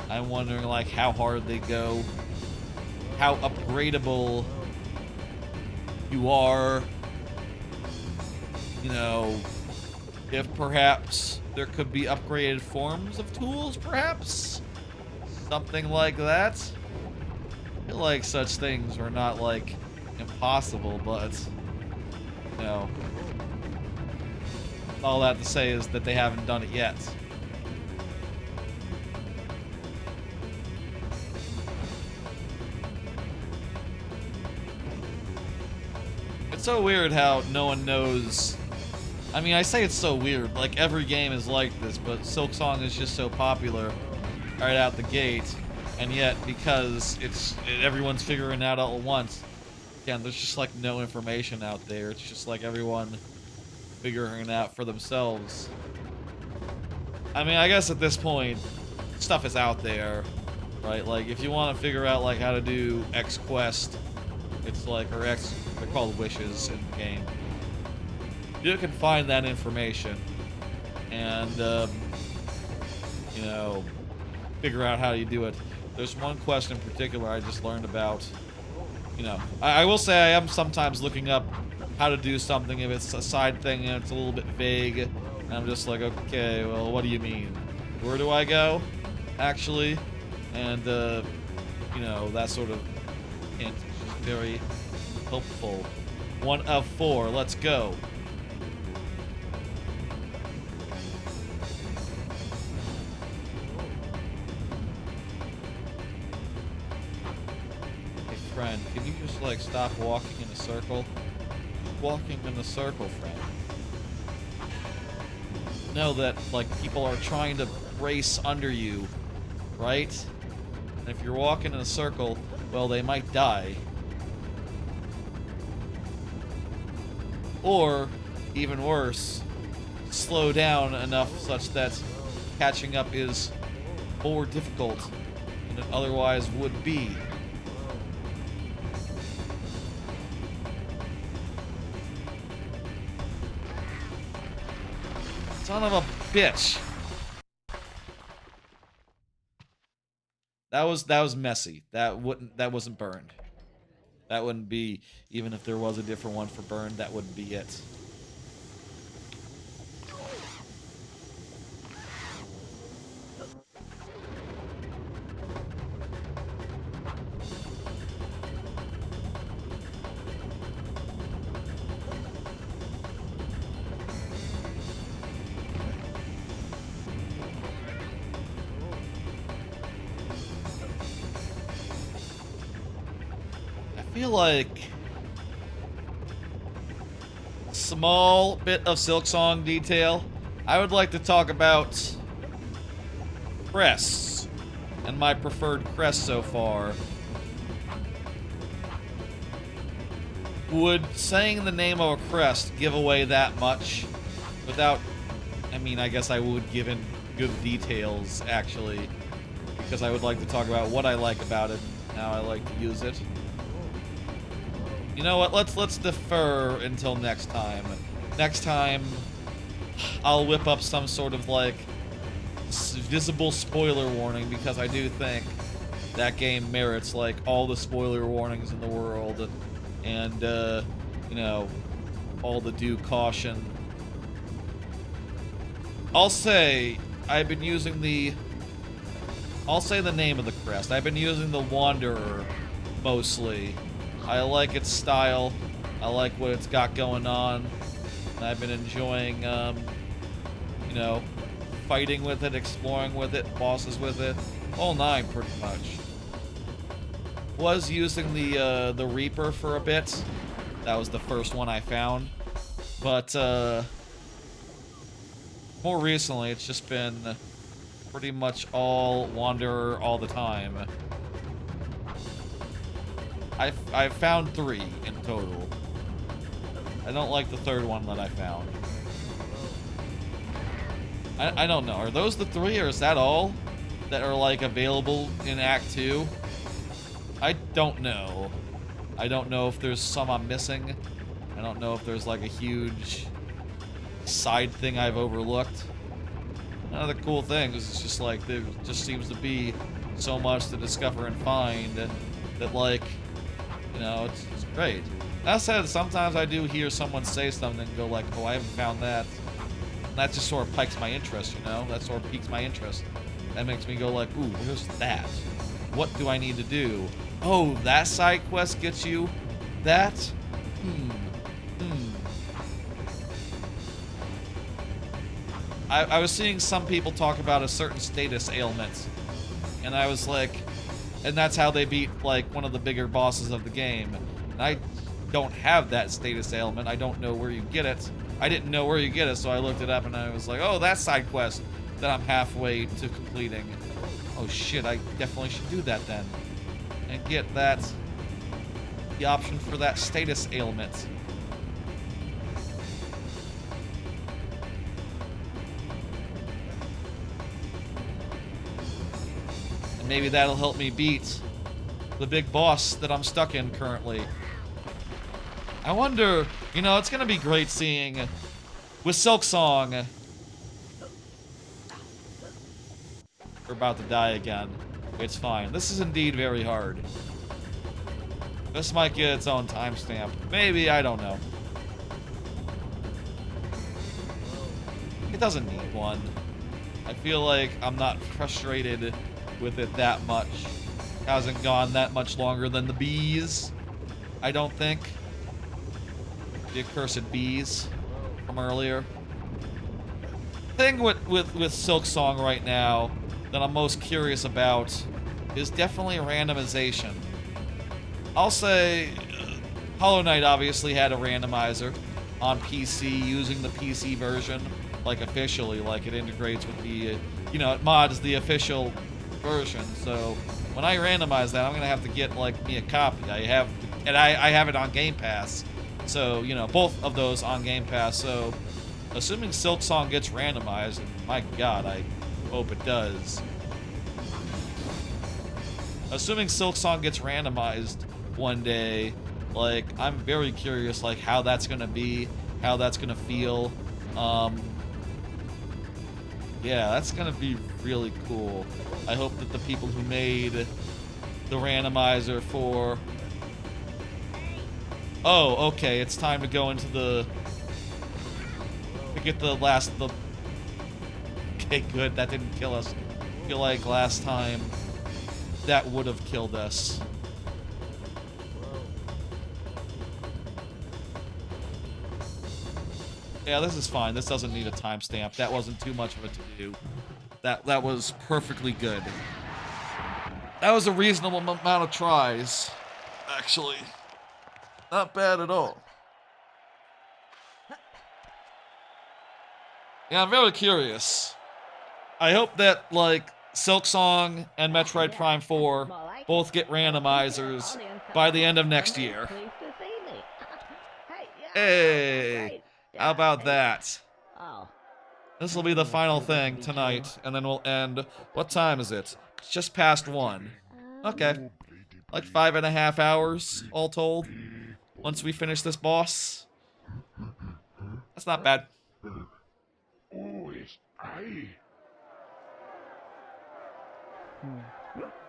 I'm wondering, like, how hard they go, how upgradable you are, you know, if perhaps there could be upgraded forms of tools, perhaps? Something like that? I feel like such things are not, like, impossible, but, you know, all that to say is that they haven't done it yet. It's so weird how no one knows. I mean, I say it's so weird, like every game is like this, but Silksong is just so popular right out the gate, and yet because everyone's figuring it out all at once, again, there's just like no information out there. It's just like everyone figuring it out for themselves. I mean, I guess at this point, stuff is out there, right? Like, if you want to figure out like how to do X quest, it's like, or X, they're called wishes in the game. You can find that information and, you know, figure out how you do it. There's one quest in particular I just learned about. You know, I will say I am sometimes looking up how to do something if it's a side thing and it's a little bit vague. And I'm just like, okay, well, what do you mean? Where do I go, actually? And, you know, that sort of hint is just very helpful. 1 of 4, let's go. Hey, friend, can you just, like, stop walking in a circle? Walking in a circle, friend. Know that, like, people are trying to race under you, right? And if you're walking in a circle, well, they might die. Or, even worse, slow down enough such that catching up is more difficult than it otherwise would be. Son of a bitch. That was messy. That wasn't burned. That wouldn't be, even if there was a different one for burned, that wouldn't be it. feel like small bit of Silksong detail. I would like to talk about crests and my preferred crest so far. Would saying the name of a crest give away that much without... I mean, I guess I would give in good details, actually, because I would like to talk about what I like about it and how I like to use it. You know what? Let's defer until next time. Next time, I'll whip up some sort of, like, visible spoiler warning, because I do think that game merits, like, all the spoiler warnings in the world, and, you know, all the due caution. I'll say I've been using the... I'll say the name of the crest. I've been using the Wanderer, mostly. I like its style. I like what it's got going on. And I've been enjoying, you know, fighting with it, exploring with it, bosses with it. All nine, pretty much. Was using the Reaper for a bit. That was the first one I found. But, more recently, it's just been pretty much all Wanderer all the time. I've found 3 in total. I don't like the third one that I found. I don't know. Are those the 3, or is that all that are, like, available in Act 2? I don't know. I don't know if there's some I'm missing. I don't know if there's, like, a huge side thing I've overlooked. One of the cool things is just, like, there just seems to be so much to discover and find that, like, you know, it's great. That said, sometimes I do hear someone say something and go like, oh, I haven't found that. And that just sort of piques my interest, you know? That sort of piques my interest. That makes me go like, ooh, where's that? What do I need to do? Oh, that side quest gets you that? I was seeing some people talk about a certain status ailment. And I was like... And that's how they beat, like, one of the bigger bosses of the game. And I don't have that status ailment. I don't know where you get it. I didn't know where you get it, so I looked it up and I was like, oh, that side quest that I'm halfway to completing. Oh shit, I definitely should do that then. And get that... the option for that status ailment. Maybe that'll help me beat the big boss that I'm stuck in currently. I wonder, you know, it's gonna be great seeing with Silksong. We're about to die again. It's fine. This is indeed very hard. This might get its own timestamp. Maybe, I don't know. It doesn't need one. I feel like I'm not frustrated with it that much. Hasn't gone that much longer than the bees, I don't think. The accursed bees from earlier. Thing with Silksong right now that I'm most curious about is definitely randomization. I'll say Hollow Knight obviously had a randomizer on PC using the PC version, like officially, like it integrates with the, you know, it mods the official version. So when I randomize that, I'm gonna have to get like me a copy. I have it on Game Pass. So, you know, both of those on Game Pass. So assuming Silksong gets randomized, and my god, I hope it does. Assuming Silksong gets randomized one day, like, I'm very curious, like, how that's gonna be, how that's gonna feel. Yeah, that's gonna be really cool. I hope that the people who made the randomizer for... Oh, okay, it's time to go into the... to get the last... Okay, good, that didn't kill us. I feel like last time that would have killed us. Yeah, this is fine. This doesn't need a timestamp. That wasn't too much of a to-do. That was perfectly good. That was a reasonable amount of tries, actually. Not bad at all. Yeah, I'm very curious. I hope that, like, Silksong and Metroid Prime 4 both get randomizers by the end of next year. Hey, how about that? This will be the final thing tonight, and then we'll end. What time is it? It's just past 1. Okay. Like 5.5 hours, all told, once we finish this boss. That's not bad. Oh, it's I.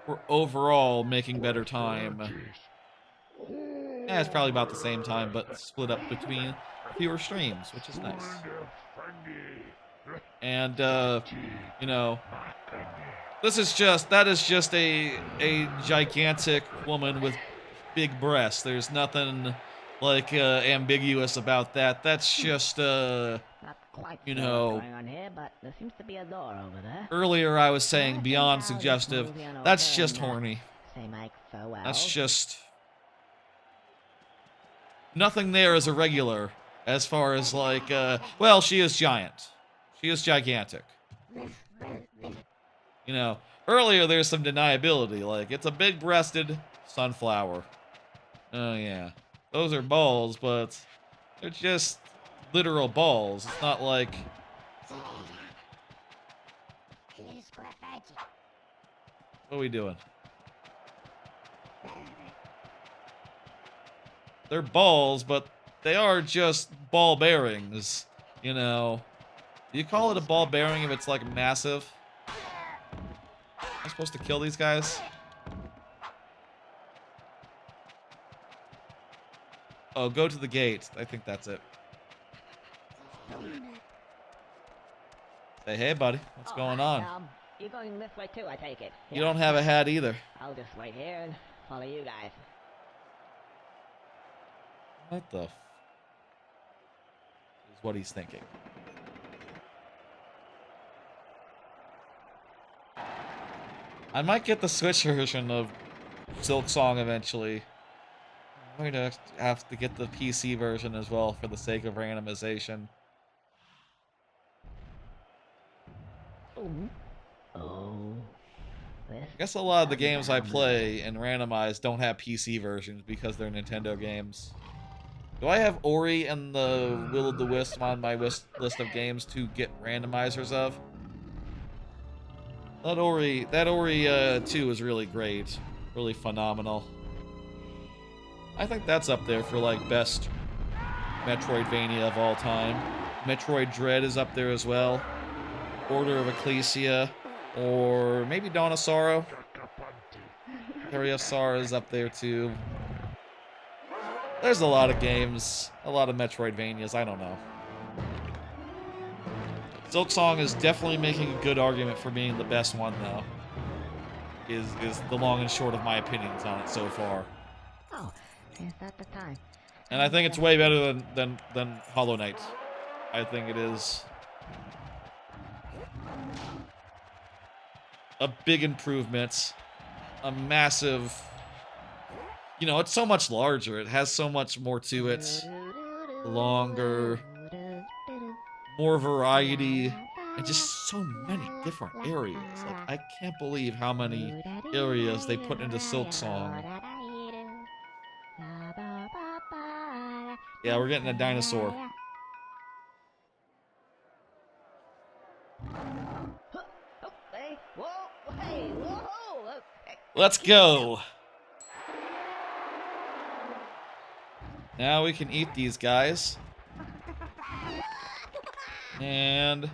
We're overall making better time. Yeah, it's probably about the same time, but split up between fewer streams, which is nice. And, you know, that is just a gigantic woman with big breasts. There's nothing, like, ambiguous about that. That's just, you know, going on here, but there seems to be a door over there. Earlier I was saying beyond suggestive. That's just horny. Say Mike farewell. That's just... Nothing there is irregular as far as, like, well, she is giant. She is gigantic. You know, earlier there's some deniability, like, it's a big-breasted sunflower. Oh, yeah. Those are balls, but they're just literal balls. It's not like... What are we doing? They're balls, but they are just ball bearings, you know. Do you call it a ball bearing if it's, like, massive? Am I supposed to kill these guys? Oh, go to the gate. I think that's it. Say, hey, buddy. What's going on? You're going this way, too, I take it. You don't have a hat either. I'll just wait here and follow you guys. What the f... is what he's thinking. I might get the Switch version of Silksong eventually. I'm going to have to get the PC version as well for the sake of randomization. I guess a lot of the games I play and randomize don't have PC versions because they're Nintendo games. Do I have Ori and the Will of the Wisp on my list of games to get randomizers of? That Ori 2 is really great. Really phenomenal. I think that's up there for, like, best Metroidvania of all time. Metroid Dread is up there as well. Order of Ecclesia. Or maybe Dawn of Sorrow. Area of Sorrow is up there too. There's a lot of games. A lot of Metroidvanias. I don't know. Silksong is definitely making a good argument for being the best one, though. Is the long and short of my opinions on it so far. Oh, is that the time? And I think it's way better than Hollow Knight. I think it is a big improvement. A massive... You know, it's so much larger. It has so much more to it. Longer. More variety. And just so many different areas. Like, I can't believe how many areas they put into Silksong. Yeah, we're getting a dinosaur. Let's go. Now we can eat these guys. And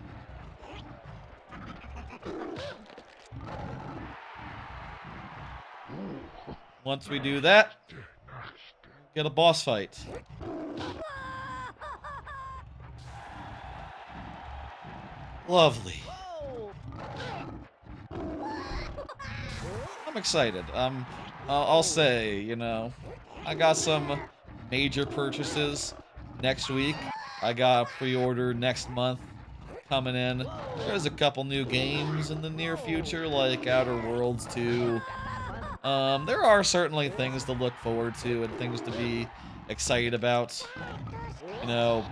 once we do that, get a boss fight. Lovely. I'm excited. I'll say, you know, I got some major purchases next week. I got a pre-order next month coming in. There's a couple new games in the near future, like Outer Worlds 2. There are certainly things to look forward to and things to be excited about, you know.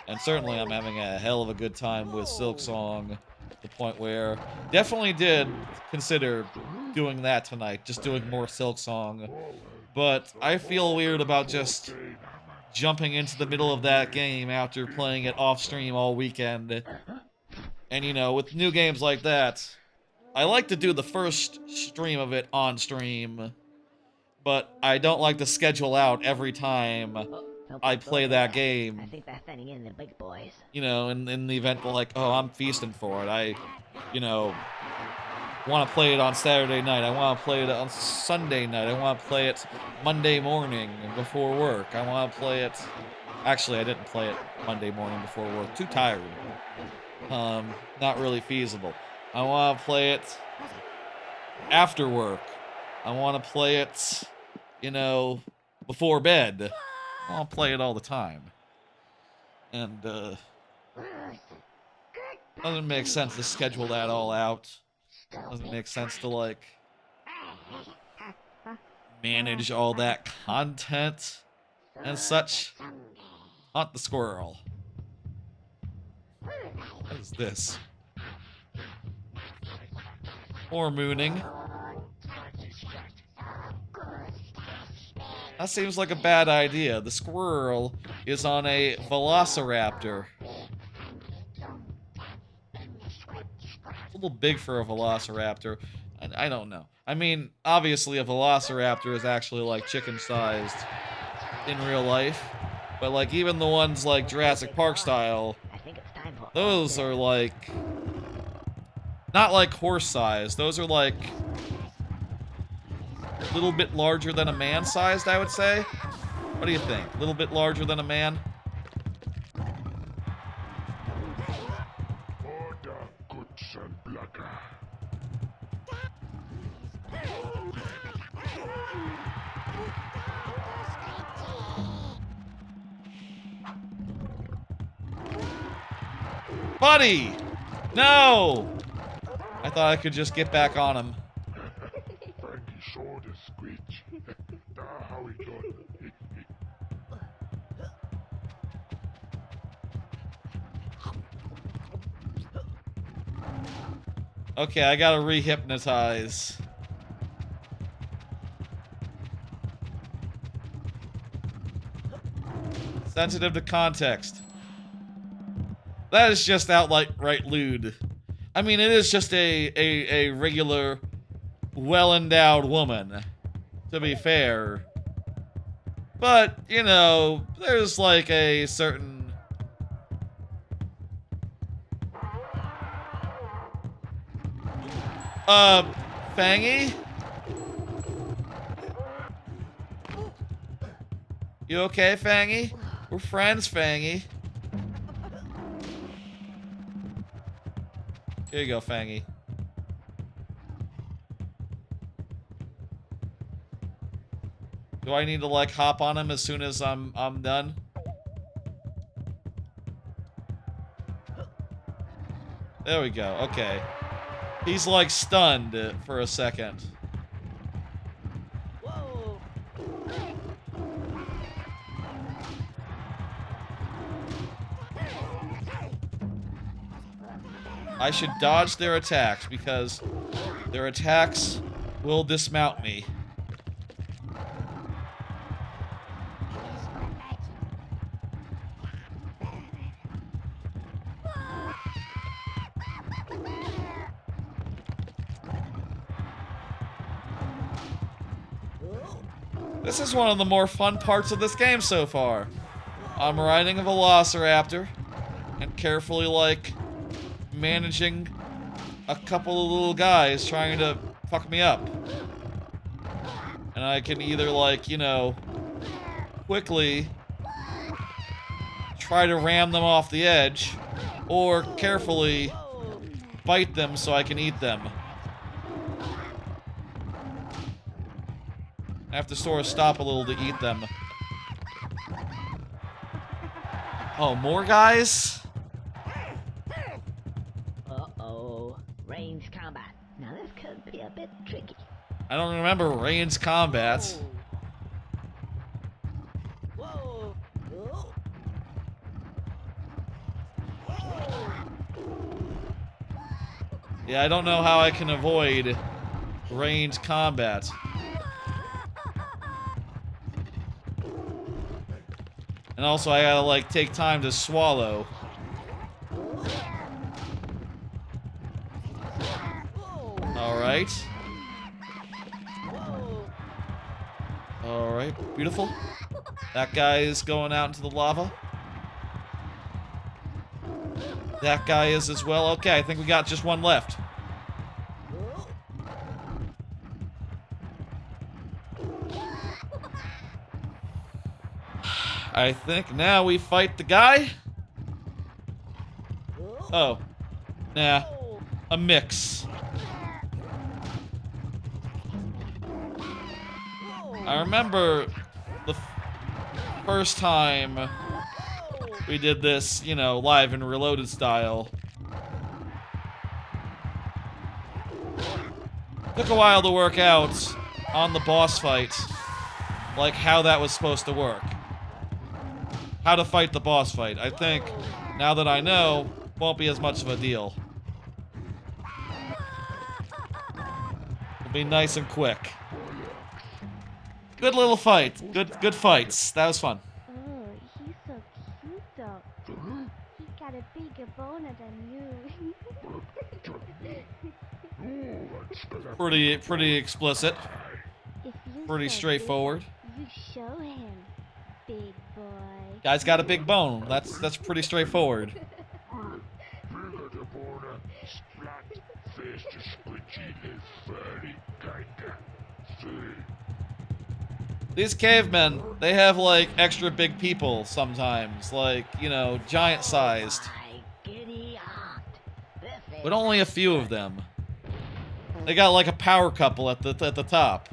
And certainly I'm having a hell of a good time with Silksong, to the point where definitely did consider doing that tonight, just doing more Silksong. But I feel weird about just jumping into the middle of that game after playing it off stream all weekend. And you know, with new games like that, I like to do the first stream of it on stream, but I don't like to schedule out every time I play that game. I think they're sending in the big boys. You know, in the event like, oh, I'm feasting for it. I, you know, want to play it on Saturday night. I want to play it on Sunday night. I want to play it Monday morning before work. I want to play it... Actually, I didn't play it Monday morning before work. Too tired. Not really feasible. I want to play it after work. I want to play it, you know, before bed. I want to play it all the time. And, doesn't make sense to schedule that all out. Doesn't make sense to, like, manage all that content and such. Hunt the squirrel. What is this? More mooning. That seems like a bad idea. The squirrel is on a velociraptor. A little big for a velociraptor. I don't know. I mean, obviously a velociraptor is actually like chicken-sized in real life. But like even the ones like Jurassic Park style, those are like, not like horse size. Those are like a little bit larger than a man sized, I would say. What do you think? A little bit larger than a man? Buddy! No! I thought I could just get back on him. Franky showed a screech. How he done. Okay, I gotta re-hypnotize. Sensitive to context. That is just outright lewd. I mean, it is just a regular, well-endowed woman, to be fair. But, you know, there's like a certain... Fangy? You okay, Fangy? We're friends, Fangy. Here you go, Fangy. Do I need to like hop on him as soon as I'm done? There we go. Okay. He's like stunned for a second. Whoa. I should dodge their attacks because their attacks will dismount me. This is one of the more fun parts of this game so far. I'm riding a velociraptor and carefully, like, managing a couple of little guys trying to fuck me up. And I can either, like, you know, quickly try to ram them off the edge, or carefully bite them so I can eat them. I have to sort of stop a little to eat them. Oh, more guys? Uh-oh. Range combat. Now this could be a bit tricky. I don't remember range combat. Yeah, I don't know how I can avoid ranged combat. And also, I gotta, like, take time to swallow. Alright. Alright, beautiful. That guy is going out into the lava. That guy is as well. Okay, I think we got just one left. I think now we fight the guy. Oh. Nah. A mix. I remember the first time we did this, you know, live and reloaded style. Took a while to work out on the boss fight, like how that was supposed to work. How to fight the boss fight. I think, now that I know, won't be as much of a deal. It'll be nice and quick. Good little fight. Good fights. That was fun. Oh, he's so cute though. He's got a bigger boner than you. Pretty explicit. If you're Pretty so straightforward. big, you show him, big boy. Guy's got a big bone. That's pretty straightforward. These cavemen, they have like extra big people sometimes, like, you know, giant sized. But only a few of them. They got like a power couple at the top.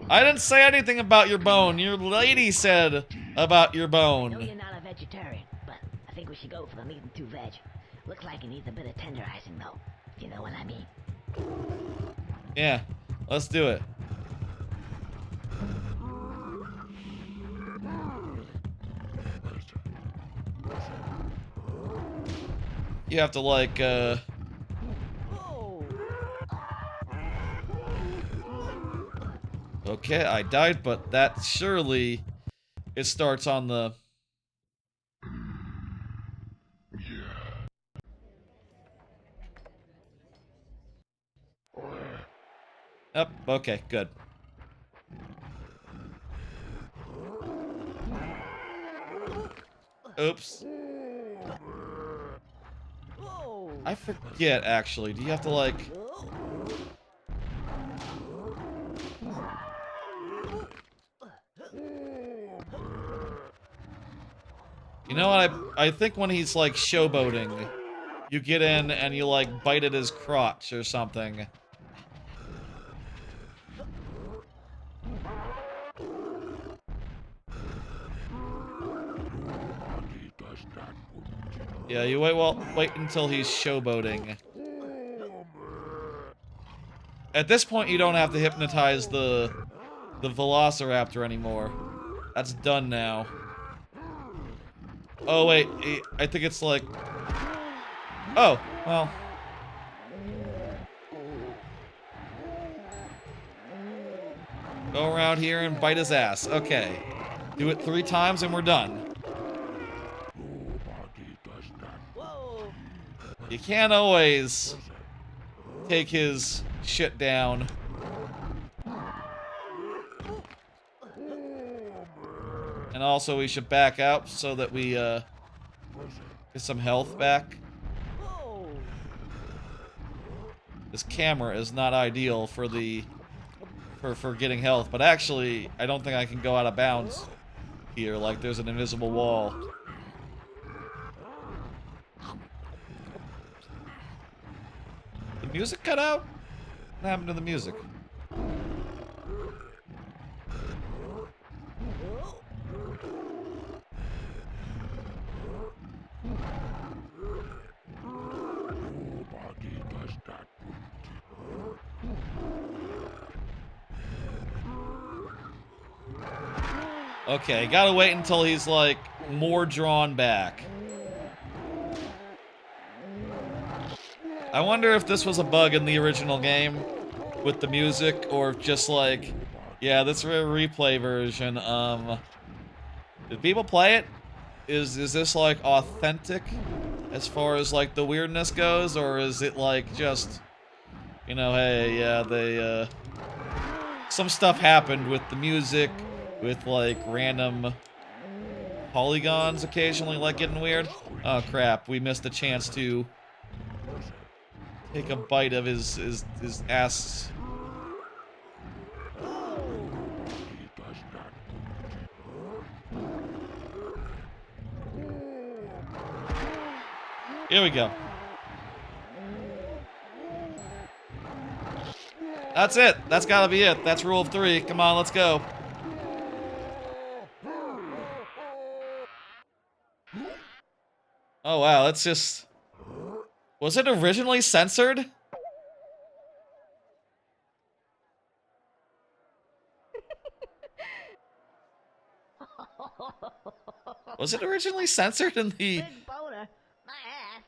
I didn't say anything about your bone. Your lady said about your bone. I know you're not a vegetarian, but I think we should go for the meat and 2 veg. Looks like it needs a bit of tenderizing though. If you know what I mean. Yeah, let's do it. You have to like, Okay, I died, but that surely... It starts on the... Yep, okay, good. Oops. I forget, actually. Do you have to, like... You know what, I think when he's, like, showboating, you get in and you, like, bite at his crotch or something. Yeah, you wait until he's showboating. At this point, you don't have to hypnotize the Velociraptor anymore. That's done now. Oh wait, I think it's like... Oh, well. Go around here and bite his ass. Okay. Do it 3 times and we're done. You can't always take his shit down. And also we should back out so that we get some health back. This camera is not ideal for the for getting health, but actually I don't think I can go out of bounds here, like there's an invisible wall. The music cut out? What happened to the music? Okay, gotta wait until he's, like, more drawn back. I wonder if this was a bug in the original game with the music, or just like, yeah, this replay version. Did people play it? Is this like authentic as far as like the weirdness goes, or is it like just, you know, hey, yeah, they some stuff happened with the music, with like random polygons occasionally like getting weird. Oh crap, we missed a chance to take a bite of his ass. Here we go. That's it. That's gotta be it. That's rule of 3. Come on, let's go. Oh wow, that's just... Was it originally censored? Was it originally censored in the... Big boner. My ass.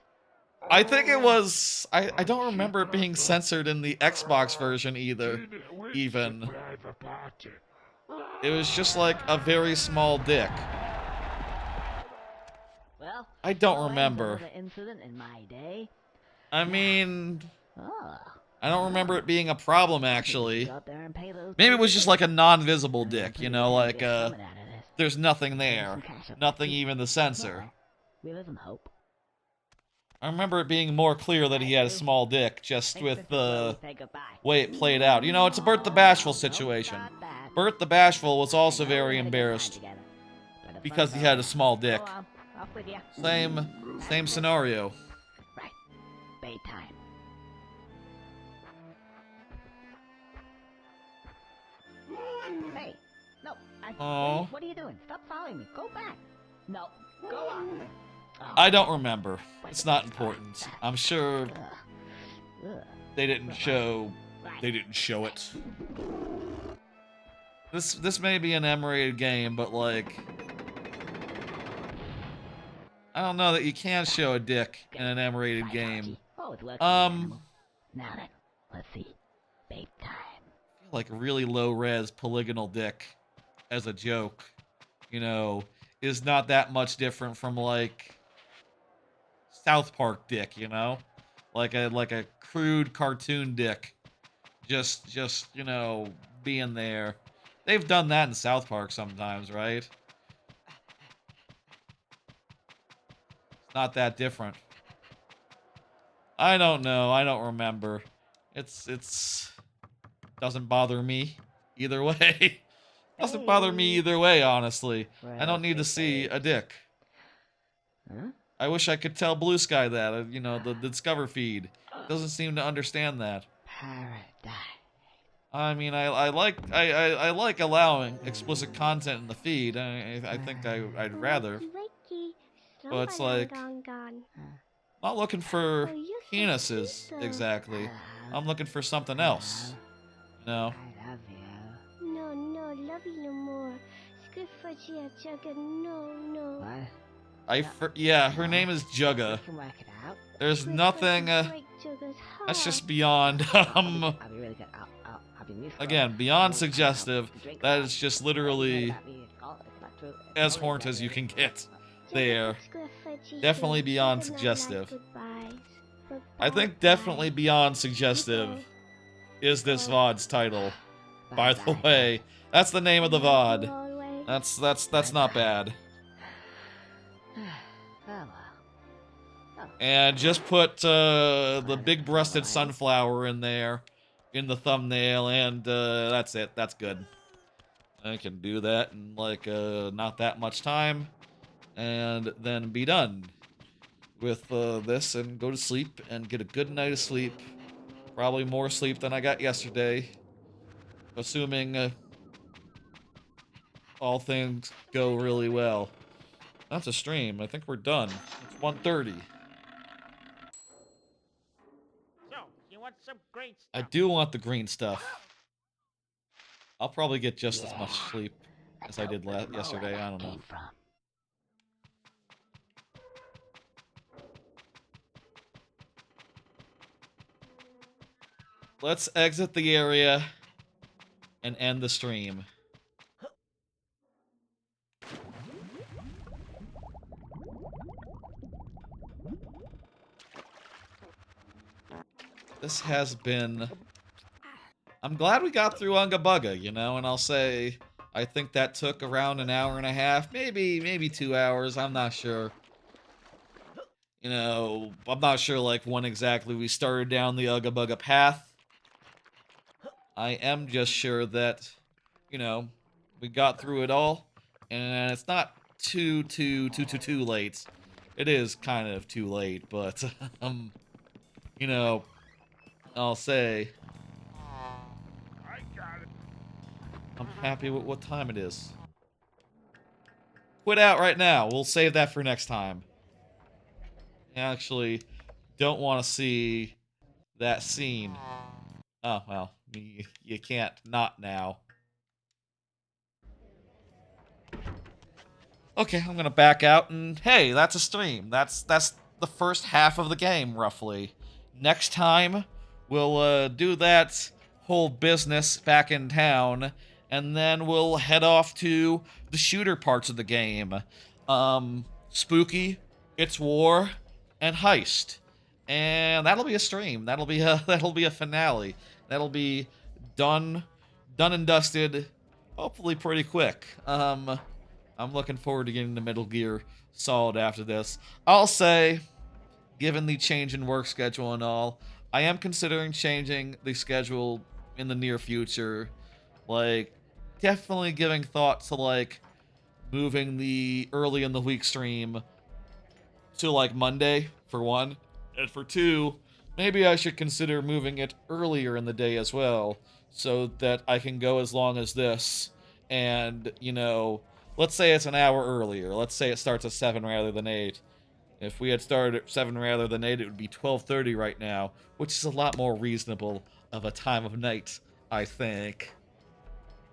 I think it was... I don't remember it being censored in the Xbox version either, even. It was just like a very small dick. Well, I don't remember. another incident in my day. I mean... Oh. I don't remember it being a problem, actually. Go out there and pay those Maybe it was just like a non-visible dick, you know, like, coming out of this. there's nothing there. Nothing even to censor. We live in hope. I remember it being more clear that he had a small dick, just with the way it played out. You know, it's a Bert the Bashful situation. Bert the Bashful was also very embarrassed because he had a small dick. Same scenario. Right. Bedtime. Hey, no. Oh. What are you doing? Stop following me. Go back. No. Go on. I don't remember. It's not important. I'm sure they didn't show it. This may be an M-rated game, but like, I don't know that you can show a dick in an M-rated game. Now then, let's see. Bedtime. Like a really low-res polygonal dick as a joke, you know, is not that much different from like South Park dick, you know? Like a crude cartoon dick. Just, you know, being there. They've done that in South Park sometimes, right? It's not that different. I don't know. I don't remember. It's doesn't bother me either way. Doesn't bother me either way, honestly. I don't need to see a dick. Huh? I wish I could tell Blue Sky that, you know, the Discover feed. Doesn't seem to understand that. Paradise. I mean, I like allowing explicit content in the feed. I think I'd rather. But it's like, not looking for penises, exactly. I'm looking for something else. No. I love you. No, love you no more. No. What? Yeah, her name is Jugga. Can work it out. There's nothing, that's just beyond, I'll be really good. I'll be musical. again, beyond suggestive. That is just literally as horned as you can get there. Definitely beyond suggestive. I think definitely beyond suggestive is this VOD's title. By the way, that's the name of the VOD. That's not bad. And just put the big-breasted sunflower in there, in the thumbnail, and that's it. That's good. I can do that in like not that much time, and then be done with this and go to sleep and get a good night of sleep. Probably more sleep than I got yesterday, assuming all things go really well. That's a stream. I think we're done. It's 1:30. So, you want some green stuff? I do want the green stuff. I'll probably get just as much sleep as I did yesterday. I don't know. let's exit the area and end the stream. This has been... I'm glad we got through Uga Buga, you know, and I'll say I think that took around an hour and a half, maybe 2 hours, I'm not sure. You know, I'm not sure, like, when exactly we started down the Uga Buga path. I am just sure that, you know, we got through it all, and it's not too late. It is kind of too late, but, you know, I'll say I'm happy with what time it is. Quit out right now. We'll save that for next time. I actually don't want to see that scene. Oh, well, you can't not now. Okay, I'm gonna back out, and hey, that's a stream. That's the first half of the game, roughly. Next time, we'll do that whole business back in town, and then we'll head off to the shooter parts of the game. Spooky, It's War, and Heist. And that'll be a stream. That'll be a finale. That'll be done and dusted, hopefully pretty quick. I'm looking forward to getting the Metal Gear Solid after this. I'll say, given the change in work schedule and all, I am considering changing the schedule in the near future. Like, definitely giving thought to, like, moving the early in the week stream to, like, Monday, for one. And for two, maybe I should consider moving it earlier in the day as well, so that I can go as long as this. And, you know, let's say it's an hour earlier. Let's say it starts at 7 rather than 8. If we had started at 7 rather than 8, it would be 12:30 right now, which is a lot more reasonable of a time of night, I think.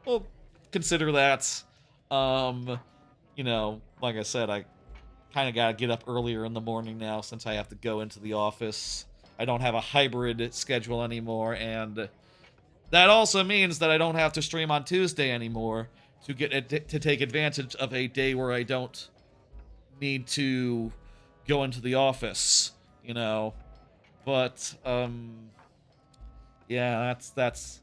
Well, consider that. You know, like I said, I kind of gotta get up earlier in the morning now since I have to go into the office. I don't have a hybrid schedule anymore, and that also means that I don't have to stream on Tuesday anymore to take advantage of a day where I don't need to go into the office, you know. But yeah, that's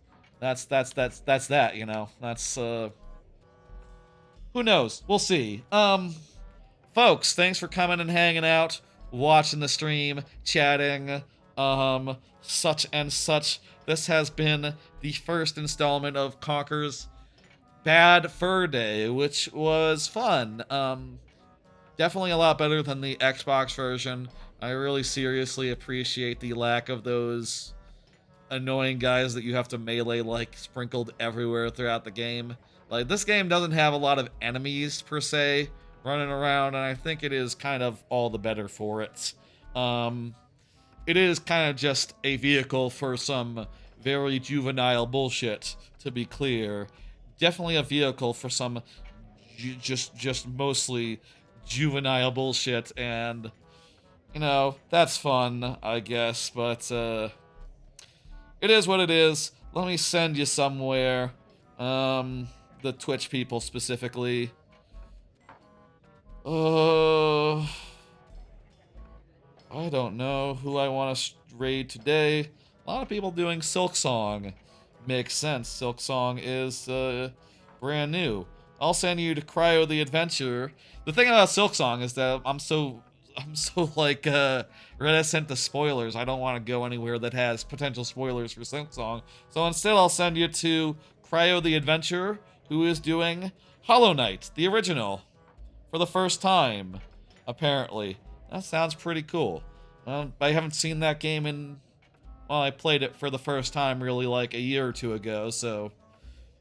that, you know. That's who knows? We'll see. Folks, thanks for coming and hanging out, watching the stream, chatting, such and such. This has been the first installment of Conker's Bad Fur Day, which was fun. Definitely a lot better than the Xbox version. I really seriously appreciate the lack of those annoying guys that you have to melee, like, sprinkled everywhere throughout the game. Like, this game doesn't have a lot of enemies, per se, running around, and I think it is kind of all the better for it. It is kind of just a vehicle for some very juvenile bullshit, to be clear. Definitely a vehicle for some just mostly juvenile bullshit, and, you know, that's fun, I guess, but, it is what it is. Let me send you somewhere, the Twitch people specifically. I don't know who I want to raid today. A lot of people doing Silksong. Makes sense. Silksong is brand new. I'll send you to Cryo the Adventurer. The thing about Silksong is that I'm so like reticent to spoilers. I don't want to go anywhere that has potential spoilers for Silksong. So instead I'll send you to Cryo the Adventurer, who is doing Hollow Knight, the original, for the first time, apparently. That sounds pretty cool. I haven't seen that game in... Well, I played it for the first time really like a year or two ago, so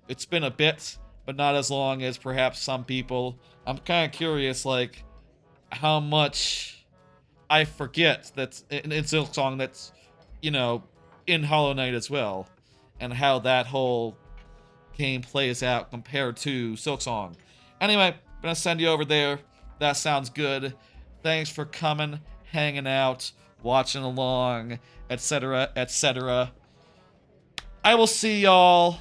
it's been a bit, but not as long as perhaps some people. I'm kind of curious, like, how much I forget that's in Silksong that's, you know, in Hollow Knight as well, and how that whole game plays out compared to Silksong. Anyway, I'm gonna send you over there. That sounds good. Thanks for coming, hanging out, watching along, etc., etc. I will see y'all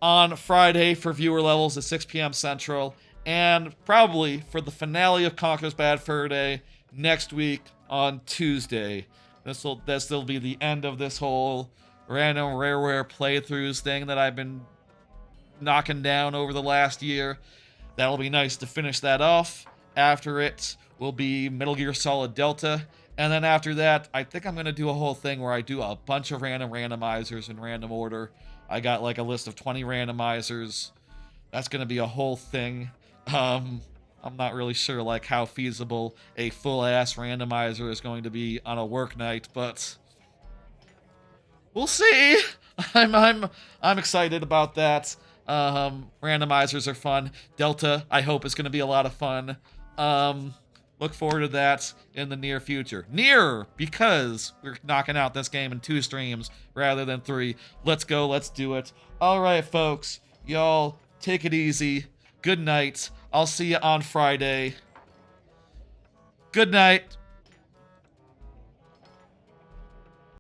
on Friday for viewer levels at 6 p.m. Central, and probably for the finale of Conker's Bad Fur Day next week on Tuesday. This will be the end of this whole random rareware playthroughs thing that I've been knocking down over the last year. That'll be nice to finish that off. After it will be Metal Gear Solid Delta. And then after that, I think I'm going to do a whole thing where I do a bunch of random randomizers in random order. I got like a list of 20 randomizers. That's going to be a whole thing. I'm not really sure like how feasible a full-ass randomizer is going to be on a work night, but we'll see. I'm excited about that. Randomizers are fun. Delta, I hope, is going to be a lot of fun. Look forward to that in the near future. Near, because we're knocking out this game in 2 streams rather than 3. Let's go, let's do it. All right, folks. Y'all, take it easy. Good night. I'll see you on Friday. Good night.